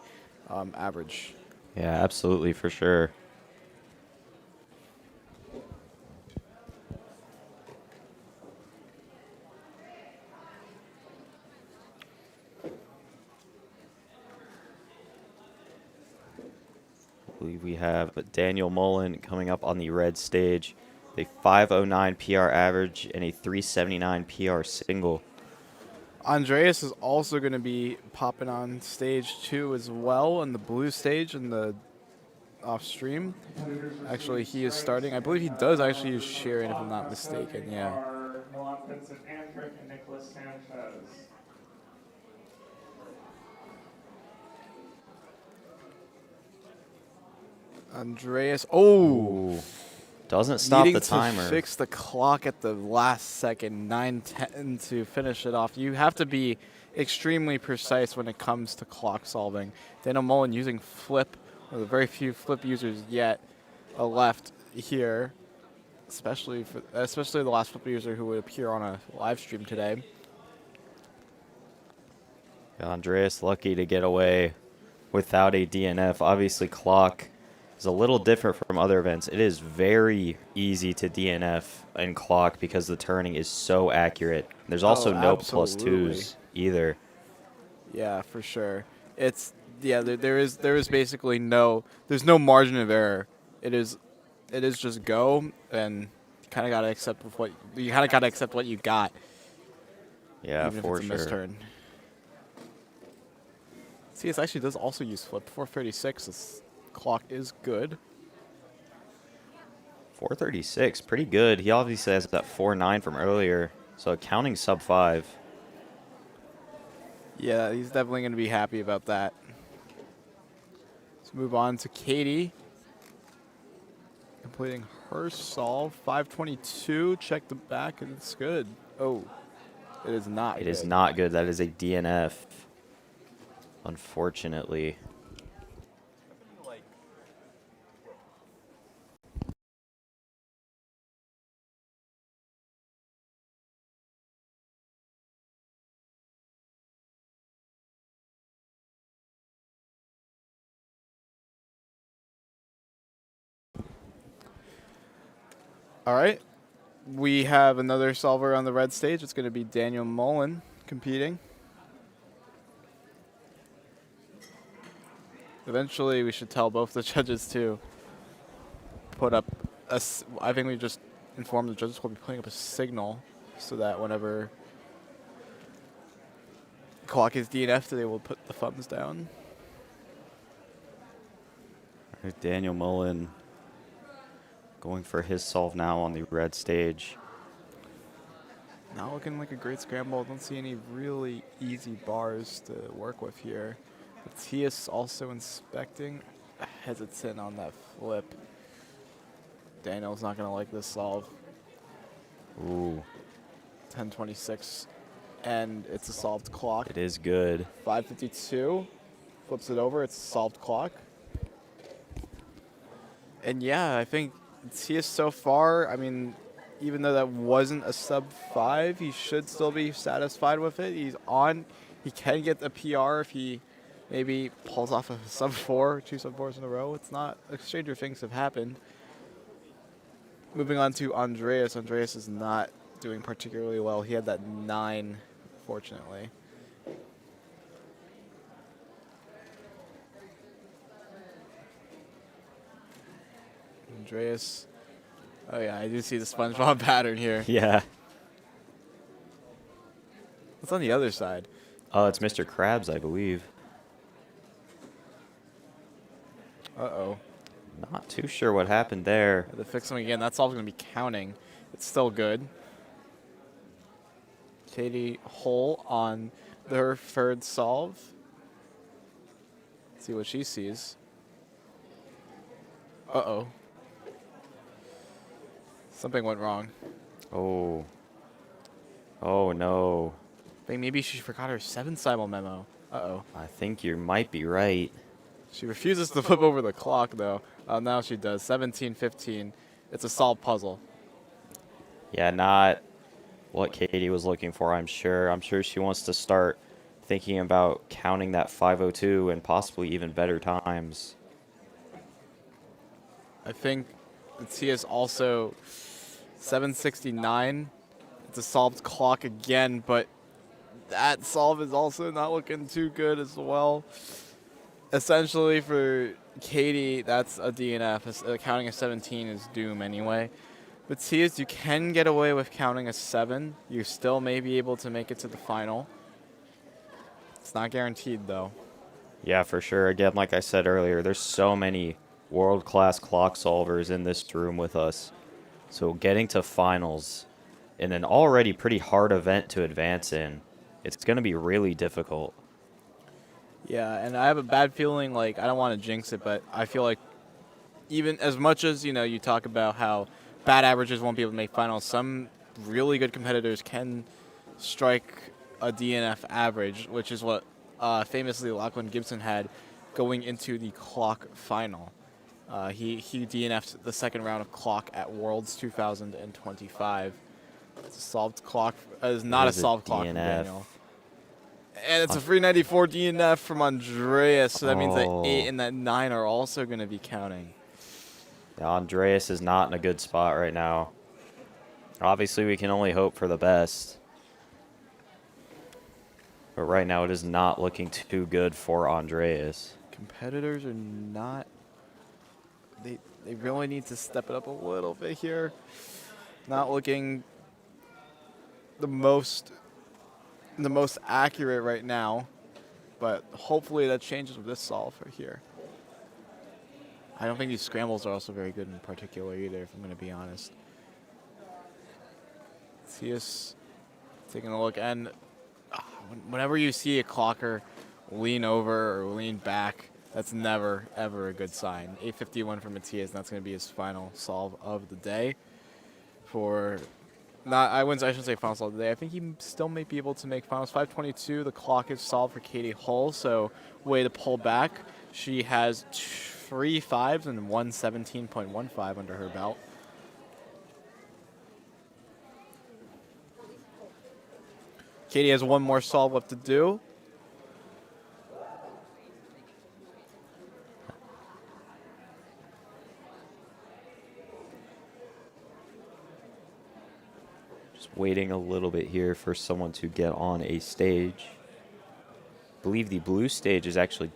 average. Yeah, absolutely, for sure. I believe we have Daniel Mullen coming up on the red stage. A 509 PR average and a 379 PR single. Andreas is also going to be popping on stage 2 as well on the blue stage in the off stream. Actually, he is starting. I believe he does actually use Sharon, if I'm not mistaken. Yeah. Andreas. Oh! Doesn't stop Needing the timer. to fix the clock at the last second, 9:10 to finish it off. You have to be extremely precise when it comes to clock solving. Daniel Mullen using flip, one of the very few flip users yet left here, especially the last flip user who would appear on a live stream today. Andreas lucky to get away without a DNF. Obviously, clock is a little different from other events. It is very easy to DNF in clock because the turning is so accurate. There's also no plus twos either. Yeah, for sure. It's there is basically there's no margin of error. It is just go, and you kind of gotta accept what you got. Yeah, even for if it's a misturn. CS actually does also use flip. 436. This clock is good. 436, pretty good. He obviously has that 4.9 from earlier, so counting sub 5. Yeah, he's definitely going to be happy about that. Let's move on to Katie. Completing her solve. 522. Check the back, and it's good. Oh, it is not good. It is not good. That is a DNF, unfortunately. All right. We have another solver on the red stage. It's going to be Daniel Mullen competing. Eventually, we should tell both the judges to put up I think we just informed the judges we'll be putting up a signal so that whenever clock is DNF, they will put the thumbs down. Daniel Mullen going for his solve now on the red stage. Not looking like a great scramble. Don't see any really easy bars to work with here. Matthias also inspecting, hesitant on that flip. Daniel's not going to like this solve. Ooh. 10:26, and it's a solved clock. It is good. 5:52, flips it over. It's a solved clock. And yeah, I think Matthias so far, I mean, even though that wasn't a sub-5, he should still be satisfied with it. He's on. He can get the PR if he maybe pulls off a sub-4, 2 sub-4s in a row. It's not, stranger things have happened. Moving on to Andreas. Andreas is not doing particularly well. He had that 9, fortunately. Andreas. Oh yeah, I do see the SpongeBob pattern here. Yeah. What's on the other side? Oh, it's Mr. Krabs, I believe. Uh-oh. Not too sure what happened there. To fix him again. That's all going to be counting. It's still good. Katie Hull on her third solve. Let's see what she sees. Uh-oh. Something went wrong. Oh. Oh, no. I think maybe she forgot her 7 simul memo. Uh-oh. I think you might be right. She refuses to flip over the clock, though. Now she does. 17:15. It's a solved puzzle. Yeah, not what Katie was looking for, I'm sure. I'm sure she wants to start thinking about counting that 5:02 and possibly even better times. I think Matthias also 7:69. It's a solved clock again, but that solve is also not looking too good as well. Essentially for Katie, that's a DNF. Counting a 17 is doom anyway. Matthias, you can get away with counting a 7. You still may be able to make it to the final. It's not guaranteed, though. Yeah, for sure. Again, like I said earlier, there's so many world-class clock solvers in this room with us. So getting to finals in an already pretty hard event to advance in, it's going to be really difficult. Yeah, and I have a bad feeling, like, I don't want to jinx it, but I feel like even as much as, you know, you talk about how bad averages won't be able to make finals, some really good competitors can strike a DNF average, which is what famously Lachlan Gibson had going into the clock final. He DNF'd the second round of clock at Worlds 2025. It's a solved clock. It's not a solved clock from Daniel. And it's a 394 DNF from Andreas, so that means that 8 and that 9 are also going to be counting. Yeah, Andreas is not in a good spot right now. Obviously, we can only hope for the best. But right now, it is not looking too good for Andreas. Competitors are not... They really need to step it up a little bit here. Not looking the most accurate right now, but hopefully that changes with this solve right here. I don't think these scrambles are also very good in particular either, if I'm going to be honest. Matthias taking a look, and whenever you see a clocker lean over or lean back, that's never, ever a good sign. 8:51 for Matthias, and that's going to be his final solve of the day. I shouldn't say final solve of the day. I think he still may be able to make finals. 5:22, the clock is solved for Katie Hull, so way to pull back. She has 3 5s and 1 17.15 under her belt. Katie has one more solve left to do. Waiting a little bit here for someone to get on a stage. I believe the blue stage is actually...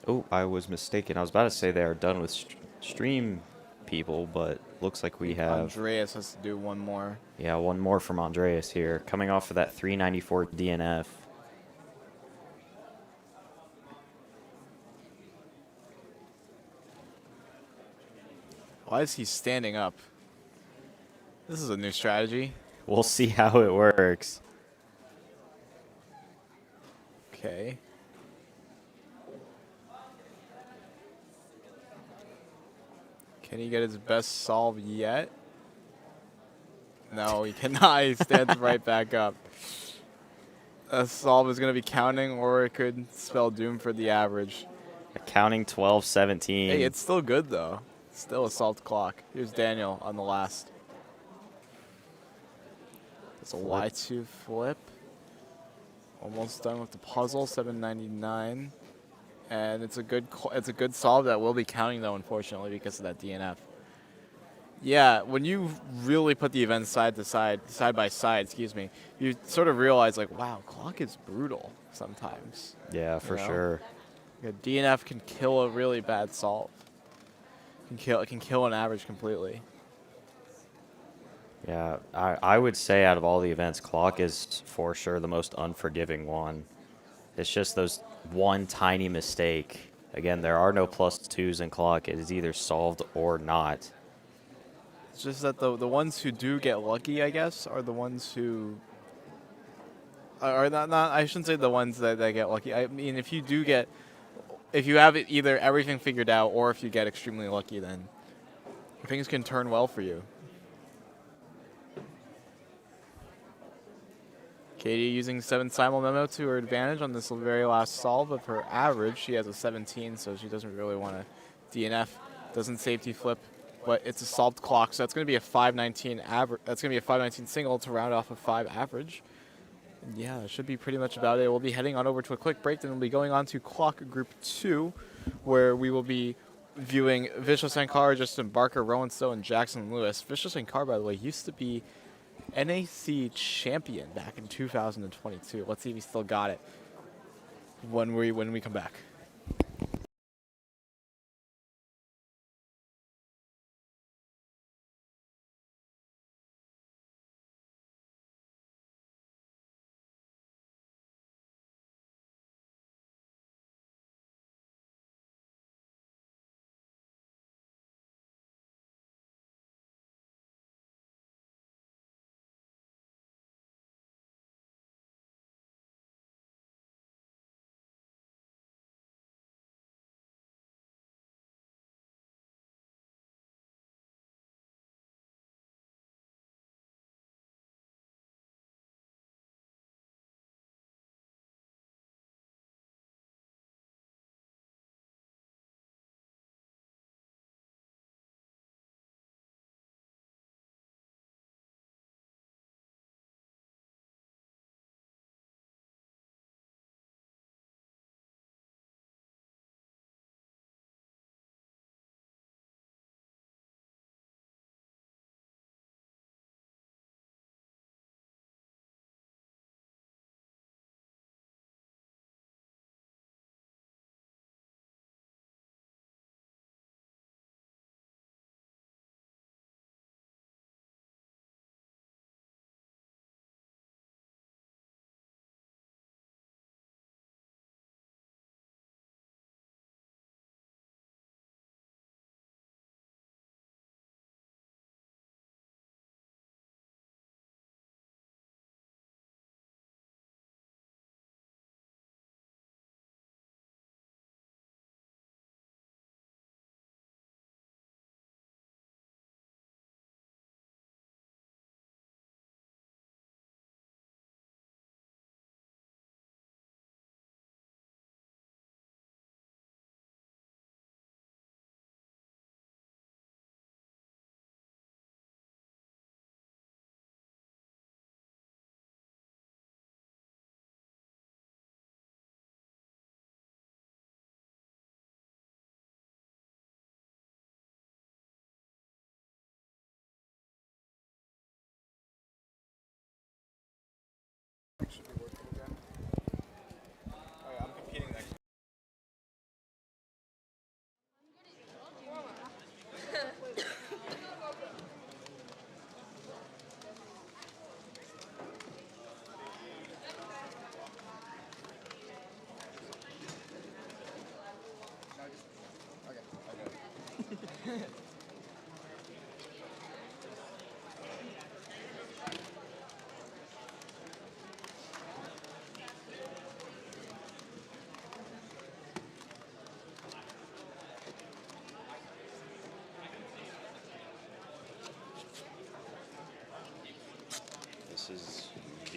Oh, I was mistaken. I was about to say they are done with stream people, but looks like we have... Andreas has to do one more. Yeah, one more from Andreas here. Coming off of that 394 DNF. Why is he standing up? This is a new strategy. We'll see how it works. Okay. Can he get his best solve yet? No, he cannot. He stands right back up. A solve is going to be counting, or it could spell doom for the average. Counting 12-17. Hey, it's still good, though. Still a solved clock. Here's Daniel on the last. It's a Y2 flip. Almost done with the puzzle, 799. And it's a good solve that will be counting, though, unfortunately, because of that DNF. Yeah, when you really put the events side by side, excuse me, you sort of realize, like, wow, clock is brutal sometimes. Yeah, for sure. A DNF can kill a really bad solve. It can kill an average completely. Yeah, I would say out of all the events, clock is for sure the most unforgiving one. It's just those one tiny mistake. Again, there are no +2s in clock. It is either solved or not. It's just that the ones who do get lucky, I guess, are the ones who are not I shouldn't say the ones that get lucky. I mean, if you have it either everything figured out or if you get extremely lucky, then things can turn well for you. Katie using 7 simul memo to her advantage on this very last solve of her average. She has a 17, so she doesn't really want to DNF. Doesn't safety flip, but it's a solved clock, so that's going to be a 519 average. That's going to be a 519 single to round off a 5 average. And yeah, that should be pretty much about it. We'll be heading on over to a quick break, then we'll be going on to clock group 2, where we will be viewing Vicious Sankar, Justin Barker, Rowan Stowe, and Jackson Lewis. Vicious Sankar, by the way, used to be NAC champion back in 2022. Let's see if he still got it when we come back. Should be working again. Alright, I'm competing next.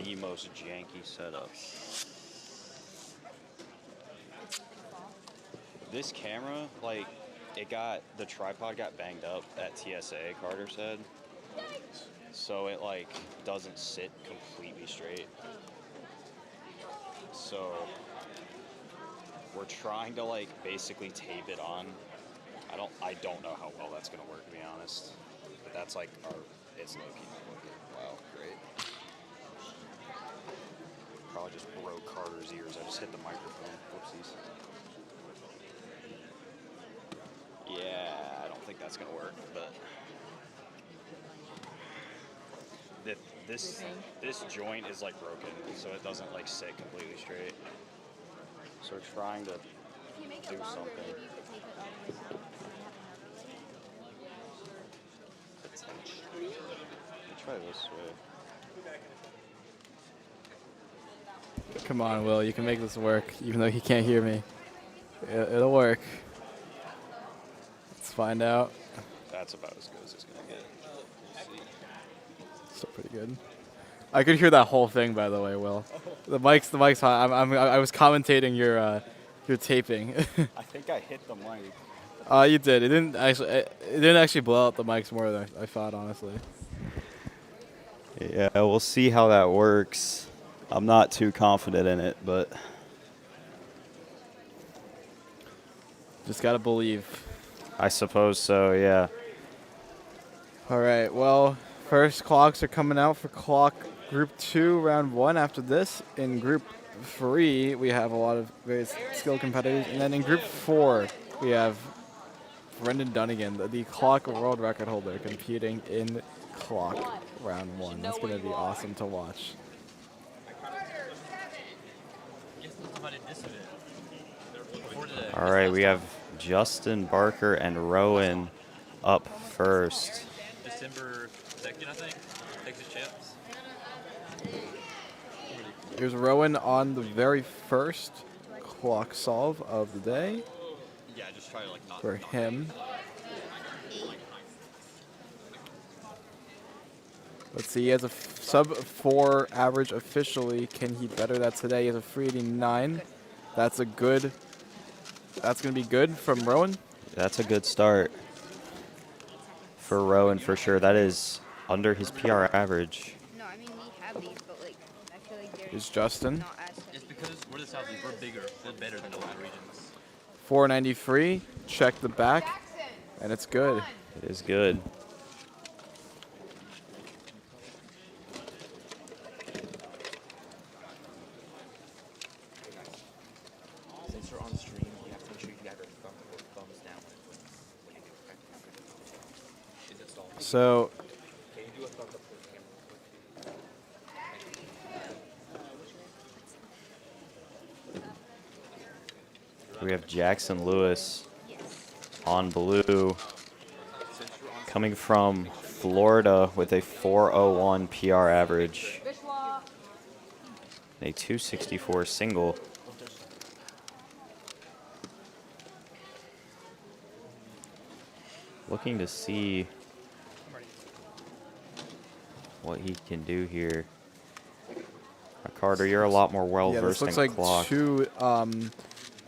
the most janky setup. This camera, like, the tripod got banged up at TSA, Carter said. So it, like, doesn't sit completely straight. So we're trying to, like, basically tape it on. I don't know how well that's gonna work, to be honest. But that's like it's low-key not working. Wow, great. Probably just broke Carter's ears. I just hit the microphone. Whoopsies. Yeah, I don't think that's gonna work, but this joint is like broken, so it doesn't like sit completely straight. So we're trying to do something. Potentially. Try this way. Come on, Will. You can make this work, even though he can't hear me. It'll work. Let's find out. That's about as good as it's gonna get. Still pretty good. I could hear that whole thing, by the way, Will. The mic's hot. I was commentating your taping. I think I hit the mic. You did. It didn't actually blow out the mics more than I thought, honestly. Yeah, we'll see how that works. I'm not too confident in it, but just gotta believe. I suppose so, yeah. All right, well, first clocks are coming out for clock Group 2, Round 1. After this, in Group 3, we have a lot of very skilled competitors. And then in Group 4, we have Brendan Dunnigan, the clock world record holder, competing in clock Round 1. That's going to be awesome to watch. All right, we have Justin Barker and Rowan up first. December 2nd, I think. Texas Champs. Here's Rowan on the very first clock solve of the day. Yeah, just try to like not for him. Let's see, he has a sub-4 average officially. Can he better that today? He has a 389. That's going to be good from Rowan. That's a good start for Rowan for sure. That is under his PR average. No, I mean, we have these, but like, I feel like they're Here's Justin. not as heavy. It's because we're the Southeast. We're bigger. We're better than the other regions. 493. Check the back, and it's good. It is good. Since you're on stream, you have to make sure you have your thumbs down when you do it. Is it stalled? So, Can you do a thumbs up for the camera? We have Jackson Lewis on blue, coming from Florida with a 401 PR average. A 264 single. Looking to see what he can do here. Carter, you're a lot more well-versed in this looks clock. like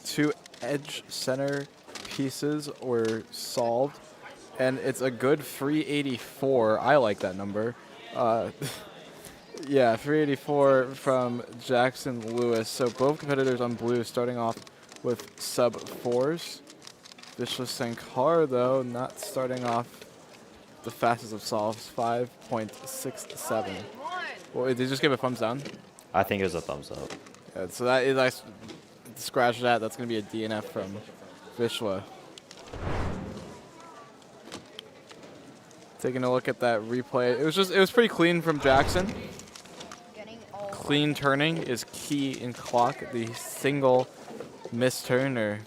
two edge center pieces were solved, and it's a good 384. I like that number. Yeah, 384 from Jackson Lewis. So both competitors on blue starting off with sub-4s. Vishwa Sankar, though, not starting off the fastest of solves, 5.67. Well, did you just give a thumbs down? I think it was a thumbs up. Yeah, so that is, I scratch that. That's going to be a DNF from Vishwa. Taking a look at that replay, it was pretty clean from Jackson. Clean turning is key in clock. The single misturn or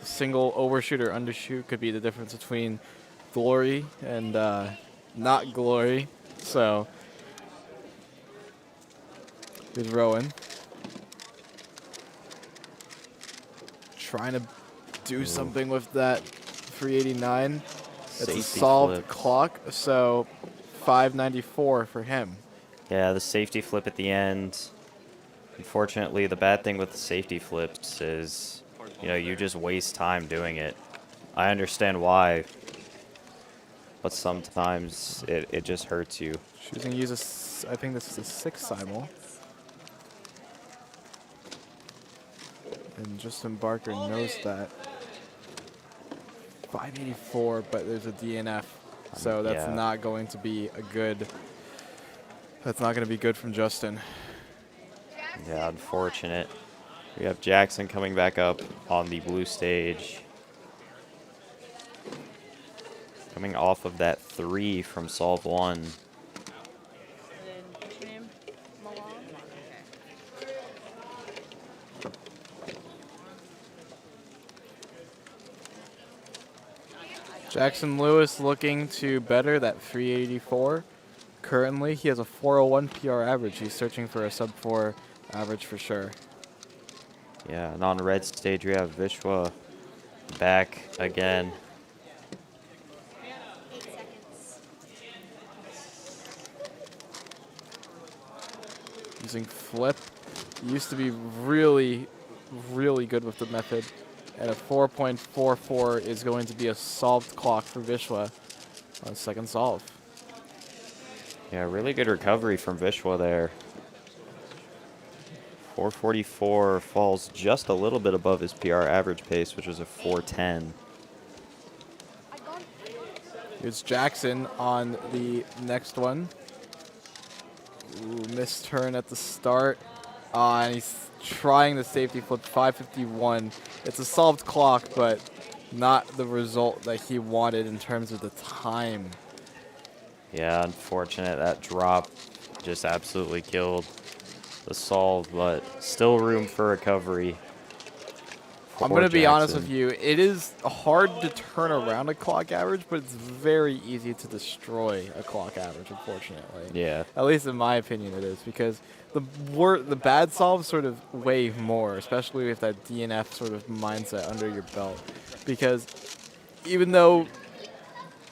single overshoot or undershoot could be the difference between glory and not glory. So here's Rowan trying to do something with that 389. It's a Safety solved flip. clock, so 594 for him. Yeah, the safety flip at the end. Unfortunately, the bad thing with the safety flips is, you just waste time doing it. I understand why, but sometimes it just hurts you. She's going to use I think this is a 6 simul. And Justin Barker knows that. 584, but there's a DNF. So that's Yeah. not going to be a good. That's not going to be good from Justin. Yeah, unfortunate. We have Jackson coming back up on the blue stage. Coming off of that 3 from Solve 1. Jackson Lewis looking to better that 384. Currently, he has a 401 PR average. He's searching for a sub 4 average for sure. Yeah, and on red stage we have Vishwa back again. Using flip. He used to be really, really good with the method. And a 4.44 is going to be a solved clock for Vishwa on second solve. Yeah, really good recovery from Vishwa there. 444 falls just a little bit above his PR average pace, which was a 410. Here's Jackson on the next one. Ooh, missed turn at the start. And he's trying the safety flip, 551. It's a solved clock, but not the result that he wanted in terms of the time. Yeah, unfortunate. That drop just absolutely killed the solve, but still room for recovery. I'm going to be honest with you. It is hard to turn around a clock average, but it's very easy to destroy a clock average, unfortunately. Yeah. At least in my opinion it is, because the bad solves sort of weigh more, especially with that DNF sort of mindset under your belt. Because even though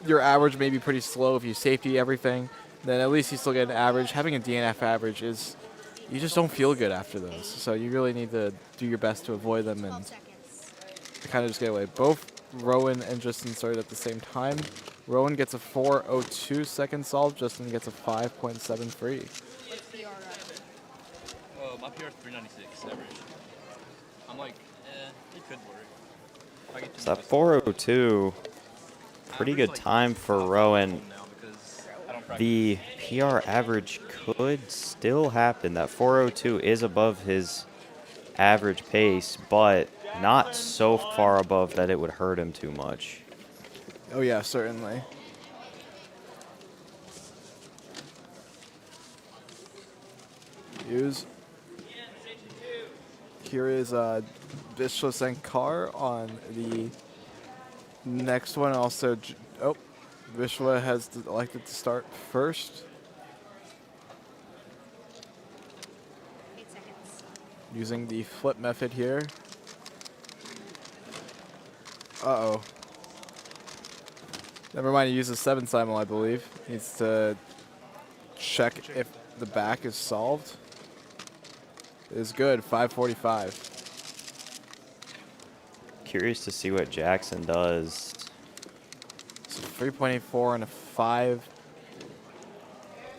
your average may be pretty slow if you safety everything, then at least you still get an average. Having a DNF average is, you just don't feel good after those. So you really need to do your best to avoid them and kind of just get away. Both Rowan and Justin started at the same time. Rowan gets a 4:02 second solve. Justin gets a 5.73. My PR is 396 average. I'm like, it could work. So that 4:02, pretty good time for Rowan. The PR average could still happen. That 4:02 is above his average pace, but not so far above that it would hurt him too much. Oh yeah, certainly. Here is Vishwa Sankar on the next one. Also, Vishwa has elected to start first. 8 seconds. Using the flip method here. Uh-oh. Never mind, he uses 7 simul, I believe. Needs to check if the back is solved. It is good, 545. Curious to see what Jackson does. So 3.84 and a 5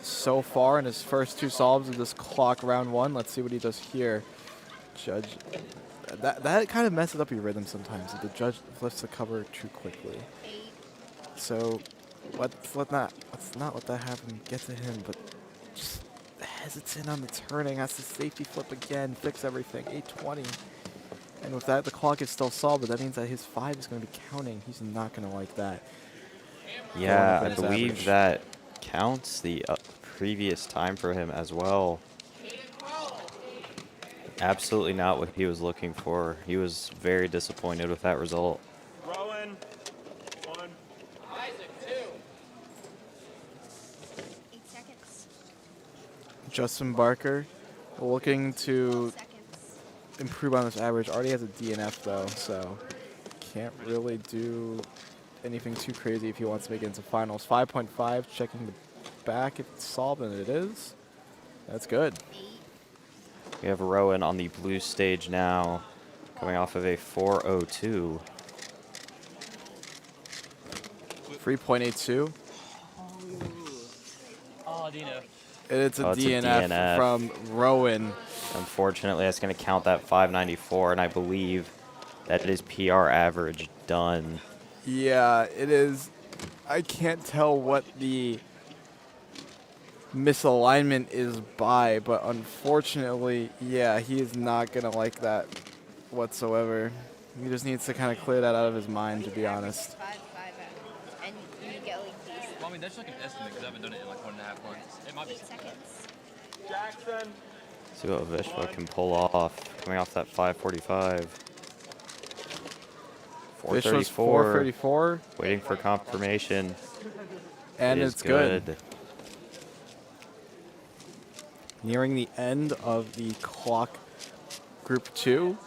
so far in his first 2 solves of this clock round 1. Let's see what he does here. Judge. That kind of messes up your rhythm sometimes if the judge flips the cover too quickly. So let's not let that happen. Get to him, but just hesitant on the turning. Has to safety flip again, fix everything. 820. And with that, the clock is still solved, but that means that his 5 is going to be counting. He's not going to like that. Yeah, I believe that counts the previous time for him as well. Absolutely not what he was looking for. He was very disappointed with that result. Rowan, 1. Isaac, 2. 8 seconds. Justin Barker looking to improve on this average. Already has a DNF though, so can't really do anything too crazy if he wants to make it into finals. 5.5, checking the back if it's solved, and it is. That's good. We have Rowan on the blue stage now, coming off of a 4:02. 3.82. Oh, Dino. It's a Oh, it's a DNF DNF. from Rowan. Unfortunately, that's going to count that 594, and I believe that it is PR average done. Yeah, it is. I can't tell what the misalignment is by, but unfortunately, yeah, he is not going to like that whatsoever. He just needs to kind of clear that out of his mind, to be honest. And you get like these. Well, I mean, that's like an estimate because I haven't done it in like 1.5 months. It might be 8 seconds. Jackson. See what Vishwa can pull off, coming off that 545. Vishwa's 434. Waiting for confirmation. And It is it's good. Nearing the end of the clock group 2.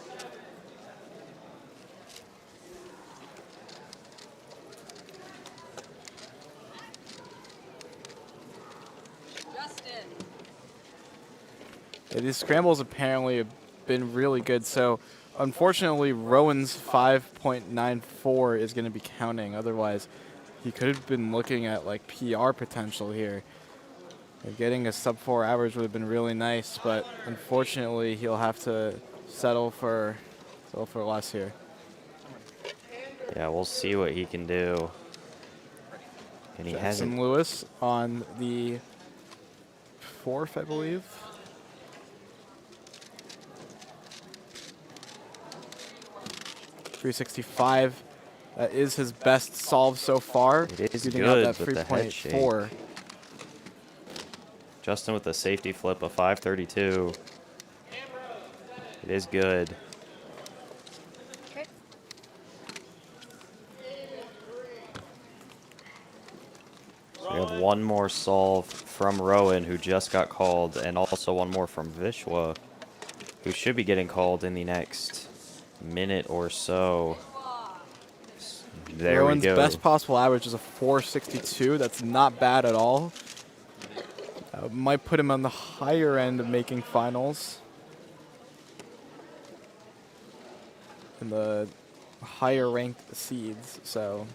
Yeah, these scrambles apparently have been really good. So, unfortunately, Rowan's 5.94 is going to be counting. Otherwise, he could have been looking at like PR potential here. And getting a sub 4 average would have been really nice, but unfortunately, he'll have to settle for less here. Yeah, we'll see what he can do. And he hasn't. Jackson Lewis on the 4th, I believe. .365. That is his best solve so far. It is Beating out good that with the head shake. 3.4. Justin with a safety flip of 532. It is good. So we have one more solve from Rowan, who just got called, and also one more from Vishwa, who should be getting called in the next minute or so. There Rowan's we go. best possible average is a 462. That's not bad at all. Might put him on the higher end of making finals. In the higher ranked seeds, so.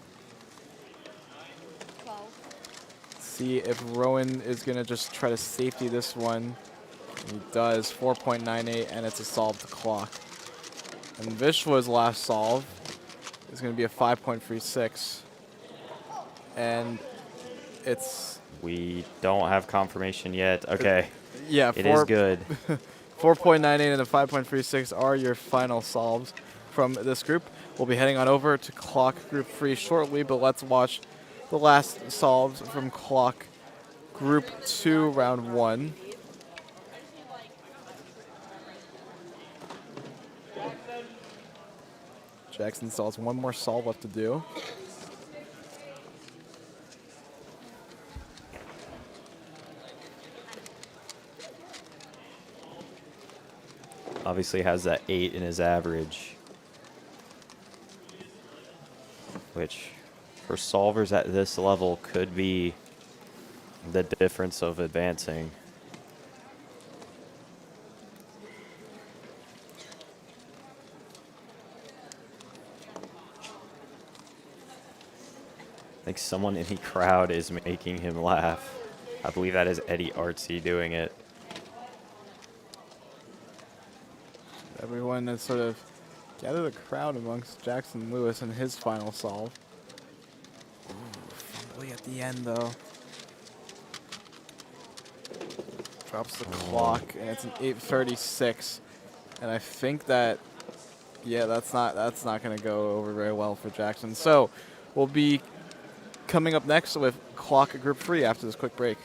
See if Rowan is going to just try to safety this one. He does, 4.98, and it's a solved clock. And Vishwa's last solve is going to be a 5.36. And it's... We don't have confirmation yet. Okay. Yeah, it is good. 4.98 and a 5.36 are your final solves from this group. We'll be heading on over to clock group 3 shortly, but let's watch the last solves from clock group 2 round 1. Jackson still has one more solve left to do. Obviously has that 8 in his average, which for solvers at this level could be the difference of advancing. I think someone in the crowd is making him laugh. I believe that is Eddie Artsy doing it. Everyone has sort of gathered a crowd amongst Jackson Lewis and his final solve. Ooh, fumbly at the end though. Drops the clock, and it's an 8:36. And I think that, yeah, that's not going to go over very well for Jackson. So we'll be coming up next with clock group 3 after this quick break.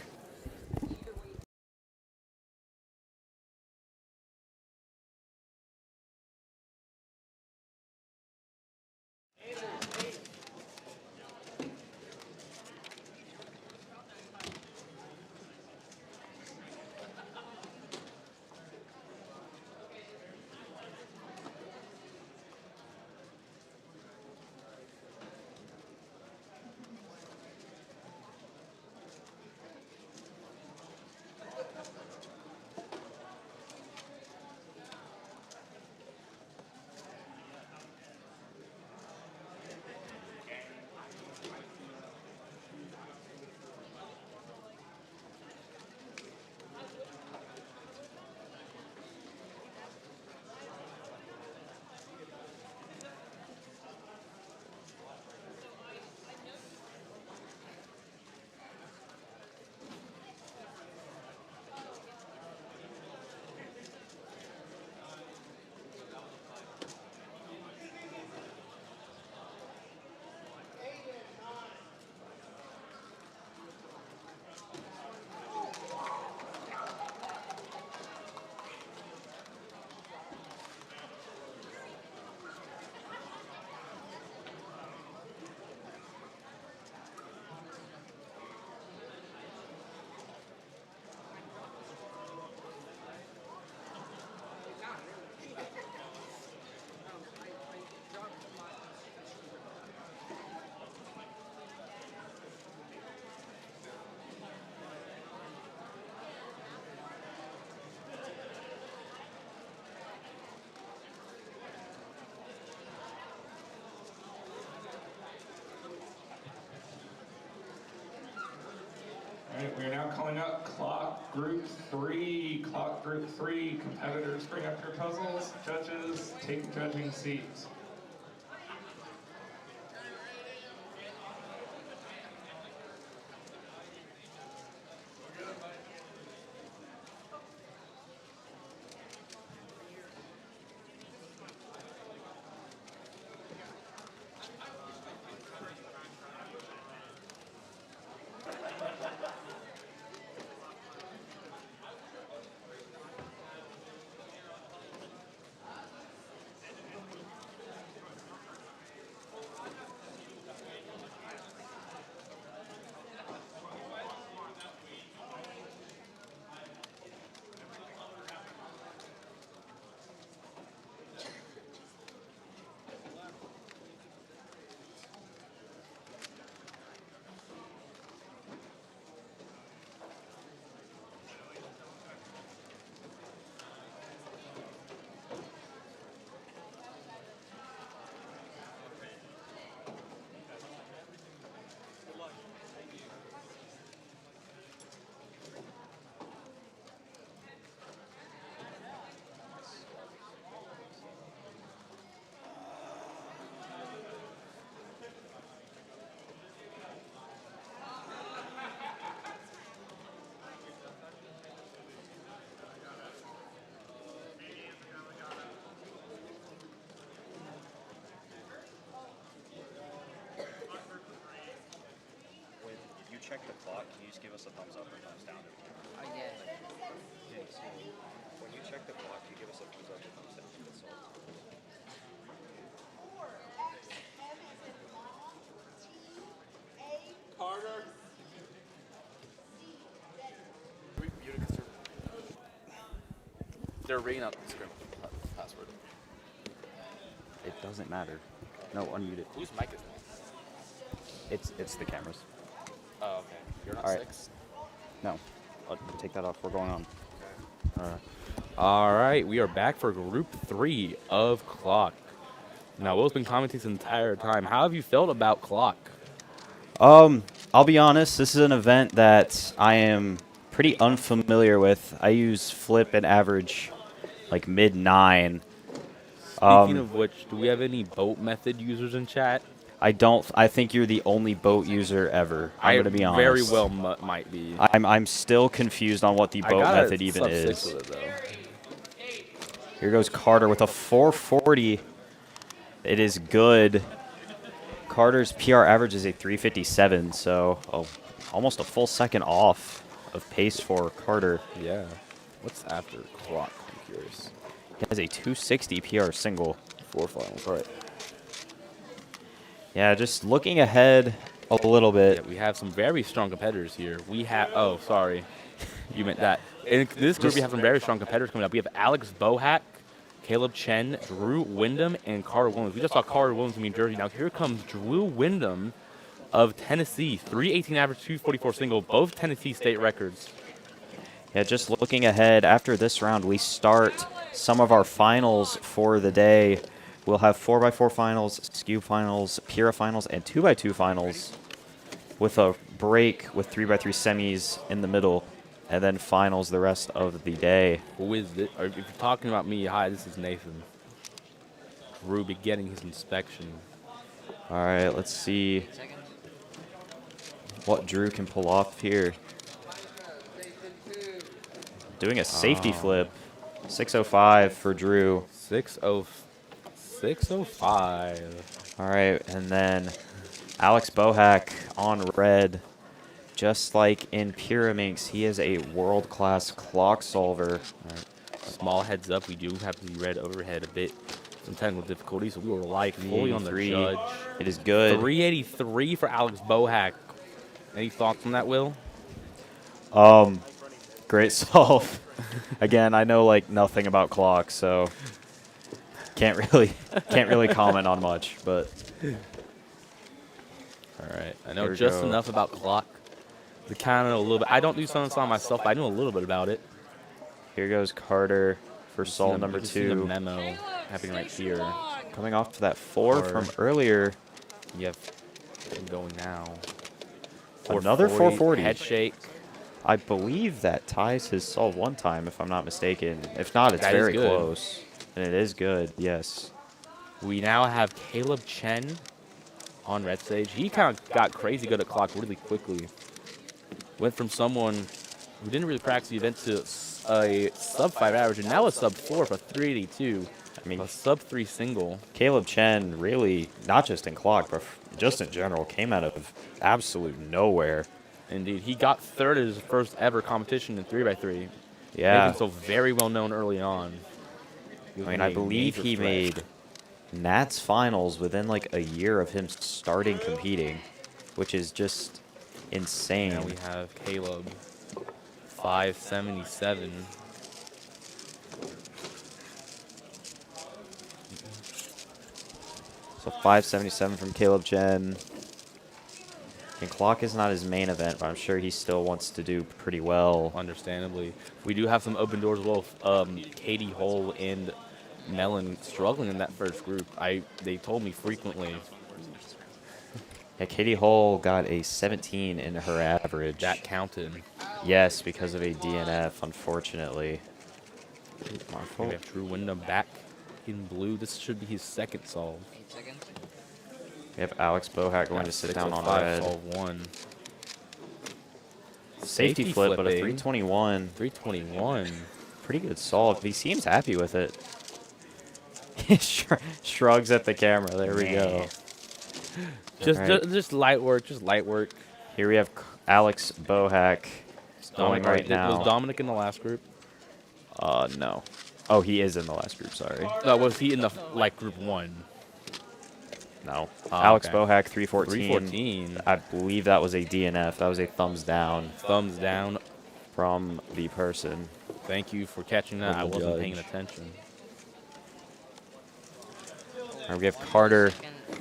right, we are now calling up Clock Group 3. Clock Group 3 competitors, bring up your puzzles. Judges, take judging seats. When you check the clock, can you just give us a thumbs up or thumbs down? Yeah. When you check the clock, can you give us a thumbs up or thumbs down? That's all. Carter. They're reading out the script password. It doesn't matter. No, unmute it. Whose mic is that? It's the cameras. Oh, okay. You're not All right. 6? No, I'll take that off. We're going on. All right, we are back for Group 3 of Clock. Now, Will's been commenting this entire time. How have you felt about Clock? I'll be honest. This is an event that I am pretty unfamiliar with. I use flip and average, like mid-9. Speaking of which, do we have any boat method users in chat? I don't. I think you're the only boat user ever. I'm gonna be honest. Very well might be. I'm still confused on what the boat method even is. With it, though. Here goes Carter with a 440. It is good. Carter's PR average is a 357, so almost a full second off of pace for Carter. Yeah. What's after Clock? I'm curious. He has a 260 PR single. 4 finals, right. Yeah, just looking ahead a little bit. Yeah, we have some very strong competitors here. We have, oh, sorry. You meant that. In this group, we have some very strong competitors coming up. We have Alex Bohack, Caleb Chen, Drew Wyndham, and Carter Williams. We just saw Carter Williams in New Jersey. Now here comes Drew Wyndham of Tennessee. 318 average, 244 single, both Tennessee state records. Yeah, just looking ahead, after this round, we start some of our finals for the day. We'll have 4x4 finals, Skewb Finals, Pyra Finals, and 2x2 finals with a break with 3x3 semis in the middle, and then finals the rest of the day. Who is it? Or if you're talking about me, hi, this is Nathan. Drew beginning his inspection. All right, let's see what Drew can pull off here. Doing a safety flip. 605 for Drew. 605. All right, and then Alex Bohack on red. Just like in Pyraminx, he is a world-class clock solver. Right. Small heads up, we do have the red overhead a bit. Some technical difficulties, so we will rely fully on the judge. It is good. 383 for Alex Bohack. Any thoughts on that, Will? Great solve. Again, I know like nothing about clocks, so can't really comment on much. But all right, I know just enough about clock to kind of know a little bit. I don't do Soun myself, but I know a little bit about it. Here goes Carter for solve number 2. The memo happening right here. Coming off that 4 from earlier. You have going now. Another 440. Head shake. I believe that ties his solve one time, if I'm not mistaken. If not, it's That is very good. close. And it is good, yes. We now have Caleb Chen on red stage. He kind of got crazy good at clock really quickly. Went from someone who didn't really practice the event to a sub-5 average, and now a sub-4 for 382. I mean, a sub-3 single. Caleb Chen really, not just in clock, but just in general, came out of absolute nowhere. Indeed. He got third at his first ever competition in 3x3. Yeah. Making himself very well known early on. I mean, I believe he made Nats finals within like a year of him starting competing, which is just insane. Now we have Caleb, 577. So 577 from Caleb Chen. And clock is not his main event, but I'm sure he still wants to do pretty well. Understandably. We do have some open doors as well. Katie Hull and Mellon struggling in that first group. They told me frequently. Yeah, Katie Hull got a 17 in her average. That counted. Yes, because of a DNF, unfortunately. We have Drew Wyndham back in blue. This should be his second solve. We have Alex Bohat going to sit down on red. Solve 1. Safety flip, but a flipping. 321. 321. Pretty good solve. He seems happy with it. Shrugs at the camera. There we go. Just light work. Just light work. Here we have Alex Bohack going Dominic, right now. Was Dominic in the last group? No. Oh, he is in the last group, sorry. No, was he in the, group 1? No. Oh, Alex okay. Bohack, 314. 314. I believe that was a DNF. That was a thumbs down. Thumbs down. From the person. Thank you for catching that. I wasn't paying attention. All right, we have Carter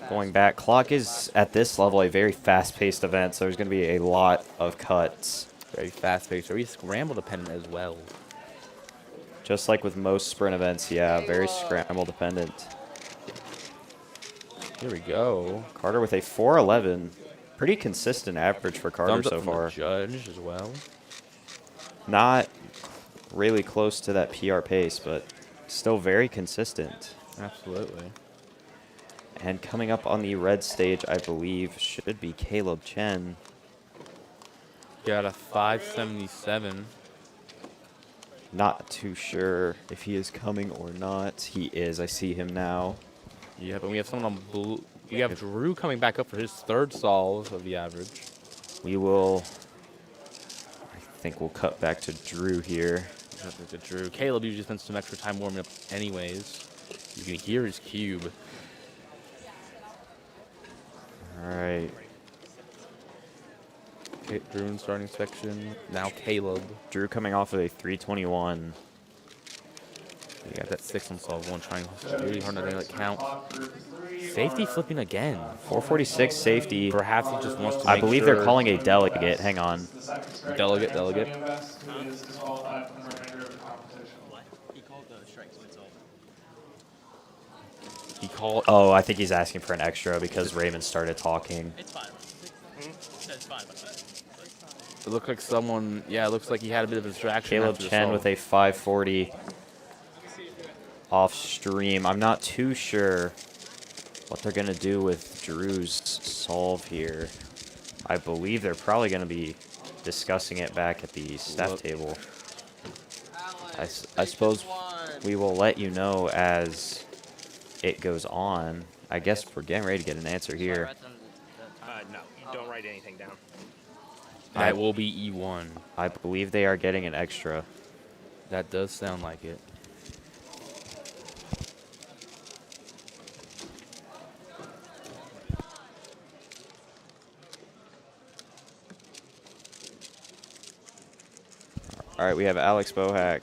going back. Clock is, at this level, a very fast-paced event, so there's going to be a lot of cuts. Very fast-paced. Very scramble-dependent as well. Just like with most sprint events, yeah, very scramble-dependent. Here we go. Carter with a 411. Pretty consistent average for Carter Thumbs up so from the far. judge as well. Not really close to that PR pace, but still very consistent. Absolutely. And coming up on the red stage, I believe, should be Caleb Chen. Got a 577. Not too sure if he is coming or not. He is. I see him now. Yeah, but we have someone on blue. We have Drew coming back up for his third solve of the average. We will... I think we'll cut back to Drew here. To Drew. Caleb usually spends some extra time warming up anyways. You can hear his cube. All right. Okay, Drew in starting section. Now Caleb. Drew coming off of a 321. You got that 6 on solve 1, trying really hard to make it count. Safety flipping again. 446 safety. Perhaps he just wants to I make believe sure. they're calling a delegate. Hang on. Delegate. He called the strikes himself. He called. Oh, I think he's asking for an extra because Raymond started talking. It's fine. It's fine. It looked like someone. Yeah, it looks like he had a bit of a distraction. Caleb after the Chen solve. with a 540 off stream. I'm not too sure what they're going to do with Drew's solve here. I believe they're probably going to be discussing it back at the staff table. I suppose we will let you know as it goes on. I guess we're getting ready to get an answer here. No, you don't write anything down. That will be E1. I believe they are getting an extra. That does sound like it. All right, we have Alex Bohack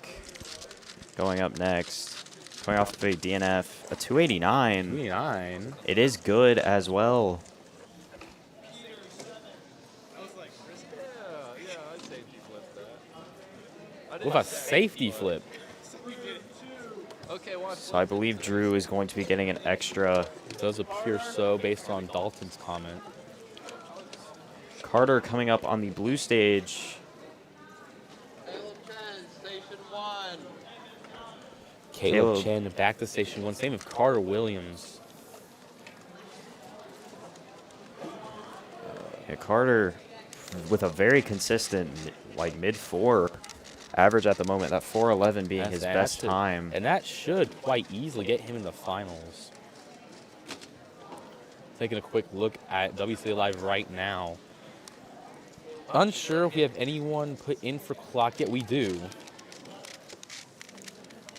going up next. Coming off of a DNF, a 289. 289. It is good as well. With a safety flip. So I believe Drew is going to be getting an extra. It does appear so based on Dalton's comment. Carter coming up on the blue stage. Caleb Chen back to station 1. Same with Carter Williams. Yeah, Carter with a very consistent, like mid-4 average at the moment. That 4.11 being his best time. And that should quite easily get him in the finals. Taking a quick look at WCA Live right now. Unsure if we have anyone put in for clock yet. We do.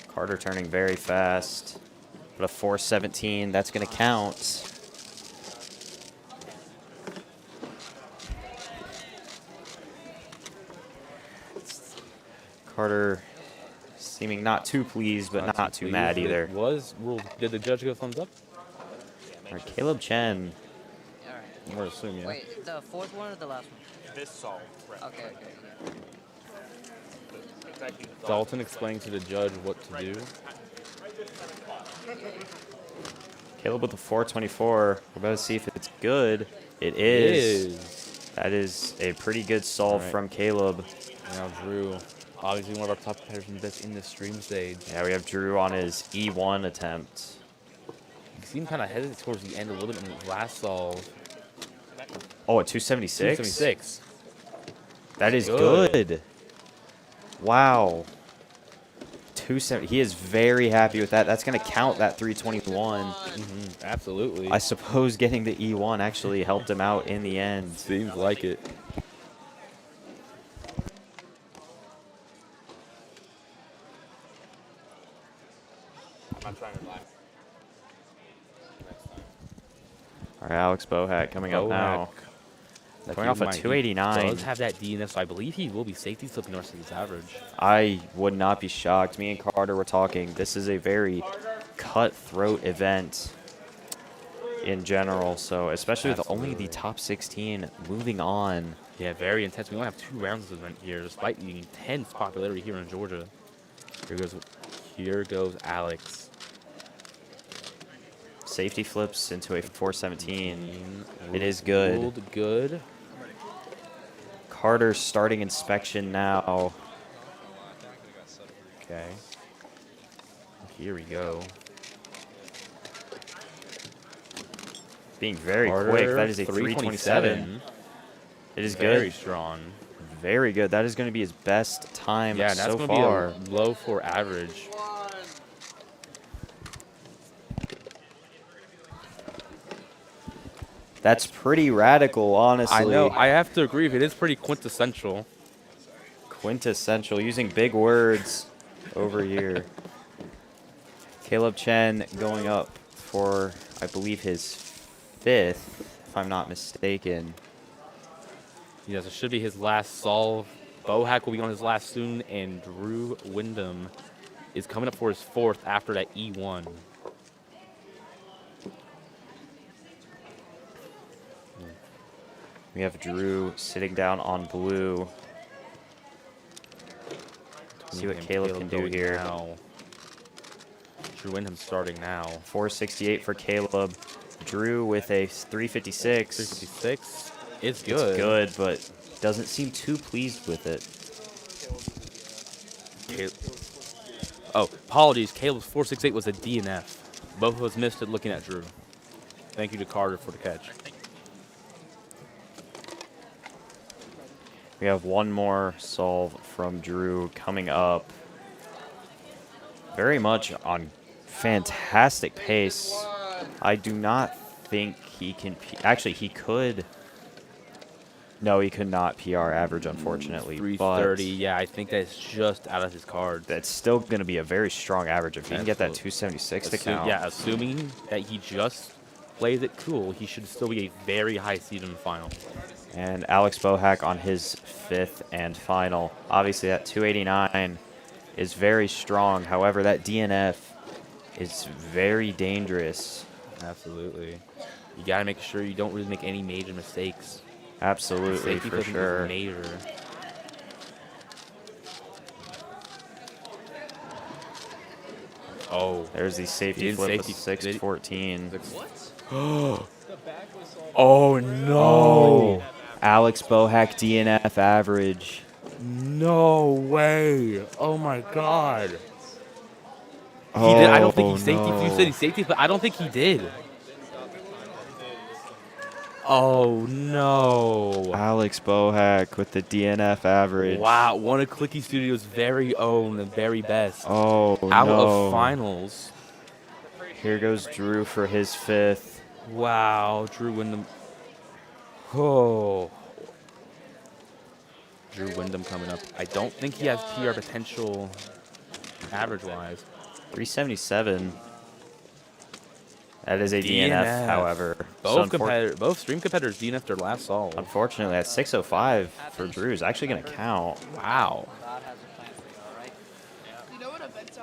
Carter turning very fast. But a 4.17, that's going to count. Carter seeming not too pleased, but not too mad either. Was ruled. Did the judge go thumbs up? All right, Caleb Chen. Alright. We're assuming, yeah. Wait, the fourth one or the last one? This solve. Right. Okay, okay. Dalton explaining to the judge what to do. Caleb with a 4.24. We're about to see if it's good. It is. That is a pretty good solve from Caleb. Now Drew, obviously one of our top competitors that's in the stream stage. Yeah, we have Drew on his E1 attempt. You see him kind of hesitate towards the end a little bit in the last solve. Oh, a 276? 276. That is good. Wow. 270. He is very happy with that. That's going to count that 321. Absolutely. I suppose getting the E1 actually helped him out in the end. Seems like it. I'm trying to lie. All right, Alex Bohack coming up now. Coming off a 289. Does have that DNF, so I believe he will be safety slipping north of his average. I would not be shocked. Me and Carter were talking. This is a very cutthroat event in general, so especially with only the top 16 moving on. Yeah, very intense. We only have 2 rounds of this event here, despite the intense popularity here in Georgia. Here goes Alex. Safety flips into a 417. It is good. Ruled good. Carter's starting inspection now. Okay. Here we go. Being very Carter, quick. That is a 327. It is good. Very strong. Very good. That is going to be his best time yeah, and that's so going far. to be a low for average. That's pretty radical, honestly. I know. I have to agree. It is pretty quintessential. Quintessential. Using big words over here. Caleb Chen going up for, I believe, his 5th, if I'm not mistaken. Yes, it should be his last solve. Bohack will be on his last soon, and Drew Wyndham is coming up for his 4th after that E1. We have Drew sitting down on blue. See what Caleb can do here. Now. Drew Wyndham starting now. 468 for Caleb. Drew with a 356. 356. It's good. It's good, but doesn't seem too pleased with it. Oh, apologies. Caleb's 468 was a DNF. Both of us missed it looking at Drew. Thank you to Carter for the catch. We have one more solve from Drew coming up. Very much on fantastic pace. I do not think he can... Actually, he could... No, he could not PR average, unfortunately. 330, yeah, I think that's just out of his card. That's still going to be a very strong average if he can get that 276 to count. Yeah, assuming that he just plays it cool, he should still be a very high seed in the final. And Alex Bohack on his 5th and final. Obviously, that 289 is very strong. However, that DNF is very dangerous. Absolutely. You got to make sure you don't really make any major mistakes. Absolutely, for sure. Major. Oh. There's the safety flip with 614. What? Oh, no. Oh. Alex Bohack DNF average. No way. Oh, my God. He did. I don't think Oh, he safety. You no. said he safety, but I don't think he did. Oh no! Alex Bohack with the DNF average. Wow, one of Clicky Studios' very own and very best. Oh, Out no. of finals. Here goes Drew for his 5th. Wow, Drew Wyndham. Oh. Drew Wyndham coming up. I don't think he has PR potential average-wise. 377. That is a DNF, however. Both stream competitors DNF'd their last solve. Unfortunately, that 605 for Drew is actually going to count. Wow.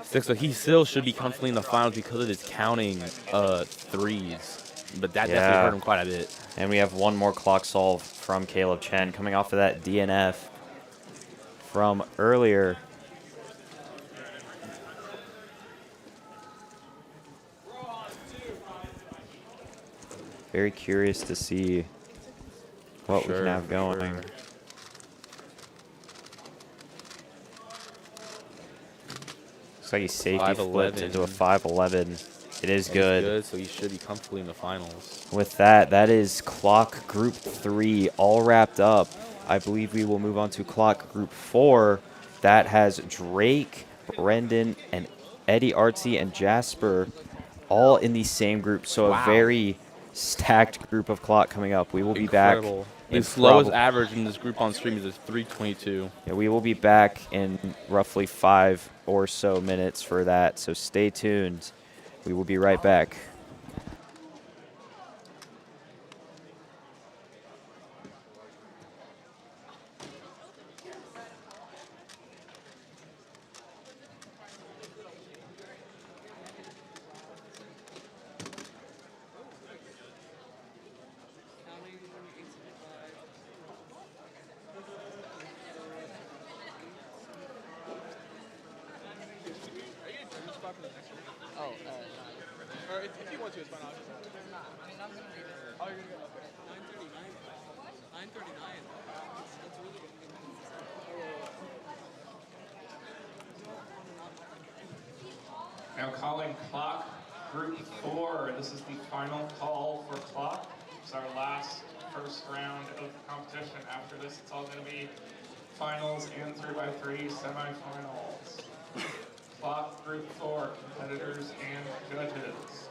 So he still should be comfortably in the finals because of his counting threes. But that definitely hurt him quite a bit. And we have one more clock solve from Caleb Chen coming off of that DNF from earlier. Very curious to see what we can have going. Looks like he safety flipped into a 511. It is good. So he should be comfortably in the finals. With that, that is clock group 3 all wrapped up. I believe we will move on to clock group 4. That has Drake, Brendan, and Eddie Artsy and Jasper all in the same group. So a very stacked group of clock coming up. We will be back. The slowest average in this group on stream is 3:22. Yeah, we will be back in roughly 5 or so minutes for that. So stay tuned. We will be right back. Or if you want to, it's fine. I'll just. Oh, you're gonna go. Okay. 9:39. 9:39. That's really good. Now calling clock group 4. This is the final call for clock. It's our last first round of the competition. After this, it's all going to be finals and 3x3 semifinals. Clock group 4, competitors and judges.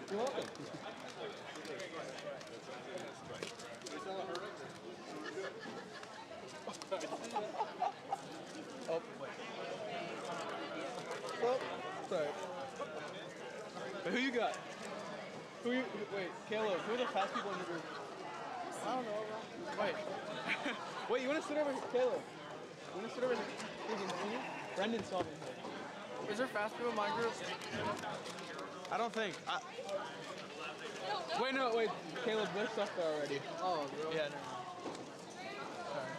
You're welcome. Oh, wait. Oh, sorry. Wait, who you got? Wait, Caleb, who are the fast people in the group? I don't know. Wait. Wait, you want to sit over here? Caleb. You want to sit over here? Brendan saw me here. Is there fast people in my group? I don't think. Wait, no, wait. Caleb, there's stuff there already. Oh, really? Yeah, no. Sorry.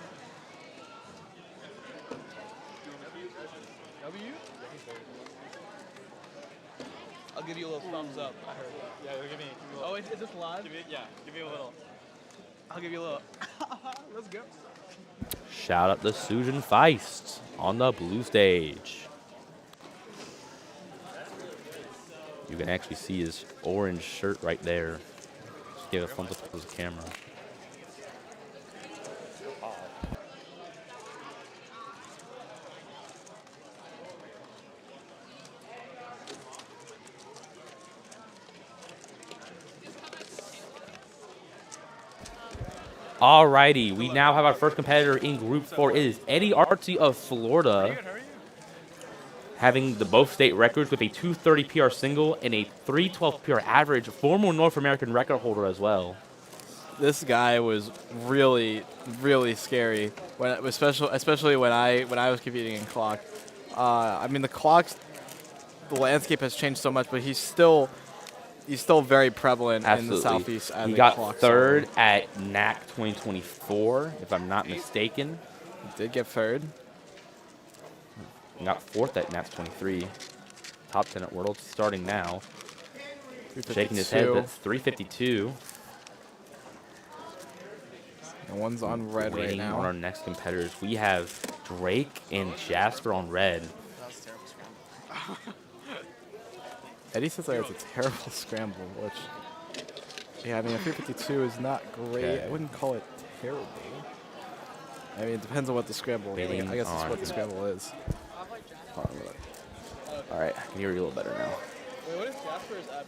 W? I'll give you a little thumbs up. I heard that. Yeah, give me a little. Oh, is this live? Give me a little. I'll give you a little. Let's go. Shout out to Susan Feist on the blue stage. You can actually see his orange shirt right there. Just give a thumbs up to the camera. Alrighty, we now have our first competitor in Group 4. It is Eddie Artsy of Florida, having the both state records with a 230 PR single and a 312 PR average, former North American record holder as well. This guy was really, really scary, especially when I was competing in clock. I mean, the landscape has changed so much, but he's still he's still very prevalent in the Absolutely. Southeast as He a got clock third solver. at NAC 2024, if I'm not mistaken. He did get third. He got fourth at NAC 23. Top 10 at Worlds, starting now. Shaking his head, but 352. And one's on red right Waiting now. on our next competitors. We have Drake and Jasper on red. That was a terrible scramble. Eddie says that it's a terrible scramble, which, yeah, I mean, a 352 is not great. Okay. I wouldn't call it terrible. I mean, it depends on what the scramble is. Waiting I guess it's on- what the scramble is. All right, I can hear you a little better now. Wait, what is Jasper's average?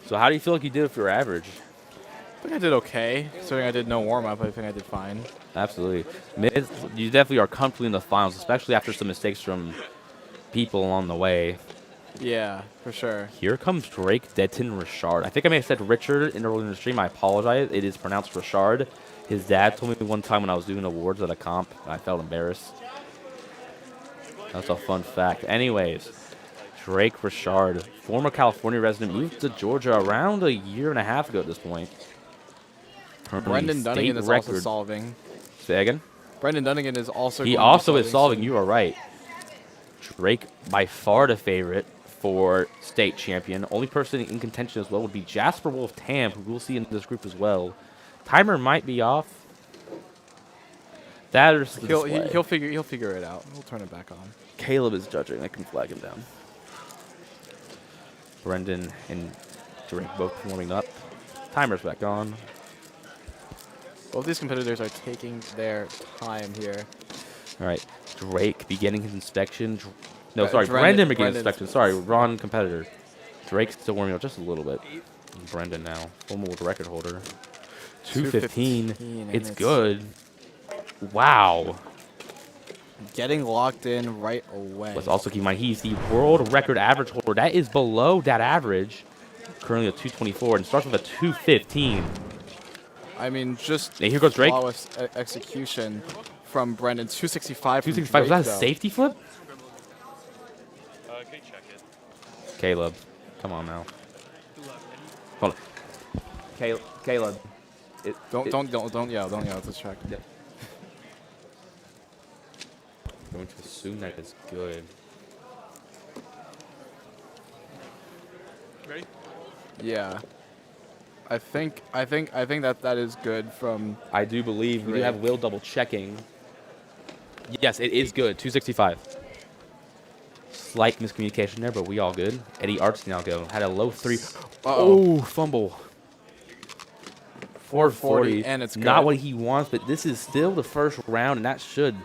So how do you feel like you did with your average? I think I did okay. Considering I did no warm-up, I think I did fine. Absolutely. You definitely are comfortably in the finals, especially after some mistakes from people along the way. Yeah, for sure. Here comes Drake Denton Richard. I think I may have said Richard earlier in the stream. I apologize. It is pronounced Richard. His dad told me one time when I was doing awards at a comp, and I felt embarrassed. That's a fun fact. Anyways, Drake Richard, former California resident, moved to Georgia around a year and a half ago at this point. Currently Brendan Dunnigan state is record. also solving. Say again? Brendan Dunnigan is also He going to be also is solving. soon. You are right. Drake, by far the favorite for state champion. Only person in contention as well would be Jasper Wolf Tam, who we'll see in this group as well. Timer might be off. That is the display. He'll figure it out. We'll turn it back on. Caleb is judging. I can flag him down. Brendan and Drake both warming up. Timer's back on. Both these competitors are taking their time here. All right, Drake beginning his inspection. No, Uh, sorry, Brendan- Brendan beginning his Brendan's- inspection. Sorry, wrong competitor. Drake's still warming up just a little bit. Brendan now, former world record holder. 215. 2:15, and It's it's- good. Wow. Getting locked in right away. Let's also keep in mind he's the world record average holder. That is below that average. Currently a 224 and starts with a 215. I mean, just Hey, here goes Drake. flawless execution from Brendan. 265. from 265. Was Drake, that a though. safety flip? Can you check it? Caleb, come on now. Hold on. Caleb. Don't yell. Don't yell. Let's check. Yep. Going to assume that is good. Ready? Yeah. I think that is good from. I do believe we do Drake. have Will double checking. Yes, it is good. 265. Slight miscommunication there, but we all good. Eddie Arts now go. Had a low 3. Uh-oh. Oh, fumble. 440. and it's not good. what he wants, but this is still the first round, and that should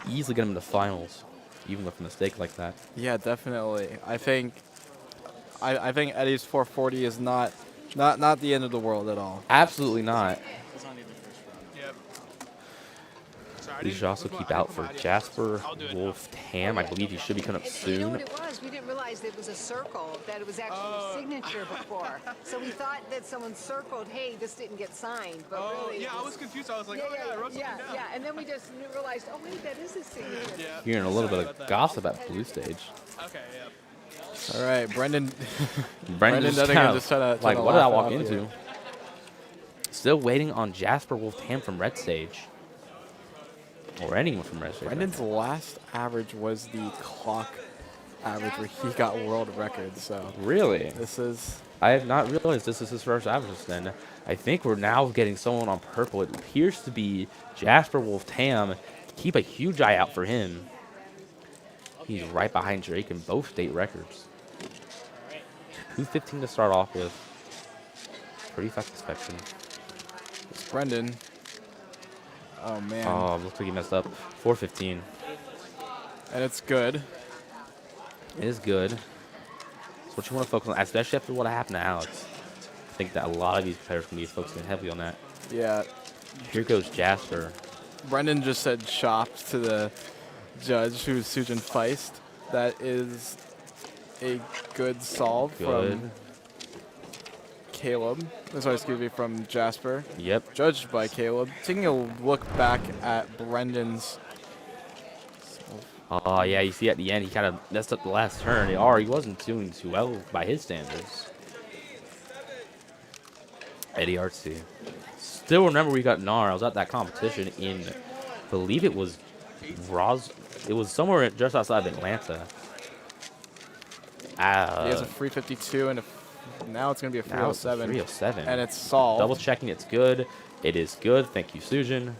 easily get him to the finals, even with a mistake like that. Yeah, definitely. I think Eddie's 440 is not the end of the world at all. Absolutely not. Does not need the first round. Yep. Sorry, We should also keep out for Jasper Wolf Tam. I believe he should be coming up You know soon. what it was? We didn't realize it was a circle, that it was actually a signature before. So we thought that someone circled, hey, this didn't get signed, but really. Yeah, I was confused. I was like, oh yeah, I wrote something down. Yeah, and then we just realized, oh wait, that is a signature. Yeah. Hearing a little bit of gossip at Blue Stage. Okay, yeah. All right, Brendan. Brendan just Dunnigan kinda just trying to like, what did I laugh walk it off into? here. Still waiting on Jasper Wolf Tam from Red Stage. Or anyone from Red Stage. Brendan's last average was the clock average where he got world record. So Really? this is. I have not realized this is his first average then. I think we're now getting someone on purple. It appears to be Jasper Wolf Tam. Keep a huge eye out for him. He's right behind Drake in both state records. 215 to start off with. Pretty fast inspection. It's Brendan. Oh man. Oh, looks like he messed up. 415. And it's good. It is good. That's what you want to focus on, especially after what happened to Alex. I think that a lot of these players can be focusing heavily on that. Yeah. Here goes Jasper. Brendan just said chopped to the judge, who's Sujin Feist. That is a good solve Good. from Caleb. Sorry, excuse me, from Jasper. Yep. Judged by Caleb. Taking a look back at Brendan's. Oh, yeah, you see at the end, he kind of messed up the last turn. He wasn't doing too well by his standards. Eddie Artsy. Still remember we got Nar. I was at that competition in, I believe it was it was somewhere just outside of Atlanta. He has a 352 and now it's going to be a 307. 307. And it's solved. Double checking, it's good. It is good. Thank you, Sujin.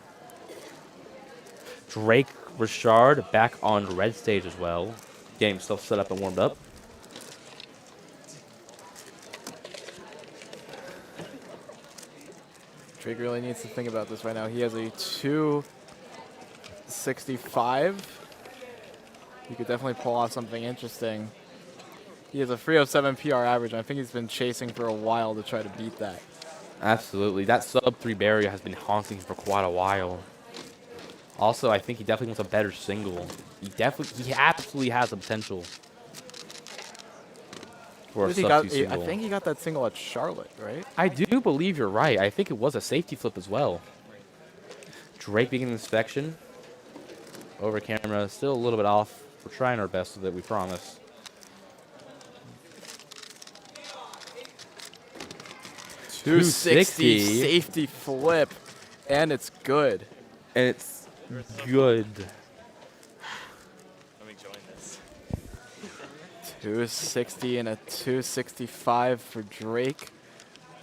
Drake Richard back on red stage as well. Getting himself set up and warmed up. Drake really needs to think about this right now. He has a 265. He could definitely pull off something interesting. He has a 307 PR average, and I think he's been chasing for a while to try to beat that. Absolutely. That sub-3 barrier has been haunting him for quite a while. Also, I think he definitely wants a better single. He absolutely has the potential for a sub-2 single. I think he got that single at Charlotte, right? I do believe you're right. I think it was a safety flip as well. Drake beginning inspection. Over camera, still a little bit off. We're trying our best with it, we promise. .260 safety flip, and it's good. And it's good. Let me join this. 260 and a 265 for Drake.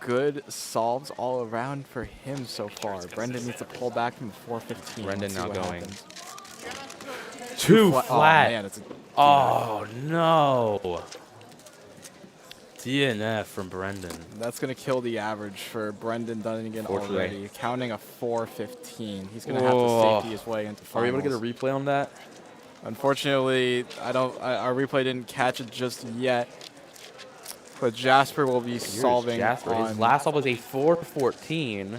Good solves all around for him so far. Brendan needs to pull back from 415. Brendan now going. Happens. Too flat. Oh, man, it's oh no. DNF from Brendan. That's going to kill the average for Brendan Dunnigan already. Counting a 415. He's going to have to safety his way into finals. Are we able to get a replay on that? Unfortunately, our replay didn't catch it just yet. But Jasper will be solving. Jasper. His last solve was a 414.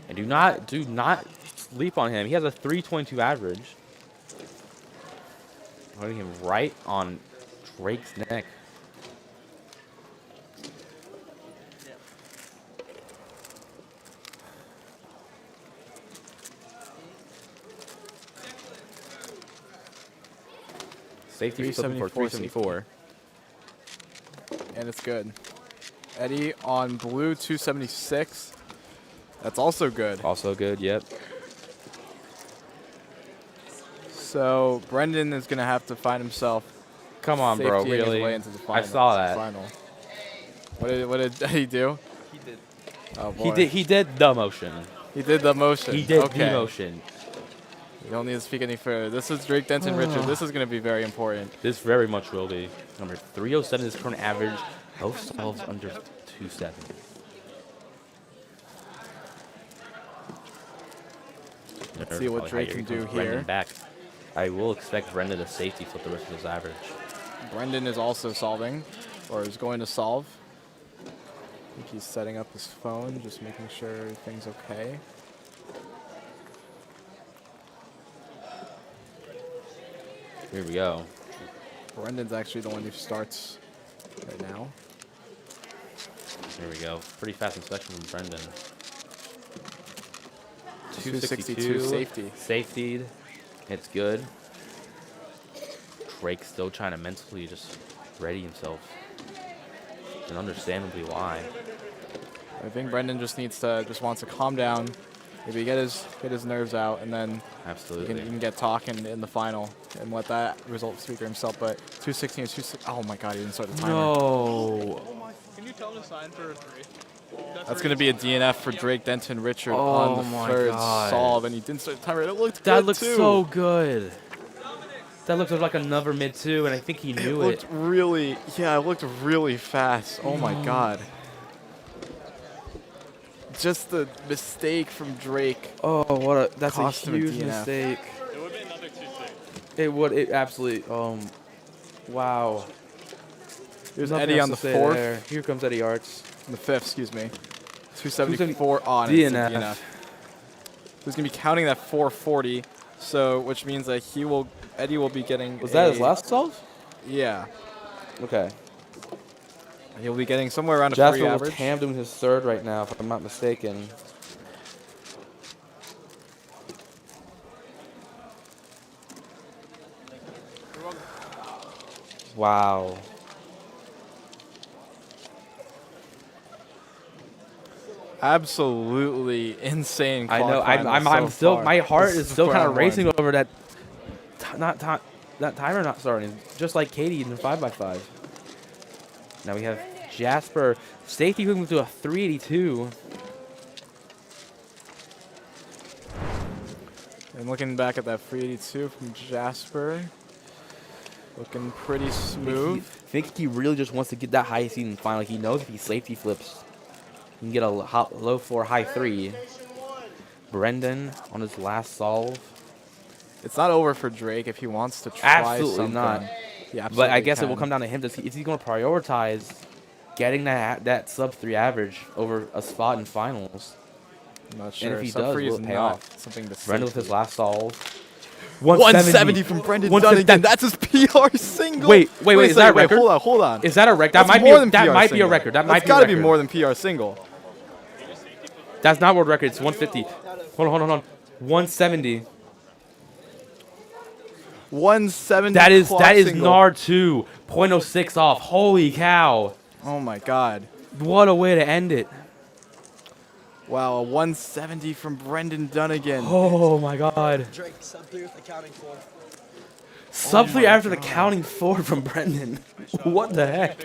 And do not sleep on him. He has a 322 average. Putting him right on Drake's neck. Safety for 374. And it's good. Eddie on blue 276. That's also good. Also good, yep. So Brendan is going to have to find himself. Come on, bro, really? His way into the final, I saw that. Final. What did Eddie do? He did. Oh boy. He did the motion. He did the motion. He did the motion. You don't need to speak any further. This is Drake Denton Richard. This is going to be very important. This very much will be. Number 307 is current average. Both solves under 270. Let's see what Drake can do here. Back. I will expect Brendan to safety flip the rest of his average. Brendan is also solving, or is going to solve. I think he's setting up his phone, just making sure everything's okay. Here we go. Brendan's actually the one who starts right now. Here we go. Pretty fast inspection from Brendan. 262 safety. Safetied. It's good. Drake still trying to mentally just ready himself. And understandably why. I think Brendan just wants to calm down, maybe get his nerves out, and then absolutely he can get talking in the final and let that result speak for himself. But 216 and 260. Oh my God, he didn't start the timer. No. Can you tell him to sign for a 3? That's going to be a DNF for Drake Denton Richard on the third solve, and he didn't start the timer. It looked good, that looked too. so good. That looked like another mid-2, and I think he knew it. It looked really fast. Oh, my God. Just the mistake from Drake. Oh, that's a cost him huge DNF. mistake. It would be another 2-6. It would. It absolutely. Wow. There's Eddie on the fourth. There. Here comes Eddie Arts. On the fifth, excuse me. 274 on DNF. He's going to be counting that 440, which means that Eddie will be getting. Was that his last solve? Yeah. Okay. He'll be getting somewhere around a 3 Jasper average. with Ham doing his third right now, if I'm not mistaken. Wow. Absolutely insane. I know. clock I'm finals so still. far. My heart This is still for kind round of racing one. over that. That timer not starting. Just like Katie in the 5x5. Now we have Jasper. Safety moving to a 382. And looking back at that 382 from Jasper, looking pretty smooth. I think he really just wants to get that high seed in the final. He knows if he safety flips, he can get a low 4, high 3. Brendan on his last solve. It's not over for Drake if he wants to try Absolutely something. not. He absolutely But I guess it can. will come down to him. Is he going to prioritize getting that sub 3 average over a spot in finals? I'm not And sure. if he Sub does, 3 will is it pay not off? something to Brendan with safety. his last solve. 170 from Brendan Dunnigan. That's his PR single. Wait, is that a record? Hold on. Is that a record? That's That might more be. than That PR might be a single. record. That might be a That's got to be record. more than PR single. That's not world record. It's 150. Hold on. 170. 170. That is single. NAR 2. 0.06 off. Holy cow. Oh my God. What a way to end it. Wow, a 170 from Brendan Dunnigan. Oh my God. Drake, sub 3 with the counting 4. Sub 3 after the counting 4 from Brendan. What the heck?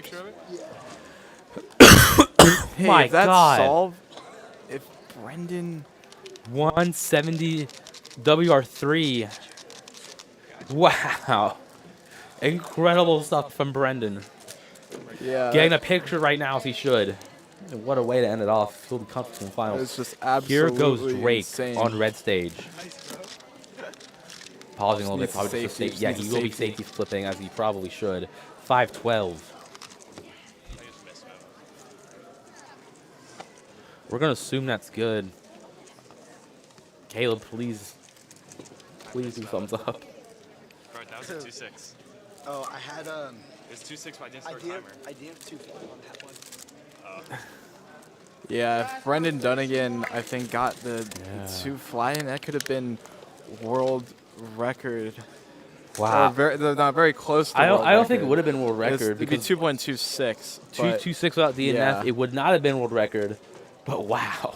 Hey, My if that's God. solve, if Brendan 170 WR3. Wow. Incredible stuff from Brendan. Yeah. Getting a picture right now if he should. What a way to end it off. He'll be comfortable in finals. It's just Here goes absolutely Drake insane. on red stage. Pausing a little bit. Needs Probably safety, just a just yeah, needs he a will be safety. safety flipping as he probably should. 512. We're going to assume that's good. Caleb, please do thumbs up. Alright, that was a 2-6. Oh, I had It was 2-6, but I didn't start timer. I did have 2 on that one. Yeah, if Brendan Dunnigan, I think, got the 2 flying, that could have been world record. Wow. Or they're not very close to I world don't think it record. would have been world record. It'd be because 2.26. but 2.26 without DNF, yeah. it would not have been world record. But wow.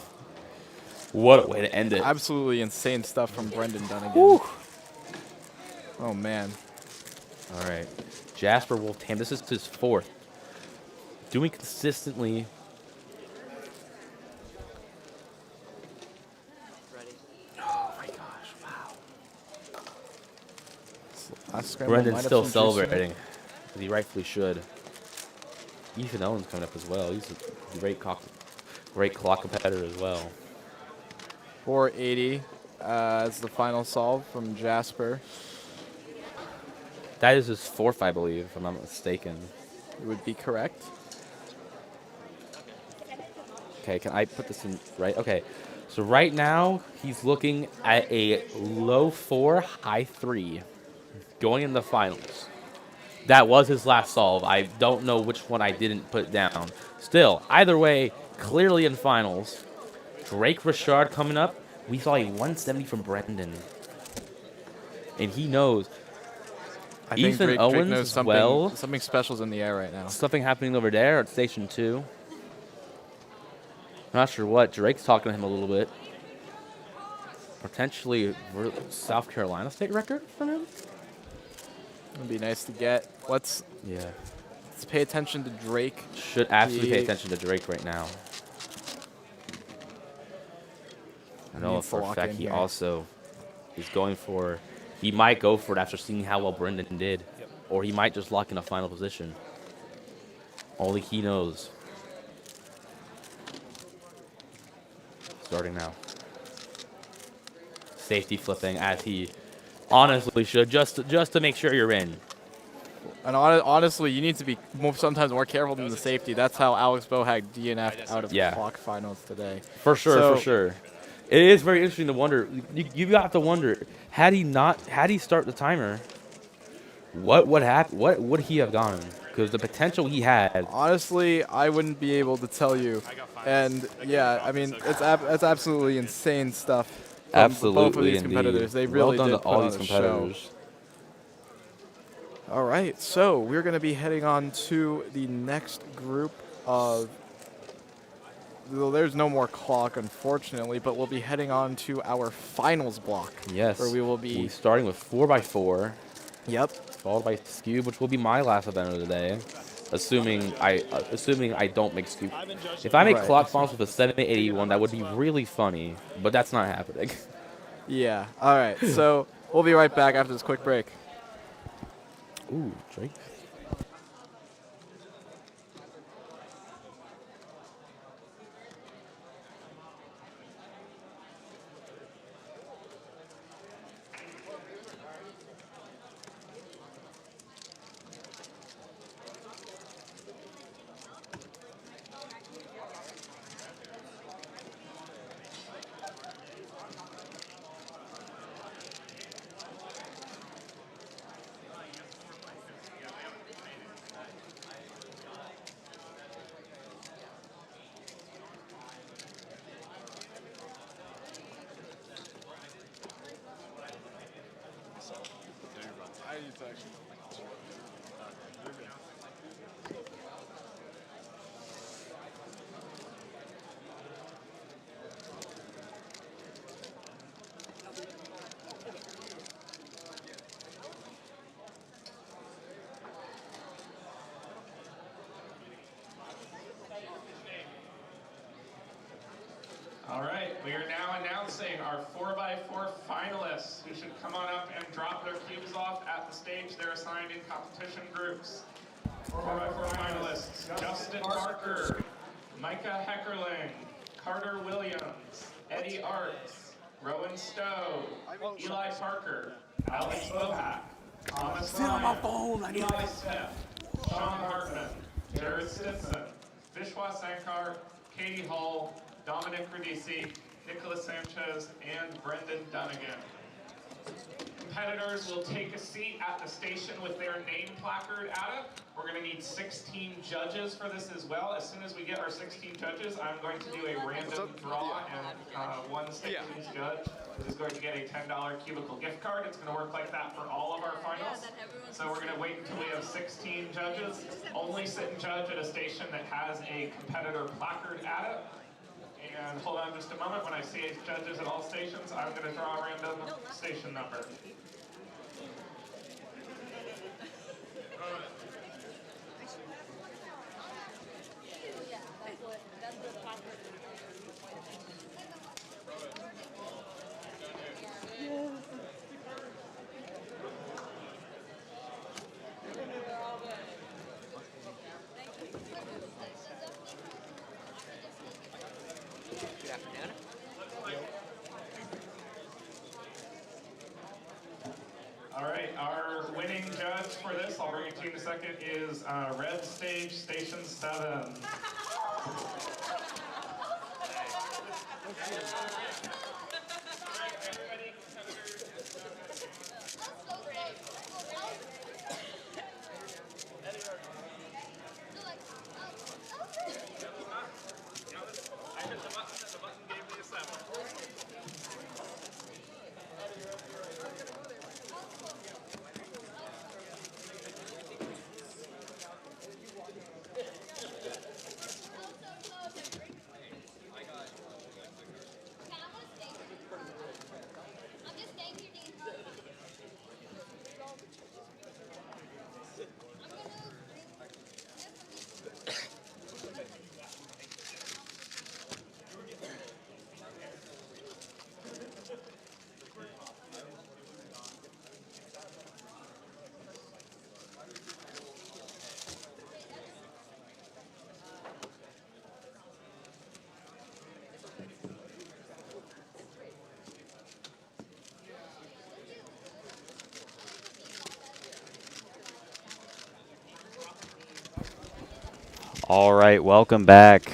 What a way to end it. Absolutely insane stuff from Brendan Dunnigan. Whew. Oh, man. All right. Jasper Wolfham, this is his 4th. Doing consistently. Ready? Oh my gosh, wow. Last scramble Brendan's might have still some juice in it. celebrating, as he rightfully should. Ethan Owen's coming up as well. He's a great clock competitor as well. 480 as the final solve from Jasper. That is his 4th, I believe, if I'm not mistaken. It would be correct. Okay, can I put this in right? Okay, so right now he's looking at a low 4, high 3, going in the finals. That was his last solve. I don't know which one I didn't put down. Still, either way, clearly in finals. Drake Richard coming up. We saw a 170 from Brendan, and he knows. I think Ethan Drake Owens knows as something, well. something special's in the air right now. Something happening over there at Station 2. Not sure what. Drake's talking to him a little bit. Potentially South Carolina state record from him. It'd be nice to get. Let's pay attention to Drake. Should absolutely pay attention to Drake right now. I know Needs to for a lock fact in he here. also is going for. He might go for it after seeing how well Brendan did, or he might just lock in a final position. Only he knows. Starting now. Safety flipping as he honestly should, just to make sure you're in. And honestly, you need to be sometimes more careful than the safety. That's how Alex Bohag DNF'd out of clock finals today. For sure. It is very interesting to wonder. You got to wonder, had he start the timer, what would happen? What would he have gone? Because the potential he had. Honestly, I wouldn't be able to tell you. And yeah, I mean, it's absolutely insane stuff. From Absolutely, both of these indeed. competitors. They really well done did to all put these on a competitors. show. All right, so we're going to be heading on to the next group of well, there's no more clock, unfortunately, but we'll be heading on to our finals block. Yes. Where we will be starting with 4x4. Yep. Followed by Skewb, which will be my last event of the day. Assuming I don't make Skewb. If I make Right. clock finals with a 781, that would be really funny, but that's not happening. Yeah. All right. So we'll be right back after this quick break. Ooh, Drake. All right, we are now announcing our 4x4 finalists who should come on up and drop their cubes off at the stage they're assigned in competition groups. 4x4 finalists: Justin Barker, Micah Heckerling, Carter Williams, Eddie Arts, Rowan Stowe, Eli Parker, Alex Bohack, Thomas Ryan, Eli Smith, Sean Hartman, Jared Stinson, Vishwa Sankar, Katie Hall, Dominic Radici, Nicholas Sanchez, and Brendan Dunnigan. Competitors will take a seat at the station with their name placard at it. We're going to need 16 judges for this as well. As soon as we get our 16 judges, I'm going to do a random draw, and one station's judge is going to get a $10 cubicle gift card. It's going to work like that for all of our finals. So we're going to wait until we have 16 judges. Only sit and judge at a station that has a competitor placard at it. And hold on just a moment. When I see judges at all stations, I'm going to draw a random station number. Good afternoon. All right, our winning judge for this, I'll bring it to you in a second, is Red Stage Station 7. All right, welcome back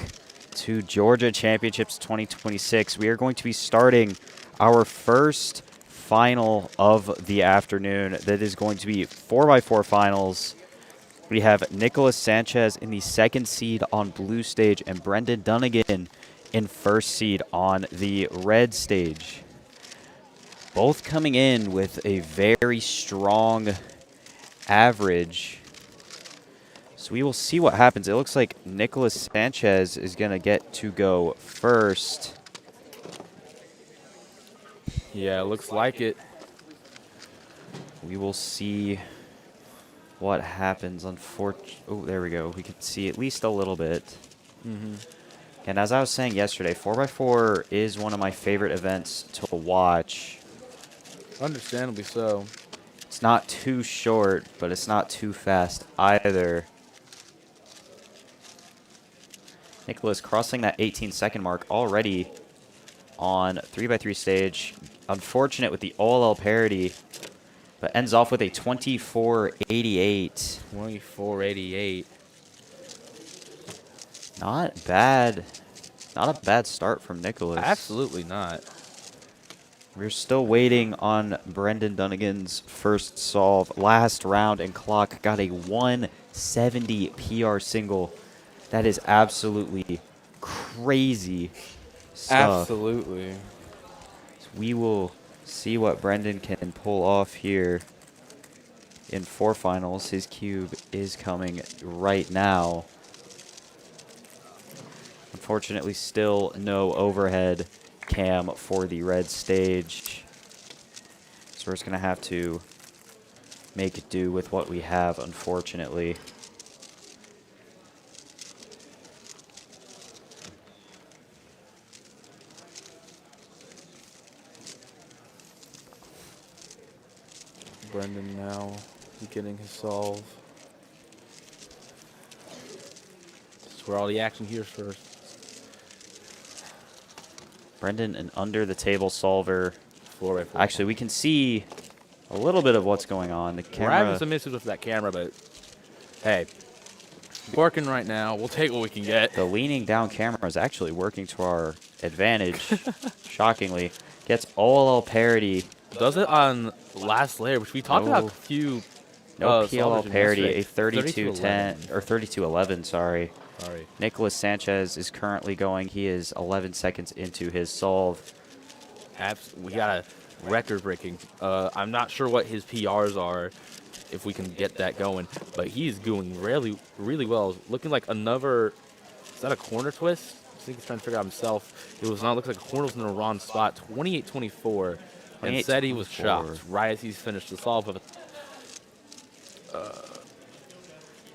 to Georgia Championships 2026. We are going to be starting our first final of the afternoon. That is going to be 4x4 finals. We have Nicholas Sanchez in the second seed on blue stage and Brendan Dunnigan in first seed on the red stage. Both coming in with a very strong average. So we will see what happens. It looks like Nicholas Sanchez is going to get to go first. Yeah, it looks like it. We will see what happens. Oh, there we go. We can see at least a little bit. And as I was saying yesterday, 4x4 is one of my favorite events to watch. Understandably so. It's not too short, but it's not too fast either. Nicholas crossing that 18-second mark already on 3x3 stage. Unfortunate with the OLL parity, but ends off with a 24.88. 24.88. Not bad. Not a bad start from Nicholas. Absolutely not. We're still waiting on Brendan Dunnigan's first solve. Last round and clock got a 170 PR single. That is absolutely crazy stuff. Absolutely. So we will see what Brendan can pull off here in 4 finals. His cube is coming right now. Unfortunately, still no overhead cam for the red stage. So we're just going to have to make do with what we have, unfortunately. Brendan now getting his solve. This is where all the action here is first. Brendan, an under-the-table solver. 4x4. Actually, we can see a little bit of what's going on. The We're having camera. some issues with that camera, but hey, working right now. We'll take what we can get. The leaning down camera is actually working to our advantage, shockingly. Gets OLL parity. Does it on last layer, which we talked about a few. No PLL solvers parity, yesterday. a 32-10, or 32-11, sorry. Sorry. Nicholas Sanchez is currently going. He is 11 seconds into his solve. We got a record-breaking. I'm not sure what his PRs are, if we can get that going, but he's doing really well. Looking like another. Is that a corner twist? I think he's trying to figure out himself. It was not. Looks like a corner was in the wrong spot. 28-24, and said he was shocked right as he's finished the solve of it.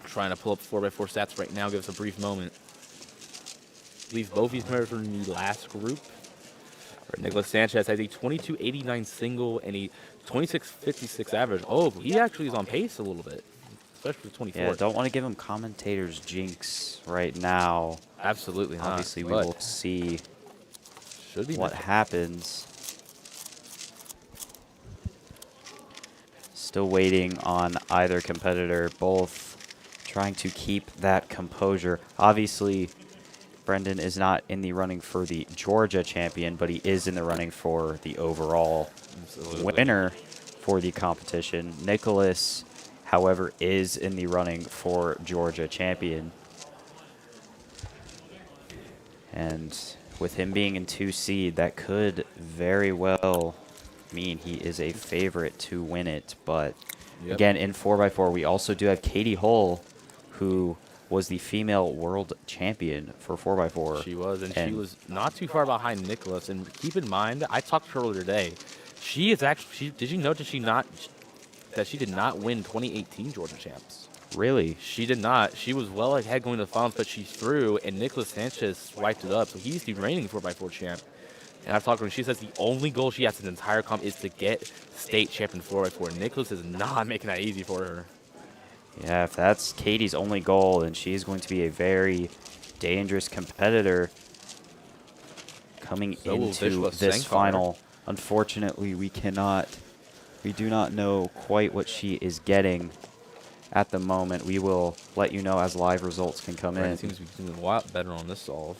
Trying to pull up 4x4 stats right now. Give us a brief moment. Leaves both these players in the last group. Nicholas Sanchez has a 22.89 single and a 26.56 average. Oh, he actually is on pace a little bit, especially with 24. Yeah, don't want to give him commentator's jinx right now. Absolutely not. Obviously, we will see what happens. Still waiting on either competitor, both trying to keep that composure. Obviously, Brendan is not in the running for the Georgia champion, but he is in the running for the overall winner for the competition. Nicholas, however, is in the running for Georgia champion. And with him being in 2 seed, that could very well mean he is a favorite to win it. But again, in 4x4, we also do have Katie Hull, who was the female world champion for 4x4. She was, and she was not too far behind Nicholas. And keep in mind, I talked to her earlier today. She is actually. Did you know that she did not win 2018 Georgia champs? Really? She did not. She was well ahead going to the finals, but she threw, and Nicholas Sanchez swiped it up. So he's the reigning 4x4 champ. And I've talked to her, and she says the only goal she has in the entire comp is to get state champion 4x4. Nicholas is not making that easy for her. Yeah, if that's Katie's only goal, then she's going to be a very dangerous competitor coming into this final. Unfortunately, we do not know quite what she is getting at the moment. We will let you know as live results can come in. Seems to be doing a lot better on this solve.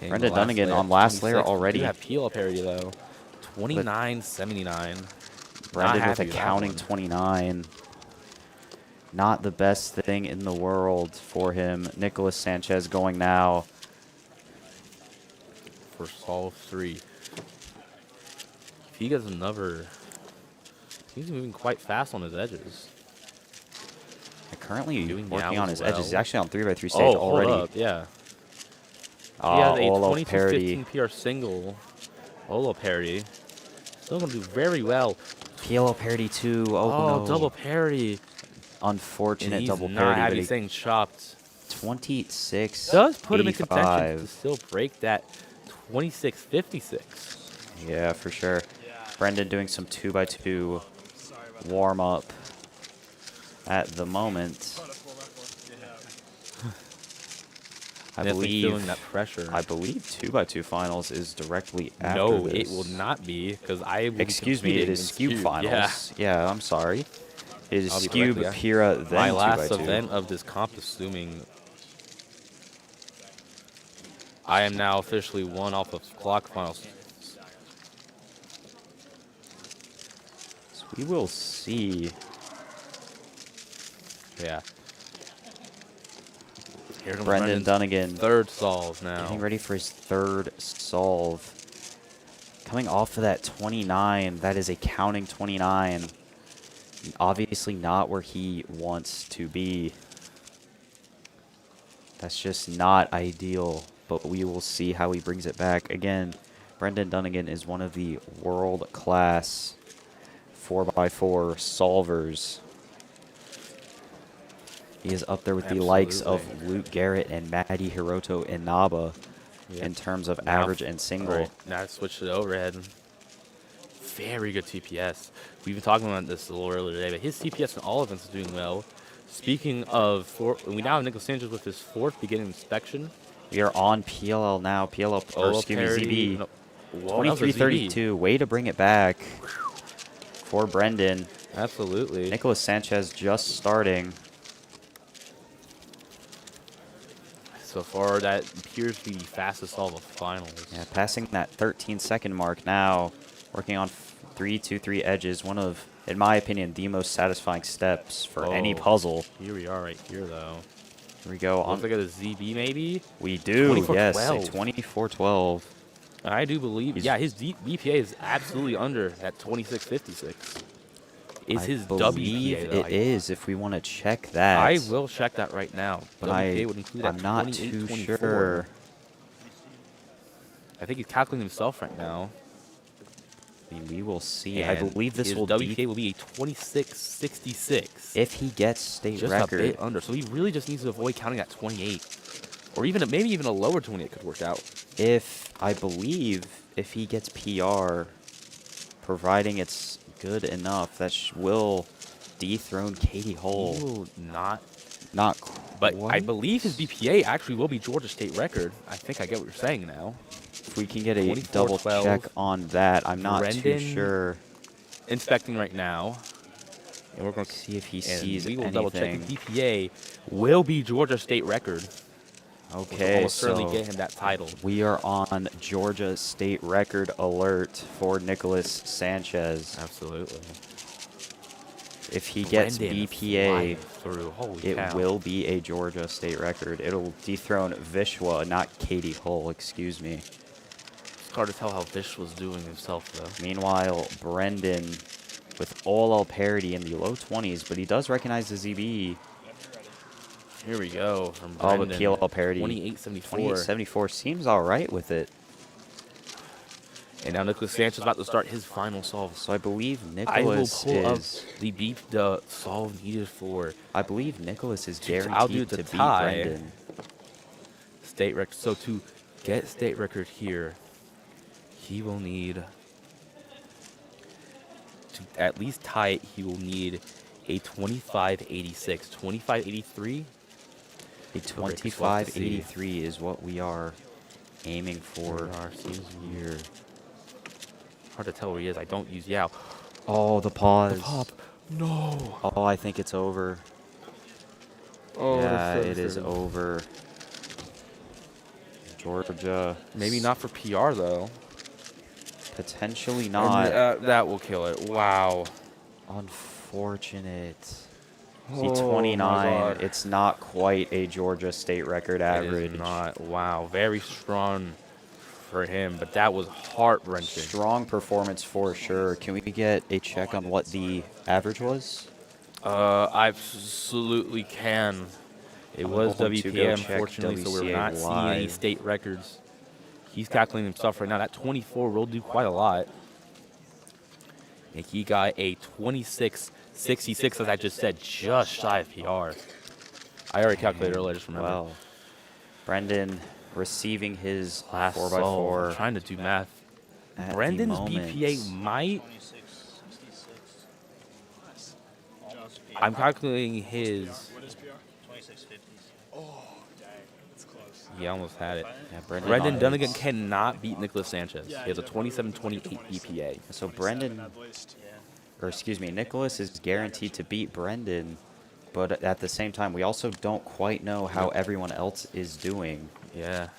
Brendan Dunnigan on last layer already. We do have PL parity though. 29.79. Brendan with a counting 29. Not the best thing in the world for him. Nicholas Sanchez going now. For solve 3. If he gets another... He's moving quite fast on his edges. Currently Doing working now on as his edges. He's well. actually on 3x3 stage Oh, already. hold up, yeah. He Ah, has a Olo 22-15 parity. PR single. Olo parity. Still going to do very well. PLO parity too. Oh, Oh, no. double parity. Unfortunate And he's double not parity. happy But he saying chopped. 26. Does put him in 85. contention to still break that 26-56. Yeah, for sure. Brendan doing some 2x2 warm up at the moment. I Definitely believe feeling that pressure. I believe 2x2 finals is directly after No, this. it will not be because I will Excuse be me, it competing is in Skewb Finals. Yeah, I'm sorry. It is I'll be Skewb, directly after. Pira, then my last 2x2. event of this comp, assuming I am now officially one off of clock finals. So we will see. Yeah. Here comes Brendan Dunnigan. Third solve now. Getting ready for his third solve. Coming off of that 29, that is a counting 29. Obviously not where he wants to be. That's just not ideal, but we will see how he brings it back. Again, Brendan Dunnigan is one of the world-class 4x4 solvers. He is up there with the likes of Luke Garrett and Matty Hiroto Inaba in terms of average and single. Right, now switch to the overhead. Very good TPS. We've been talking about this a little earlier today, but his TPS in all events is doing well. Speaking of, we now have Nicholas Sanchez with his fourth beginning inspection. We are on PLL now. PLL, or excuse me, ZB. No, whoa, that was a 23-32. Way to bring it back for Brendan. Absolutely. Nicholas Sanchez just starting. So far, that appears to be the fastest solve of finals. Yeah, passing that 13-second mark now. Working on 3-2-3 edges. One of, in my opinion, the most satisfying steps for any puzzle. Here we are right here, though. Here we go. Looks like a ZB, maybe? We do, yes. A 24-12. 24-12. I do believe, yeah, his BPA is absolutely under at 26.56. Is his WPA, though? It is, if we want to check that. I will check that right now. But WPA would include I'm not too sure. I think he's calculating himself right now. I mean, we will see. And I believe this his will WPA will be a 26.66. if he gets state just record. a bit under. So he really just needs to avoid counting at 28. Or even maybe even a lower 28 could work out. I believe if he gets PR, providing it's good enough, that will dethrone Katie Hull. He will not. But I believe his BPA actually will be Georgia State record. I think I get what you're saying now. If we can get a double check on that, I'm not too sure. Inspecting right now. And we're going to see if he sees anything. We will double check the BPA will be Georgia State record. Okay, will so certainly get him that title. We are on Georgia State record alert for Nicholas Sanchez. Absolutely. If he gets Brendan BPA, it cow. will be a Georgia State record. It'll dethrone Vishwa, not Katie Hull, excuse me. It's hard to tell how Vish was doing himself, though. Meanwhile, Brendan with all parity in the low 20s, but he does recognize the ZB. Here we go from Oh, Brendan. but PLL parity. 28.74. 28.74 seems all right with it. And now Nicholas Sanchez is about to start his final solve. So I believe I will Nicholas pull up is... the solve needed for... I believe Nicholas is I'll do guaranteed the to beat tie. Brendan. State record. So to get state record here, he will need... To at least tie it, he will need a 25.86. 25.83? A 25.83 is what we are aiming for here. Hard to tell where he is. I don't use Yao. Oh, the pause. The pop. No. Oh, I think it's over. Oh, yeah, that's so it is sad. over. Georgia. Maybe not for PR, though. Potentially not. And, that will kill it. Wow. Unfortunate. Oh, See, my 29. God. It's not quite a Georgia State record average. It is not. Wow. Very strong for him, but that was heart-wrenching. Strong performance for sure. Can we get a check on what the average was? I absolutely can. It I'm was going to go WPA, check unfortunately, so we're WCA not seeing any live. state records. He's calculating himself right now. That 24 will do quite a lot. And he got a 26.66, as I just said, just shy of PR. I already calculated earlier, just remember. Well, Brendan receiving his Last 4x4. solve. I'm trying to do math. at the Brendan's moment. BPA might. I'm calculating his. What is PR? 2650. Oh, dang. That's close. He almost had it. Yeah, Brendan Dunnigan cannot beat Nicholas Sanchez. He has a 27.28 BPA. So Brendan, or excuse me, Nicholas is guaranteed to beat Brendan, but at the same time, we also don't quite know how everyone else is doing. Yeah.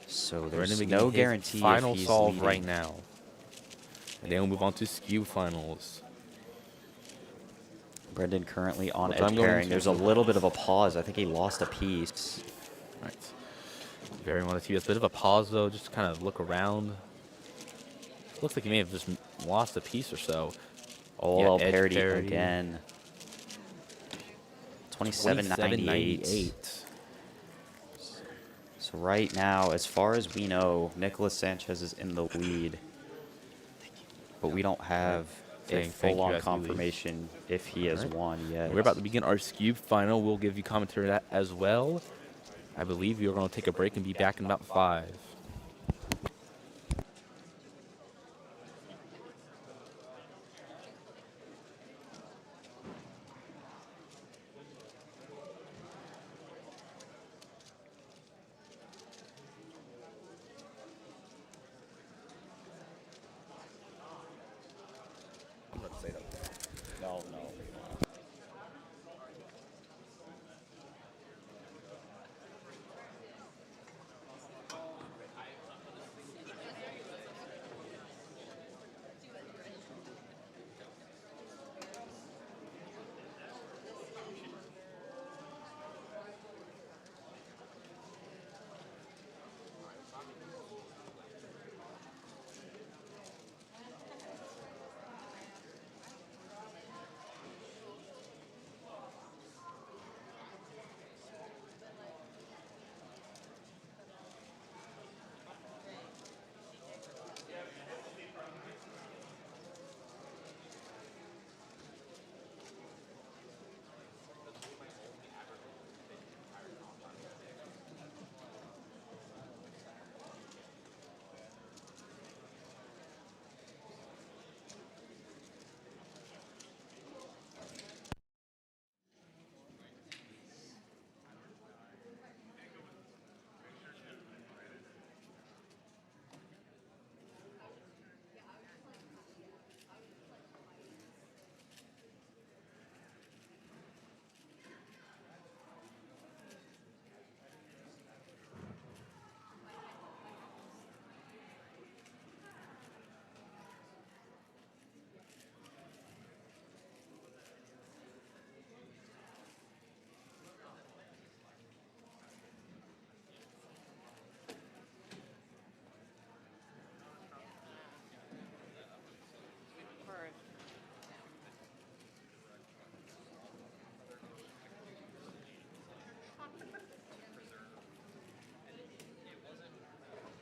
So Brendan there's will no get his guarantee final if he's solve leading. right now. And then we'll move on to Skewb Finals. Brendan currently on Which edge I'm going pairing. to- There's a little bit of a pause. I think he lost a piece. Right. Very want to see a bit of a pause though, just to kind of look around. Looks like he may have just lost a piece or so. Oh, edge parity again. 27.98. So right now, as far as we know, Nicholas Sanchez is in the lead. But we don't have a Saying thank you full-on as he leaves. confirmation if he has Alright. won yet. We're about to begin our Skewb final. We'll give you commentary on that as well. I believe we are going to take a break and be back in about 5. I'm going to say that. No, no.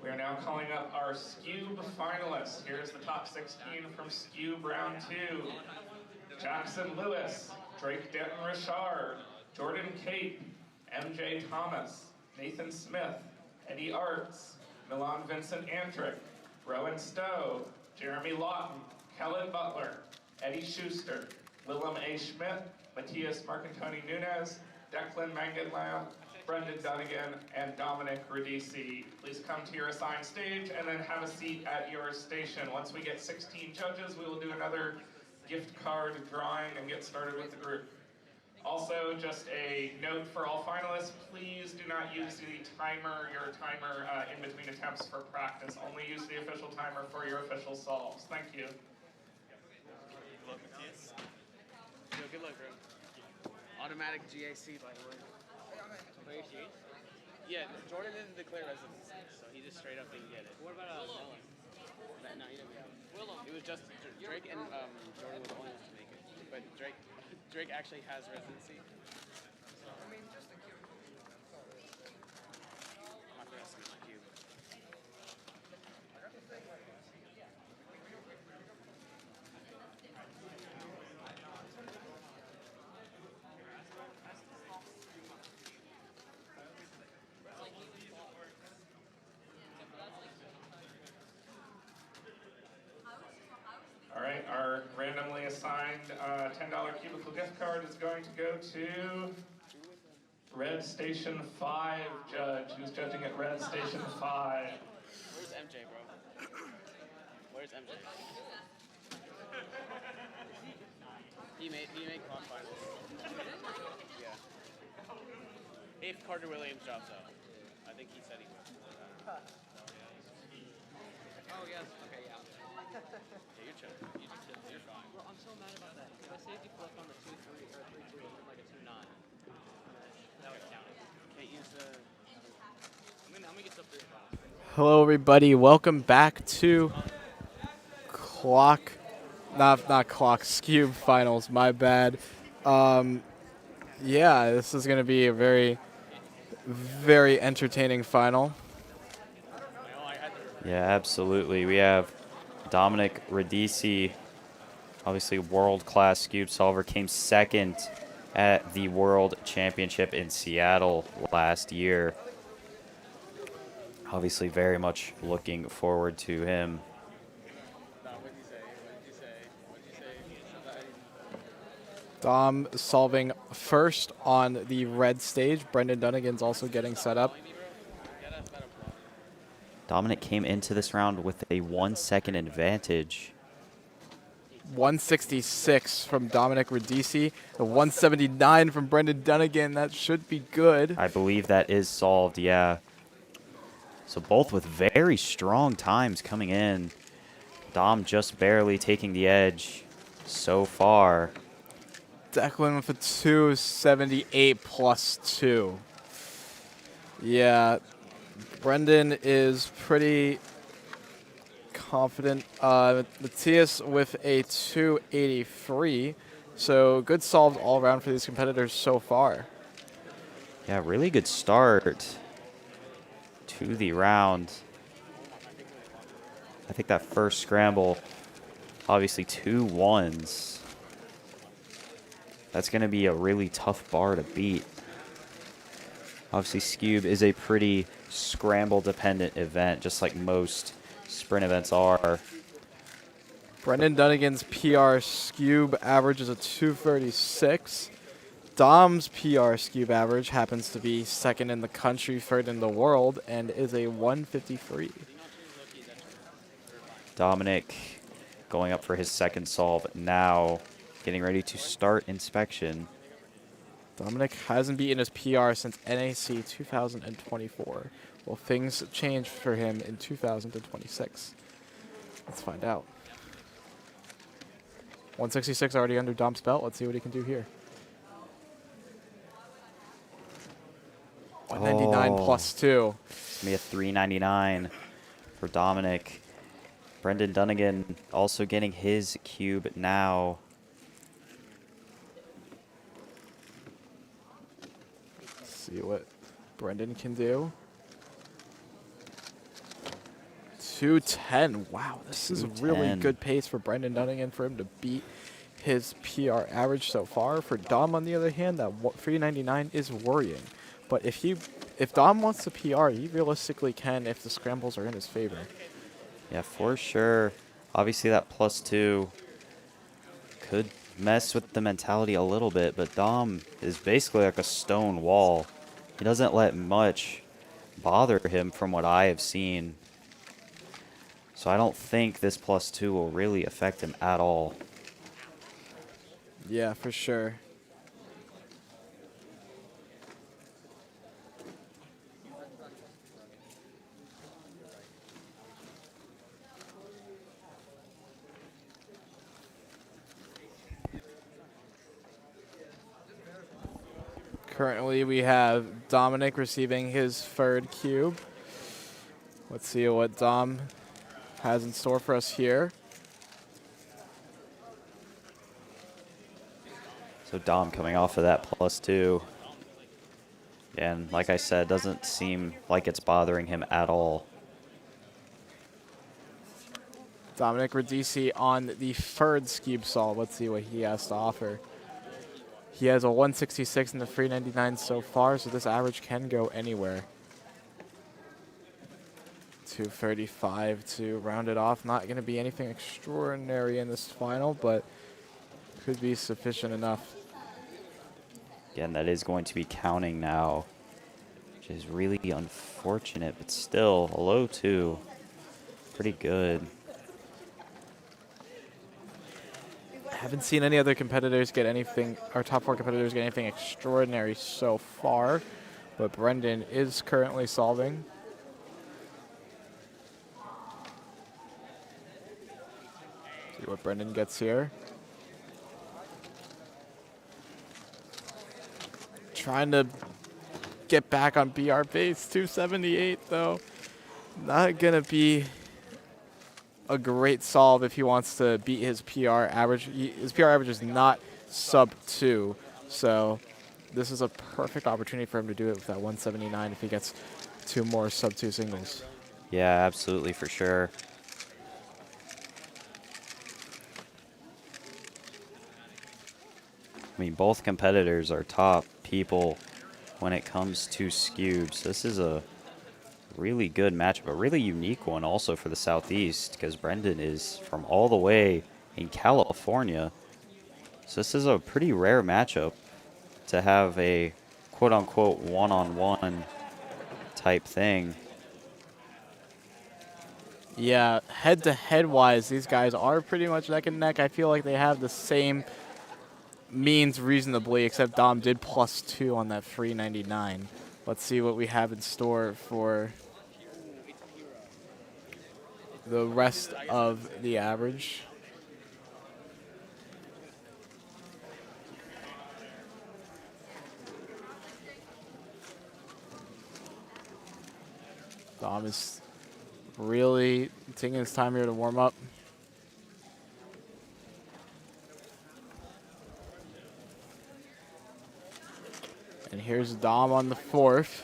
We are now calling up our Skewb finalists. Here's the top 16 from Skewb round 2. Jackson Lewis, Drake Denton Richard, Jordan Cape, MJ Thomas, Nathan Smith, Eddie Arts, Milan Vincent Antrick, Rowan Stowe, Jeremy Lawton, Kellen Butler, Eddie Schuster, Willem A. Schmidt, Matthias Marcantoni Nunez, Declan Manganlam, Brendan Dunnigan, and Dominic Radici. Please come to your assigned stage and then have a seat at your station. Once we get 16 judges, we will do another gift card drawing and get started with the group. Also, just a note for all finalists, please do not use your timer in between attempts for practice. Only use the official timer for your official solves. Thank you. Good luck, Matthias. Yo, good luck, bro. Automatic GAC, by the way. Yeah, Jordan didn't declare residency, so he just straight up didn't get it. What about Miller? No, he didn't get it. It was just Drake and Jordan were the only ones to make it. but Drake actually has residency. So, I mean, just a cube. I'm not gonna switch a cube. All right, our randomly assigned $10 cubicle gift card is going to go to Red Station 5 judge, who's judging at Red Station 5. Where's MJ, bro? Where's MJ? He made Clicky Finals. Yeah. If Carter Williams drops out, I think he said he would. Oh yes. Okay. Yeah. Yeah, you're chill. You're fine. Bro, I'm so mad about that. If I saved you flip on the 2-3 or 3-2, it looked like a 2-9. That would count. Can't use the. I'm gonna get stuff 3 o'clock. Hello, everybody. Welcome back to Skewb Finals. My bad. Yeah, this is going to be a very, very entertaining final. Yeah, absolutely. We have Dominic Radici, obviously world-class Skewb solver, came second at the World Championship in Seattle last year. Obviously very much looking forward to him. Dom solving first on the red stage. Brendan Dunnigan's also getting set up. Dominic came into this round with a 1-second advantage. 166 from Dominic Radici. The 179 from Brendan Dunnigan. That should be good. I believe that is solved, yeah. So both with very strong times coming in. Dom just barely taking the edge so far. Declan with a 278 plus 2. Yeah, Brendan is pretty confident. Matthias with a 283. So good solves all around for these competitors so far. Yeah, really good start to the round. I think that first scramble, obviously 2 1s. That's going to be a really tough bar to beat. Obviously, Skewb is a pretty scramble-dependent event, just like most sprint events are. Brendan Dunnigan's PR Skewb average is a 236. Dom's PR Skewb average happens to be second in the country, third in the world, and is a 153. Dominic going up for his second solve now, getting ready to start inspection. Dominic hasn't beaten his PR since NAC 2024. Will things change for him in 2026? Let's find out. 166 already under Dom's belt. Let's see what he can do here. 199 plus 2. It's going to be a 399 for Dominic. Brendan Dunnigan also getting his cube now. Let's see what Brendan can do. 210. Wow, this is a really good pace for Brendan Dunnigan for him to beat his PR average so far. For Dom, on the other hand, that 399 is worrying. But if Dom wants to PR, he realistically can if the scrambles are in his favor. Yeah, for sure. Obviously, that +2 could mess with the mentality a little bit, but Dom is basically like a stone wall. He doesn't let much bother him from what I have seen. So I don't think this +2 will really affect him at all. Yeah, for sure. Currently, we have Dominic receiving his third cube. Let's see what Dom has in store for us here. So Dom coming off of that +2. And like I said, doesn't seem like it's bothering him at all. Dominic Radici on the third Skewb solve. Let's see what he has to offer. He has a 166 in the 399 so far, so this average can go anywhere. 235 to round it off. Not going to be anything extraordinary in this final, but could be sufficient enough. Again, that is going to be counting now, which is really unfortunate, but still a low 2. Pretty good. Haven't seen any other competitors get anything, our top 4 competitors get anything extraordinary so far, but Brendan is currently solving. See what Brendan gets here. Trying to get back on BR base, 278 though. Not gonna be a great solve if he wants to beat his PR average. His PR average is not sub 2, so this is a perfect opportunity for him to do it with that 179 if he gets 2 more sub 2 singles. Yeah, absolutely, for sure. I mean, both competitors are top people when it comes to Skewbs. This is a really good matchup, a really unique one also for the Southeast, because Brendan is from all the way in California. So this is a pretty rare matchup to have a quote-unquote one-on-one type thing. Yeah, head-to-head wise, these guys are pretty much neck and neck. I feel like they have the same means reasonably, except Dom did +2 on that 399. Let's see what we have in store for the rest of the average. Dom is really taking his time here to warm up. And here's Dom on the 4th.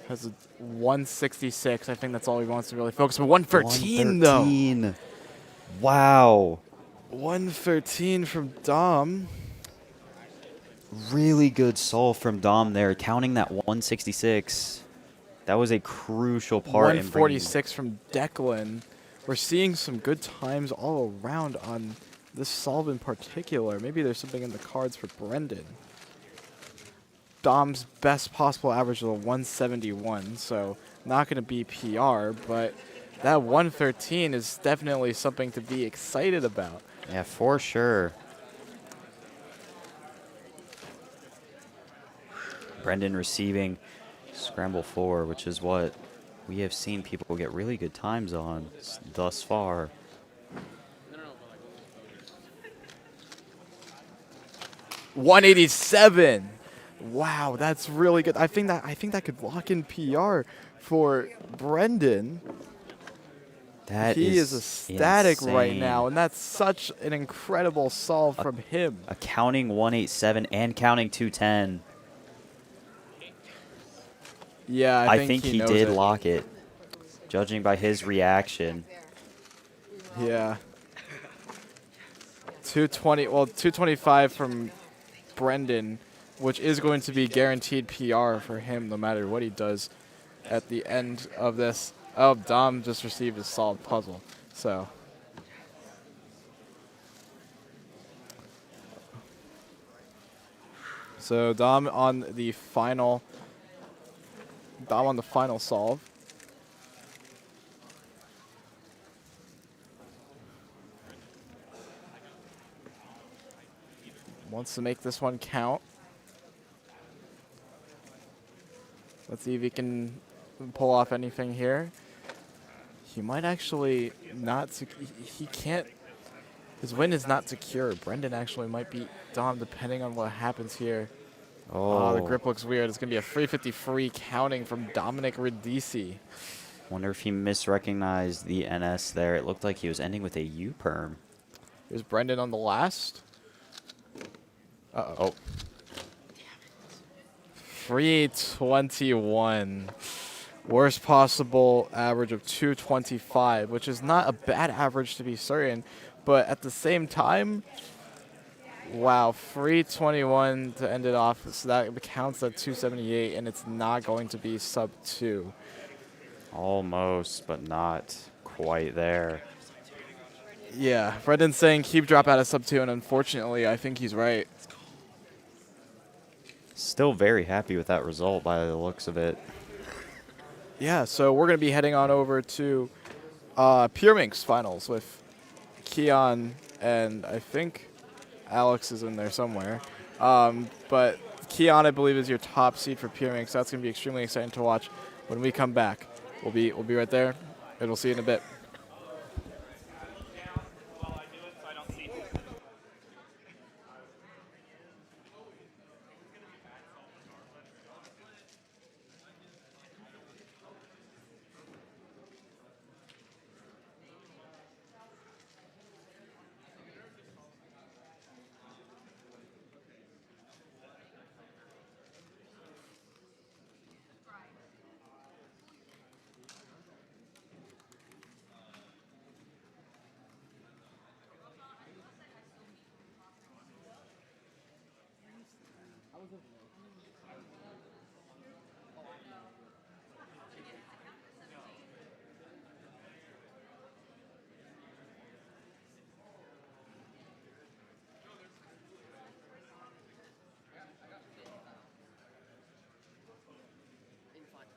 Has a 166. I think that's all he wants to really focus on. 113 though. 113. Wow. 113 from Dom. Really good solve from Dom there, counting that 166. That was a crucial part. 146 from Declan. We're seeing some good times all around on this solve in particular. Maybe there's something in the cards for Brendan. Dom's best possible average is a 171, so not going to be PR, but that 113 is definitely something to be excited about. Yeah, for sure. Brendan receiving Scramble 4, which is what we have seen people get really good times on thus far. $187. Wow, that's really good. I think that could lock in PR for Brendan. He is ecstatic right now, and that's such an incredible solve from him. A counting 187 and counting 210. Yeah, I think he did lock it, judging by his reaction. Yeah. 220. Well, 225 from Brendan, which is going to be guaranteed PR for him no matter what he does at the end of this. Oh, Dom just received a solved puzzle. So. So Dom on the final solve. Wants to make this one count. Let's see if he can pull off anything here. He might actually not. He can't. His win is not secure. Brendan actually might beat Dom depending on what happens here. Oh, the grip looks weird. It's going to be a 350 free counting from Dominic Radici. Wonder if he misrecognized the NS there. It looked like he was ending with a U-perm. Here's Brendan on the last. Uh-oh. 321. Worst possible average of 225, which is not a bad average to be certain, but at the same time, wow, 321 to end it off, so that counts at 278, and it's not going to be sub 2. Almost, but not quite there. Yeah, Brendan's saying keep drop out of sub 2, and unfortunately, I think he's right. Still very happy with that result by the looks of it. Yeah, so we're going to be heading on over to Pyraminx Finals with Keon, and I think Alex is in there somewhere. But Keon, I believe, is your top seed for Pyraminx. That's going to be extremely exciting to watch when we come back. We'll be right there, and we'll see you in a bit.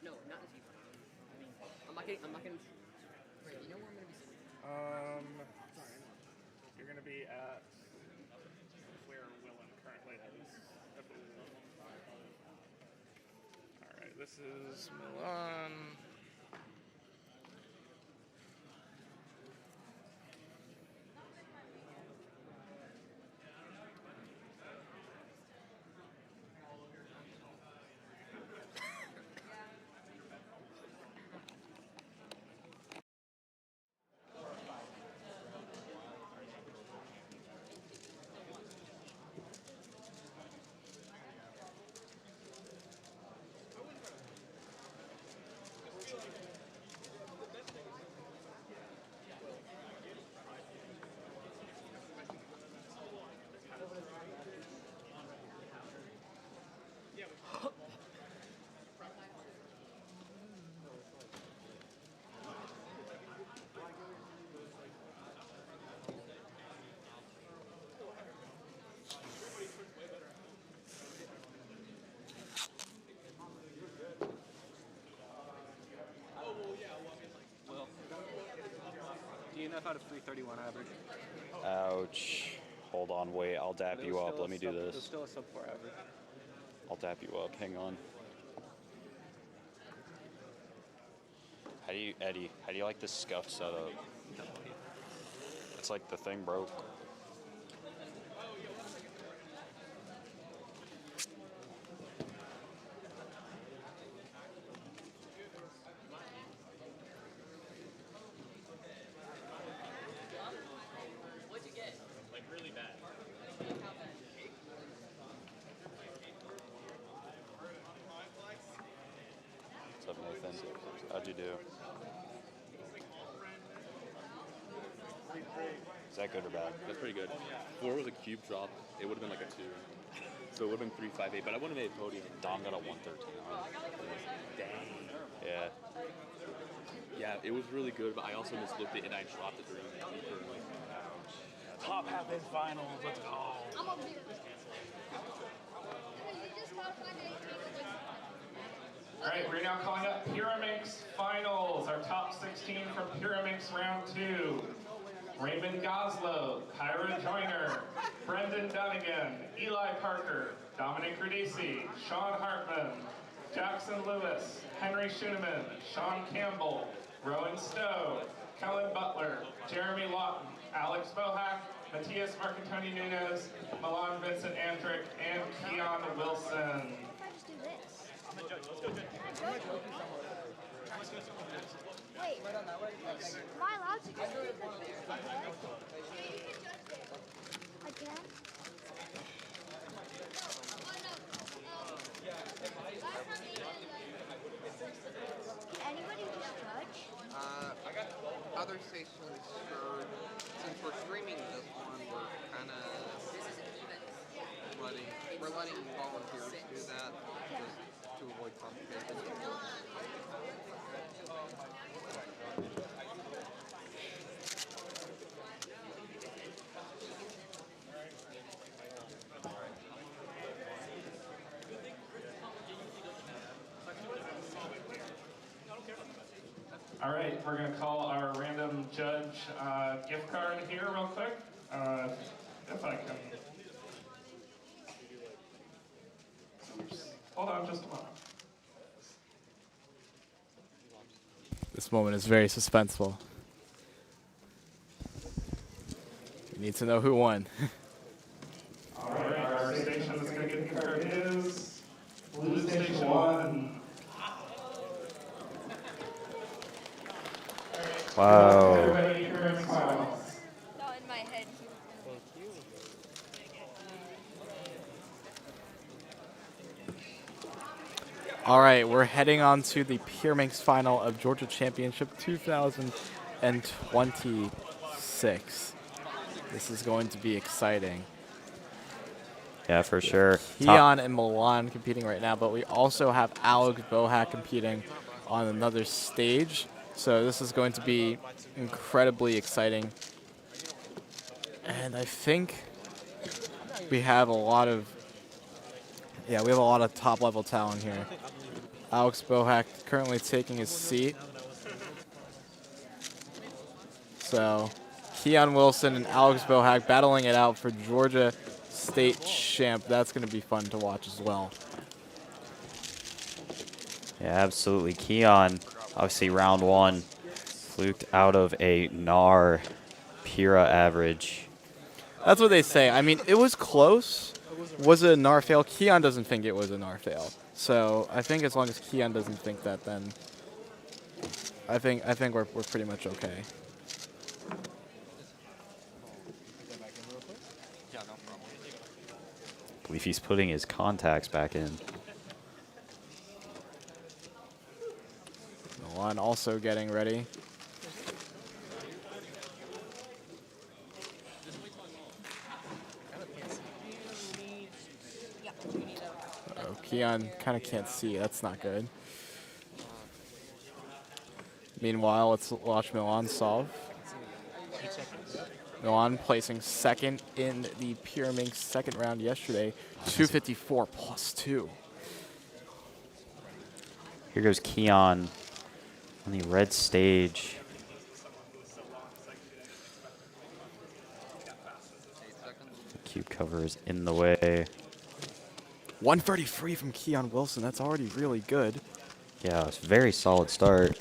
No, not in T5. I'm not getting. Right, you know where I'm gonna be sitting? You're going to be at where Willem currently is. All right, this is Milan. DNF out of 331 average. Ouch. Hold on, wait. I'll dap you up. Let me do It was this. still a sub 4 average. I'll dap you up. Hang on. Eddie, how do you like this scuff setup? It's like the thing broke. What'd you get? Like really bad. What's up, Nathan? How'd you do? Is that good or bad? That's pretty good. 4 was a cube drop. It would have been like a 2. So it would have been 358, but I wouldn't have made a podium. Dom got a 113. Dang. Yeah. Yeah, it was really good, but I also mislooked it and I dropped it during the deeper. Top half in finals. Let's go. I'm up here. All right, we're now calling up Pyraminx Finals, our top 16 from Pyraminx Round 2. Raymond Goslow, Kyra Joyner, Brendan Dunnigan, Eli Parker, Dominic Radici, Sean Hartman, Jackson Lewis, Henry Schuneman, Sean Campbell, Rowan Stowe, Kellen Butler, Jeremy Lawton, Alex Bohack, Matthias Marcantoni Nunez, Milan Vincent Andrick, and Keon Wilson. I'm a judge. Let's go, judge. Wait, am I allowed to just do this? I can? since we're streaming this one, we're kind of letting volunteers do that just to avoid complications. All right, we're going to call our random judge gift card here real quick. If I can. Hold on just a moment. This moment is very suspenseful. We need to know who won. All right, our station that's going to get the card is Blue Station 1. Wow. Everybody, Pyraminx Finals. Not in my head. All right, we're heading on to the Pyraminx Final of Georgia Championship 2026. This is going to be exciting. Yeah, for sure. Keon and Milan competing right now, but we also have Alex Bohack competing on another stage. So this is going to be incredibly exciting. And I think we have a lot of top level talent here. Alex Bohack currently taking his seat. So Keon Wilson and Alex Bohack battling it out for Georgia State Champ. That's going to be fun to watch as well. Yeah, absolutely. Keon, obviously round one, fluked out of a NAR Pira average. That's what they say. I mean, it was close. Was it a NAR fail? Keon doesn't think it was a NAR fail. So I think as long as Keon doesn't think that, then I think we're pretty much okay. I believe he's putting his contacts back in. Milan also getting ready. Oh, Keon kind of can't see. That's not good. Meanwhile, let's watch Milan solve. Milan placing second in the Pyraminx second round yesterday. 254 +2. Here goes Keon on the red stage. The cube cover is in the way. 133 from Keon Wilson. That's already really good. Yeah, it's a very solid start.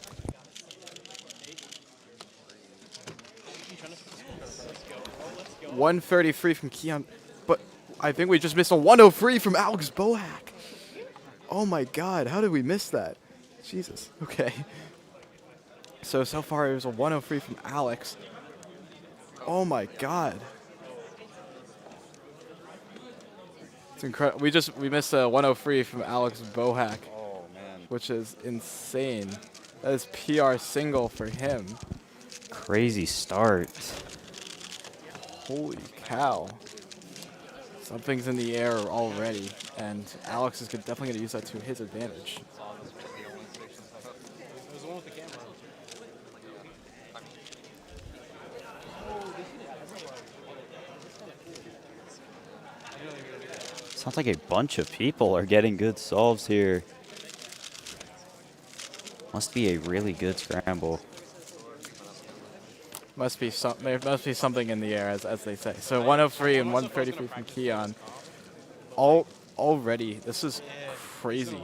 $133 from Keon, but I think we just missed a 103 from Alex Bohack. Oh my God, how did we miss that? Jesus, okay. So far it was a 103 from Alex. Oh my God. It's incredible. We missed a 103 from Alex Bohack. Oh man. Which is insane. That is PR single for him. Crazy start. Holy cow. Something's in the air already, and Alex is definitely going to use that to his advantage. Sounds like a bunch of people are getting good solves here. Must be a really good scramble. There must be something in the air, as they say. So 103 and 133 from Keon. Already, this is crazy.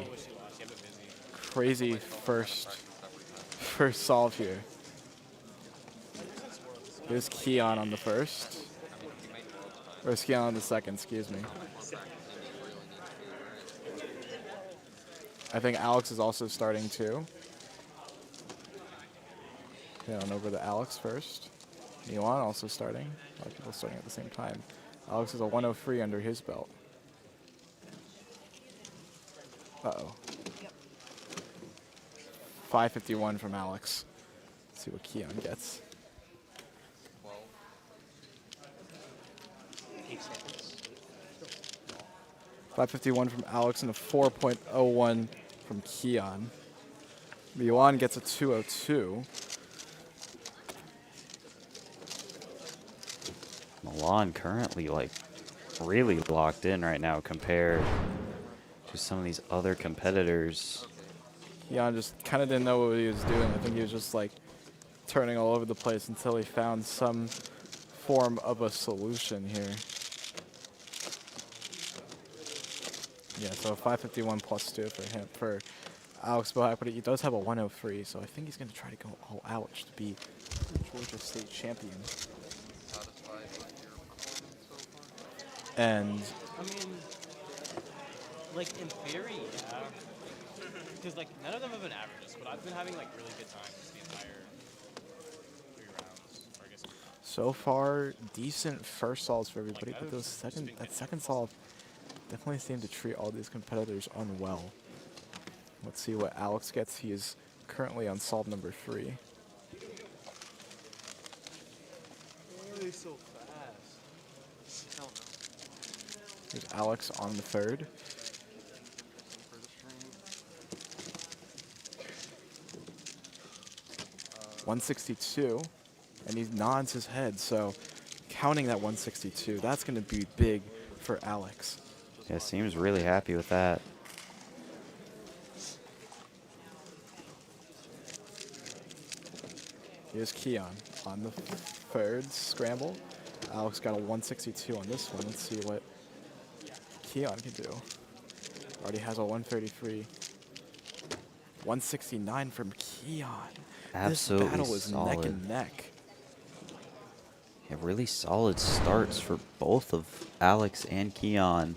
Crazy first solve here. Here's Keon on the first. Or Keon on the second, excuse me. I think Alex is also starting too. Head on over to Alex first. Milan also starting. A lot of people starting at the same time. Alex is a 103 under his belt. Uh-oh. 551 from Alex. Let's see what Keon gets. 551 from Alex and a 4.01 from Keon. Milan gets a 202. Milan currently like really locked in right now compared to some of these other competitors. Keon just kind of didn't know what he was doing. I think he was just like turning all over the place until he found some form of a solution here. Yeah, so 551 plus 2 for him, for Alex Bohack, but he does have a 103, so I think he's going to try to go all out just to be Georgia State champion. And I mean, like in theory, yeah. Because like none of them have been averages, but I've been having like really good times the entire 3 rounds, or I guess 2 rounds. so far, decent first solves for everybody, but that second solve definitely seemed to treat all these competitors unwell. Let's see what Alex gets. He is currently on solve number 3. Why are they so fast? Hell no. Here's Alex on the 3rd. .162, and he nods his head, so counting that 162, that's going to be big for Alex. Yeah, seems really happy with that. Here's Keon on the 3rd scramble. Alex got a 162 on this one. Let's see what Keon can do. Already has a 133. 169 from Keon. Absolutely this battle is solid. neck and neck. Yeah, really solid starts for both of Alex and Keon.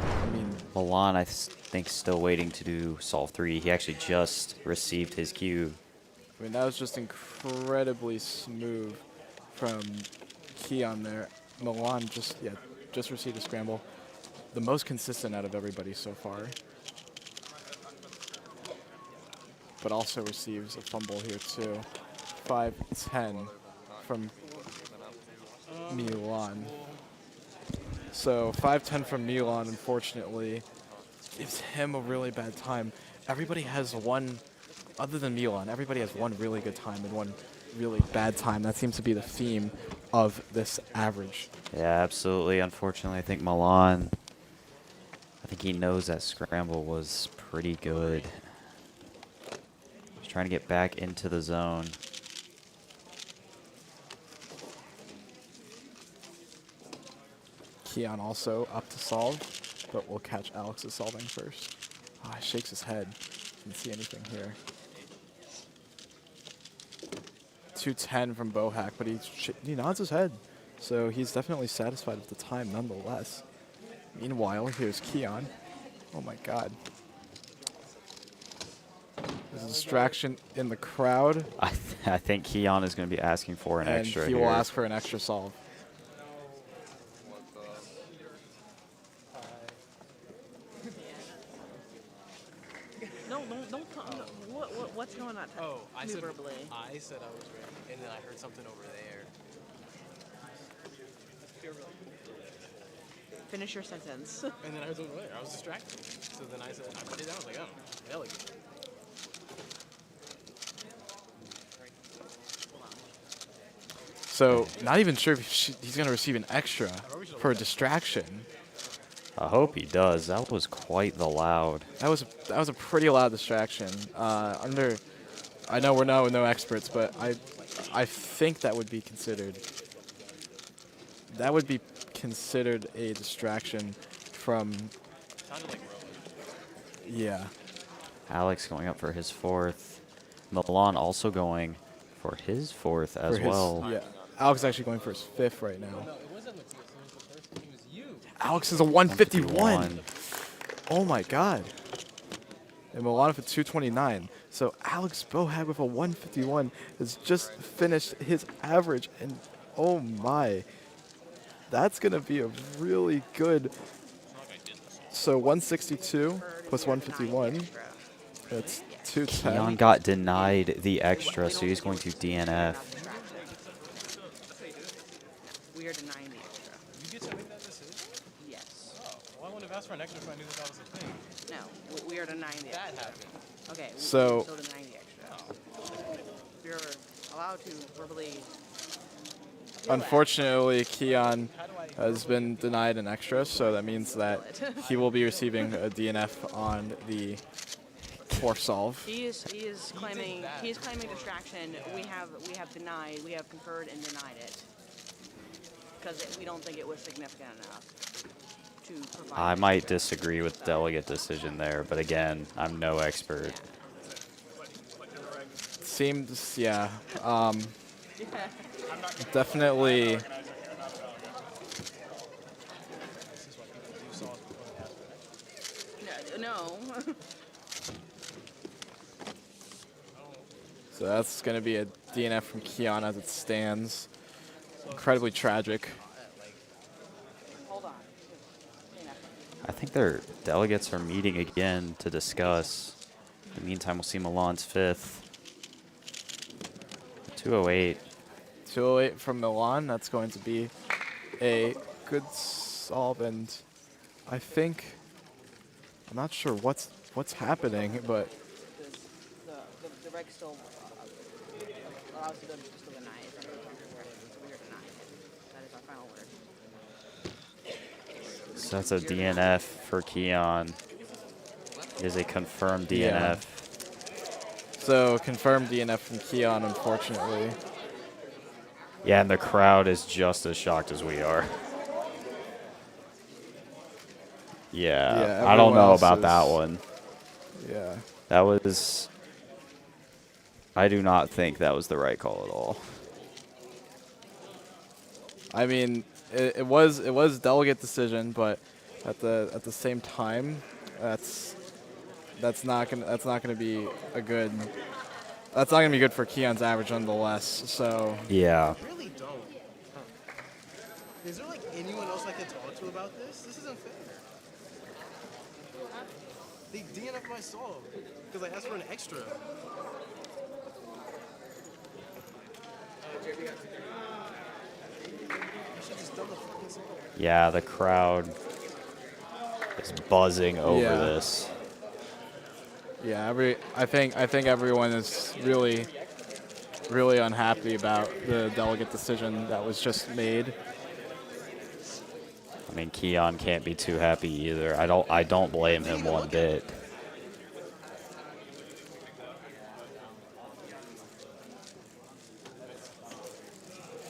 I mean, Milan, I think, still waiting to do solve 3. He actually just received his cube. I mean, that was just incredibly smooth from Keon there. Milan just received a scramble. The most consistent out of everybody so far. But also receives a fumble here too. 5-10 from Milan. So 5-10 from Milan, unfortunately, gives him a really bad time. Everybody has one, other than Milan, everybody has one really good time and one really bad time. That seems to be the theme of this average. Yeah, absolutely. Unfortunately, I think Milan, I think he knows that scramble was pretty good. He's trying to get back into the zone. Keon also up to solve, but we'll catch Alex's solving first. Oh, he shakes his head. Didn't see anything here. 210 from Bohack, but he nods his head. So he's definitely satisfied with the time nonetheless. Meanwhile, here's Keon. Oh my god. There's a distraction in the crowd. I think Keon is going to be asking for an extra And he here. will ask for an extra solve. No, don't come. No, what's going on? Oh, I said verbally. I said I was ready, and then I heard something over there. Finish your sentence. And then I heard something over there. I was distracted. So then I said, I put it down. I was like, oh, delegate. So not even sure if he's going to receive an extra for a distraction. I hope he does. That was quite the loud. That was a pretty loud distraction. I know we're no experts, but I think that would be considered. That would be considered a distraction from. Sounded like Yeah. Alex going up for his 4th. Milan also going for his 4th as well. Yeah. Alex is actually going for his 5th right now. Alex is a 151. Oh my god. And Milan for 229. So Alex Bohack with a 151 has just finished his average. And oh my. That's going to be a really good. So 162 plus 151. That's 210. Keon got denied the extra, so he's going to DNF. We are denying the extra. Did you get to make that decision? Well, I wouldn't have asked for an extra if I knew that was a thing. No, we are denying the extra. That happened. Okay, So- we're still denying the extra. You're allowed to verbally. Unfortunately, Keon has been denied an extra, so that means that he will be receiving a DNF on the fourth solve. He is claiming distraction. We have denied. We have conferred and denied it because we don't think it was significant enough to provide. I might disagree with delegate decision there, but again, I'm no expert. Seems, yeah. Definitely. No. So that's going to be a DNF from Keon as it stands. Incredibly tragic. I think their delegates are meeting again to discuss. In the meantime, we'll see Milan's fifth. 208. 208 from Milan. That's going to be a good solve, and I think I'm not sure what's happening, but The reg still allows you to still deny it. So we are denying it. That is our final word. So that's a DNF for Keon. It is a confirmed DNF. Yeah. So confirmed DNF from Keon, unfortunately. Yeah, and the crowd is just as shocked as we are. Yeah, I don't know about that one. Yeah. That was... I do not think that was the right call at all. I mean, it was delegate decision, but at the same time, that's not gonna be a good. That's not gonna be good for Keon's average, nonetheless. So. Yeah. I really don't. Huh. Is there like anyone else I can talk to about this? This isn't fair. They DNF my solve because I asked for an extra. Yeah, the crowd is buzzing over this. Yeah, I think everyone is really unhappy about the delegate decision that was just made. I mean, Keon can't be too happy either. I don't blame him one bit.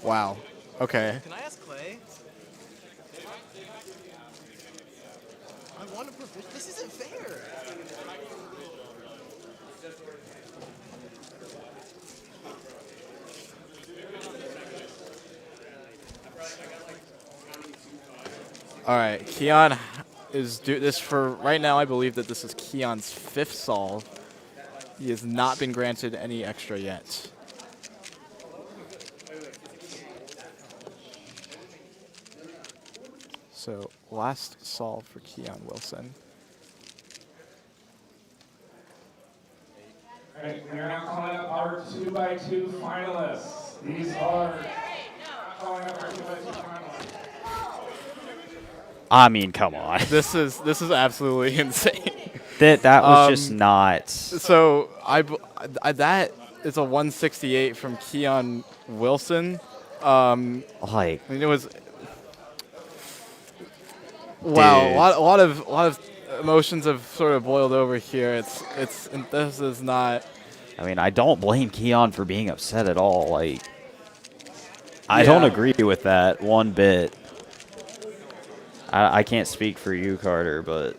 Wow. Okay. Can I ask Clay? I want to prove this isn't fair. All right, Keon is this for right now. I believe that this is Keon's fifth solve. He has not been granted any extra yet. So last solve for Keon Wilson. All right, we are now calling up our 2x2 finalists. These are calling up our 2x2 finalists. I mean, come on. This is absolutely insane. That was just not. So that is a 168 from Keon Wilson. Like I mean, it was. Wow, a lot of emotions have sort of boiled over here. This is not. I mean, I don't blame Keon for being upset at all. Like, I don't agree with that one bit. I can't speak for you, Carter, but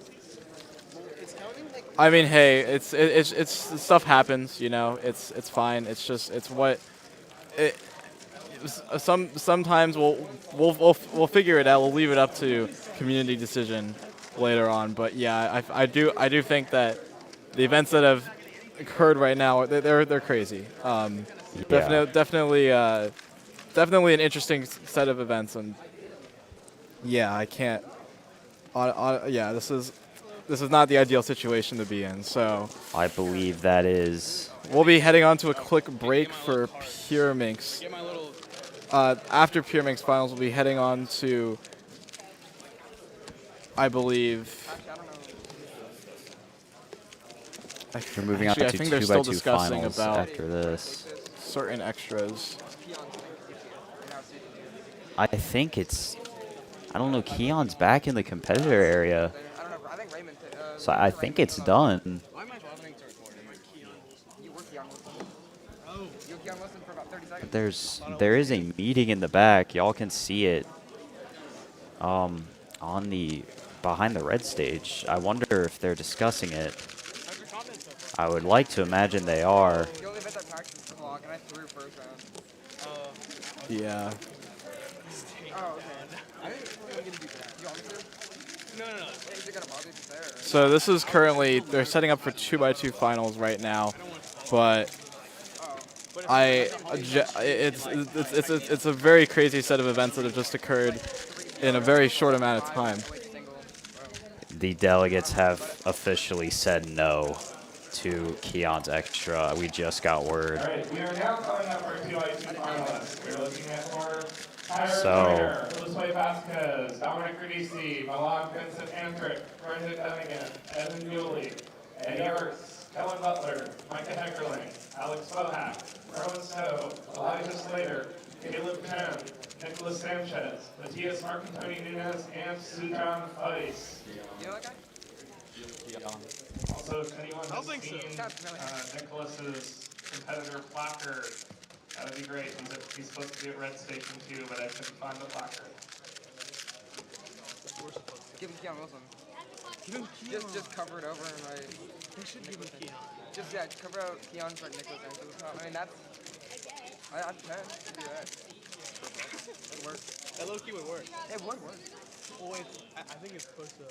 I mean, hey, it's stuff happens, It's fine. It's just sometimes we'll figure it out. We'll leave it up to community decision later on. But yeah, I do think that the events that have occurred right now, they're crazy. Definitely an interesting set of events, and yeah, I can't. Yeah, this is not the ideal situation to be in. So I believe that is. We'll be heading on to a quick break for Pyraminx. After Pyraminx Finals, we'll be heading on to I believe. We're moving Actually, on I to think they're 2x2 still discussing finals about after this. certain extras. I think it's, I don't know, Keon's back in the competitor area. So I think it's done. Why am I bothering to record? Am I Keon Wilson? You were Keon Wilson. Oh. You were Keon Wilson for about 30 seconds. There is a meeting in the back. Y'all can see it. On the behind the red stage. I wonder if they're discussing it. I would like to imagine they are. You only bet that practice clock, and I threw first round. Yeah. Oh, okay. I didn't really get to do that. You want me to? No. Is it gonna bother you if it's there? So this is currently, they're setting up for 2x2 finals right now, but it's a very crazy set of events that have just occurred in a very short amount of time. The delegates have officially said no to Keon's extra. We just got word. All right, we are now calling up our 2x2 finalists. We're looking at more So, Jose Vasquez, Dominic Radici, Milan Vincent Anthrick, Brendan Dunnigan, Evan Muley, Eddie Ertz, Kellen Butler, Micah Heckerling, Alex Bohack, Rowan Snow, Elijah Slater, Caleb Chen, Nicholas Sanchez, Matias Marcantoni Nunez, and Sujan Feiss. You know that guy? Also, if anyone has seen Nicholas's competitor placard, that would be great. He's supposed to be at Red Station 2, but I couldn't find the placard. Give him Keon Wilson. Just cover it over and like. They should give him Keon. Just cover out Keon for Nicholas Sanchez. I mean that's. I can do that. It works. That low key would work. It would work. Well, I think it's supposed to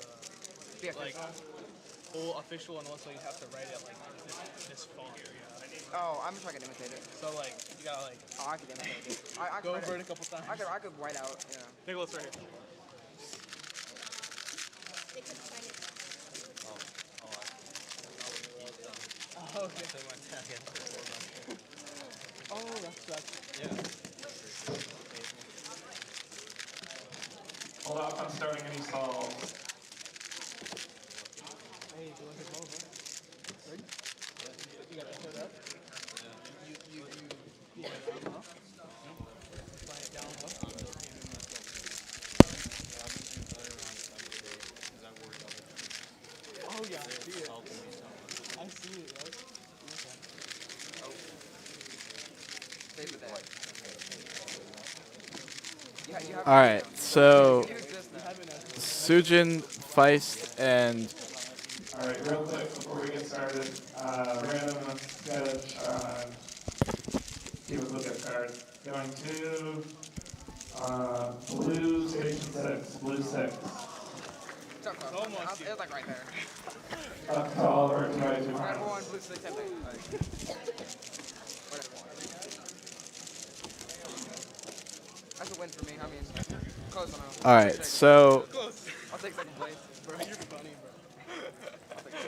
be like full official, unless you have to write it like this font. Oh, I'm just trying to imitate it. So like you gotta like. Oh, I could imitate it. I Go could over it a couple times. I could white out. Yeah. Nicholas right here. Oh, okay. Oh, that's yeah. Hold off on starting any solves. Hey, do you want to hit over? Ready? You got to put up. You slide it down low. Slide it down low. Oh yeah, I see it. I see it, right? Save the day. All right, so Sujin, Feist, and all right, real quick before we get started, random sketch on people look at cards. Going to blue station 6, blue 6. It's almost. It's like right there. Up to all of our 2x2 Red finals. 1, blue 6, 10. That's a win for me. I mean, close enough. all right, so I'll take second place. Bro, you're funny, bro.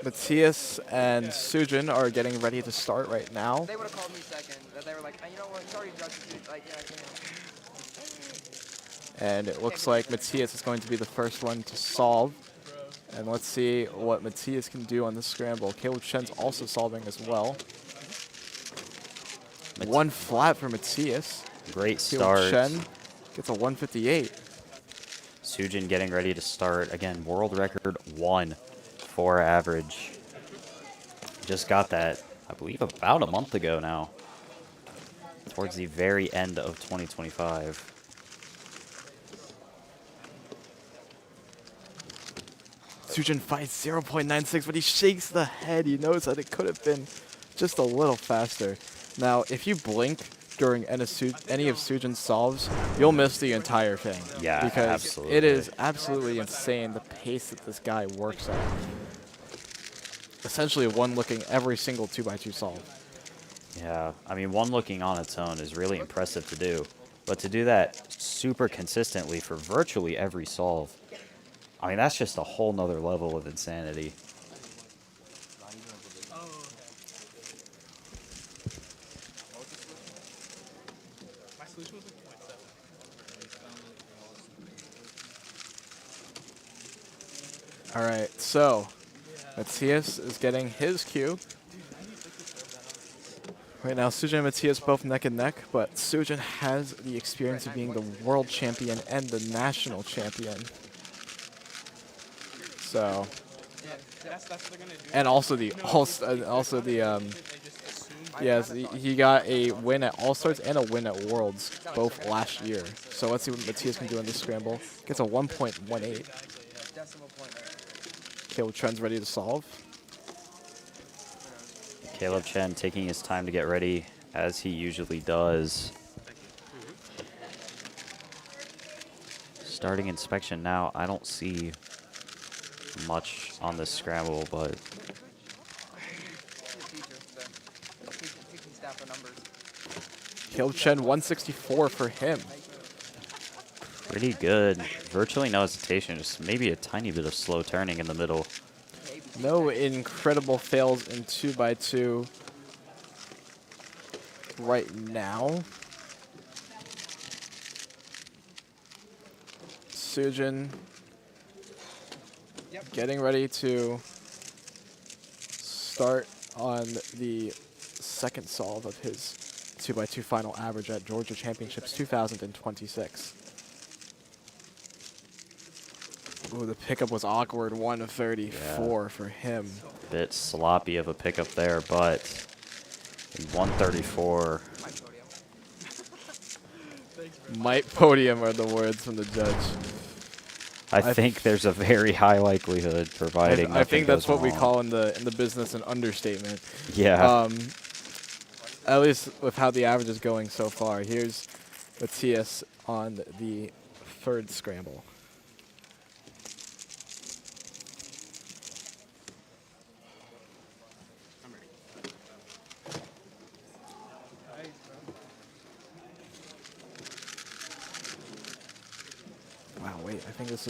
Matthias and Sujin are getting ready to start right now. They would have called me second. They were like, hey, you know what? He's already judged. Like, yeah, I can't. And it looks like Matthias is going to be the first one to solve. And let's see what Matthias can do on this scramble. Caleb Chen's also solving as well. One flat for Matthias. Great Caleb start. Chen gets a 158. Sujin getting ready to start. Again, world record 1 for average. Just got that, I believe, about a month ago now. Towards the very end of 2025. Sujin fights 0.96, but he shakes the head. He knows that it could have been just a little faster. Now, if you blink during any of Sujin's solves, you'll miss the entire thing. Yeah, because absolutely. it is absolutely insane the pace that this guy works at. Essentially one looking every single 2x2 solve. Yeah, I mean, one looking on its own is really impressive to do. But to do that super consistently for virtually every solve, I mean, that's just a whole nother level of insanity. My solution was like 0.7. All right, so Matthias is getting his cue. Right now, Sujin and Matthias both neck and neck, but Sujin has the experience of being the world champion and the national champion. So, and also the yes, he got a win at All Stars and a win at Worlds both last year. So let's see what Matthias can do in this scramble. Gets a 1.18. Caleb Chen's ready to solve. Caleb Chen taking his time to get ready, as he usually does. Starting inspection now. I don't see much on this scramble, but Caleb Chen 164 for him. pretty good. Virtually no hesitation, just maybe a tiny bit of slow turning in the middle. No incredible fails in 2x2 right now. Sujin getting ready to start on the second solve of his 2x2 final average at Georgia Championships 2026. Ooh, the pickup was awkward, 134 for him. Bit sloppy of a pickup there, but 134. Might podium are the words from the judge. I think there's a very high likelihood, providing I think that's what we wrong. call in the business an understatement. Yeah. At least with how the average is going so far. Here's Matthias on the third scramble. Wow, wait, I think this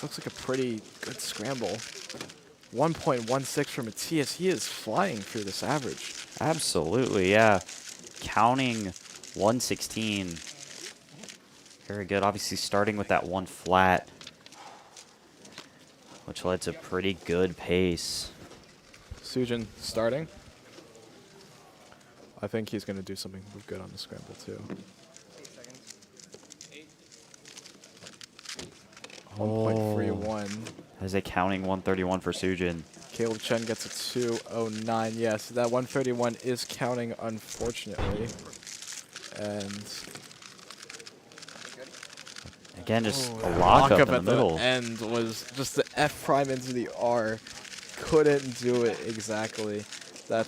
looks like a pretty good scramble. 1.16 for Matthias. He is flying through this average. Absolutely, yeah. Counting 116. Very good. Obviously starting with that one flat, which led to pretty good pace. Sujin starting. I think he's going to do something good on the scramble, too. 1.31. As a counting 131 for Sujin. Caleb Chen gets a 209. Yes, that 131 is counting, unfortunately. And again, just a lockup in the at middle. The end was just the F prime into the R. Couldn't do it exactly. That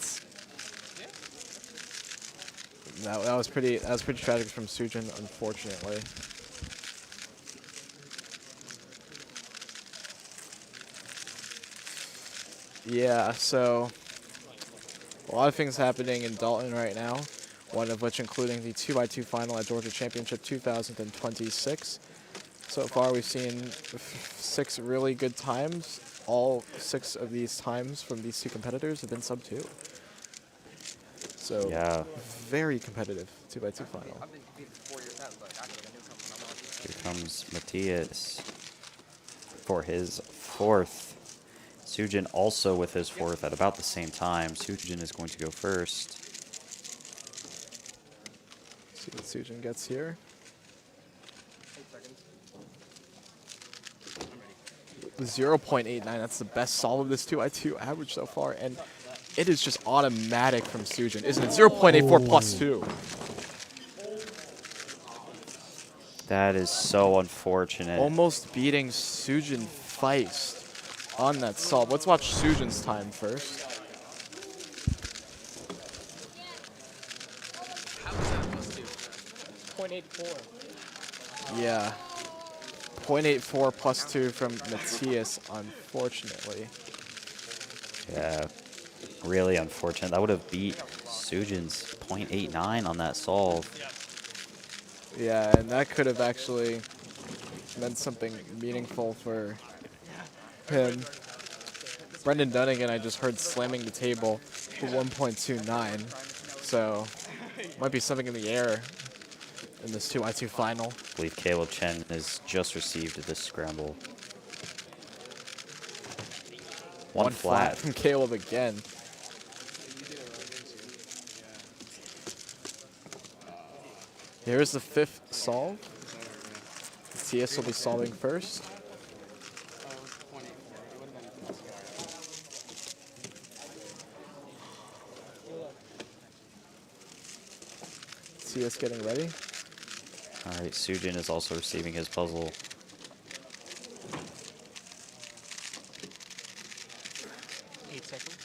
was pretty tragic from Sujin, unfortunately. Yeah, so a lot of things happening in Dalton right now, one of which including the 2x2 final at Georgia Championship 2026. So far we've seen 6 really good times. All 6 of these times from these 2 competitors have been sub 2. So yeah, very competitive 2x2 final. Here comes Matthias for his 4th. Sujin also with his 4th at about the same time. Sujin is going to go first. See what Sujin gets here. 0.89, that's the best solve of this 2x2 average so far, and it is just automatic from Sujin, isn't it? 0.84 plus 2. That is so unfortunate. Almost beating Sujin Feist on that solve. Let's watch Sujin's time first. Yeah. 0.84 plus 2 from Matthias, unfortunately. Yeah, really unfortunate. That would have beat Sujin's 0.89 on that solve. Yeah, and that could have actually meant something meaningful for him. Brendan Dunnigan, I just heard slamming the table for 1.29. So, might be something in the air in this 2x2 final. I believe Caleb Chen has just received this scramble. One flat. from Caleb again. Here's the 5th solve. TS will be solving first. TS getting ready. All right, Sujin is also receiving his puzzle. Seconds.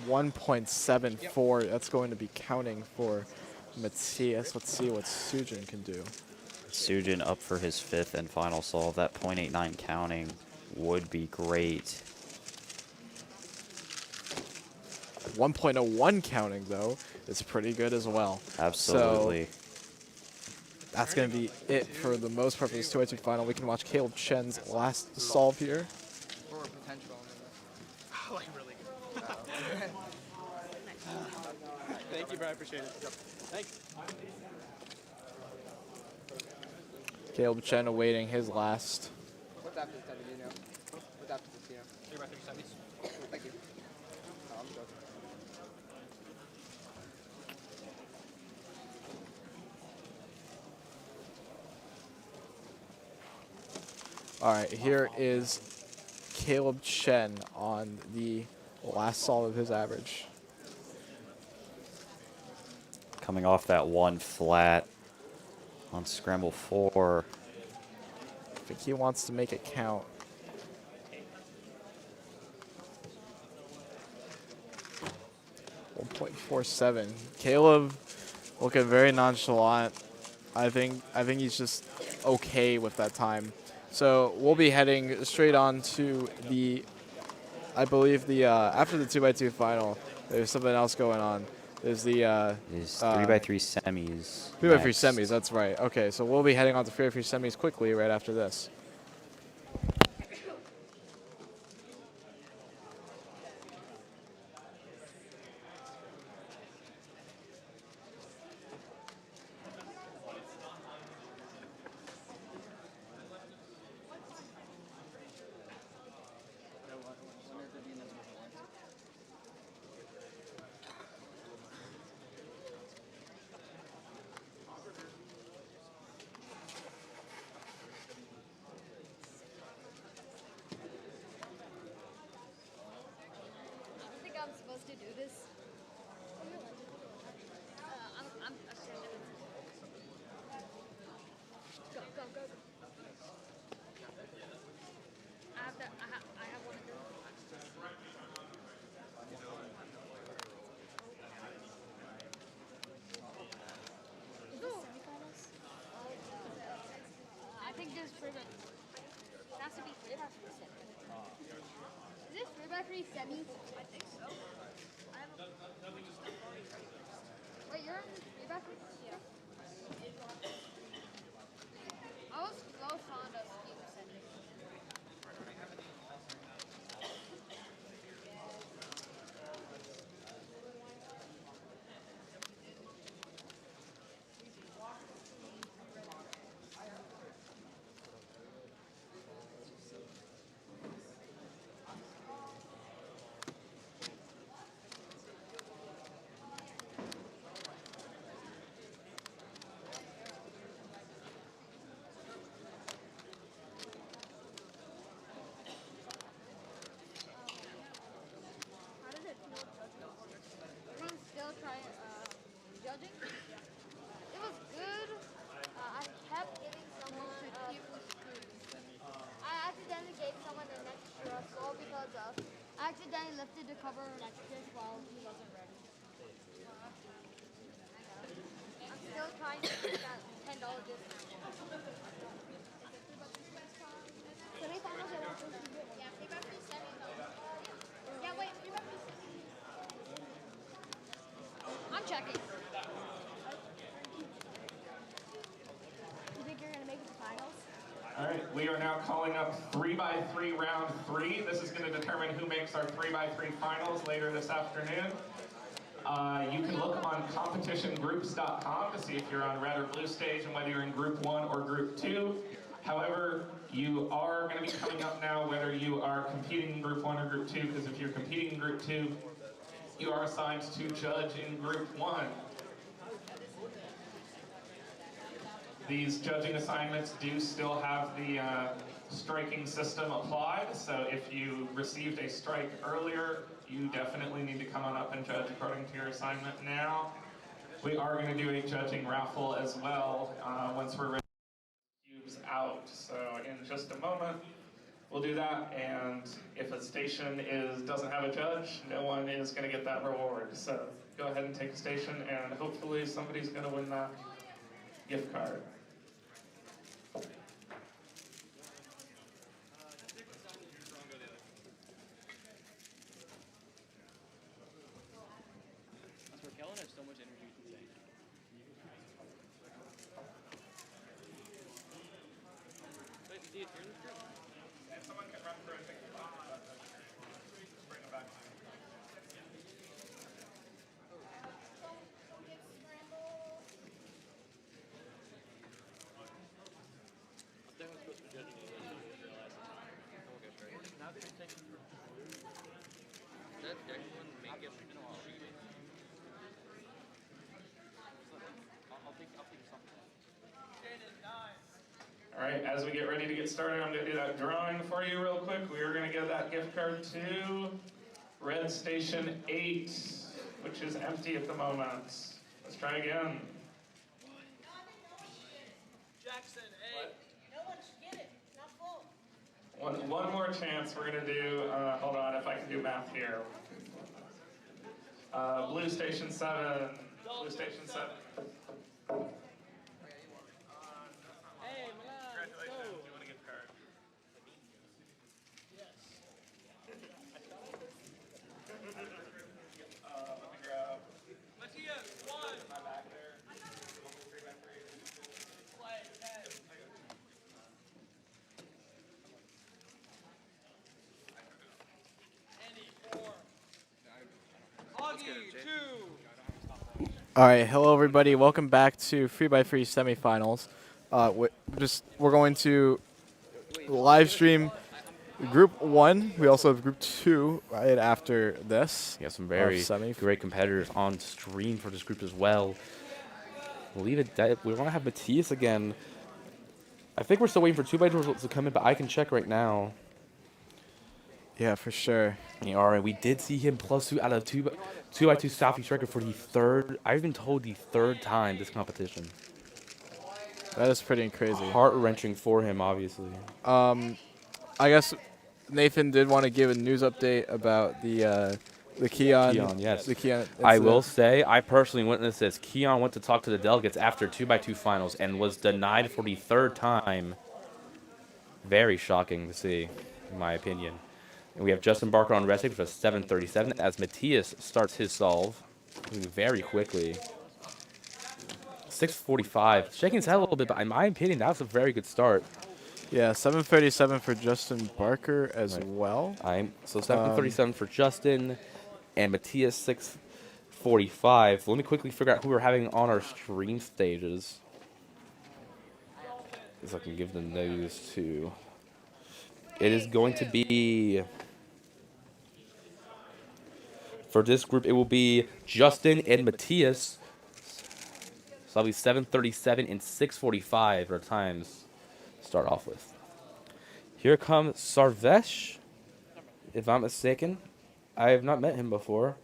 1.74. That's going to be counting for Matthias. Let's see what Sujin can do. Sujin up for his 5th and final solve. That .89 counting would be great. 1.01 counting, though, is pretty good as well. Absolutely. So that's going to be it for the most part for this 2x2 final. We can watch Caleb Chen's last solve here. For potential. Like really good. Thank you, bro. I appreciate it. Thanks. Caleb Chen awaiting his last. What's after the 70, you know? What's after this, you know? 3x3 semis. Thank you. No, I'm joking. All right, here is Caleb Chen on the last solve of his average. Coming off that 1 flat on scramble 4. I think he wants to make it count. .47. Caleb looking very nonchalant. I think he's just okay with that time. So we'll be heading straight on to the, I believe the after the 2x2 final. There's something else going on. There's the 3x3 semis. 3x3 next. semis. That's right. Okay, so we'll be heading on to 3x3 semis quickly right after this. I'm supposed to do this. I'm go, go, go, go. I have one to do. Is this semifinals? I think there's three by. It has to be 3x3 semis. Is this 3x3 semis? I think so. Wait, you're in 3x3? Yeah. I was close on the Skewb semis. How did it feel judging? Everyone's still trying judging. It was good. I kept giving someone I accidentally gave someone an extra soul because I accidentally lifted the cover an extra while he wasn't ready. I'm still trying to get that $10 discount. Semifinals, I want to do it. Yeah, they got these semifinals. Yeah, wait, we got these semifinals. I'm checking. You think you're going to make it to finals? All right, we are now calling up 3x3 round 3. This is going to determine who makes our 3x3 finals later this afternoon. You can look on competitiongroups.com to see if you're on red or blue stage and whether you're in group 1 or group 2. However, you are going to be coming up now whether you are competing in Group 1 or Group 2, because if you're competing in Group 2, you are assigned to judge in Group 1. These judging assignments do still have the striking system applied, so if you received a strike earlier, you definitely need to come on up and judge according to your assignment now. We are going to do a judging raffle as well once we're ready to get cubes out. So in just a moment, we'll do that, and if a station doesn't have a judge, no one is going to get that reward. So go ahead and take a station, and hopefully somebody's going to win that gift card. That's where Kellen has so much energy to take. Wait, do you turn this group? And someone can run through and take the box. Bring it back. All right, as we get ready to get started, I'm going to do that drawing for you real quick. We are going to give that gift card to Red Station 8, which is empty at the moment. Let's try again. Jackson, hey. No one should get it. Not full. One more chance. We're going to do, hold on, if I can do math here. Blue Station 7. Blue Station 7. Hey, Milan, Congratulations, you want a gift card? Let me grab. Matthias, one. My back there. Play, 10. Andy, 4. Augie, 2. All right, hello everybody. Welcome back to 3x3 semifinals. We're going to live stream Group 1. We also have Group 2 right after this. Yeah, some very semi. great competitors on stream for this group as well. We'll leave it that we want to have Matthias again. I think we're still waiting for 2x2 results to come in, but I can check right now. Yeah, for sure. Yeah, all right, we did see him +2 out of 2x2 Southeast record for the third. I've been told the third time this competition. That is pretty crazy. Heart-wrenching for him, obviously. I guess Nathan did want to give a news update about the Keon. Yes. The Keon I incident. will say, I personally witnessed this. Keon went to talk to the delegates after 2x2 finals and was denied for the third time. Very shocking to see, in my opinion. And we have Justin Barker on resting for 7:37 as Matthias starts his solve moving very quickly. 6:45. Shaking his head a little bit, but in my opinion, that was a very good start. Yeah, 7:37 for Justin Barker as well. So 7:37 for Justin and Matthias 6:45. Let me quickly figure out who we're having on our stream stages. If I can give the news to. It is going to be, for this group, it will be Justin and Matthias. So that'll be 7:37 and 6:45 our times to start off with. Here comes Sarvesh, if I'm mistaken. I have not met him before.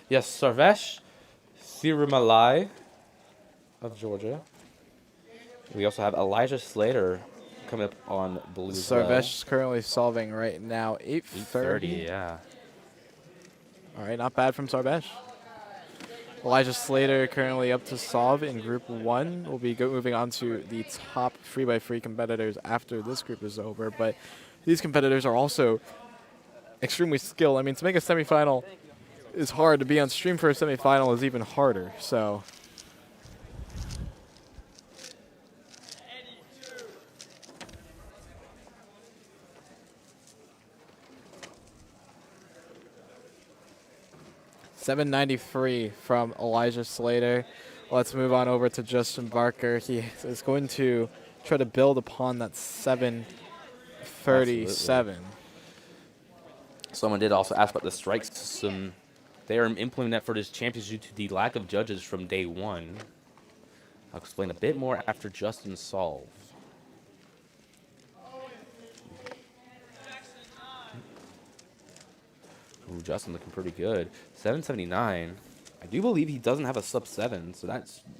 Yes, Sarvesh Sirimalai of Georgia. We also have Elijah Slater coming up on blue. Sarvesh is currently solving right now. 8:30. Yeah. All right, not bad from Sarvesh. Elijah Slater currently up to solve in Group 1. We'll be moving on to the top 3x3 competitors after this group is over. But these competitors are also extremely skilled. I mean, to make a semifinal is hard. To be on stream for a semifinal is even harder. So. $793 from Elijah Slater. Let's move on over to Justin Barker. He is going to try to build upon that 737. Someone did also ask about the strike system. They are implementing that for this championship due to the lack of judges from day one. I'll explain a bit more after Justin solve. Ooh, Justin looking pretty good. 779. I do believe he doesn't have a sub 7, so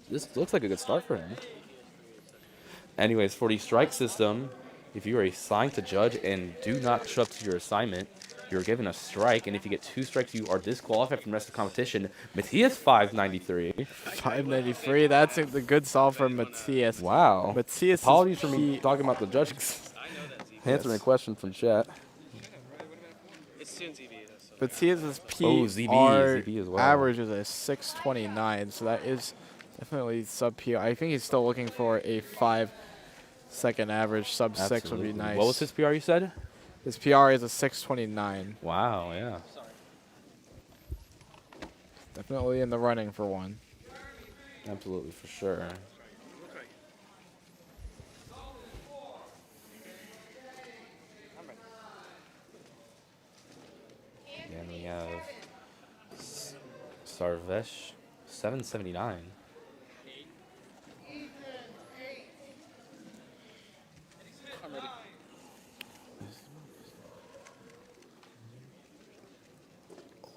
this looks like a good start for him. Anyways, for the strike system, if you are assigned to judge and do not show up to your assignment, you're given a strike, and if you get 2 strikes, you are disqualified from the rest of the competition. Matthias 593. 593. That's a good solve from Matthias. Wow. Matthias. Apologies for me talking about the judging. Answering a question from chat. It's soon ZB. Matthias's ZB as well. average is a 629, so that is definitely sub PR. I think he's still looking for a 5-second average. Sub 6 would be nice. What was his PR you said? His PR is a 629. Wow, yeah. Definitely in the running for one. Absolutely, for sure. And we have Sarvesh, 779.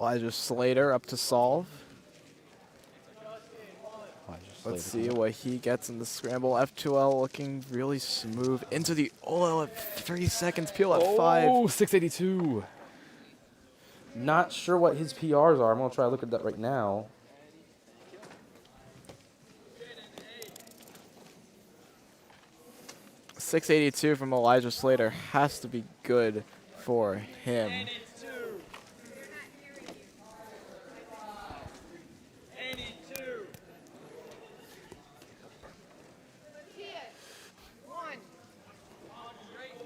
Elijah Slater up to solve. Let's see what he gets in the scramble. F2L looking really smooth. Into the OL at 3 seconds. Peel at 5. Oh, 682. Not sure what his PRs are. I'm going to try to look at that right now. .682 from Elijah Slater has to be good for him.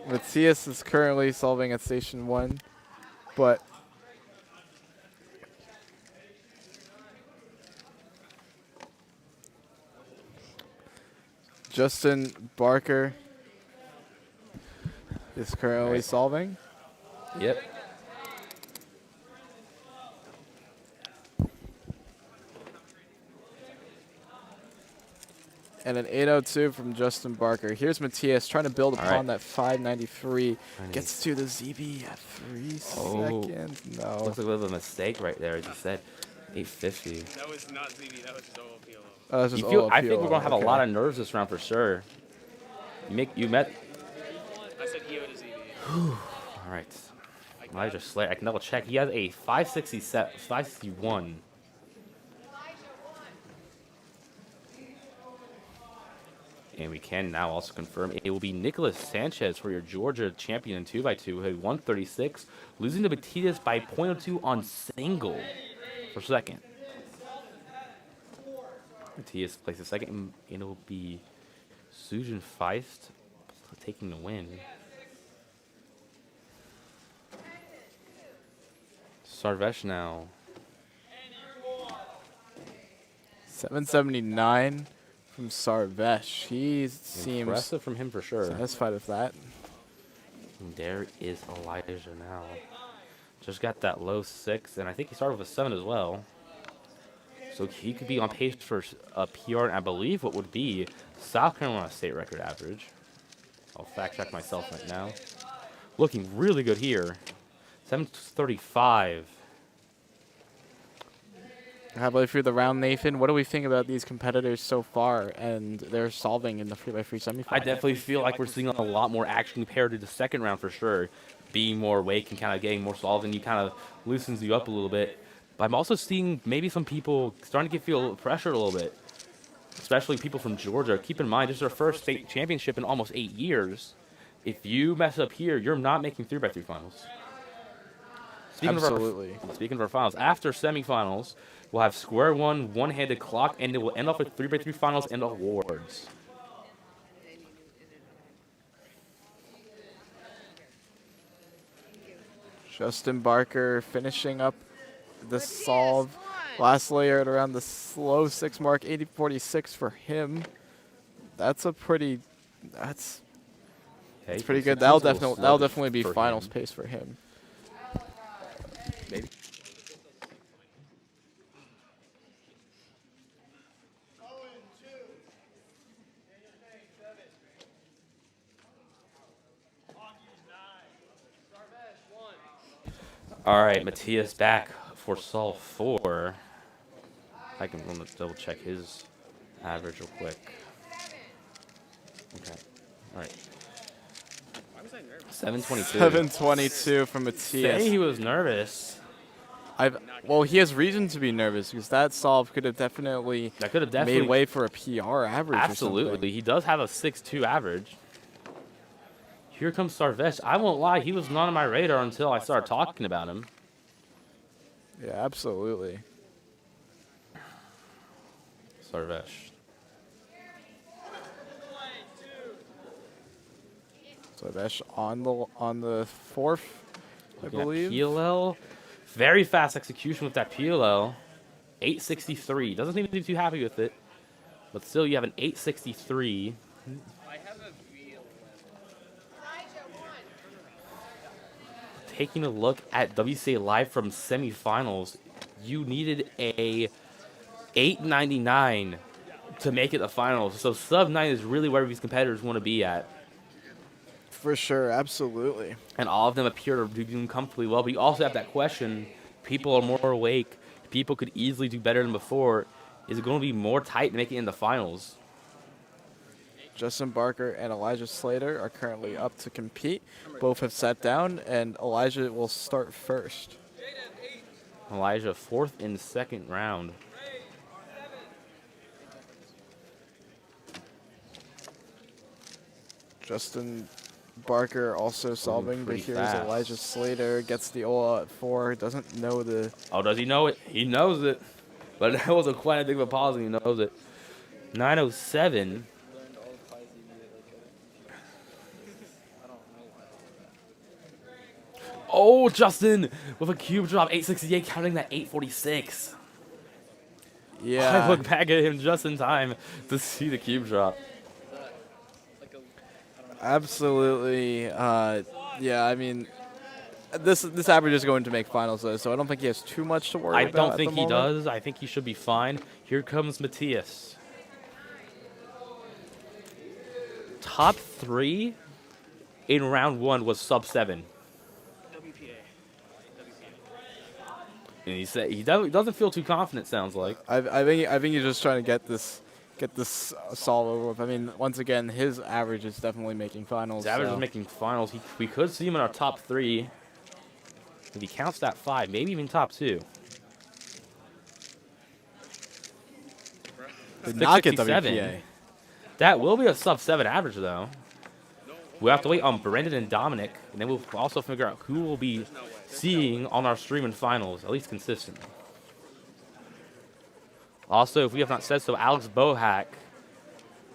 Matthias is currently solving at station 1, but Justin Barker is currently solving. Yep. And an 802 from Justin Barker. Here's Matthias trying to build upon that 593. Gets to the ZB at 3 seconds. No. Looks like a little bit of a mistake right there, as you said. 850. That was not ZB, that was just OLPLO. Oh, that's just I think we're going to have a lot of nerves this round for sure. You met. I said EO to ZB. All right. Elijah Slater. I can double check. He has a 567, 561. And we can now also confirm it will be Nicholas Sanchez for your Georgia champion in 2x2 who had 136, losing to Matthias by 0.02 on single for second. Matthias places second, and it'll be Sujin Feist taking the win. Sarvesh now. 779 from Sarvesh. He seems impressive from him for sure. Satisfied with that. And there is Elijah now. Just got that low 6, and I think he started with a 7 as well. So he could be on pace for a PR, and I believe what would be South Carolina state record average. I'll fact check myself right now. Looking really good here. 735. Halfway through the round, Nathan, what do we think about these competitors so far and their solving in the 3x3 semifinal? I definitely feel like we're seeing a lot more action compared to the second round for sure. Being more awake and kind of getting more solving, you kind of loosens you up a little bit. But I'm also seeing maybe some people starting to feel pressure a little bit, especially people from Georgia. Keep in mind, this is their first state championship in almost 8 years. If you mess up here, you're not making 3x3 finals. Absolutely. Speaking of our finals, after semifinals, we'll have square one-handed clock, and it will end off with 3x3 finals and awards. Justin Barker finishing up the solve. Last layer at around the slow 6 mark, 80-46 for him. That's a pretty, that's Hey, pretty good. 46 is a little That'll slow definitely be for finals him. pace for him. Maybe. All right, Matthias back for solve 4. I can double check his average real quick. Okay. All right. 722. 722 from Matthias. Say he was nervous. Well, he has reason to be nervous because that solve could have definitely made way for a PR average or something. Absolutely. He does have a 6.2 average. Here comes Sarvesh. I won't lie, he was not on my radar until I started talking about him. Yeah, absolutely. Sarvesh. Sarvesh on the 4th, I believe. PLL. Very fast execution with that PLL. 863. Doesn't seem to be too happy with it. But still, you have an 863. Taking a look at WCA Live from semifinals, you needed a 899 to make it the finals. So sub 9 is really where these competitors want to be at. For sure, absolutely. And all of them appear to be doing comfortably well. But you also have that question. People are more awake. People could easily do better than before. Is it going to be more tight to make it in the finals? Justin Barker and Elijah Slater are currently up to compete. Both have sat down, and Elijah will start first. Elijah, 4th in 2nd round. Justin Barker also solving, but pretty here's fast. Elijah Slater, gets the Ola at 4, doesn't know the... Oh, does he know it? He knows it. But that wasn't quite a big of a pause, and he knows it. 907. Oh, Justin with a cube drop, 868, counting that 846. Yeah. I look back at him just in time to see the cube drop. Absolutely. Yeah, I mean, this average is going to make finals, though, so I don't think he has too much to worry I about. don't think he does. I think he should be fine. Here comes Matthias. Top 3 in round 1 was sub 7. And he said he doesn't feel too confident. Sounds like. I think he's just trying to get this solve over with. I mean, once again, his average is definitely making finals. His average so. is making finals. We could see him in our top 3. If he counts that 5, maybe even top 2. Did not get WPA. That will be a sub 7 average, though. We'll have to wait on Brendan and Dominic, and then we'll also figure out who we'll be seeing on our stream in finals, at least consistently. Also, if we have not said so, Alex Bohack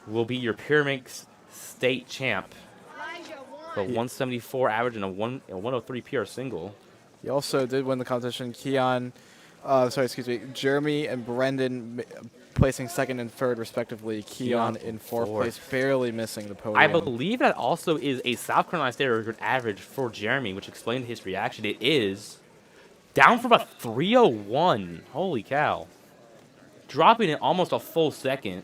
will be your Pyraminx state champ. The 174 average and a 103 PR single. He also did win the competition. Jeremy and Brendan placing 2nd and 3rd respectively. Keon in 4th place, barely missing the podium. I believe that also is a South Carolina State record average for Jeremy, which explained his reaction. It is down from a 301. Holy cow. Dropping it almost a full second.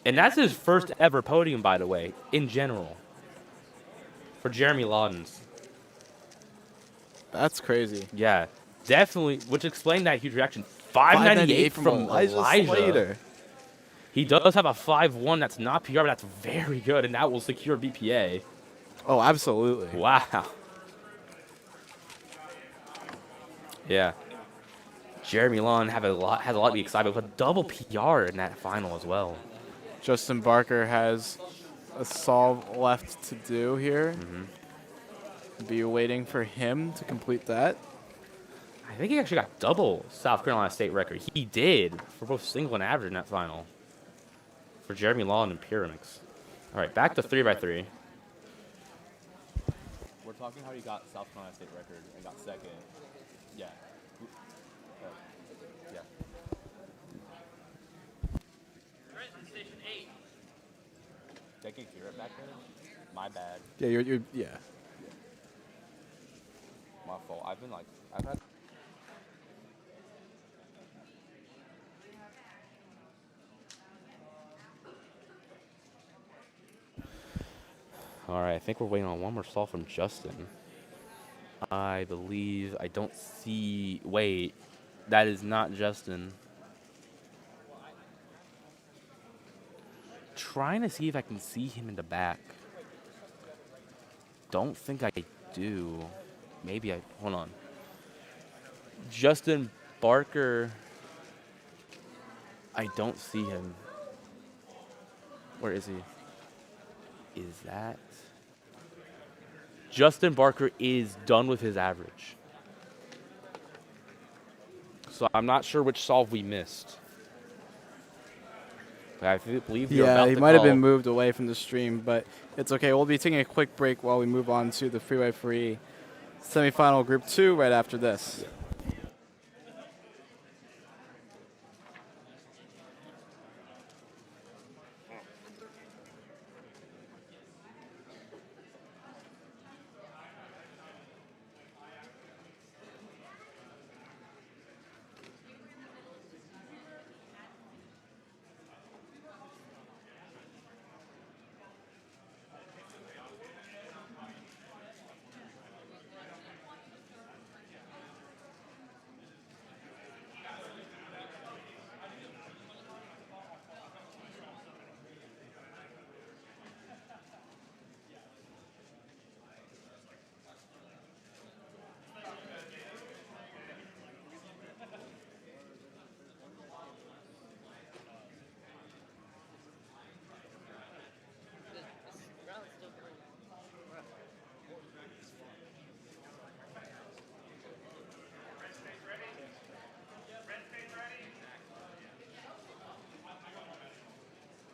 And that's his first ever podium, by the way, in general. For Jeremy Laudens. That's crazy. Yeah, definitely, which explained that huge reaction. 598 from Elijah Slater. He does have a 5.1 that's not PR, but that's very good, and that will secure BPA. Oh, absolutely. Wow. Yeah. Jeremy Lawn has a lot to be excited with a double PR in that final as well. Justin Barker has a solve left to do here. Be waiting for him to complete that. I think he actually got double South Carolina State record. He did for both single and average in that final. For Jeremy Law and Pyraminx. All right, back to 3x3. We're talking how he got South Carolina State record and got 2nd. Yeah. Yeah. I can hear it back there. My bad. Yeah, yeah. My fault. I've had. All right, I think we're waiting on one more stall from Justin. I believe I don't see. Wait, that is not Justin. Trying to see if I can see him in the back. Don't think I do. Maybe I. Hold on. Justin Barker. I don't see him. Where is he? Is that? Justin Barker is done with his average. So I'm not sure which solve we missed. But I believe you're about he to might have call. been moved away from the stream, but it's okay. We'll be taking a quick break while we move on to the 3x3 semifinal group 2 right after this.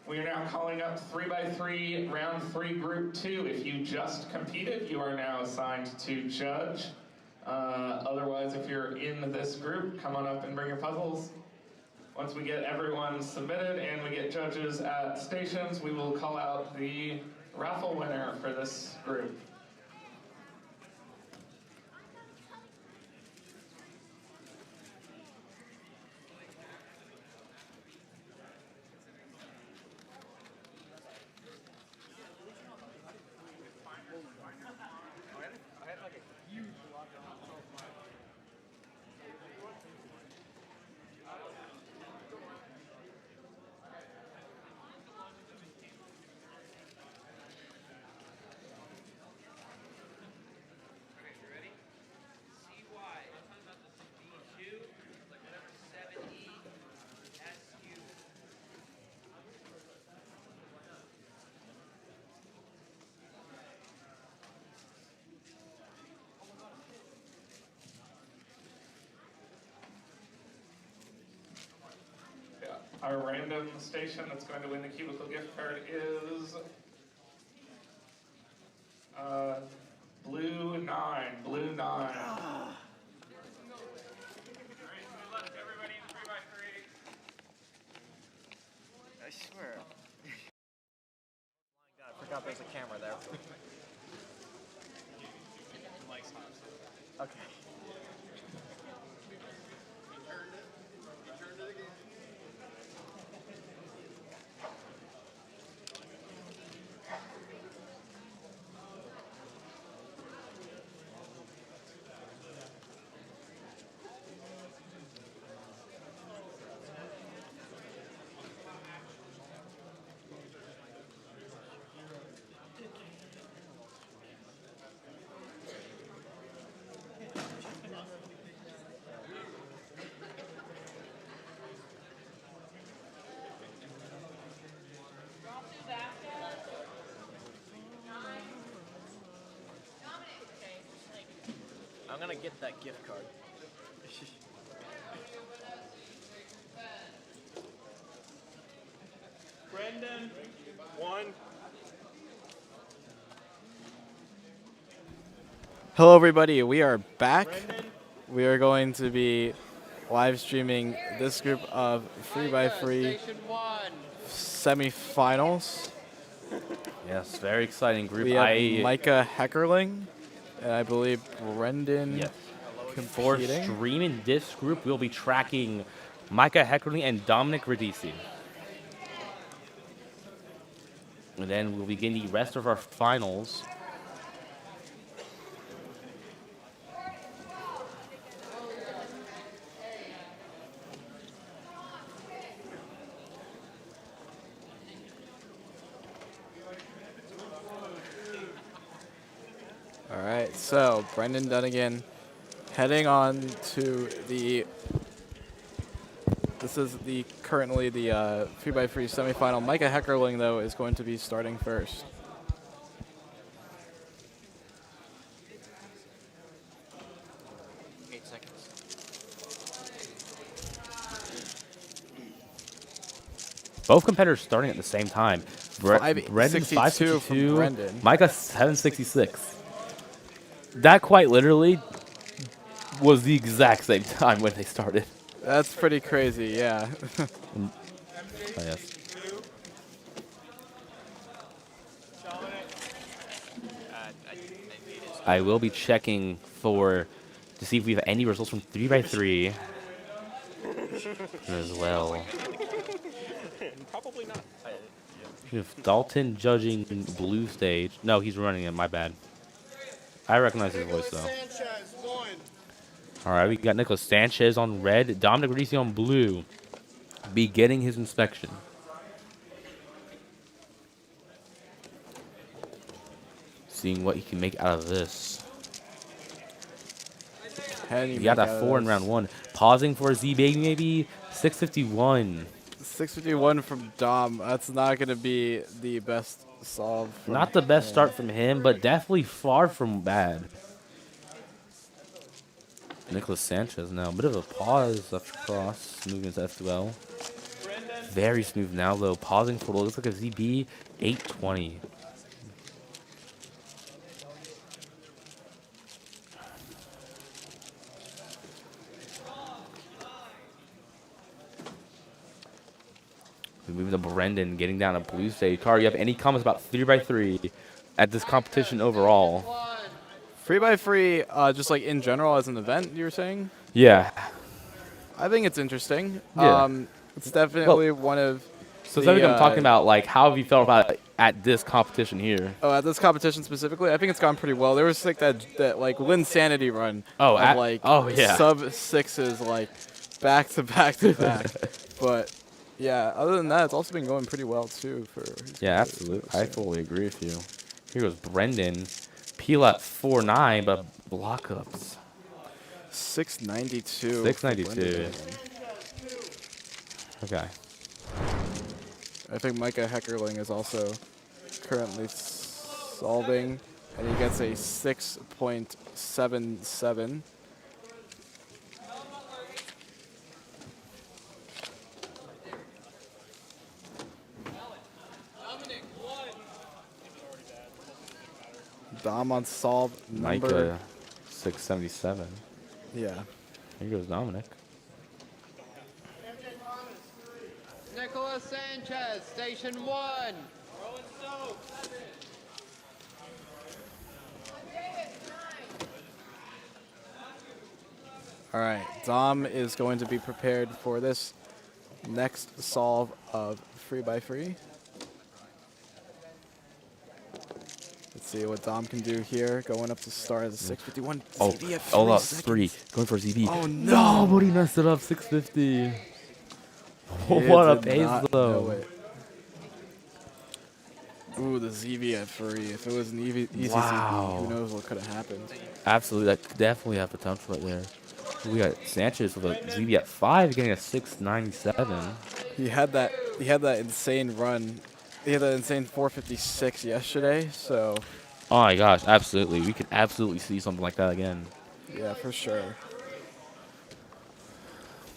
We are now calling up 3x3 round 3 group 2. If you just competed, you are now assigned to judge. Otherwise, if you're in this group, come on up and bring your puzzles. Once we get everyone submitted and we get judges at stations, we will call out the raffle winner for this group. Our random station that's going to win the cubicle gift card is Blue 9. Blue 9. I swear. God, I forgot there's a camera there. Okay. I'm gonna get that gift card. Brendan, 1. Hello, everybody. We are back. We are going to be live streaming this group of 3x3 semifinals. Yes, very exciting group. We have Micah Heckerling, and I believe Brendan Yes. For competing. streaming this group, we'll be tracking Micah Heckerling and Dominic Radisi. And then we'll begin the rest of our finals. All right, so Brendan Dunnigan heading on to the. This is currently the 3x3 semifinal. Micah Heckerling, though, is going to be starting first. Both competitors starting at the same time. Brendan 562 from 562, Brendan. Micah 766. That quite literally was the exact same time when they started. That's pretty crazy, yeah. Oh, yes. I will be checking to see if we have any results from 3x3 as well. Probably not. We have Dalton judging blue stage. No, he's running it. My bad. I recognize his voice though. All right, we got Nicholas Sanchez on red, Dominic Radisi on blue. Beginning his inspection. Seeing what he can make out of this. He got that 4 in round 1. Pausing for Z Baby maybe. 651. 651 from Dom. That's not going to be the best solve. Not the best start from him, but definitely far from bad. Nicholas Sanchez now. A bit of a pause after cross. Moving to F2L. Very smooth now, though. Pausing for what looks like a ZB 820. We move to Brendan, getting down a blue stage. Car, you have any comments about 3x3 at this competition overall? 3x3, just like in general as an event, you were saying? Yeah. I think it's interesting. Yeah. It's definitely one of. So that's what I'm talking about. Like, how have you felt about it at this competition here? Oh, at this competition specifically, I think it's gone pretty well. There was like that like Linsanity run. Oh, of, like yeah. sub sixes like back to back to back. But yeah, other than that, it's also been going pretty well too for. Yeah, absolutely. I fully agree with you. Here goes Brendan. Peel at 4.9, but block ups. 692. 692. Okay. I think Micah Heckerling is also currently solving, and he gets a 6.77. Dom on solve number. Micah, 677. Yeah. Here goes Dominic. Nicholas Sanchez, station 1. All right, Dom is going to be prepared for this next solve of 3x3. Let's see what Dom can do here. Going up to start as a 651. Oh, ZB at 3 seconds. 3. Going for ZB. Oh, no. Nobody messed it up. 650. He What a did pace, not though. know it. Ooh, the ZB at 3. If it was an easy Wow. ZB, who knows what could have happened. Absolutely. That could definitely have potential right there. We got Sanchez with a ZB at 5, getting a 697. He had that insane run. He had that insane 456 yesterday, so. Oh my gosh, absolutely. We could absolutely see something like that again. Yeah, for sure.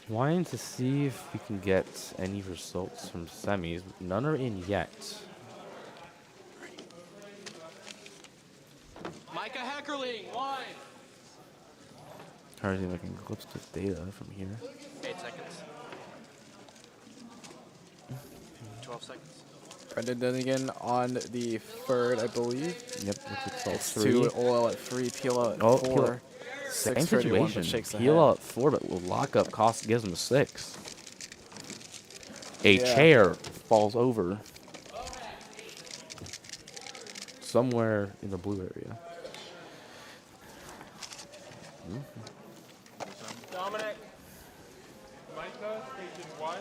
Wanting to see if we can get any results from semis. None are in yet. Micah Heckerling, 1. Trying to see if I can glimpse this data from here. 8 seconds. 12 seconds. Brendan Dunnigan on the third, I believe. Yep, looks like solve It's 3. 2, OL at 3, PL at Oh, 4. same 631, situation. but shakes the Peel head. out 4, but will lock up cost gives him a 6. A Yeah. chair falls over somewhere in the blue area. Dominic. Micah, station 1.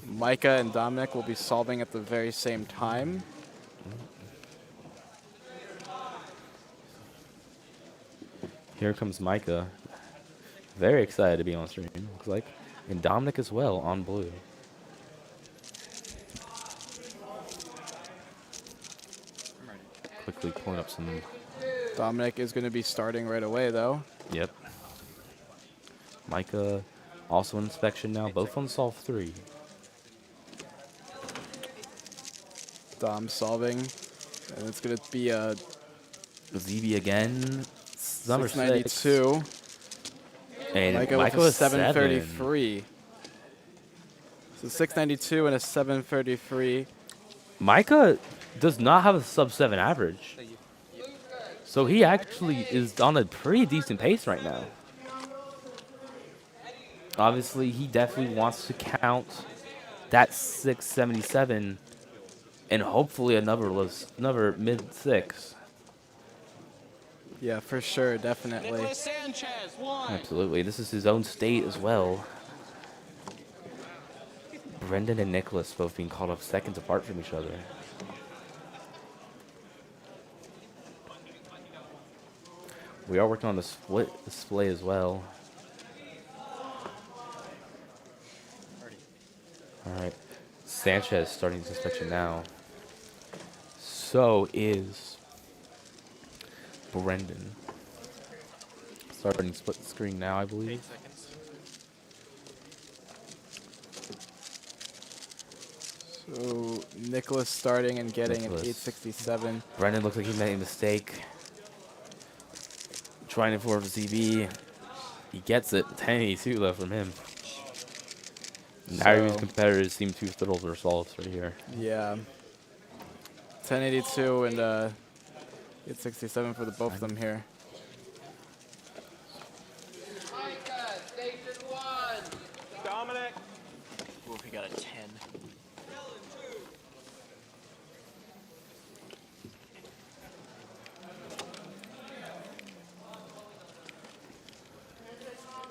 Micah and Dominic will be solving at the very same time. Here comes Micah. Very excited to be on stream, looks like. And Dominic as well on blue. Quickly pulling up some. Dominic is going to be starting right away, though. Yep. Micah also inspection now, both on solve 3. Dom solving. And it's going to be a ZB again. Number 692. And Micah Micah with a was 733. So 692 and a 733. Micah does not have a sub 7 average. So he actually is on a pretty decent pace right now. Obviously, he definitely wants to count that 677 and hopefully another mid 6. Yeah, for sure, definitely. Absolutely. This is his own state as well. Brendan and Nicholas both being called up seconds apart from each other. We are working on the split display as well. Alright. Sanchez starting his inspection now. So is Brendan. Starting split screen now, I believe. 8 seconds. So Nicholas starting and getting Nicholas. an 867. Brendan looks like he made a mistake. Trying for ZB. He gets it. 1082 left from him. Nairi's So- competitors seem too thrilled with results right here. Yeah. 1082 and 867 for the both of them here. Micah, station 1. Dominic. Ooh, he got a 10.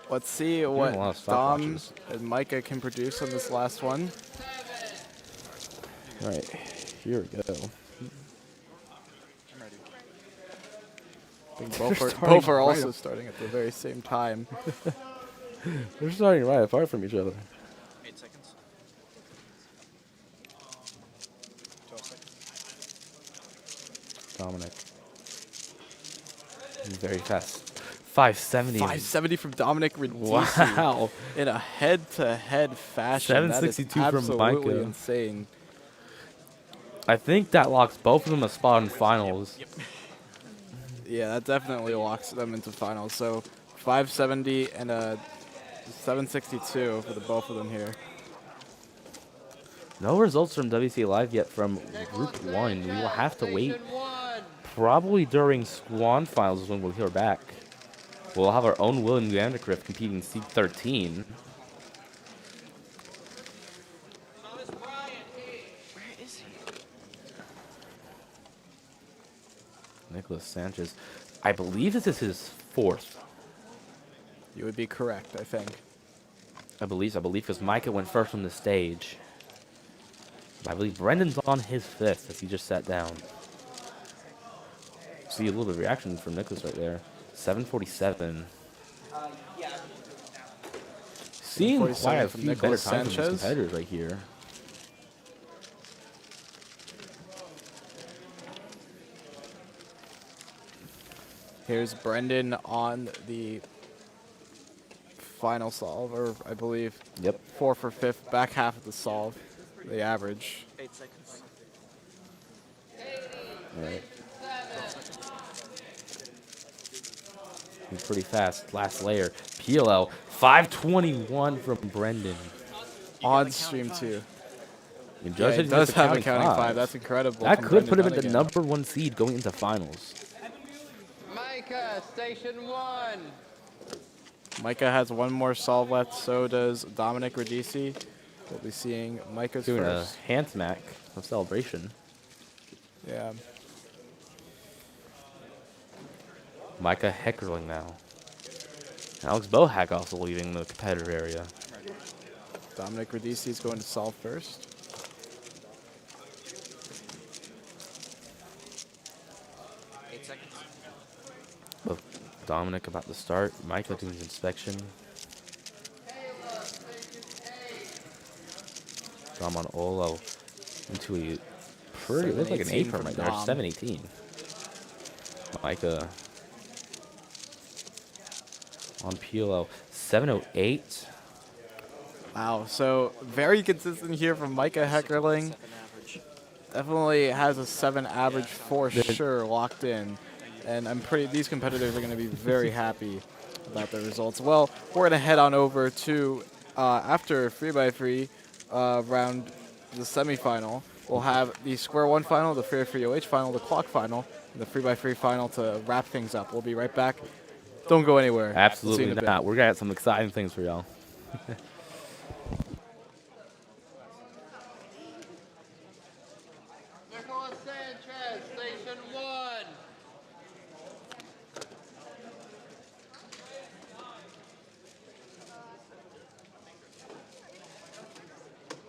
Let's see a lot of what Dom stopwatches. and Micah can produce on this last one. All right, here we go. I'm ready. I think They're both are, starting both are right also up- starting at the very same time. They're starting right apart from each other. 8 seconds. 12 seconds. Dominic. He's very fast. 570. 570 from Dominic Radici. Wow. In a head-to-head fashion. That is 762 from absolutely Micah. insane. I think that locks both of them a spot in finals. Yep. Yeah, that definitely locks them into finals. So 570 and a 762 for the both of them here. No results from WCA Live yet from Group 1. We will have to wait. Probably during Squan Finals is when we'll hear back. We'll have our own Will Vandergrift competing in Seed 13. Where is he? Nicholas Sanchez. I believe this is his 4th. You would be correct, I think. I believe because Micah went first on the stage. I believe Brendan's on his 5th as he just sat down. See a little bit of reaction from Nicholas right there. 747. Seeing quite a 747 from few better Nicholas times from his Sanchez. competitors right here. Here's Brendan on the final solve, or I believe. Yep. 4 for 5th, back half of the solve, the average. 8 seconds. All right. He's pretty fast. Last layer. PLL. 521 from Brendan. On stream too. And Yeah, Judge he didn't does get the have a counting 5. That's incredible. That from could put him Brendan at the Dunnigan. #1 seed going into finals. Micah, station 1. Micah has one more solve left. So does Dominic Radici. We'll be seeing Micah's Doing first. a hand smack of celebration. Yeah. Micah Heckerling now. Alex Bohack also leaving the competitor area. Dominic Radici is going to solve first. With Dominic about to start. Micah doing his inspection. Dom on Olo into a pretty, looks like an 7-18 A-perm from right there. Dom. 7-18. Micah on PLO. 708. Wow, so very consistent here from Micah Heckerling. Definitely has a 7 average for sure locked in. And I'm pretty, these competitors are going to be very happy about the results. Well, we're going to head on over to, after 3x3 round, the semifinal. We'll have the Square 1 final, the 3x3 OH final, the Clock final, and the 3x3 final to wrap things up. We'll be right back. Don't go anywhere. Absolutely We'll see you in a not. bit. We're going to have some exciting things for y'all. Nicholas Sanchez, station 1.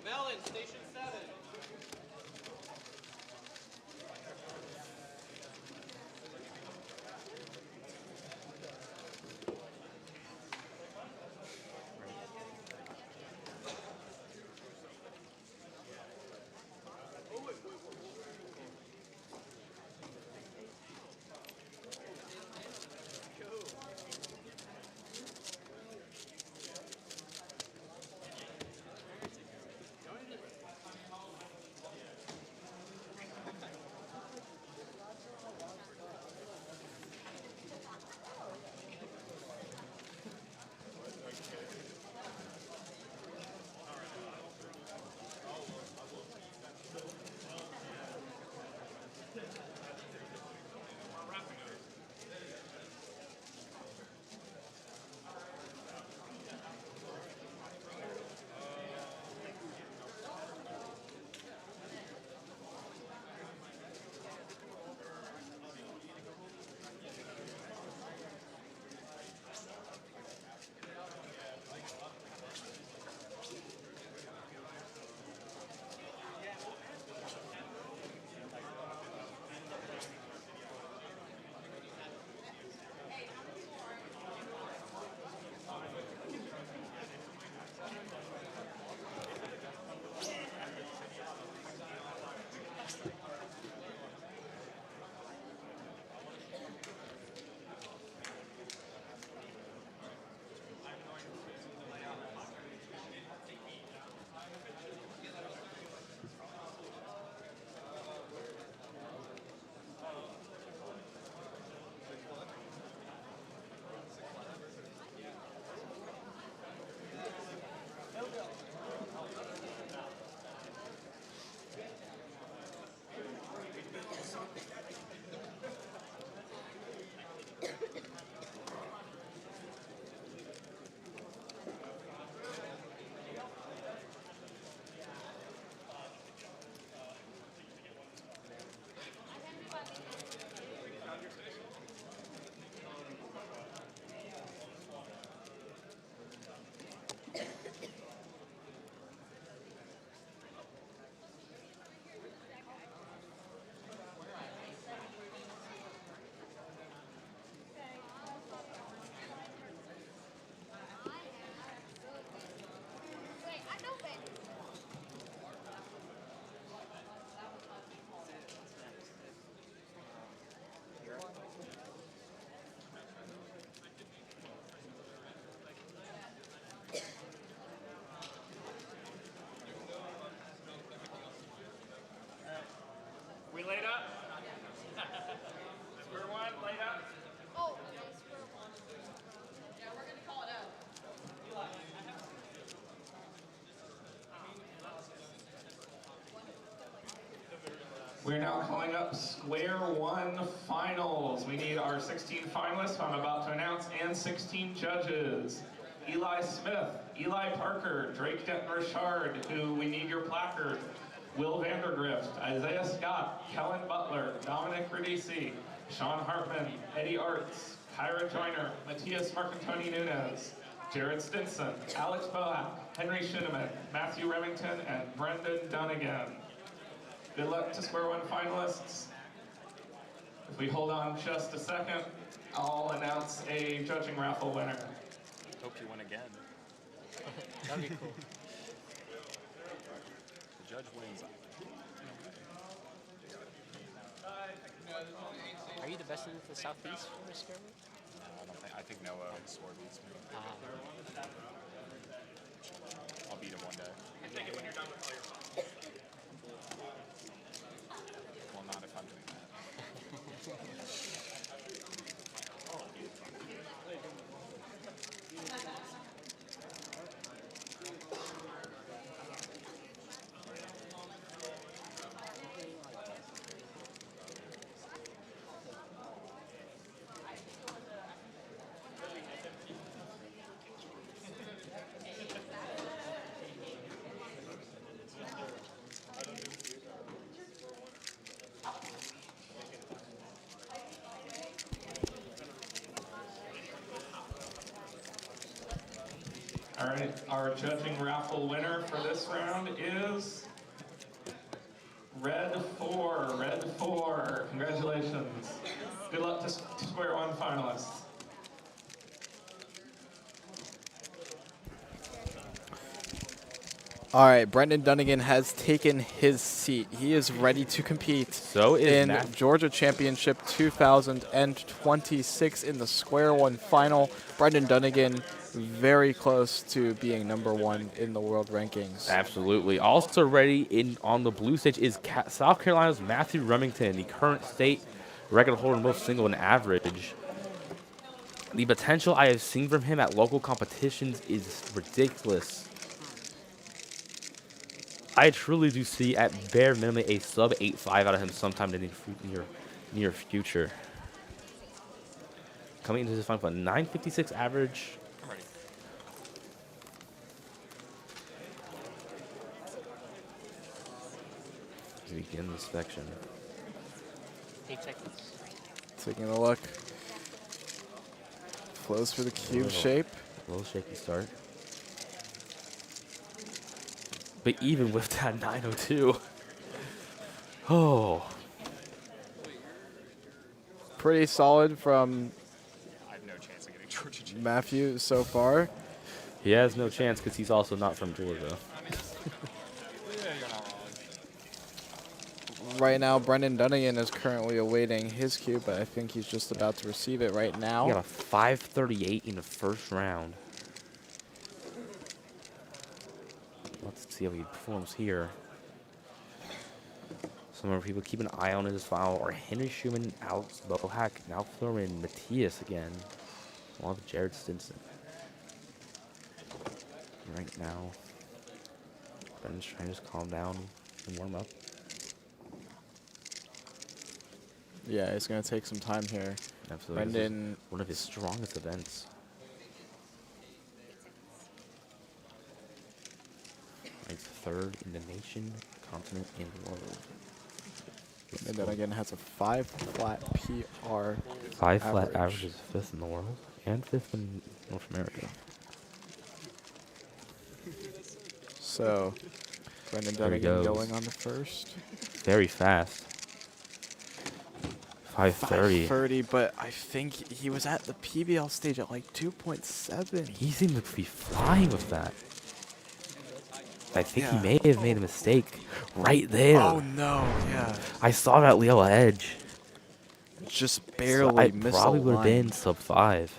Melon, station 7. We're now calling up Square One Finals. We need our 16 finalists, who I'm about to announce, and 16 judges. Eli Smith, Eli Parker, Drake Denton Richard, who we need your placard. Will Vandergrift, Isaiah Scott, Kellen Butler, Dominic Radici, Sean Hartman, Eddie Arts, Kyra Joyner, Matthias Marcantoni Nunez, Jared Stinson, Alex Boak, Henry Schuneman, Matthew Remington, and Brendan Dunnigan. Good luck to Square One finalists. If we hold on just a second, I'll announce a judging raffle winner. Hope you win again. That'd be cool. The judge wins. Are you the best in the Southeast for this Skewb? I think Noah score beats me. I'll beat him one day. Well, not if I'm doing All right, our judging raffle winner for this round is Red 4. Red 4. Congratulations. Good luck to Square One finalists. All right, Brendan Dunnigan has taken his seat. He is ready to compete So is in Matt. Georgia Championship 2026 in the Square One final. Brendan Dunnigan very close to being #1 in the world rankings. Absolutely. Also ready in on the blue stage is South Carolina's Matthew Remington, the current state record holder in both single and average. The potential I have seen from him at local competitions is ridiculous. I truly do see at bare minimum a sub 8.5 out of him sometime in the near future. Coming into this final for a 9.56 average. I'm ready. To begin the inspection. 8 seconds. Taking a look. Flows for the cube shape. A little shaky start. But even with that 902, oh, Pretty solid from I have no chance of getting Georgia G. Matthew so far. he has no chance because he's also not from Georgia. Yeah, you're not wrong. Right now, Brendan Dunnigan is currently awaiting his cue, but I think he's just about to receive it right now. He got a 538 in the first round. Let's see how he performs here. Some more people keep an eye on his file are Henry Schumann, Alex Boak, now throwing Matthias again, along with Jared Stinson. Right now, Brendan's trying to just calm down and warm up. Yeah, it's going to take some time here. Absolutely. This is Brendan, one of his strongest events. Ranked 3rd in the nation, continent, and world. and then again has a 5 flat PR. 5 flat average is 5th in the world and 5th in North America. So, Brendan There he Dunnigan goes. going on the first. Very fast. 530. 530, but I think he was at the PBL stage at like 2.7. He seemed to be flying with that. I think Yeah. he may have made a mistake right there. Oh no, yeah. I saw that Leo edge. Just So barely I missed probably the would have line. been sub 5.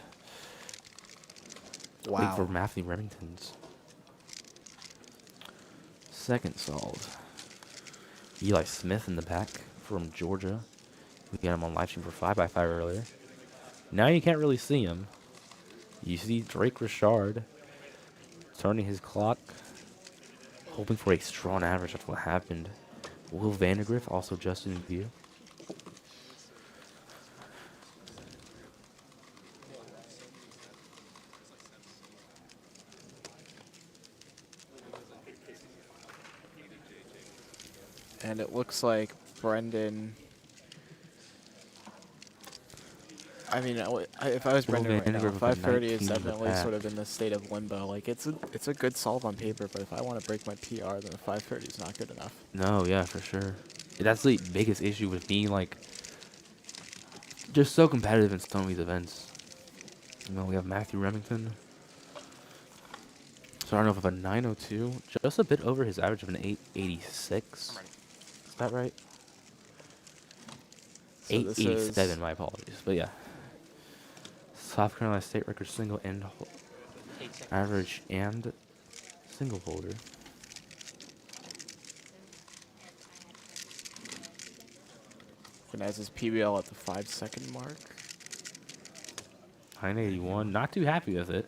Wow. Wait for Matthew Remington's. Second solve. Eli Smith in the back from Georgia. We got him on live stream for 5x5 earlier. Now you can't really see him. You see Drake Richard turning his clock, hoping for a strong average. That's what happened. Will Vandergrift also just in view. And it looks like Brendan. I mean, if I was Will Brendan right now, Vandergrift with a 530 is 19 in the definitely sort pack. of in the state of limbo. Like it's a good solve on paper, but if I want to break my PR, then a 530 is not good enough. No, yeah, for sure. That's the biggest issue with being like just so competitive in some of these events. You know, we have Matthew Remington starting off with a 902, just a bit over his average of an 886. Is that right? So this 887, is my apologies. But yeah. South Carolina State record single and average and single holder. and has his PBL at the 5-second mark. 981, not too happy with it.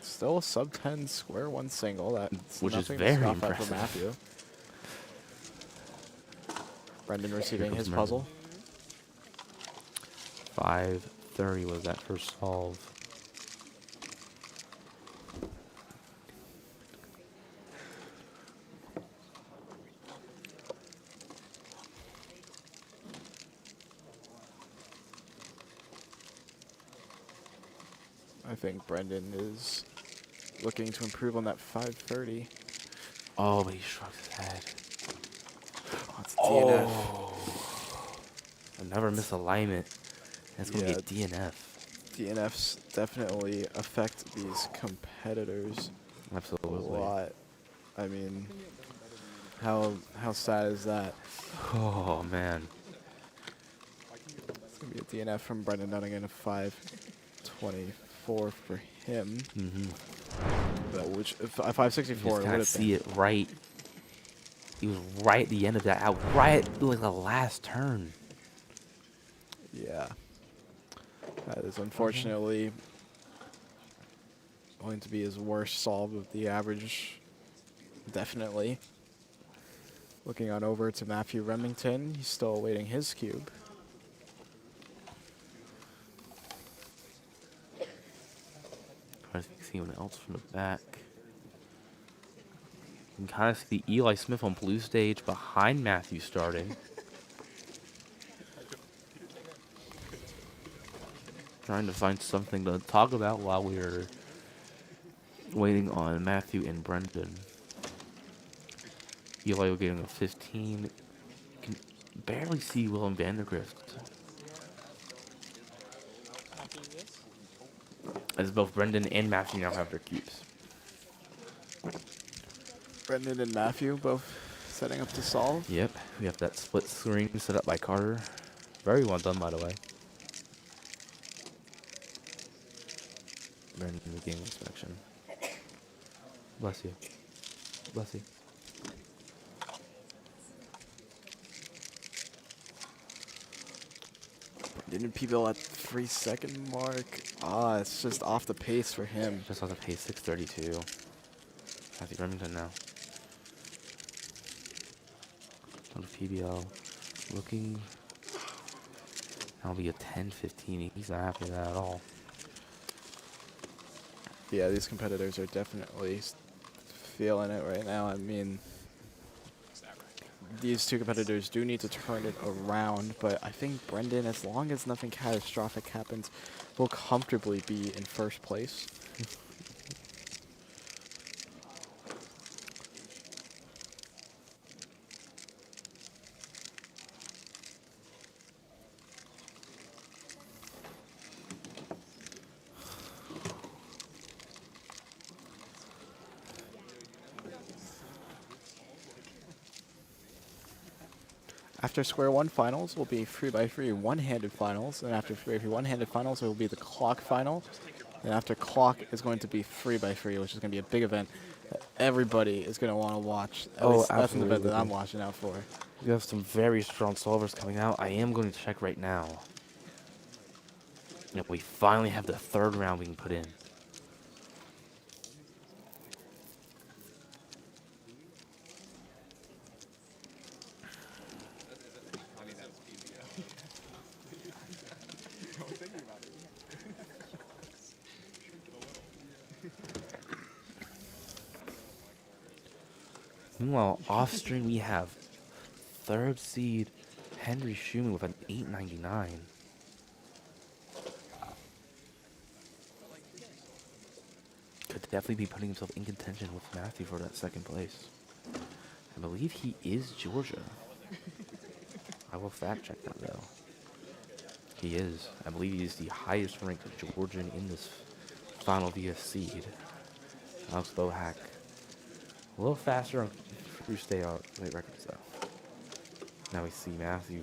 Still a sub 10 square one single. That's Which is nothing very to scoff at impressive. for Matthew. Brendan receiving his Brendan. puzzle. 530 was that first solve. I think Brendan is looking to improve on that 530. Oh, but he shrugs his head. That's DNF. Oh. Another misalignment. That's going to be a DNF. DNFs definitely affect these competitors Absolutely. a lot. I mean, how sad is that? Oh, man. It's going to be a DNF from Brendan Dunning and a 524 for him. Which, a 564 Just would kind have of see it right. He was right at the end of that, right at like the last turn. Yeah. That is unfortunately going to be his worst solve of the average. Definitely. Looking on over to Matthew Remington. He's still awaiting his cube. Trying to see anyone else from the back. You can kind of see Eli Smith on blue stage behind Matthew starting. Trying to find something to talk about while we're waiting on Matthew and Brendan. Eli getting a 15. You can barely see Will Vandergrift. As both Brendan and Matthew now have their cubes. Brendan and Matthew both setting up to solve. Yep, we have that split screen set up by Carter. Very well done, by the way. Brendan in the game inspection. Bless you. Bless you. Didn't people at 3-second mark? Ah, it's just off the pace for him. Just off the pace, 632. Matthew Remington now. On the PBL. Looking. That'll be a 10-15. He's not happy with that at all. Yeah, these competitors are definitely feeling it right now. I mean, these two competitors do need to turn it around, but I think Brendan, as long as nothing catastrophic happens, will comfortably be in first place. After square one finals will be 3x3 one-handed finals, and after 3x3 one-handed finals, it will be the clock final. And after clock is going to be 3x3, which is going to be a big event that everybody is going to want to watch. At least that's an event that I'm watching out for. We have some very strong solvers coming out. I am going to check right now. Yep, we finally have the third round we can put in. Meanwhile, off stream we have third seed Henry Schumann with an 899. Could definitely be putting himself in contention with Matthew for that second place. I believe he is Georgia. I will fact check that though. He is. I believe he is the highest ranked Georgian in this final VS seed. Alex Bohack. A little faster on true stay out late records though. Now we see Matthew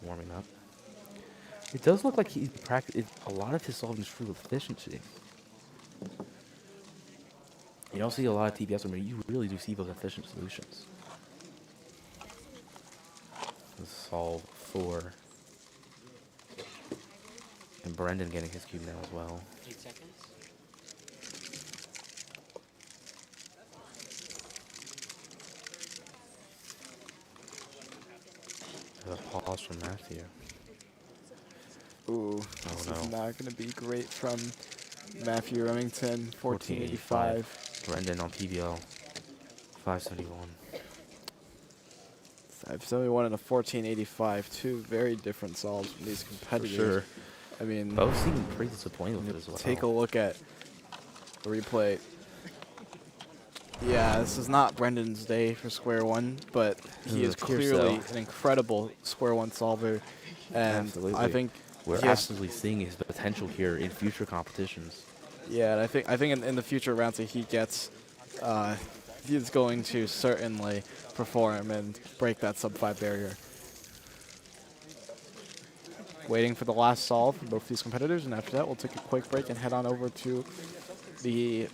warming up. It does look like he's practiced a lot of his solving is through efficiency. You don't see a lot of TPS where you really do see those efficient solutions. Let's solve 4. And Brendan getting his cube now as well. 8 seconds. There's a pause from Matthew. Ooh, this is not going to be great from Matthew Remington, 1485. Brendan on PBL, 571. 571 and a 1485. Two very different solves from these competitors. For sure. I mean, both seem pretty disappointed with it as well. Take a look at the replay. Yeah, this is not Brendan's day for square one, but he is clearly an incredible square one solver. And absolutely. I think we're absolutely seeing his potential here in future competitions. Yeah, and I think in the future rounds that he gets, he's going to certainly perform and break that sub-5 barrier. Waiting for the last solve for both these competitors, and after that we'll take a quick break and head on over to the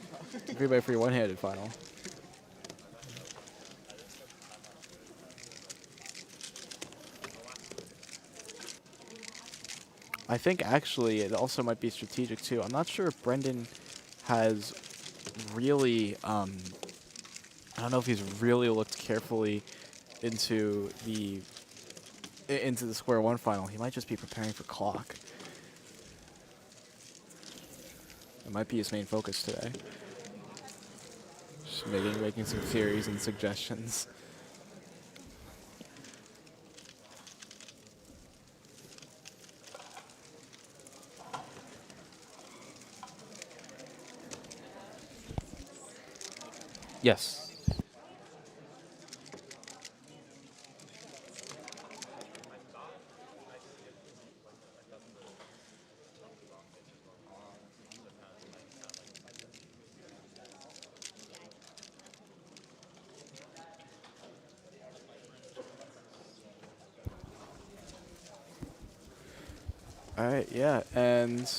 3x3 one-handed final. I think actually it also might be strategic too. I'm not sure if Brendan has really, I don't know if he's really looked carefully into the square one final. He might just be preparing for clock. It might be his main focus today. Just making some theories and suggestions. Yes. All right, yeah, and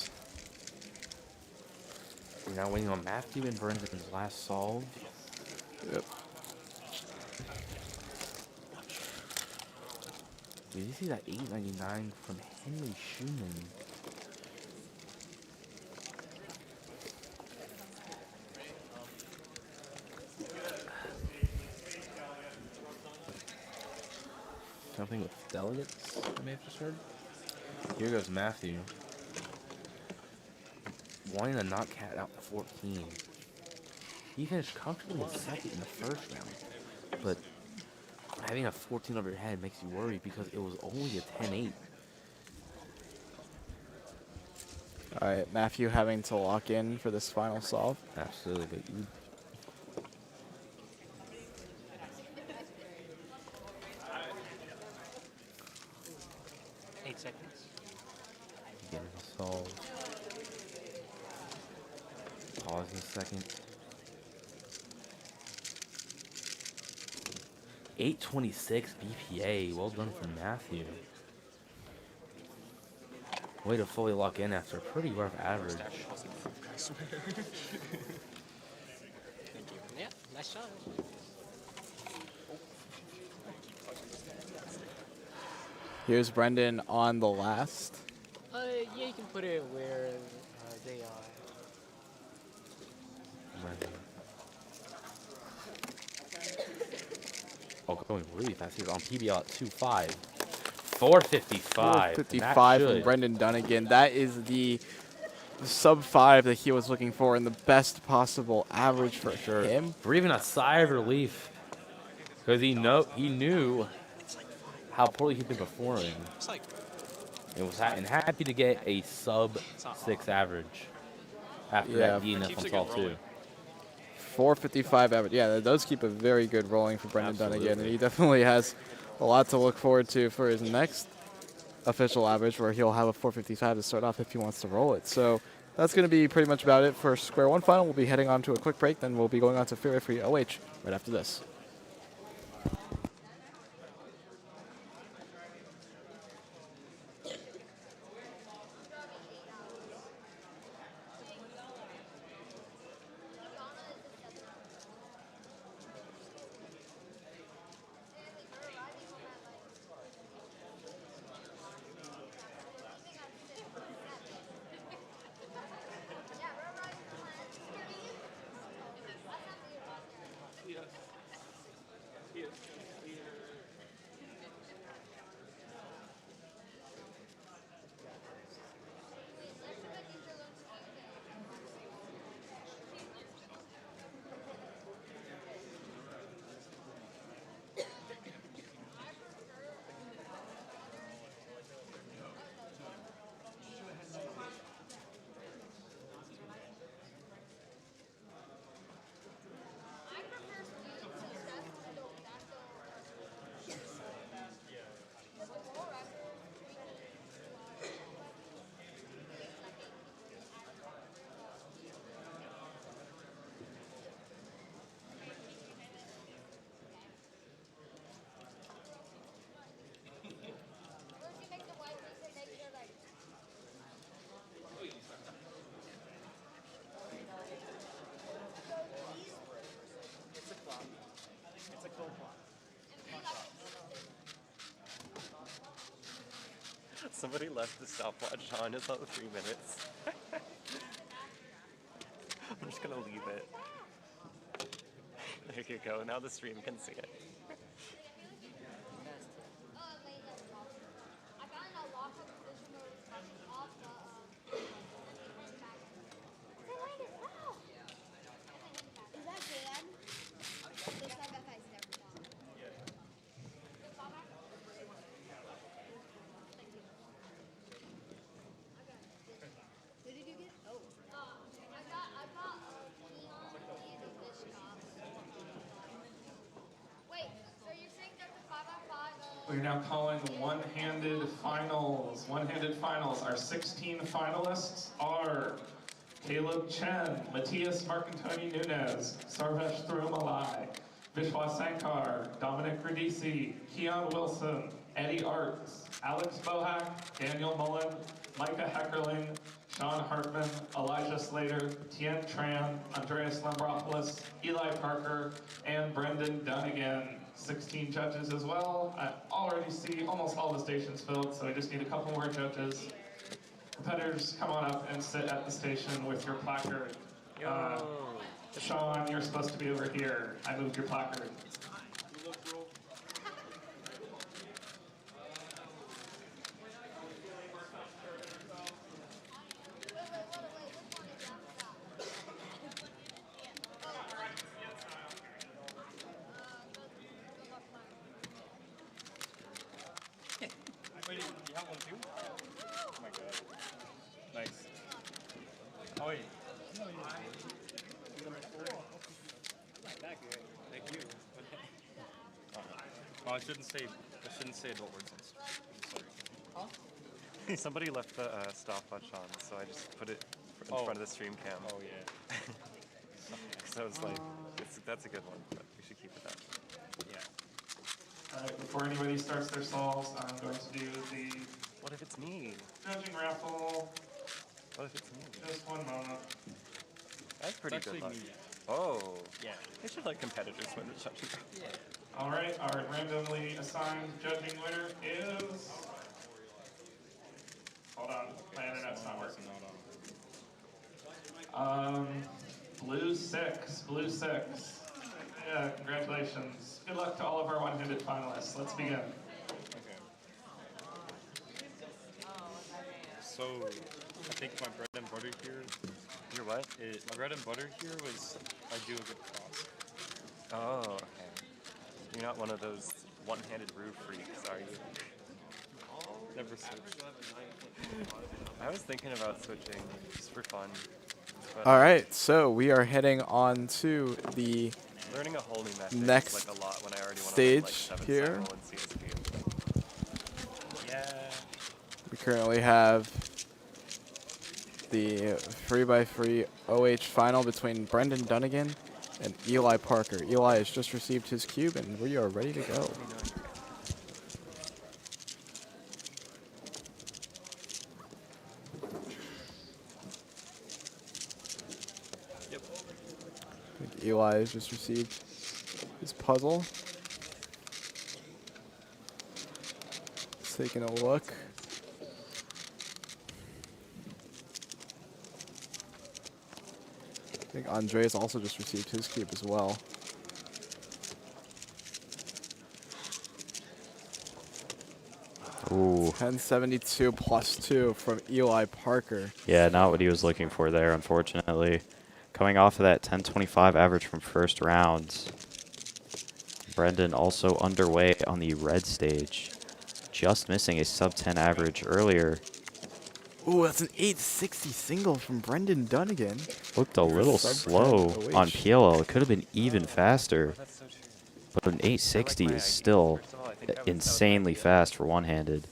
we're now waiting on Matthew and Brendan's last solve. Yep. Did you see that 899 from Henry Schumann? Something with delegates, I may have just heard. Here goes Matthew. Wanting to knock Cat out to 14. He finished comfortably in second in the first round, but having a 14 over your head makes you worry because it was only a 10-8. All right, Matthew having to lock in for this final solve. Absolutely, but you. Getting a solve. Pause in a second. 826 BPA. Well done from Matthew. Way to fully lock in after a pretty rough average. I swear. Thank you. Yeah, nice shot. Here's Brendan on the last. Yeah, you can put it where they are. Oh, going really fast. He's on PBL at 2.5. 455. 455 from Brendan Dunnigan. That is the sub-5 that he was looking for and the best possible average for him. Breathing a sigh of relief. Because he knew how poorly he'd been performing. And happy to get a sub 6 average after Yeah. that DNF on Fall 2. 455 average. Yeah, that does keep a very good rolling for Brendan Dunnigan, and Absolutely. he definitely has a lot to look forward to for his next official average, where he'll have a 455 to start off if he wants to roll it. So that's going to be pretty much about it for Square One Final. We'll be heading on to a quick break, then we'll be going on to Fear Free OH right after this. Somebody left the stopwatch on. It's not 3 minutes. I'm just gonna leave it. There you go. Now the stream can see it. We're now calling one-handed finals. One-handed finals. Our 16 finalists are Caleb Chen, Matthias Marcantoni Nunez, Sarvesh Thirumalai, Vishwa Sankar, Dominic Radisi, Keon Wilson, Eddie Arts, Alex Bohack, Daniel Mullen, Micah Heckerling, Sean Hartman, Elijah Slater, Tien Tran, Andreas Lambropoulos, Eli Parker, and Brendan Dunnigan. 16 judges as well. I already see almost all the stations filled, so I just need a couple more judges. Competitors, come on up and sit at the station with your placard. Sean, you're supposed to be over here. I moved your placard. Wait, you have one too? Oh my god. Nice. Oh, wait. Thank you. Oh, I shouldn't say adult words. I'm sorry. Huh? Somebody left the stopwatch on, so I just put it in front of the stream cam. Oh yeah. So I was like, that's a good one, but we should keep it that. Yeah. Alright, before anybody starts their solves, I'm going to do the... What if it's me? Judging raffle. What if it's me? Just one moment. That's pretty It's good actually luck. me. Oh. Yeah. They should let competitors win the judging raffle. Yeah. Alright, our randomly assigned judging winner is... Hold on, my internet's not working. Blue 6. Yeah, congratulations. Good luck to all of our one-handed finalists. Let's begin. Okay. So, I think my bread and butter here... Your what? My bread and butter here was I do a good cross. Oh, okay. You're not one of those one-handed roof freaks, are you? Never switched. I was thinking about switching just for fun. But All right, so we are heading on to the learning a whole new method next is like a lot when I already want stage to like 7 here. cycle and CSP. Yeah. We currently have the 3x3 OH final between Brendan Dunnigan and Eli Parker. Eli has just received his cube, and we are ready to go. Yep. I think Eli has just received his puzzle. Taking a look. I think Andreas also just received his cube as well. Ooh. 1072 plus 2 from Eli Parker. Yeah, not what he was looking for there, unfortunately. Coming off of that 1025 average from first round. Brendan also underway on the red stage. Just missing a sub 10 average earlier. Ooh, that's an 860 single from Brendan Dunnigan. Looked a little Sub 10 slow OH. on PLL. It could have been even faster. But an 860 is still insanely fast for one-handed.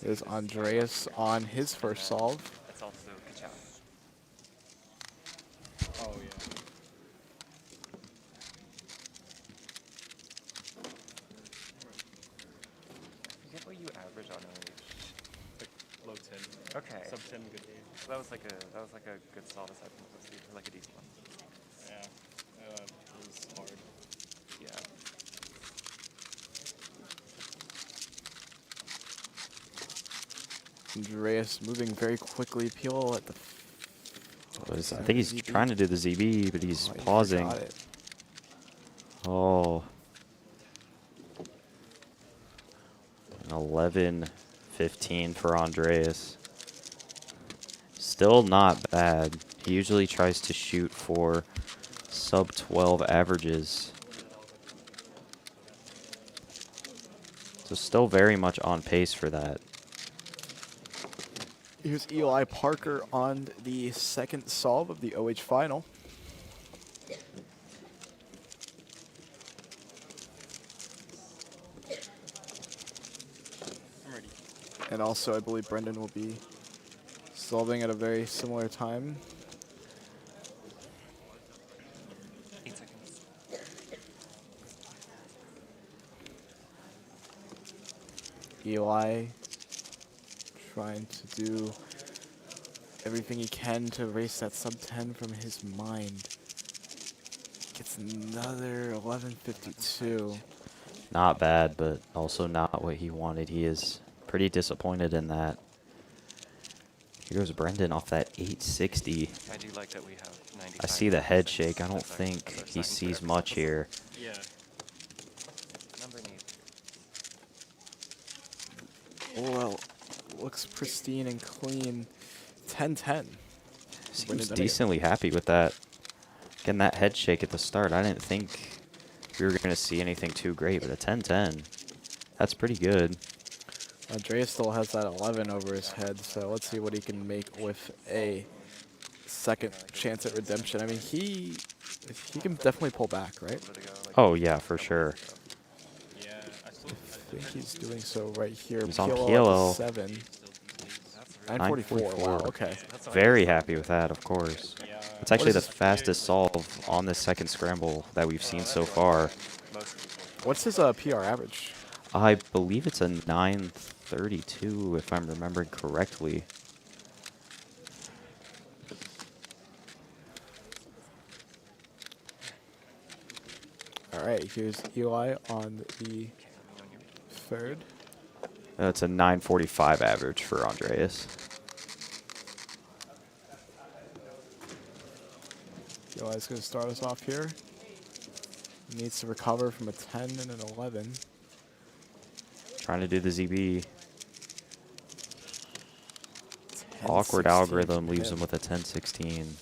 There's Andreas on his first solve. That's also Ka-chow. Oh, yeah. You get what you average on OH? Like low 10. Okay. Sub 10 good game. So that was like a good solve aside from the posty, like a decent one. Yeah. It was hard. Yeah. Andreas moving very quickly. Peel at the. I think he's trying to do the ZB, but he's pausing. Got it. Oh. An 11-15 for Andreas. Still not bad. He usually tries to shoot for sub 12 averages. So still very much on pace for that. Here's Eli Parker on the second solve of the OH final. I'm ready. And also, I believe Brendan will be solving at a very similar time. 8 seconds. Eli trying to do everything he can to erase that sub 10 from his mind. Gets another 1152. Not bad, but also not what he wanted. He is pretty disappointed in that. Here goes Brendan off that 860. I do like that we have 95. I see the head shake. I don't think he sees much here. Yeah. Number 8. Oh, well, looks pristine and clean. 10-10. Seems decently happy with that. Getting that head shake at the start. I didn't think we were going to see anything too great, but a 10-10. That's pretty good. Andreas still has that 11 over his head, so let's see what he can make with a second chance at redemption. I mean, he can definitely pull back, right? Oh, yeah, for sure. I think he's doing so right here. He's on PLL PLL. 7. 944. Wow, okay. Very happy with that, of course. It's actually the fastest solve on this second scramble that we've seen so far. What's his PR average? I believe it's a 932, if I'm remembering correctly. All right, here's Eli on the third. That's a 945 average for Andreas. Eli's going to start us off here. He needs to recover from a 10 and an 11. Trying to do the ZB. Awkward algorithm leaves him with a 1016.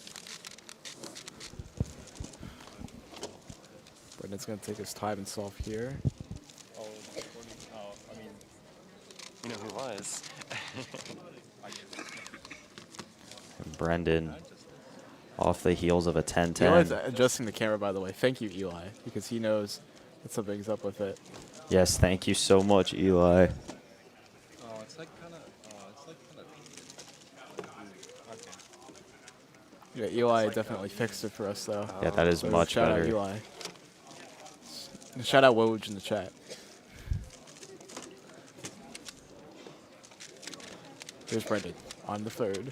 Brendan Brandon's going to take his time and solve here. Oh, I mean, you know who it was. Brendan off the heels of a 10-10. Eli's adjusting the camera, by the way. Thank you, Eli, because he knows that something's up with it. Yes, thank you so much, Eli. Oh, it's like kind of. Yeah, Eli definitely fixed it for us, though. Yeah, that is much shout better. Out Eli. Shout out Woj in the chat. Here's Brendan on the third.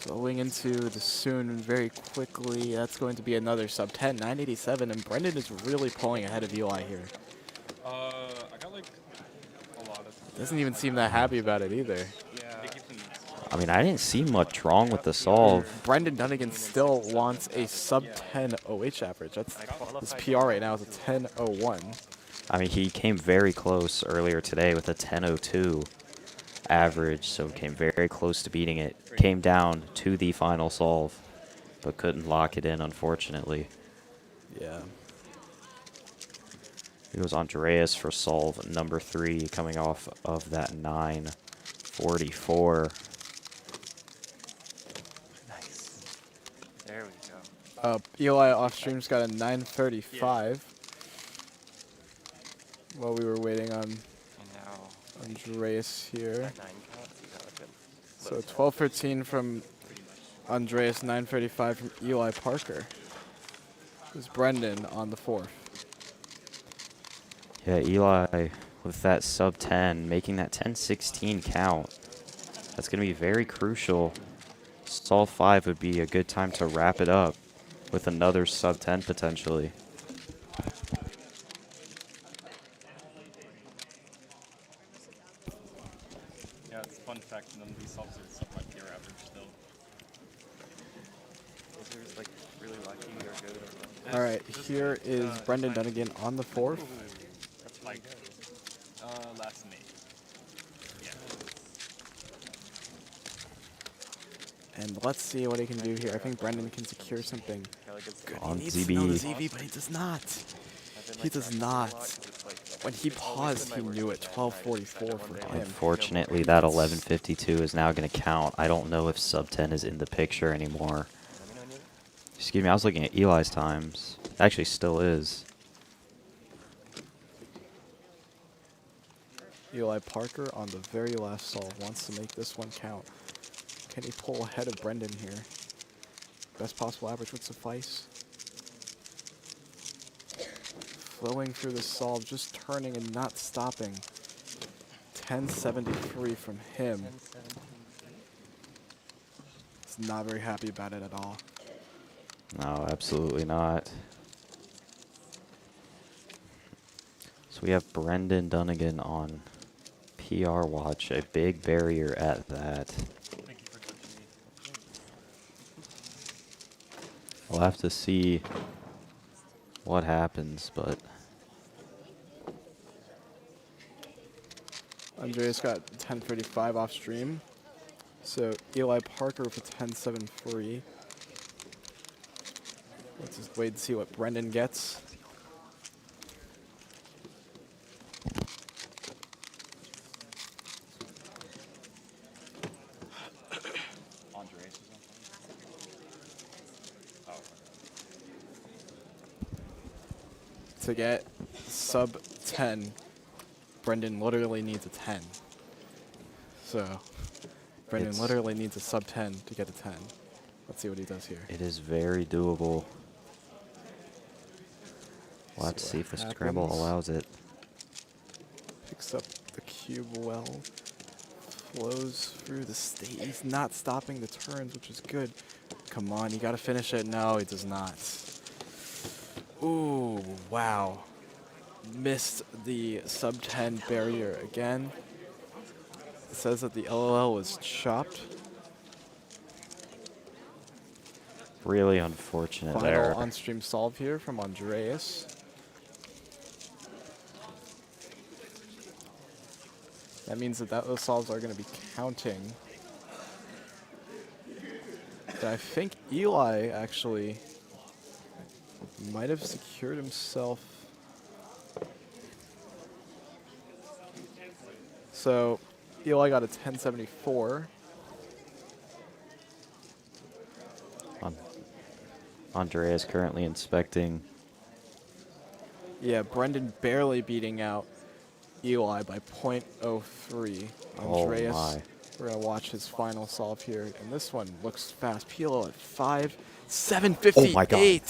Going into the Soun very quickly. That's going to be another sub 10, 987, and Brendan is really pulling ahead of Eli here. I got like a lot of. Doesn't even seem that happy about it either. Yeah. I mean, I didn't see much wrong with the solve. Brendan Dunnigan still wants a sub 10 OH average. That's his PR right now is a 10.01. I mean, he came very close earlier today with a 10.02 average, so came very close to beating it. Came down to the final solve, but couldn't lock it in, unfortunately. Yeah. It was Andreas for solve number 3, coming off of that 9.44. Nice. There we go. Eli off stream's got a 9.35. While we were waiting on Andreas here. So 12.13 from Andreas, 9.35 from Eli Parker. It's Brendan on the fourth. Yeah, Eli with that sub 10, making that 10.16 count. That's going to be very crucial. Solve 5 would be a good time to wrap it up with another sub 10 potentially. Yeah, it's a fun fact, none of these solves are something like your average still. Is like really lucky or good or what? All right, here is Brendan Dunnigan on the fourth. That's like last May. Yeah. And let's see what he can do here. I think Brendan can secure something. Good. On He needs to know the ZB. ZV, but he does not. He does not. When he paused, he knew it. 12.44 for him. Unfortunately, that 11.52 is now going to count. I don't know if sub 10 is in the picture anymore. Excuse me, I was looking at Eli's times. Actually, still is. Eli Parker on the very last solve wants to make this one count. Can he pull ahead of Brendan here? Best possible average would suffice. Flowing through the solve, just turning and not stopping. 10.73 from him. He's not very happy about it at all. No, absolutely not. So we have Brendan Dunnigan on PR watch, a big barrier at that. We'll have to see what happens, but Andreas got 10.35 off stream. So Eli Parker with a 10.73. Let's just wait and see what Brendan gets. To get sub 10, Brendan literally needs a 10. So, Brendan It's- literally needs a sub 10 to get a 10. Let's see what he does here. it is very doable. We'll have to See see if the what scramble happens. allows it. Picks up the cube well. Flows through the state. He's not stopping the turns, which is good. Come on, you gotta finish it. No, he does not. Ooh, wow. Missed the sub 10 barrier again. It says that the LOL was chopped. Really unfortunate Final there. on-stream solve here from Andreas. That means that those solves are going to be counting. And I think Eli actually might have secured himself. So Eli got a 1074. Andreas currently inspecting. Yeah, Brendan barely beating out Eli by .03. Andreas, my. we're going to watch his final solve here. And this one looks fast. Pilo at 5.758. Oh my God.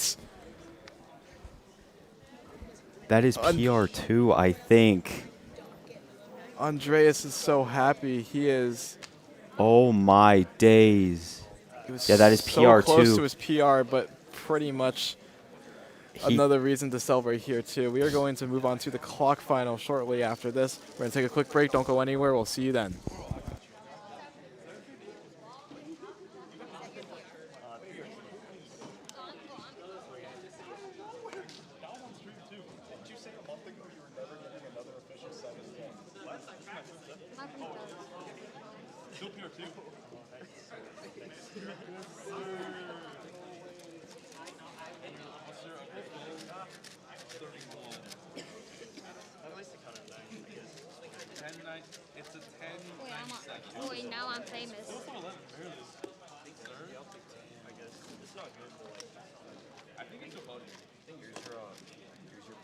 That is PR2, I think. Andreas is so happy. He is. Oh my days. He was Yeah, that is so PR2. close to his PR, but pretty much another reason to celebrate here too. We are going to move on to the clock final shortly after this. We're going to take a quick break. Don't go anywhere. We'll see you then. It's a 10. Wait, now I'm famous. I think it's a voting. I think here's your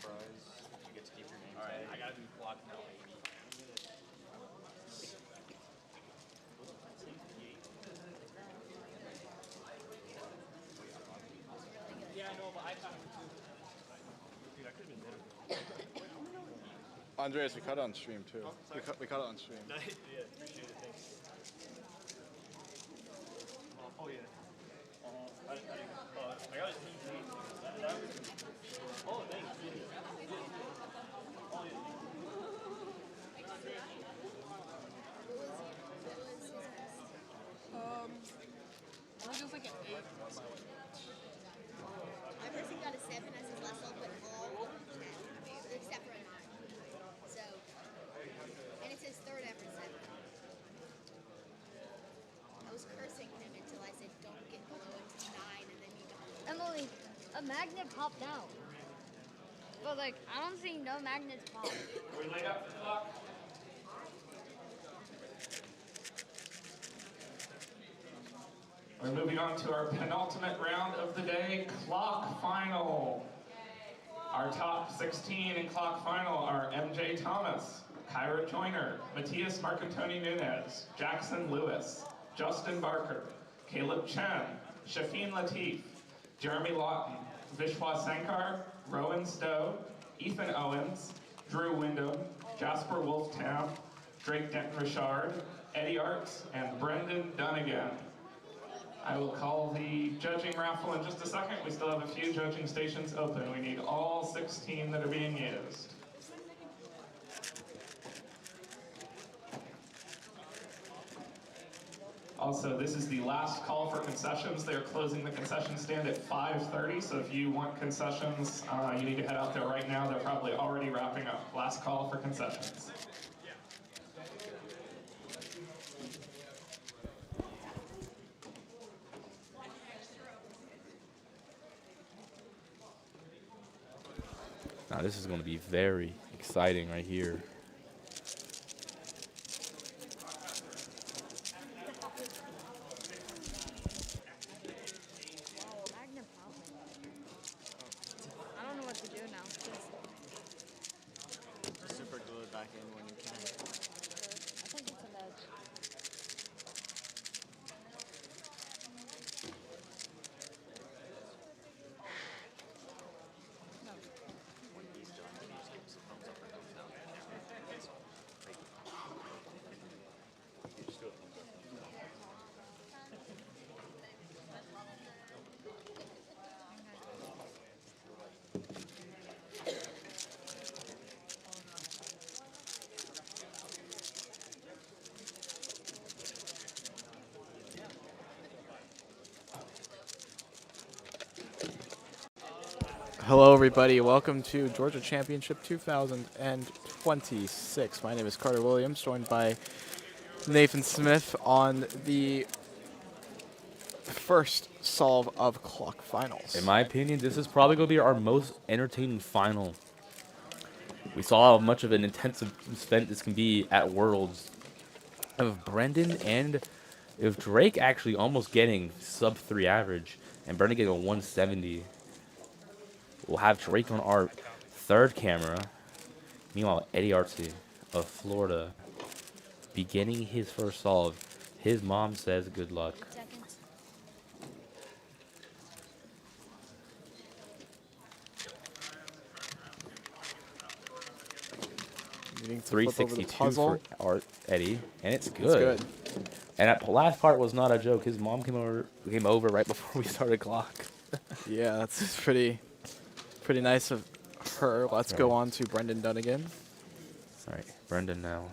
prize. You get to keep your name. All right, I gotta do clock now, baby. Yeah, I know, but I found it too. Dude, I could have been better. Andreas, we cut it on stream too. We cut it on stream. Yeah, appreciate it. Thanks. Oh yeah. I got it. Oh, thanks. Oh, yeah. It was just like an 8. My person got a 7 as his last level, but all 10, except for a 9. So, and it's his third after 7. I was cursing him until I said, don't get below a 9, and then you got Emily, a magnet popped out. But, like, I don't see no magnets pop. We laid up the clock. We're moving on to our penultimate round of the day, clock final. Our top 16 in clock final are MJ Thomas, Kyra Joyner, Matthias Marcantoni Nunez, Jackson Lewis, Justin Barker, Caleb Chen, Shafeen Latif, Jeremy Lawton, Vishwa Sankar, Rowan Stowe, Ethan Owens, Drew Wyndham, Jasper Wolf-Tam, Drake Denton Richard, Eddie Arts, and Brendan Dunnigan. I will call the judging raffle in just a second. We still have a few judging stations open. We need all 16 that are being used. Also, this is the last call for concessions. They're closing the concession stand at 5:30, so if you want concessions, you need to head out there right now. They're probably already wrapping up. Last call for concessions. Now this is going to be very exciting right here. I don't know what to do now. Just super glue it back in when you can. I think it's an edge. Hello, everybody. Welcome to Georgia Championship 2026. My name is Carter Williams, joined by Nathan Smith on the first solve of Clock Finals. In my opinion, this is probably going to be our most entertaining final. We saw how much of an intensive event this can be at Worlds. Of Brendan and if Drake actually almost getting sub 3 average and Brendan getting a 170. We'll have Drake on our third camera. Meanwhile, Eddie Artsy of Florida beginning his first solve. His mom says good luck. Needing to flip over the 362 puzzle. for Eddie, and it's It's good. good. And that last part was not a joke. His mom came over right before we started clock. Yeah, that's pretty nice of her. Let's go on to Brendan Dunnigan. All right, Brendan now.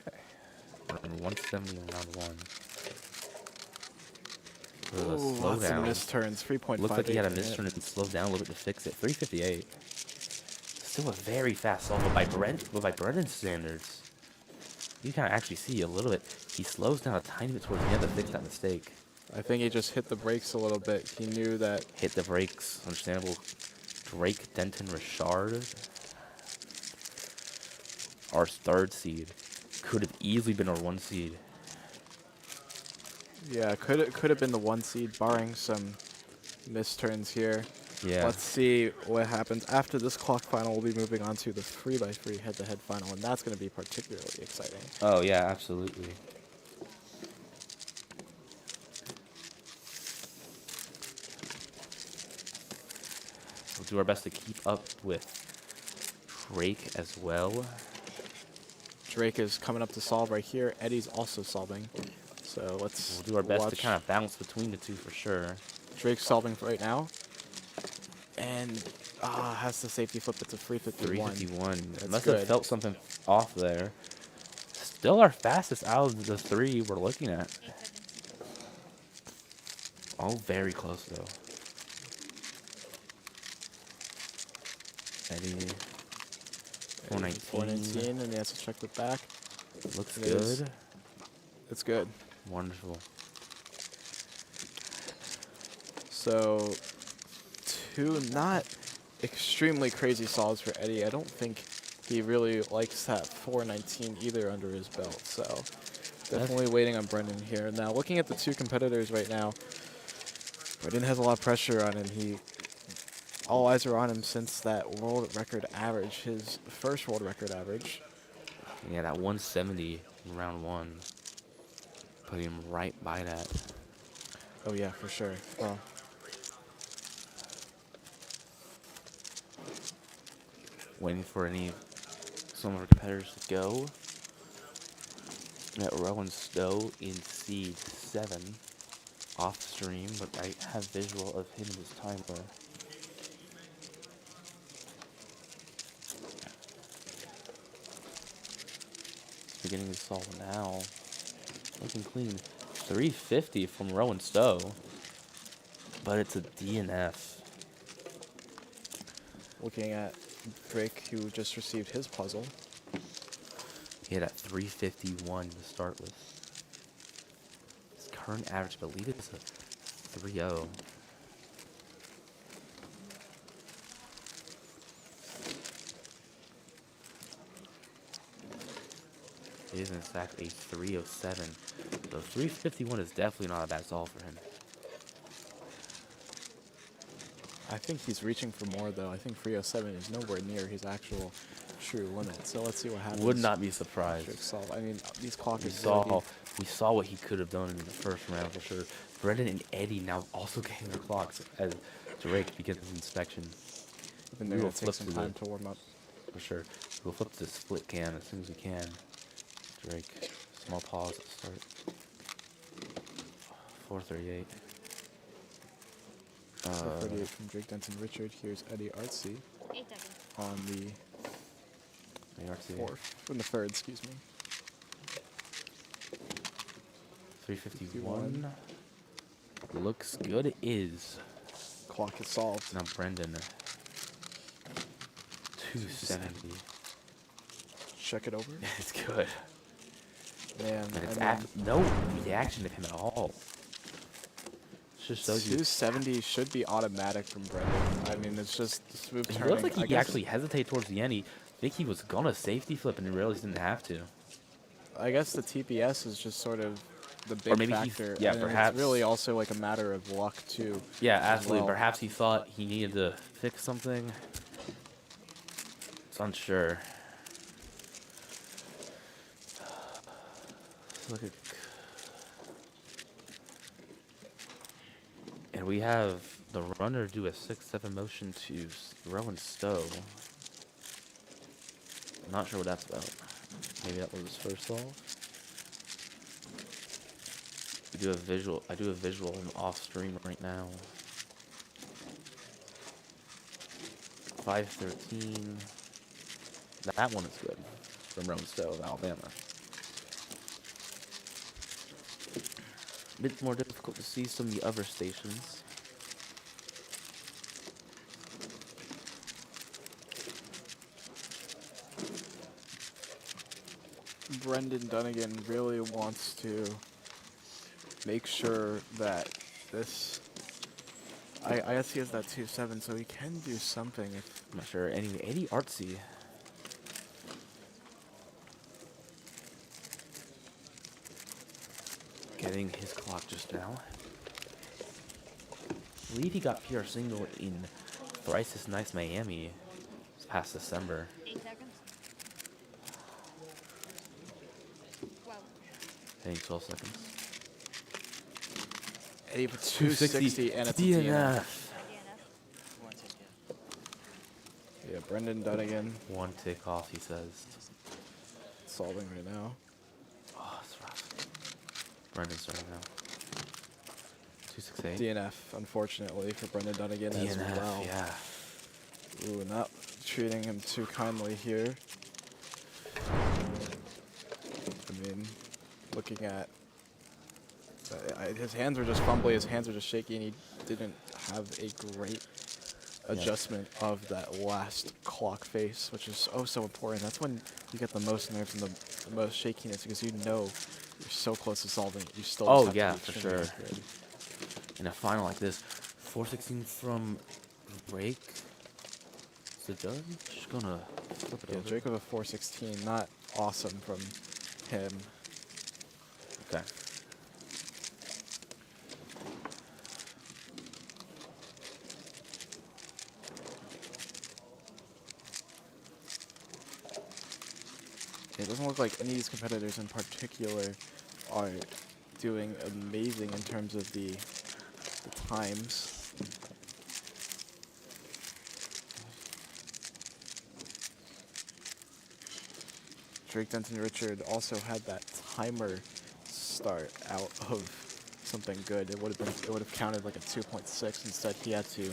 Okay, 170 in round 1. Ooh, Slow lots of down. misturns, 3.58 Looks like he had a per minute. misturn and slowed down a little bit to fix it. 358. Still a very fast solve, but by Brendan's standards, you can actually see a little bit. He slows down a tiny bit towards the end to fix that mistake. I think he just hit the brakes a little bit. He knew that. Hit the brakes. Understandable. Drake Denton Richard, our third seed, could have easily been our 1 seed. Yeah, could have been the 1 seed, barring some misturns here. Yeah. Let's see what happens after this Clock final. We'll be moving on to the 3x3 head-to-head final, and that's going to be particularly exciting. Oh yeah, absolutely. We'll do our best to keep up with Drake as well. Drake is coming up to solve right here. Eddie's also solving. So let's We'll do our best to watch. kind of balance between the two for sure. Drake's solving right now. And has the safety flip. It's a 351. 351. That's Must good. have felt something off there. Still our fastest out of the 3 we're looking at. All very close though. Eddie. 419. 419, and he has to check the back. Looks It is. good. It's good. Wonderful. So, 2 not extremely crazy solves for Eddie. I don't think he really likes that 419 either under his belt. So, definitely waiting on Brendan here. Now, looking at the 2 competitors right now, Brendan has a lot of pressure on him. All eyes are on him since that world record average, his first world record average. Yeah, that 170 in round 1. Put him right by that. Oh yeah, for sure. Well, waiting for some of our competitors to go. Met Rowan Stowe in seed 7 off stream, but I have visual of him in his timer. Beginning to solve now. Looking clean. 350 from Rowan Stowe, but it's a DNF. looking at Drake, who just received his puzzle. He had a 351 to start with. His current average, I believe, is a 3.0. It is in fact a 307. So 351 is definitely not a bad solve for him. I think he's reaching for more, though. I think 307 is nowhere near his actual true limit. So let's see what happens. Would not be surprised. Solve. I mean, these clockers. We saw what he could have done in the first round for sure. Brendan and Eddie now also getting their clocks as Drake begins his inspection. Even though it'll take some time to warm up. For sure. We'll flip to the split cam as soon as we can. Drake, small pause at start. 438. 438 from Drake Denton Richard. Here's Eddie Artsy on the from the third, excuse me. 351. Looks good. It is. Clock is solved. Now Brendan. 270. Check it over. It's good. Man, And it's I mean, no reaction of him at all. It's just shows you. 270 should be automatic from Brendan. I mean, it's just smooth He turning. looked like I he guess, actually hesitated towards the end. He think he was gonna safety flip and realized he didn't have to. I guess the TPS is just sort of the big Or maybe factor. yeah, and perhaps. It's really also like a matter of luck too. Yeah, as absolutely. well. Perhaps he thought he needed to fix something. It's unsure. Look at. And we have the runner do a 6-7 motion to Rowan Stowe. I'm not sure what that's about. Maybe that was his first solve. We do a visual. I do a visual of him off stream right now. 513. That one is good from Rowan Stowe of Alabama. A bit more difficult to see some of the other stations. Brendan Dunnigan really wants to make sure that this. I guess he has that 2-7, so he can do something. If I'm not sure. Anyway, Eddie Artsy. Getting his clock just now. I believe he got PR single in Thrice is Nice Miami this past December. 8 seconds. 12. I think 12 seconds. Eddie for 260 and it's a DNF. Yeah, Brendan Dunnigan. One tick off, he says. Solving right now. Oh, it's rough. Brendan's starting now. 268. DNF, unfortunately, for Brendan Dunnigan as DNF, well. yeah. Ooh, not treating him too kindly here. I mean, looking at his hands were just fumbly, his hands were just shaky, and he didn't have a great adjustment of that last clock face, which is oh so important. That's when you get the most nerves and the most shakiness, because you know you're so close to solving it. You still just have to be for extremely sure. accurate. In a final like this, 416 from Drake. Is it done? Just gonna flip it Yeah, over. Drake with a 416, not awesome from him. Okay. It doesn't look like any of these competitors in particular are doing amazing in terms of the times. Drake Denton Richard also had that timer start out of something good. It would have counted like a 2.6. Instead, he had to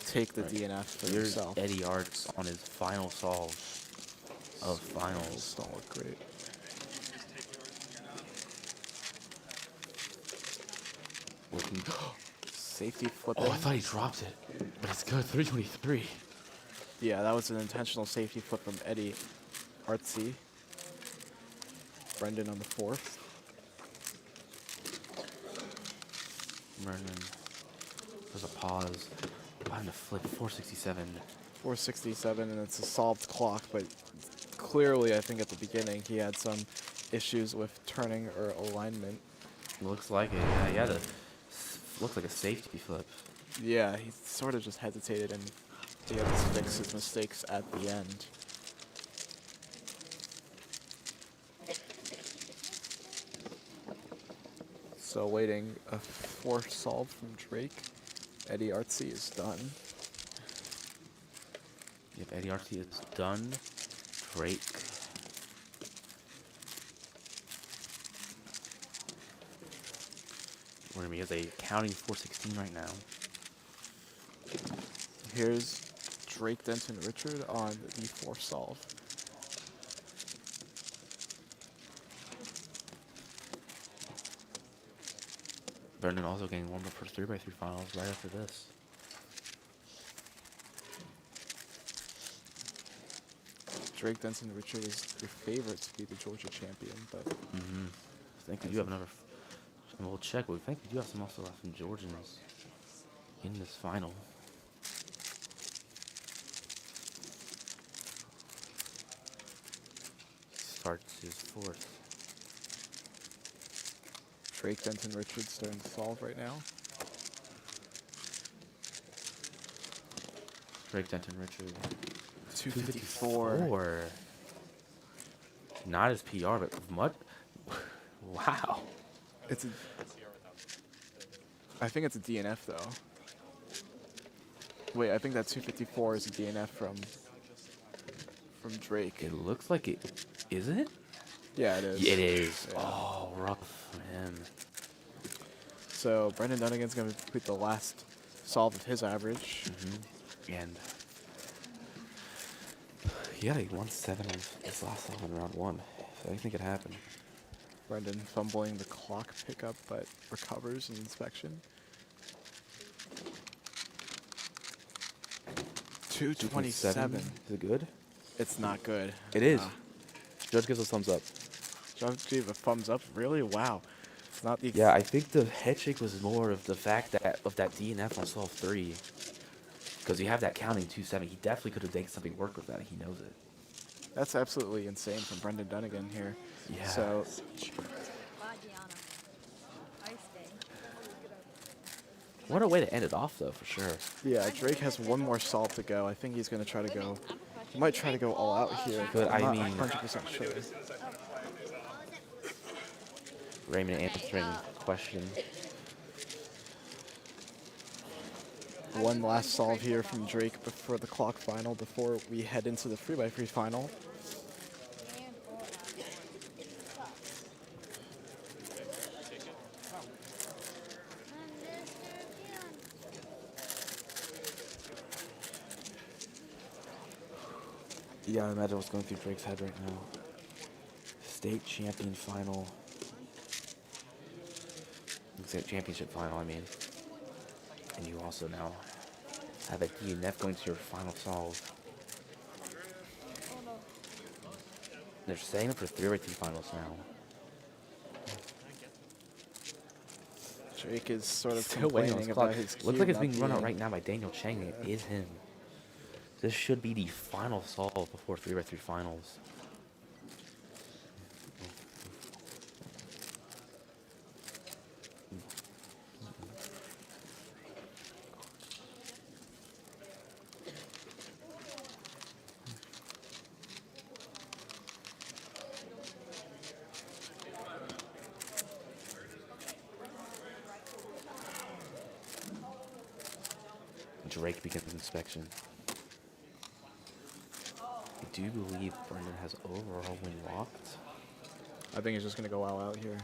take the DNF for Here's himself. Eddie Arts on his final solve of finals. Don't look great. Looking. Safety flipping. Oh, I thought he dropped it, but it's good. 323. Yeah, that was an intentional safety flip from Eddie Artsy. Brendan on the fourth. Brendan. There's a pause. Behind the flip. 467. 467, and it's a solved clock, but clearly, I think at the beginning, he had some issues with turning or alignment. Looks like it. Yeah, he had a. Looks like a safety flip. Yeah, he sort of just hesitated, and he had to fix his mistakes at the end. So waiting a fourth solve from Drake. Eddie Artsy is done. Yep, Eddie Artsy is done. Drake. Remember, he has a counting 416 right now. Here's Drake Denton Richard on the fourth solve. Brendan also getting warmed up for 3x3 finals right after this. Drake Denson Richard is your favorite to be the Georgia champion, but I think we do have another. We'll check, but we think we do have some also have some Georgians in this final. Starts his fourth. Drake Denton Richard starting to solve right now. Drake Denton Richard. 254. Not his PR, but much. Wow. It's a. I think it's a DNF though. Wait, I think that 254 is a DNF from Drake. It looks like it. Is it? Yeah, it is. It is. Yeah. Oh, rough for him. So Brendan Dunnigan's going to complete the last solve of his average. And he had a 1-7 on his last solve in round 1. So anything could happen. Brendan fumbling the clock pickup, but recovers in inspection. 227. Is it good? It's not good. It is. Judge gives a thumbs up. Judge gave a thumbs up. Really? Wow. It's not the. Yeah, I think the head shake was more of the fact that of that DNF on solve 3. Because you have that counting 2-7. He definitely could have made something work with that. He knows it. That's absolutely insane from Brendan Dunnigan here. Yeah. So. What a way to end it off, though, for sure. Yeah, Drake has one more solve to go. I think he's going to try to go. He might try to go all out here. But I'm I not mean, 100% sure. Raymond answering question. One last solve here from Drake before the clock final, before we head into the 3x3 final. Yeah, I imagine what's going through Drake's head right now. State champion final. State championship final, I mean. And you also now have a DNF going to your final solve. They're saving it for 3x3 finals now. Drake is sort of Still waiting on complaining his about clock. his Looks cue like it's not being run out being- right now by Daniel Chang. It is him. This should be the final solve before 3x3 finals. Drake begins inspection. I do believe Brendan has overall win locked. I think he's just going to go all out here.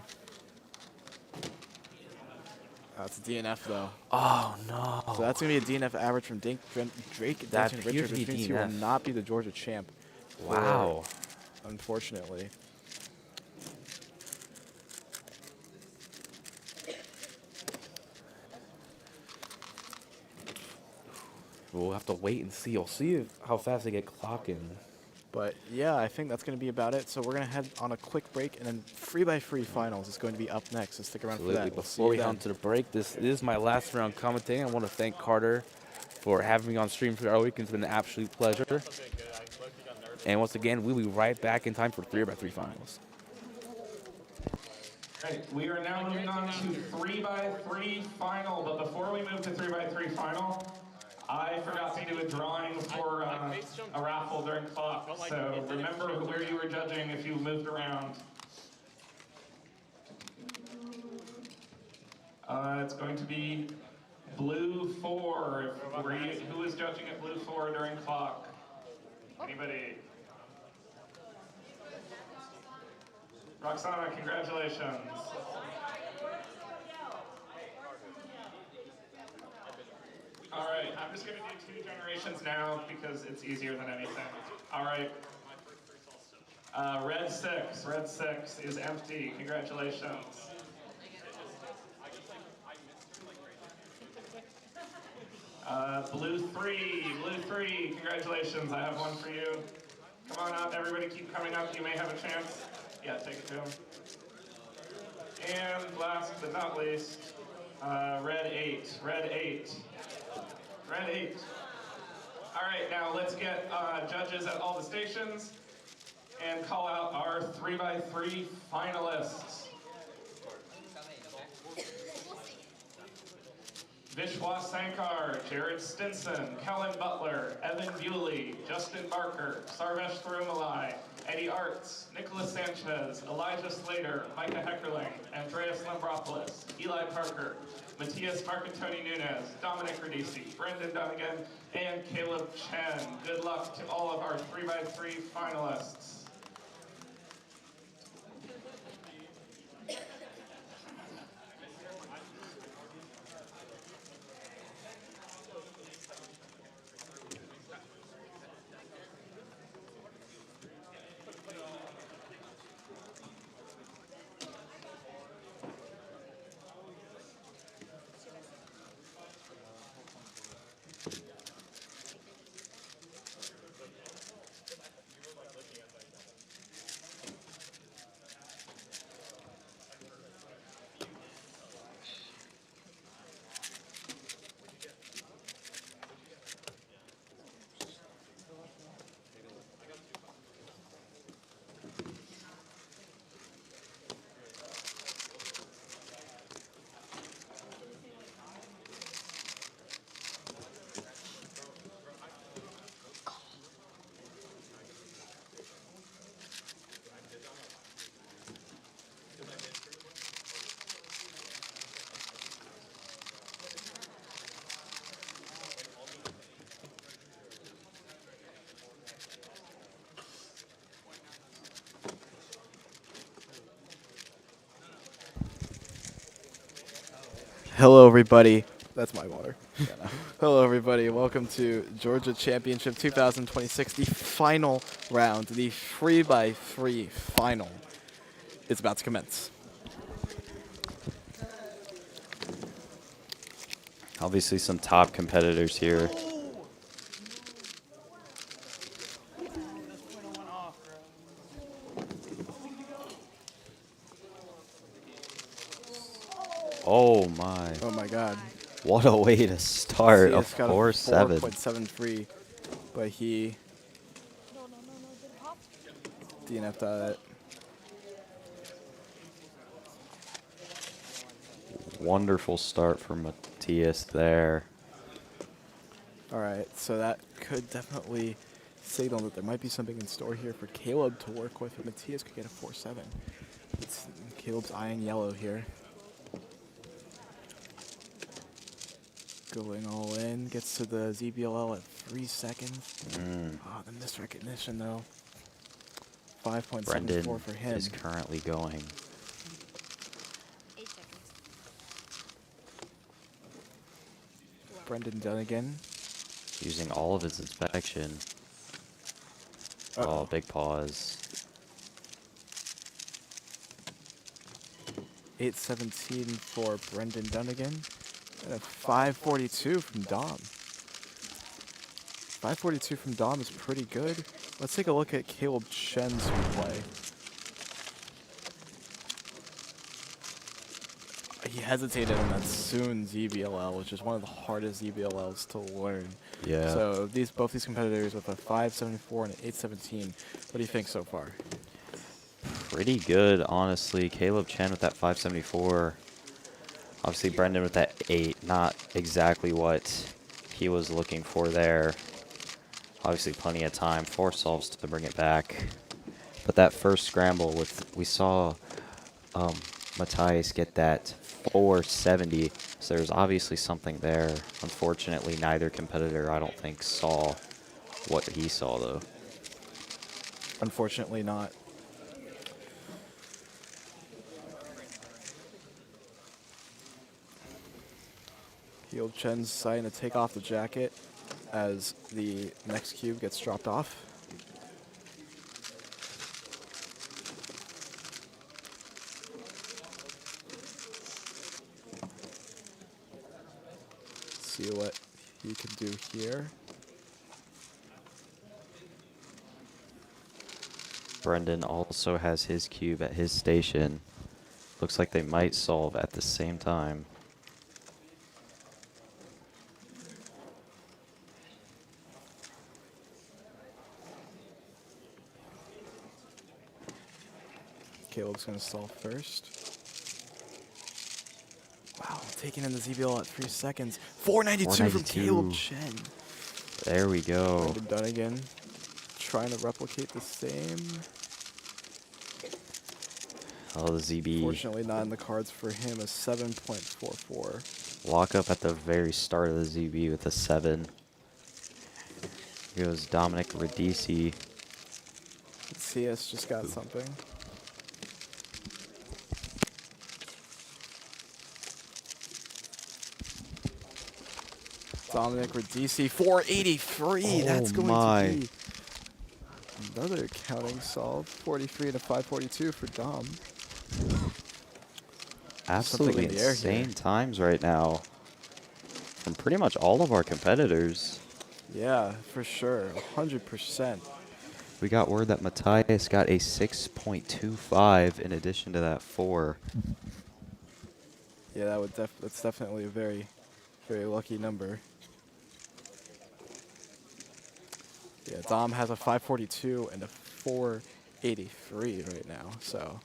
It's a DNF though. Oh no. So that's going to be a DNF average from Drake That Denton appears Richard, to be which means he will DNF. not be the Georgia champ. Wow. Unfortunately. We'll have to wait and see. We'll see how fast they get clocking. But yeah, I think that's going to be about it. So we're going to head on a quick break, and then 3x3 finals is going to be up next. So stick around Absolutely. for that. We'll see Before we you head then. on to the break, this is my last round commentating. I want to thank Carter for having me on stream for our week. It's been an absolute pleasure. And once again, we'll be right back in time for 3x3 finals. Right, we are now moving on to 3x3 final, but before we move to 3x3 final, I forgot to do a drawing for a raffle during clock, so remember where you were judging if you moved around. It's going to be blue 4. Who is judging at blue 4 during clock? Anybody? Roxana, congratulations. All right, I'm just going to do 2 generations now because it's easier than anything. All right. Red 6 is empty. Congratulations. Blue 3, congratulations. I have one for you. Come on up, everybody keep coming up. You may have a chance. Yeah, take it to him. And last but not least, red 8. Red 8. Red 8. All right, now let's get judges at all the stations and call out our 3x3 finalists. Vishwas Sankar, Jared Stinson, Kellen Butler, Evan Bewley, Justin Barker, Sarvesh Thirumalai, Eddie Arts, Nicholas Sanchez, Elijah Slater, Micah Heckerling, Andreas Lambropoulos, Eli Parker, Matthias Marcantoni Nunez, Dominic Radici, Brendan Dunnigan, and Caleb Chen. Good luck to all of our 3x3 finalists. Hello, everybody. That's my water. Hello, everybody. Welcome to Georgia Championship 2026, the final round, the 3x3 final. It's about to commence. Obviously, some top competitors here. Oh my. Oh my God. What a way to start a CS got 4-7. 4.73, but he DNF'd out it. Wonderful start for Matthias there. All right, so that could definitely signal that there might be something in store here for Caleb to work with. But Matthias could get a 4-7. Caleb's eyeing yellow here. Going all in, gets to the ZBLL at 3 seconds. Oh, the missed recognition though. 5.74 Brendan for him. is currently going. 8 seconds. Brendan Dunnigan. Using all of his inspection. Oh, big pause. 8:17 for Brendan Dunnigan. And a 5:42 from Dom. 5:42 from Dom is pretty good. Let's take a look at Caleb Chen's play. He hesitated on that Soun ZBLL, which is one of the hardest ZBLLs to learn. Yeah. So both these competitors with a 5:74 and an 8:17. What do you think so far? Pretty good, honestly. Caleb Chen with that 574. Obviously, Brendan with that 8. Not exactly what he was looking for there. Obviously, plenty of time. 4 solves to bring it back. But that first scramble we saw Matthias get that 470. So there's obviously something there. Unfortunately, neither competitor, I don't think, saw what he saw, though. Unfortunately not. Caleb Chen's deciding to take off the jacket as the next cube gets dropped off. See what he can do here. Brendan also has his cube at his station. Looks like they might solve at the same time. Caleb's going to solve first. Wow, taking in the ZBL at 3 seconds. 492 from Caleb Chen. There we go. Brendan Dunnigan trying to replicate the same. Oh, the ZB. Fortunately, not in the cards for him. A 7.44. Lock up at the very start of the ZB with a 7. Here goes Dominic Radici. CS just got something. Dominic Radici, 483. That's going to be another counting solve. 43 and a 542 for Dom. Absolutely insane times right now from pretty much all of our competitors. Yeah, for sure. 100%. We got word that Matthias got a 6.25 in addition to that 4. Yeah, that's definitely a very, very lucky number. Yeah, Dom has a 542 and a 483 right now, so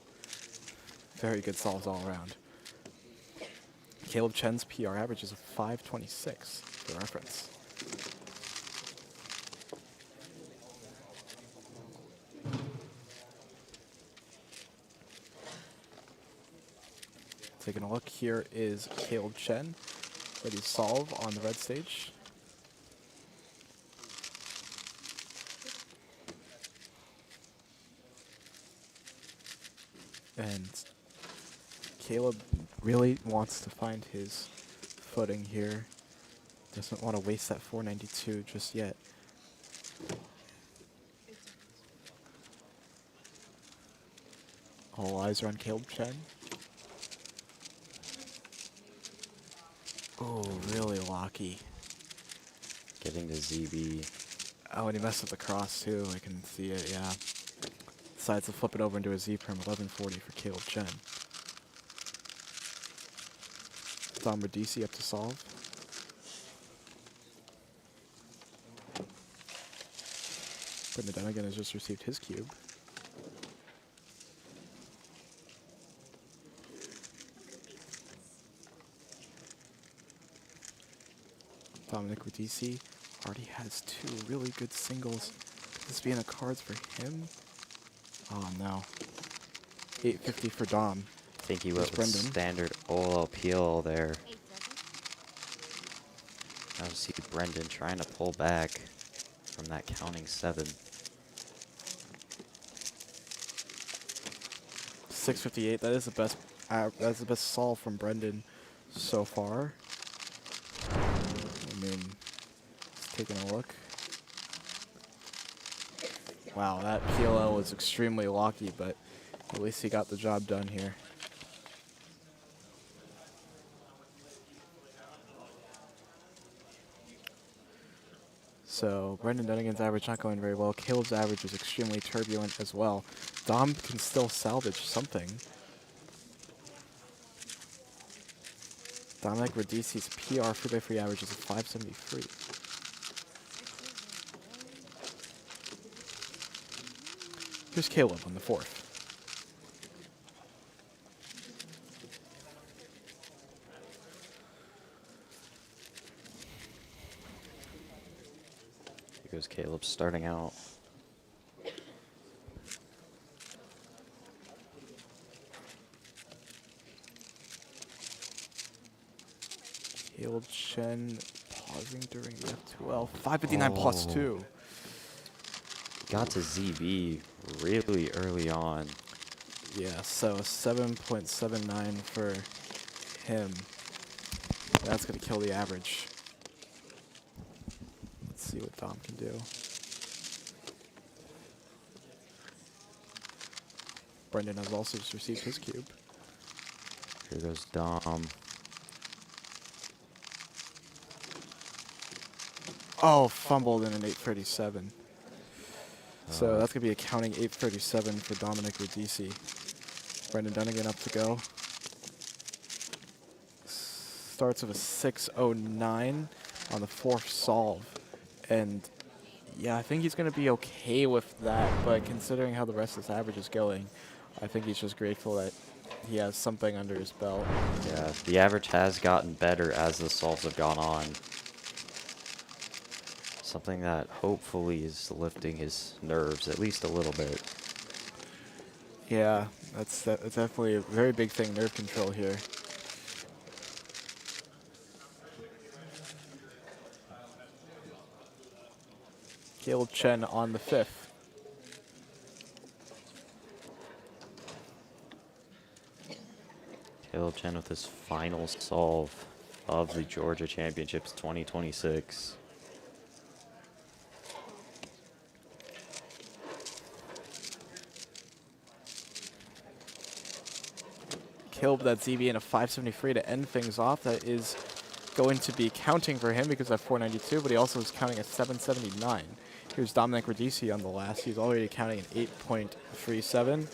very good solves all around. Caleb Chen's PR average is a 526 for reference. Taking a look, here is Caleb Chen, ready to solve on the red stage. And Caleb really wants to find his footing here. Doesn't want to waste that 492 just yet. All eyes are on Caleb Chen. Oh, really locky. Getting the ZB. Oh, and he messed up the cross too. I can see it, yeah. Decides to flip it over into a Z-Perm, 1140 for Caleb Chen. Dom Radici up to solve. Brendan Dunnigan has just received his cube. Dominic Radici already has 2 really good singles. Could this be in the cards for him? Oh no. 850 for Dom. I think he went with standard OLPL there. Now we see Brendan trying to pull back from that counting 7. 658. That is the best. That's the best solve from Brendan so far. I mean, just taking a look. Wow, that PLL was extremely locky, but at least he got the job done here. So Brendan Dunnigan's average not going very well. Caleb's average is extremely turbulent as well. Dom can still salvage something. Dominic Radici's PR free-by-free average is a 573. Here's Caleb on the 4th. Here goes Caleb starting out. Caleb Chen pausing during the F2L. 559 plus 2. Got to ZB really early on. Yeah, so 7.79 for him. That's going to kill the average. Let's see what Dom can do. Brendan has also just received his cube. Here goes Dom. Oh, fumbled in an 837. So that's going to be a counting 837 for Dominic Radici. Brendan Dunnigan up to go. Starts with a 609 on the fourth solve. And yeah, I think he's going to be okay with that, but considering how the rest of his average is going, I think he's just grateful that he has something under his belt. Yeah, the average has gotten better as the solves have gone on. Something that hopefully is lifting his nerves at least a little bit. Yeah, that's definitely a very big thing, nerve control here. Caleb Chen on the fifth. Caleb Chen with his final solve of the Georgia Championships 2026. Caleb, that ZB in a 573 to end things off. That is going to be counting for him because of 492, but he also is counting a 779. Here's Dominic Radici on the last. He's already counting an 8.37.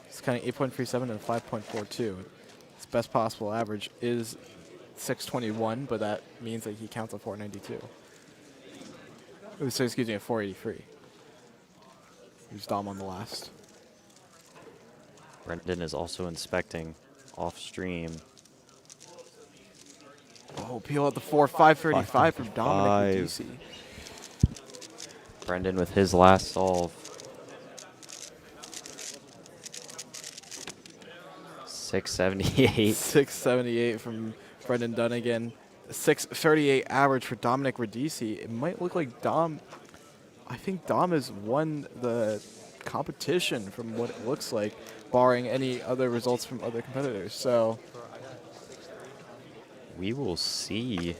He's counting 8.37 and 5.42. His best possible average is 621, but that means that he counts a 492. So excuse me, a 483. Here's Dom on the last. Brendan is also inspecting off stream. Oh, peel at the 4, 535 from Dominic Radici. Brendan with his last solve. 678. 678 from Brendan Dunnigan. 638 average for Dominic Radici. It might look like Dom. I think Dom has won the competition from what it looks like, barring any other results from other competitors. So we will see.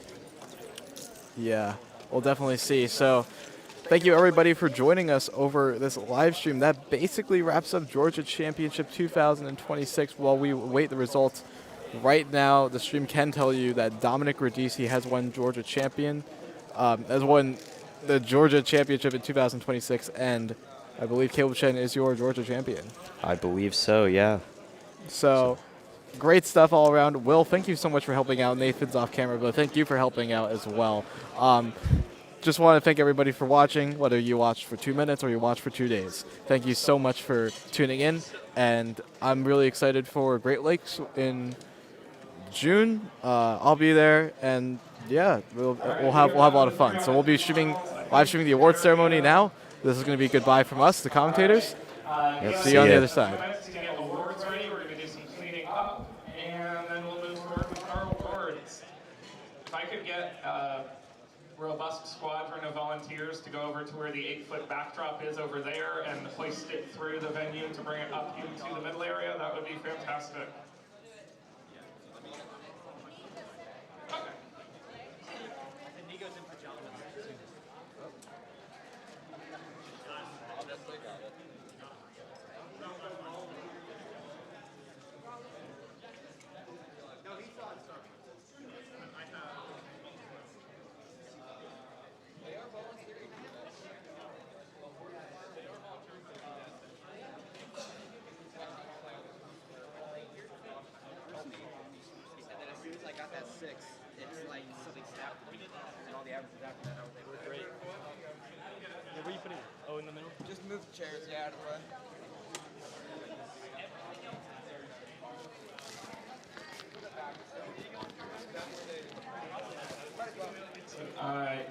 Yeah, we'll definitely see. So thank you everybody for joining us over this live stream. That basically wraps up Georgia Championship 2026 while we await the results. Right now, the stream can tell you that Dominic Radici has won Georgia Champion, has won the Georgia Championship in 2026, and I believe Caleb Chen is your Georgia champion. I believe so, yeah. So great stuff all around. Will, thank you so much for helping out. Nathan's off camera, but thank you for helping out as well. Just want to thank everybody for watching, whether you watched for 2 minutes or you watched for 2 days. Thank you so much for tuning in, and I'm really excited for Great Lakes in June. I'll be there, and yeah, we'll have a lot of fun. So we'll be live streaming the awards ceremony now. This is going to be goodbye from us, the commentators. See you on the other side. To get awards ready, we're going to do some cleaning up, and then we'll move forward with our awards. If I could get a robust squadron of volunteers to go over to where the 8-foot backdrop is over there and hoist it through the venue to bring it up into the middle area, that would be fantastic. Just move the chairs, out of the way.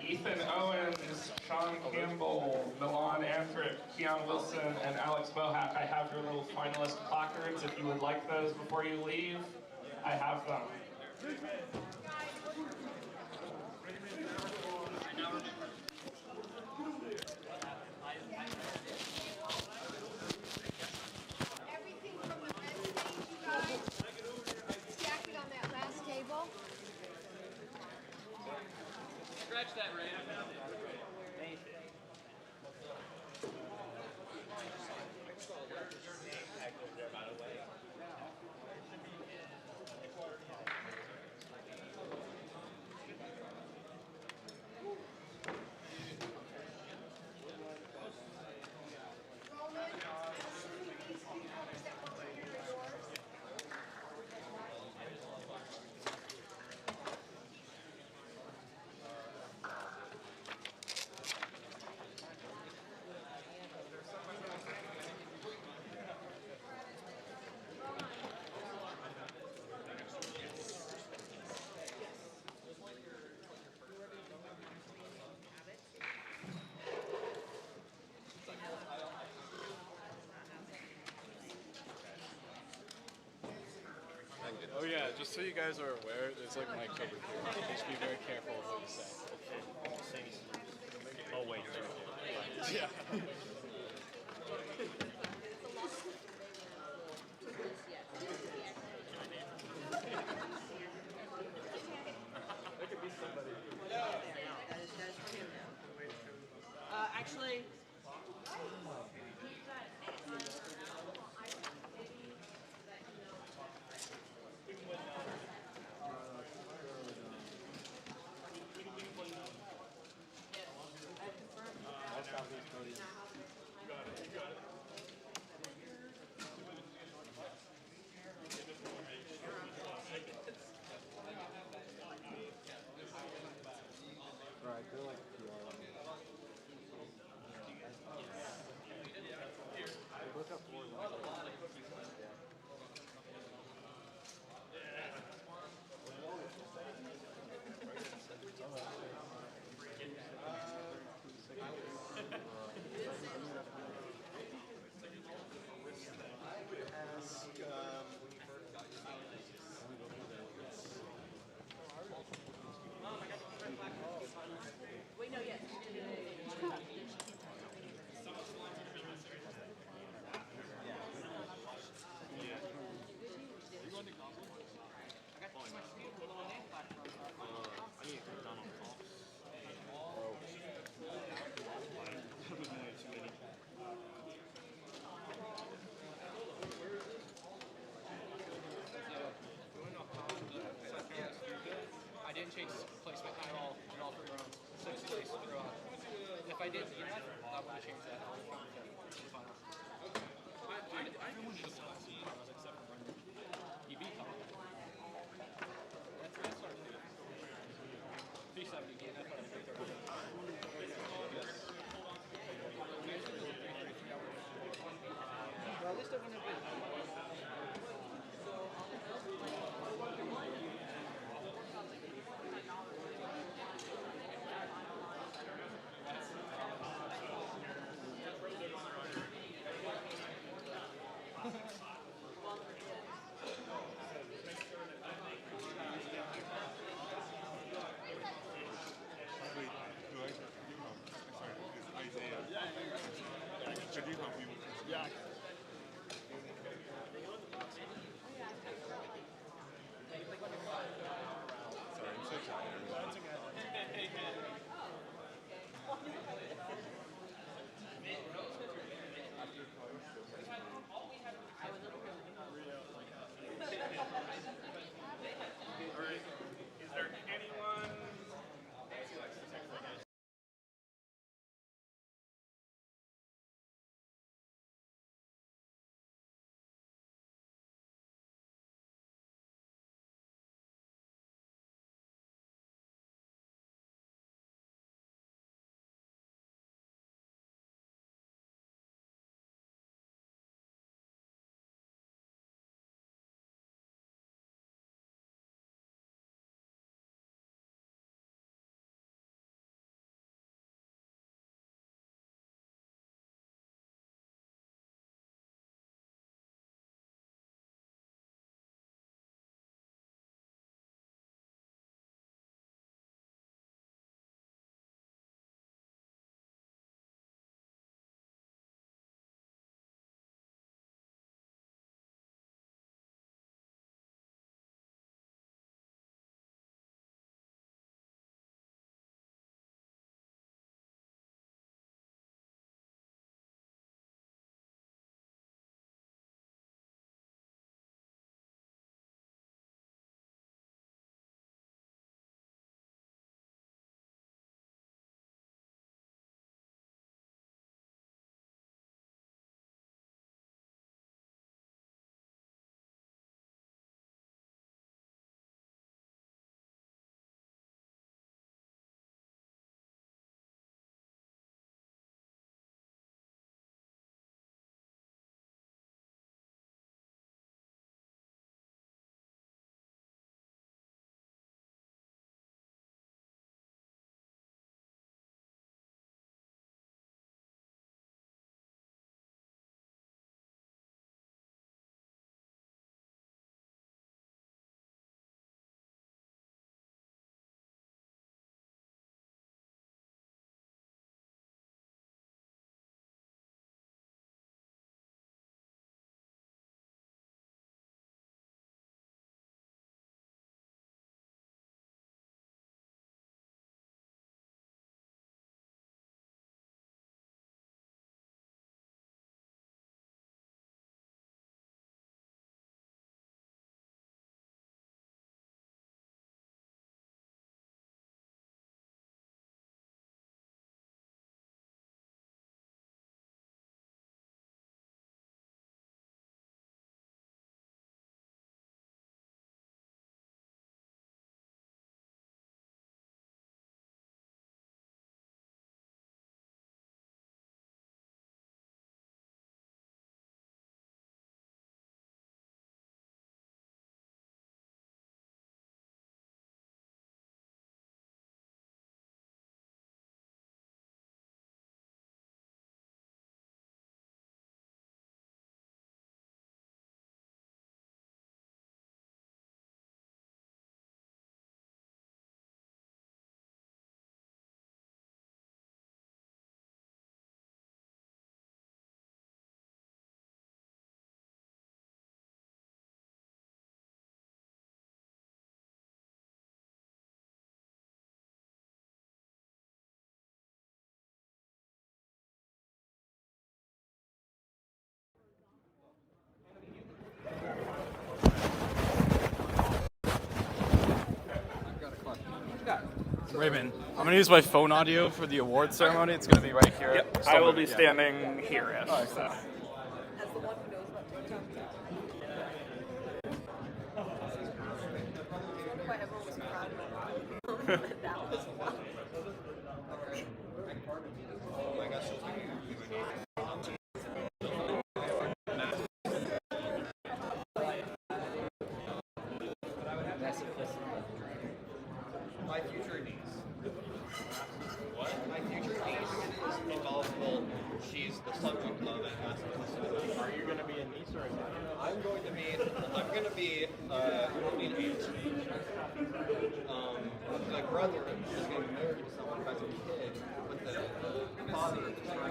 Ethan Owens, Sean Campbell, Milan Anthrick, Keon Wilson, and Alex Bohack. I have your little finalist placards. If you would like those before you leave, I have them. Scratch that, Ray. just so you guys are aware, there's like mics over here. Just be very careful of what you say. Oh wait, you're right there. Yeah. That could be somebody. That is him now. Actually. Right, they're like PR. Look up for Wait, no, yes. I didn't change placement at all in all 3 rounds. 6th place throughout. If I did that, I would have changed that. I would have come to the finals. Everyone knows finals except for Brendan. He beat Colin. That's our 370 game. That's what I'm 330. Well, at least I wouldn't have been. Yeah. Sorry, I'm so tired. Raymond, I'm going to use my phone audio for the award ceremony. It's going to be right here. Yep, I will be standing here-ish. All right, So. My future niece. What? My future niece is involved. Well, she's the subject of an massive. Are you going to be a niece or a nephew? I'm going to be an aunt. My brother is getting married to someone who has a kid, but the father of the child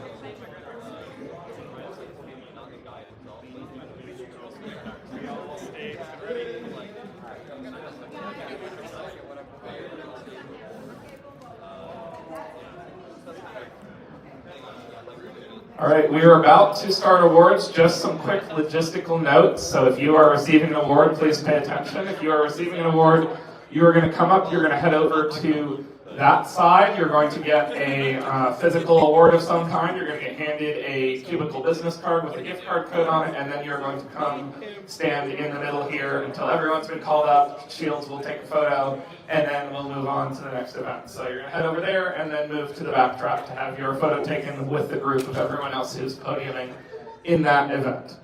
not the guy himself. All right, we are about to start awards. Just some quick logistical notes. So if you are receiving an award, please pay attention. If you are receiving an award, you are going to come up, you're going to head over to that side. You're going to get a physical award of some kind. You're going to get handed a cubicle business card with a gift card code on it, and then you're going to come stand in the middle here until everyone's been called up. Shields will take a photo, and then we'll move on to the next event. So you're going to head over there and then move to the backdrop to have your photo taken with the group of everyone else who's podiuming in that event.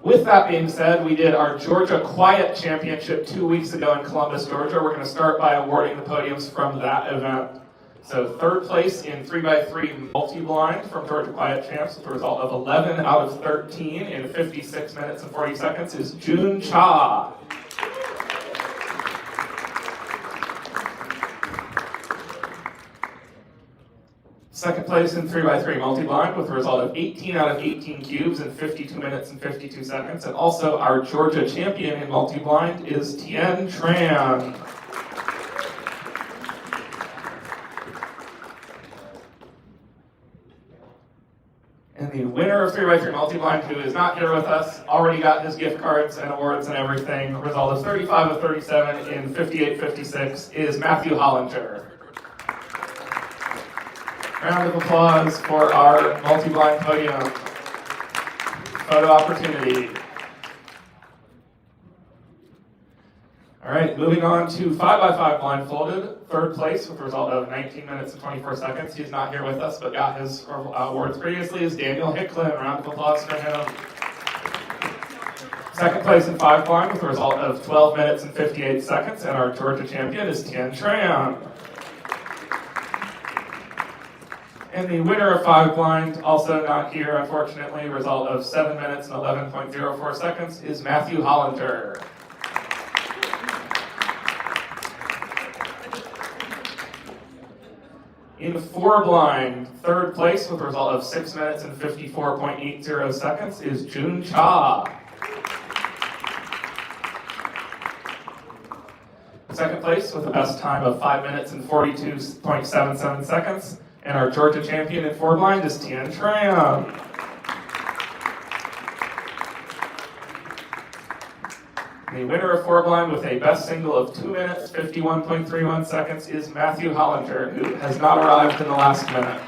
With that being said, we did our Georgia Quiet Championship 2 weeks ago in Columbus, Georgia. We're going to start by awarding the podiums from that event. So third place in 3x3 multi-blind from Georgia Quiet Champs with a result of 11 out of 13 in 56 minutes and 40 seconds is Jun Cha. Second place in 3x3 multi-blind with a result of 18 out of 18 cubes in 52 minutes and 52 seconds. And also our Georgia champion in multi-blind is Tien Tran. And the winner of 3x3 multi-blind, who is not here with us, already got his gift cards and awards and everything. Result of 35 of 37 in 58.56 is Matthew Hollinger. Round of applause for our multi-blind podium photo opportunity. All right, moving on to 5x5 blindfolded. Third place with a result of 19 minutes and 24 seconds. He's not here with us, but got his awards previously, is Daniel Hicklin. Round of applause for him. Second place in 5 blind with a result of 12 minutes and 58 seconds. And our Georgia champion is Tien Tran. And the winner of 5 blind, also not here, unfortunately, result of 7 minutes and 11.04 seconds is Matthew Hollinger. In 4 blind, third place with a result of 6 minutes and 54.80 seconds is Jun Cha. Second place with the best time of 5 minutes and 42.77 seconds. And our Georgia champion in 4 blind is Tien Tran. The winner of 4 blind with a best single of 2 minutes, 51.31 seconds is Matthew Hollinger, who has not arrived in the last minute.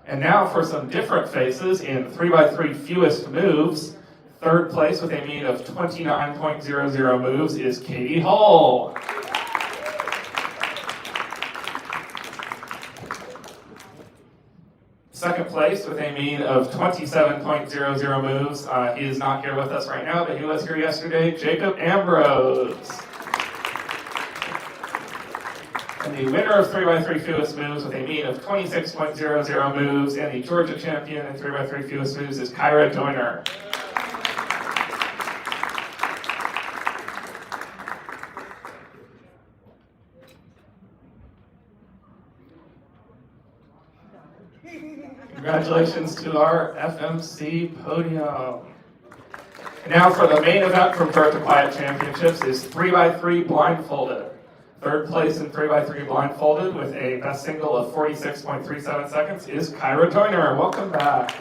And now for some different faces in 3x3 fewest moves. Third place with a mean of 29.00 moves is Katie Hull. Second place with a mean of 27.00 moves. He is not here with us right now, but he was here yesterday, Jacob Ambrose. And the winner of 3x3 fewest moves with a mean of 26.00 moves and the Georgia champion in 3x3 fewest moves is Kyra Joyner. Congratulations to our FMC podium. Now for the main event from Georgia Quiet Championships is 3x3 blindfolded. Third place in 3x3 blindfolded with a best single of 46.37 seconds is Kyra Joyner. Welcome back.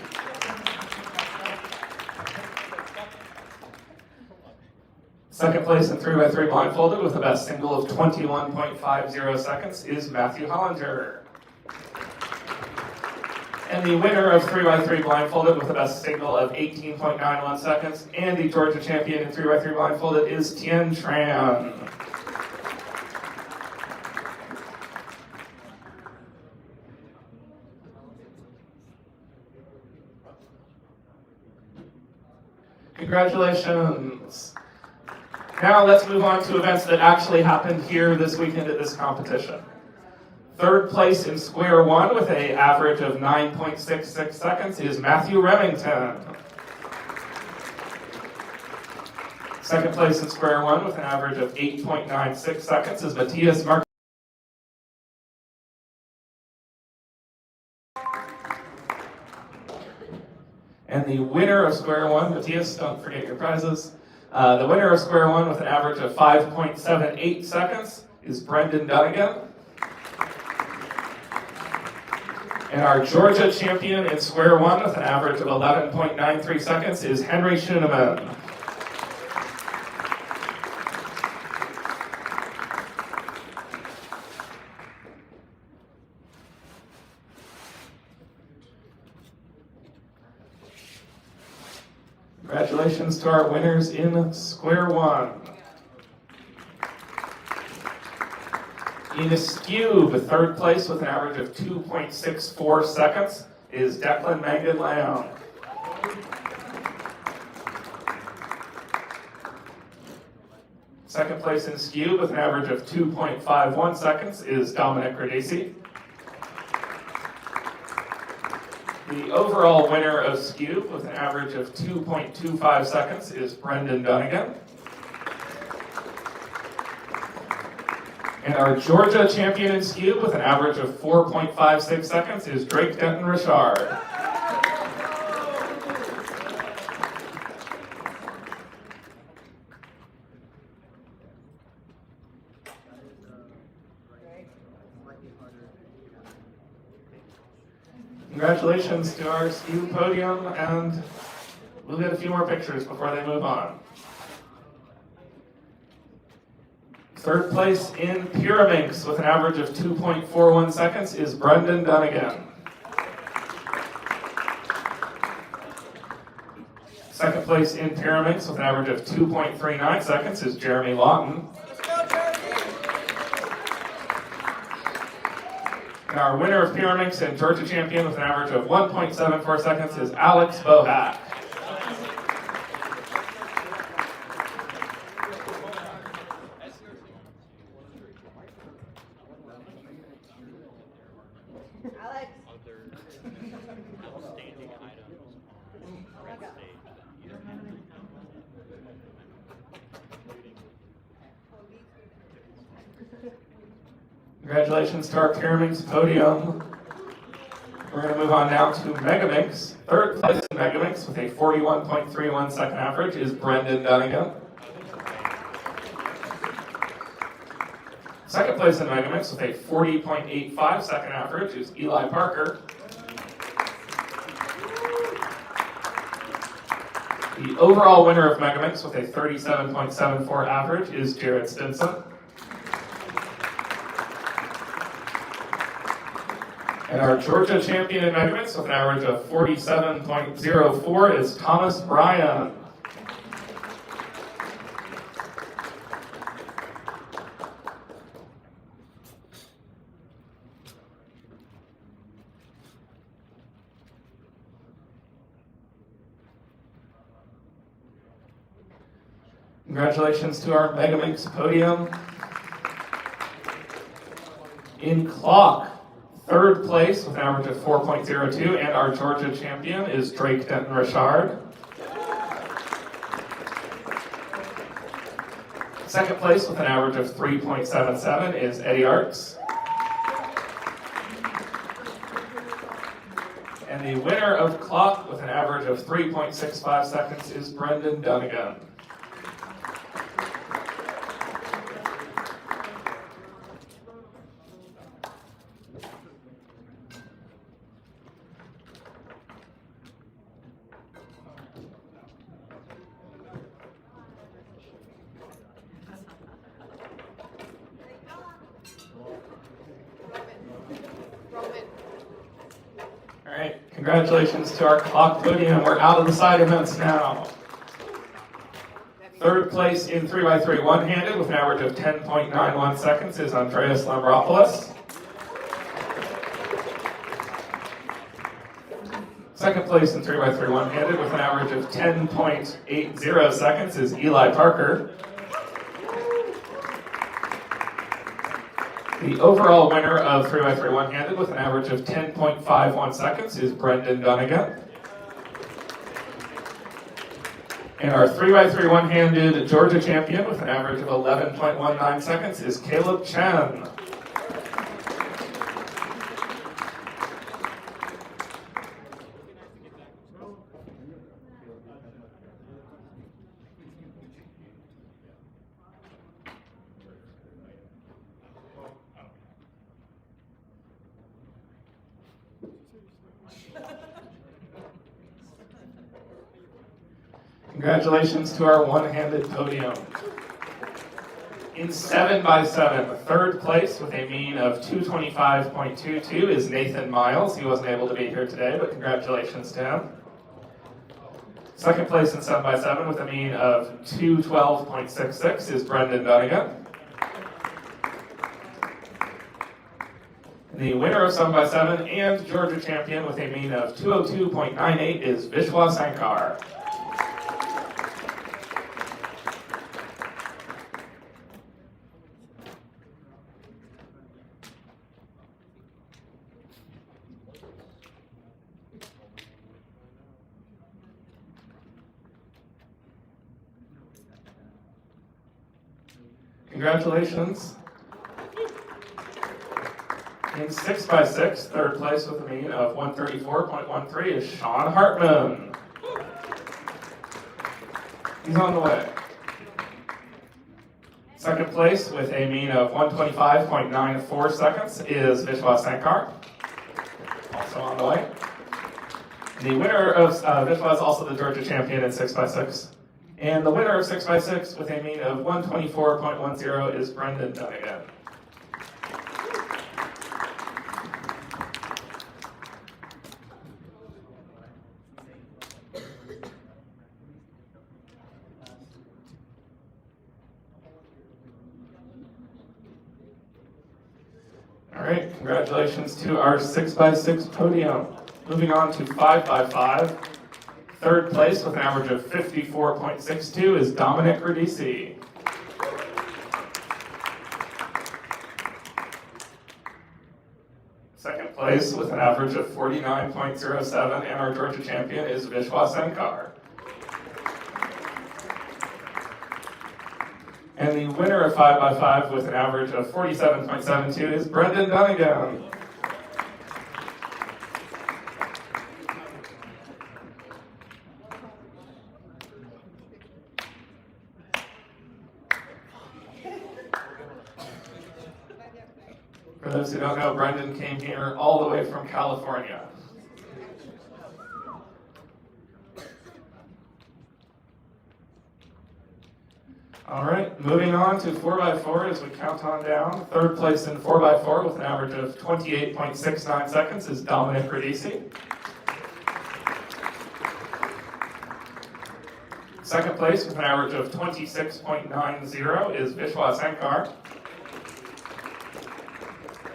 Second place in 3x3 blindfolded with the best single of 21.50 seconds is Matthew Hollinger. And the winner of 3x3 blindfolded with the best single of 18.91 seconds and the Georgia champion in 3x3 blindfolded is Tien Tran. Congratulations. Now let's move on to events that actually happened here this weekend at this competition. Third place in square one with an average of 9.66 seconds is Matthew Remington. Second place in square one with an average of 8.96 seconds is Matthias Mark. And the winner of square one, Matthias, don't forget your prizes. The winner of square one with an average of 5.78 seconds is Brendan Dunnigan. And our Georgia champion in square one with an average of 11.93 seconds is Henry Schooneman. Congratulations to our winners in square one. In Skewb, third place with an average of 2.64 seconds is Declan Mangan-Lamb. Second place in Skewb with an average of 2.51 seconds is Dominic Radesi. The overall winner of Skewb with an average of 2.25 seconds is Brendan Dunnigan. And our Georgia champion in Skewb with an average of 4.56 seconds is Drake Denton Richard. Congratulations to our Skewb podium, and we'll get a few more pictures before they move on. Third place in Pyraminx with an average of 2.41 seconds is Brendan Dunnigan. Second place in Pyraminx with an average of 2.39 seconds is Jeremy Lawton. And our winner of Pyraminx and Georgia champion with an average of 1.74 seconds is Alex Bohack. Congratulations to our Pyraminx podium. We're going to move on now to Megaminx. Third place in Megaminx with a 41.31 second average is Brendan Dunnigan. Second place in Megaminx with a 40.85 second average is Eli Parker. The overall winner of Megaminx with a 37.74 average is Jared Stinson. And our Georgia champion in Megaminx with an average of 47.04 is Thomas Bryan. Congratulations to our Megaminx podium. In clock, third place with an average of 4.02, and our Georgia champion is Drake Denton Richard. Second place with an average of 3.77 is Eddie Arts. And the winner of clock with an average of 3.65 seconds is Brendan Dunnigan. right, congratulations to our clock podium. We're out of the side events now. Third place in 3x3 one-handed with an average of 10.91 seconds is Andreas Lambropoulos. Second place in 3x3 one-handed with an average of 10.80 seconds is Eli Parker. The overall winner of 3x3 one-handed with an average of 10.51 seconds is Brendan Dunnigan. And our 3x3 one-handed Georgia champion with an average of 11.19 seconds is Caleb Chen. Congratulations to our one-handed podium. In 7x7, third place with a mean of 225.22 is Nathan Miles. He wasn't able to be here today, but congratulations to him. Second place in 7x7 with a mean of 212.66 is Brendan Dunnigan. The winner of 7x7 and Georgia champion with a mean of 202.98 is Vishwa Sankar. Congratulations. In 6x6, third place with a mean of 134.13 is Sean Hartman. He's on the way. Second place with a mean of 125.94 seconds is Vishwa Sankar. Also on the way. The winner of Vishwa is also the Georgia champion in 6x6. And the winner of 6x6 with a mean of 124.10 is Brendan Dunnigan. All right, congratulations to our 6x6 podium. Moving on to 5x5. Third place with an average of 54.62 is Dominic Radici. Second place with an average of 49.07 and our Georgia champion is Vishwa Sankar. And the winner of 5x5 with an average of 47.72 is Brendan Dunnigan. For those who don't know, Brendan came here all the way from California. All right, moving on to 4x4 as we count on down. Third place in 4x4 with an average of 28.69 seconds is Dominic Radici. Second place with an average of 26.90 is Vishwa Sankar.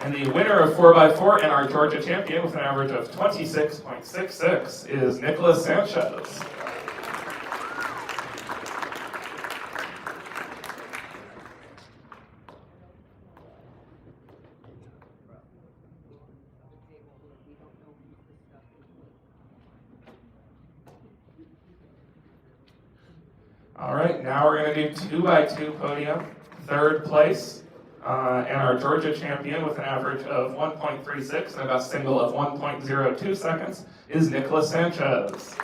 And the winner of 4x4 and our Georgia champion with an average of 26.66 is Nicholas Sanchez. All right, now we're going to do 2x2 podium. Third place. And our Georgia champion with an average of 1.36 and a best single of 1.02 seconds is Nicholas Sanchez.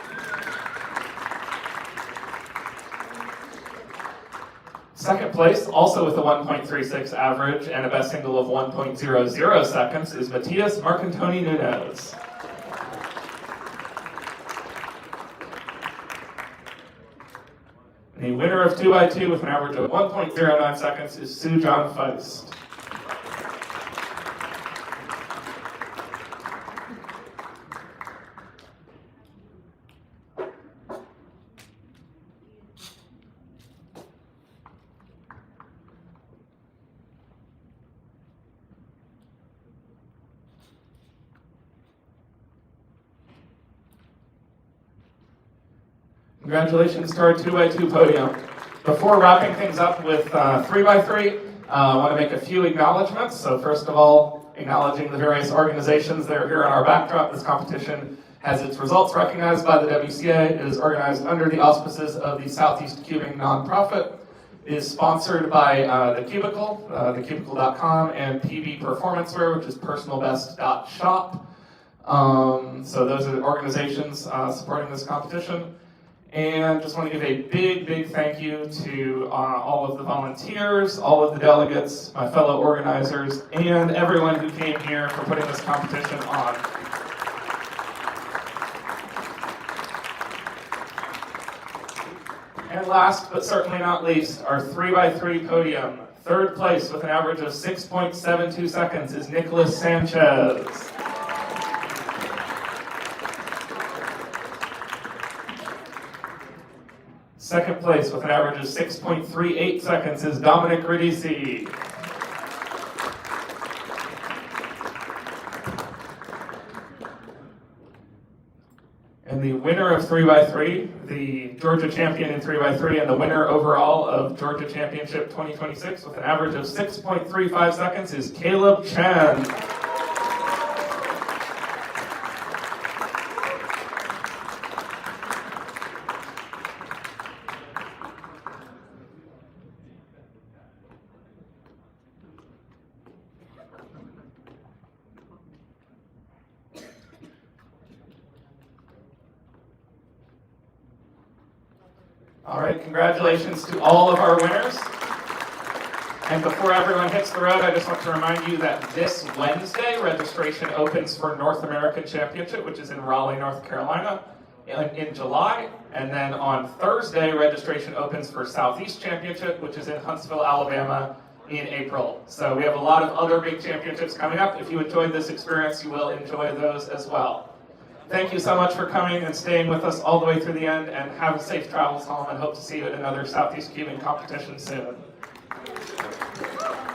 Second place, also with a 1.36 average and a best single of 1.00 seconds, is Matias Marcantoni Nunez. The winner of 2x2 with an average of 1.09 seconds is Sujan Feist. Congratulations to our 2x2 podium. Before wrapping things up with 3x3, I want to make a few acknowledgments. So first of all, acknowledging the various organizations that are here on our backdrop. This competition has its results recognized by the WCA. It is organized under the auspices of the Southeast Cubing nonprofit. It is sponsored by The Cubicle, thecubicle.com, and PB Performancewear, which is personalbest.shop. So those are the organizations supporting this competition. And just want to give a big, big thank you to all of the volunteers, all of the delegates, my fellow organizers, and everyone who came here for putting this competition on. And last, but certainly not least, our 3x3 podium. Third place with an average of 6.72 seconds is Nicholas Sanchez. Second place with an average of 6.38 seconds is Dominic Radici. And the winner of 3x3, the Georgia champion in 3x3, and the winner overall of Georgia Championship 2026 with an average of 6.35 seconds is Caleb Chen. All right, congratulations to all of our winners. And before everyone hits the road, I just want to remind you that this Wednesday, registration opens for North American Championship, which is in Raleigh, North Carolina, in July. And then on Thursday, registration opens for Southeast Championship, which is in Huntsville, Alabama, in April. So we have a lot of other big championships coming up. If you enjoyed this experience, you will enjoy those as well. Thank you so much for coming and staying with us all the way through the end, and have safe travels home, and hope to see you at another Southeast Cubing competition soon.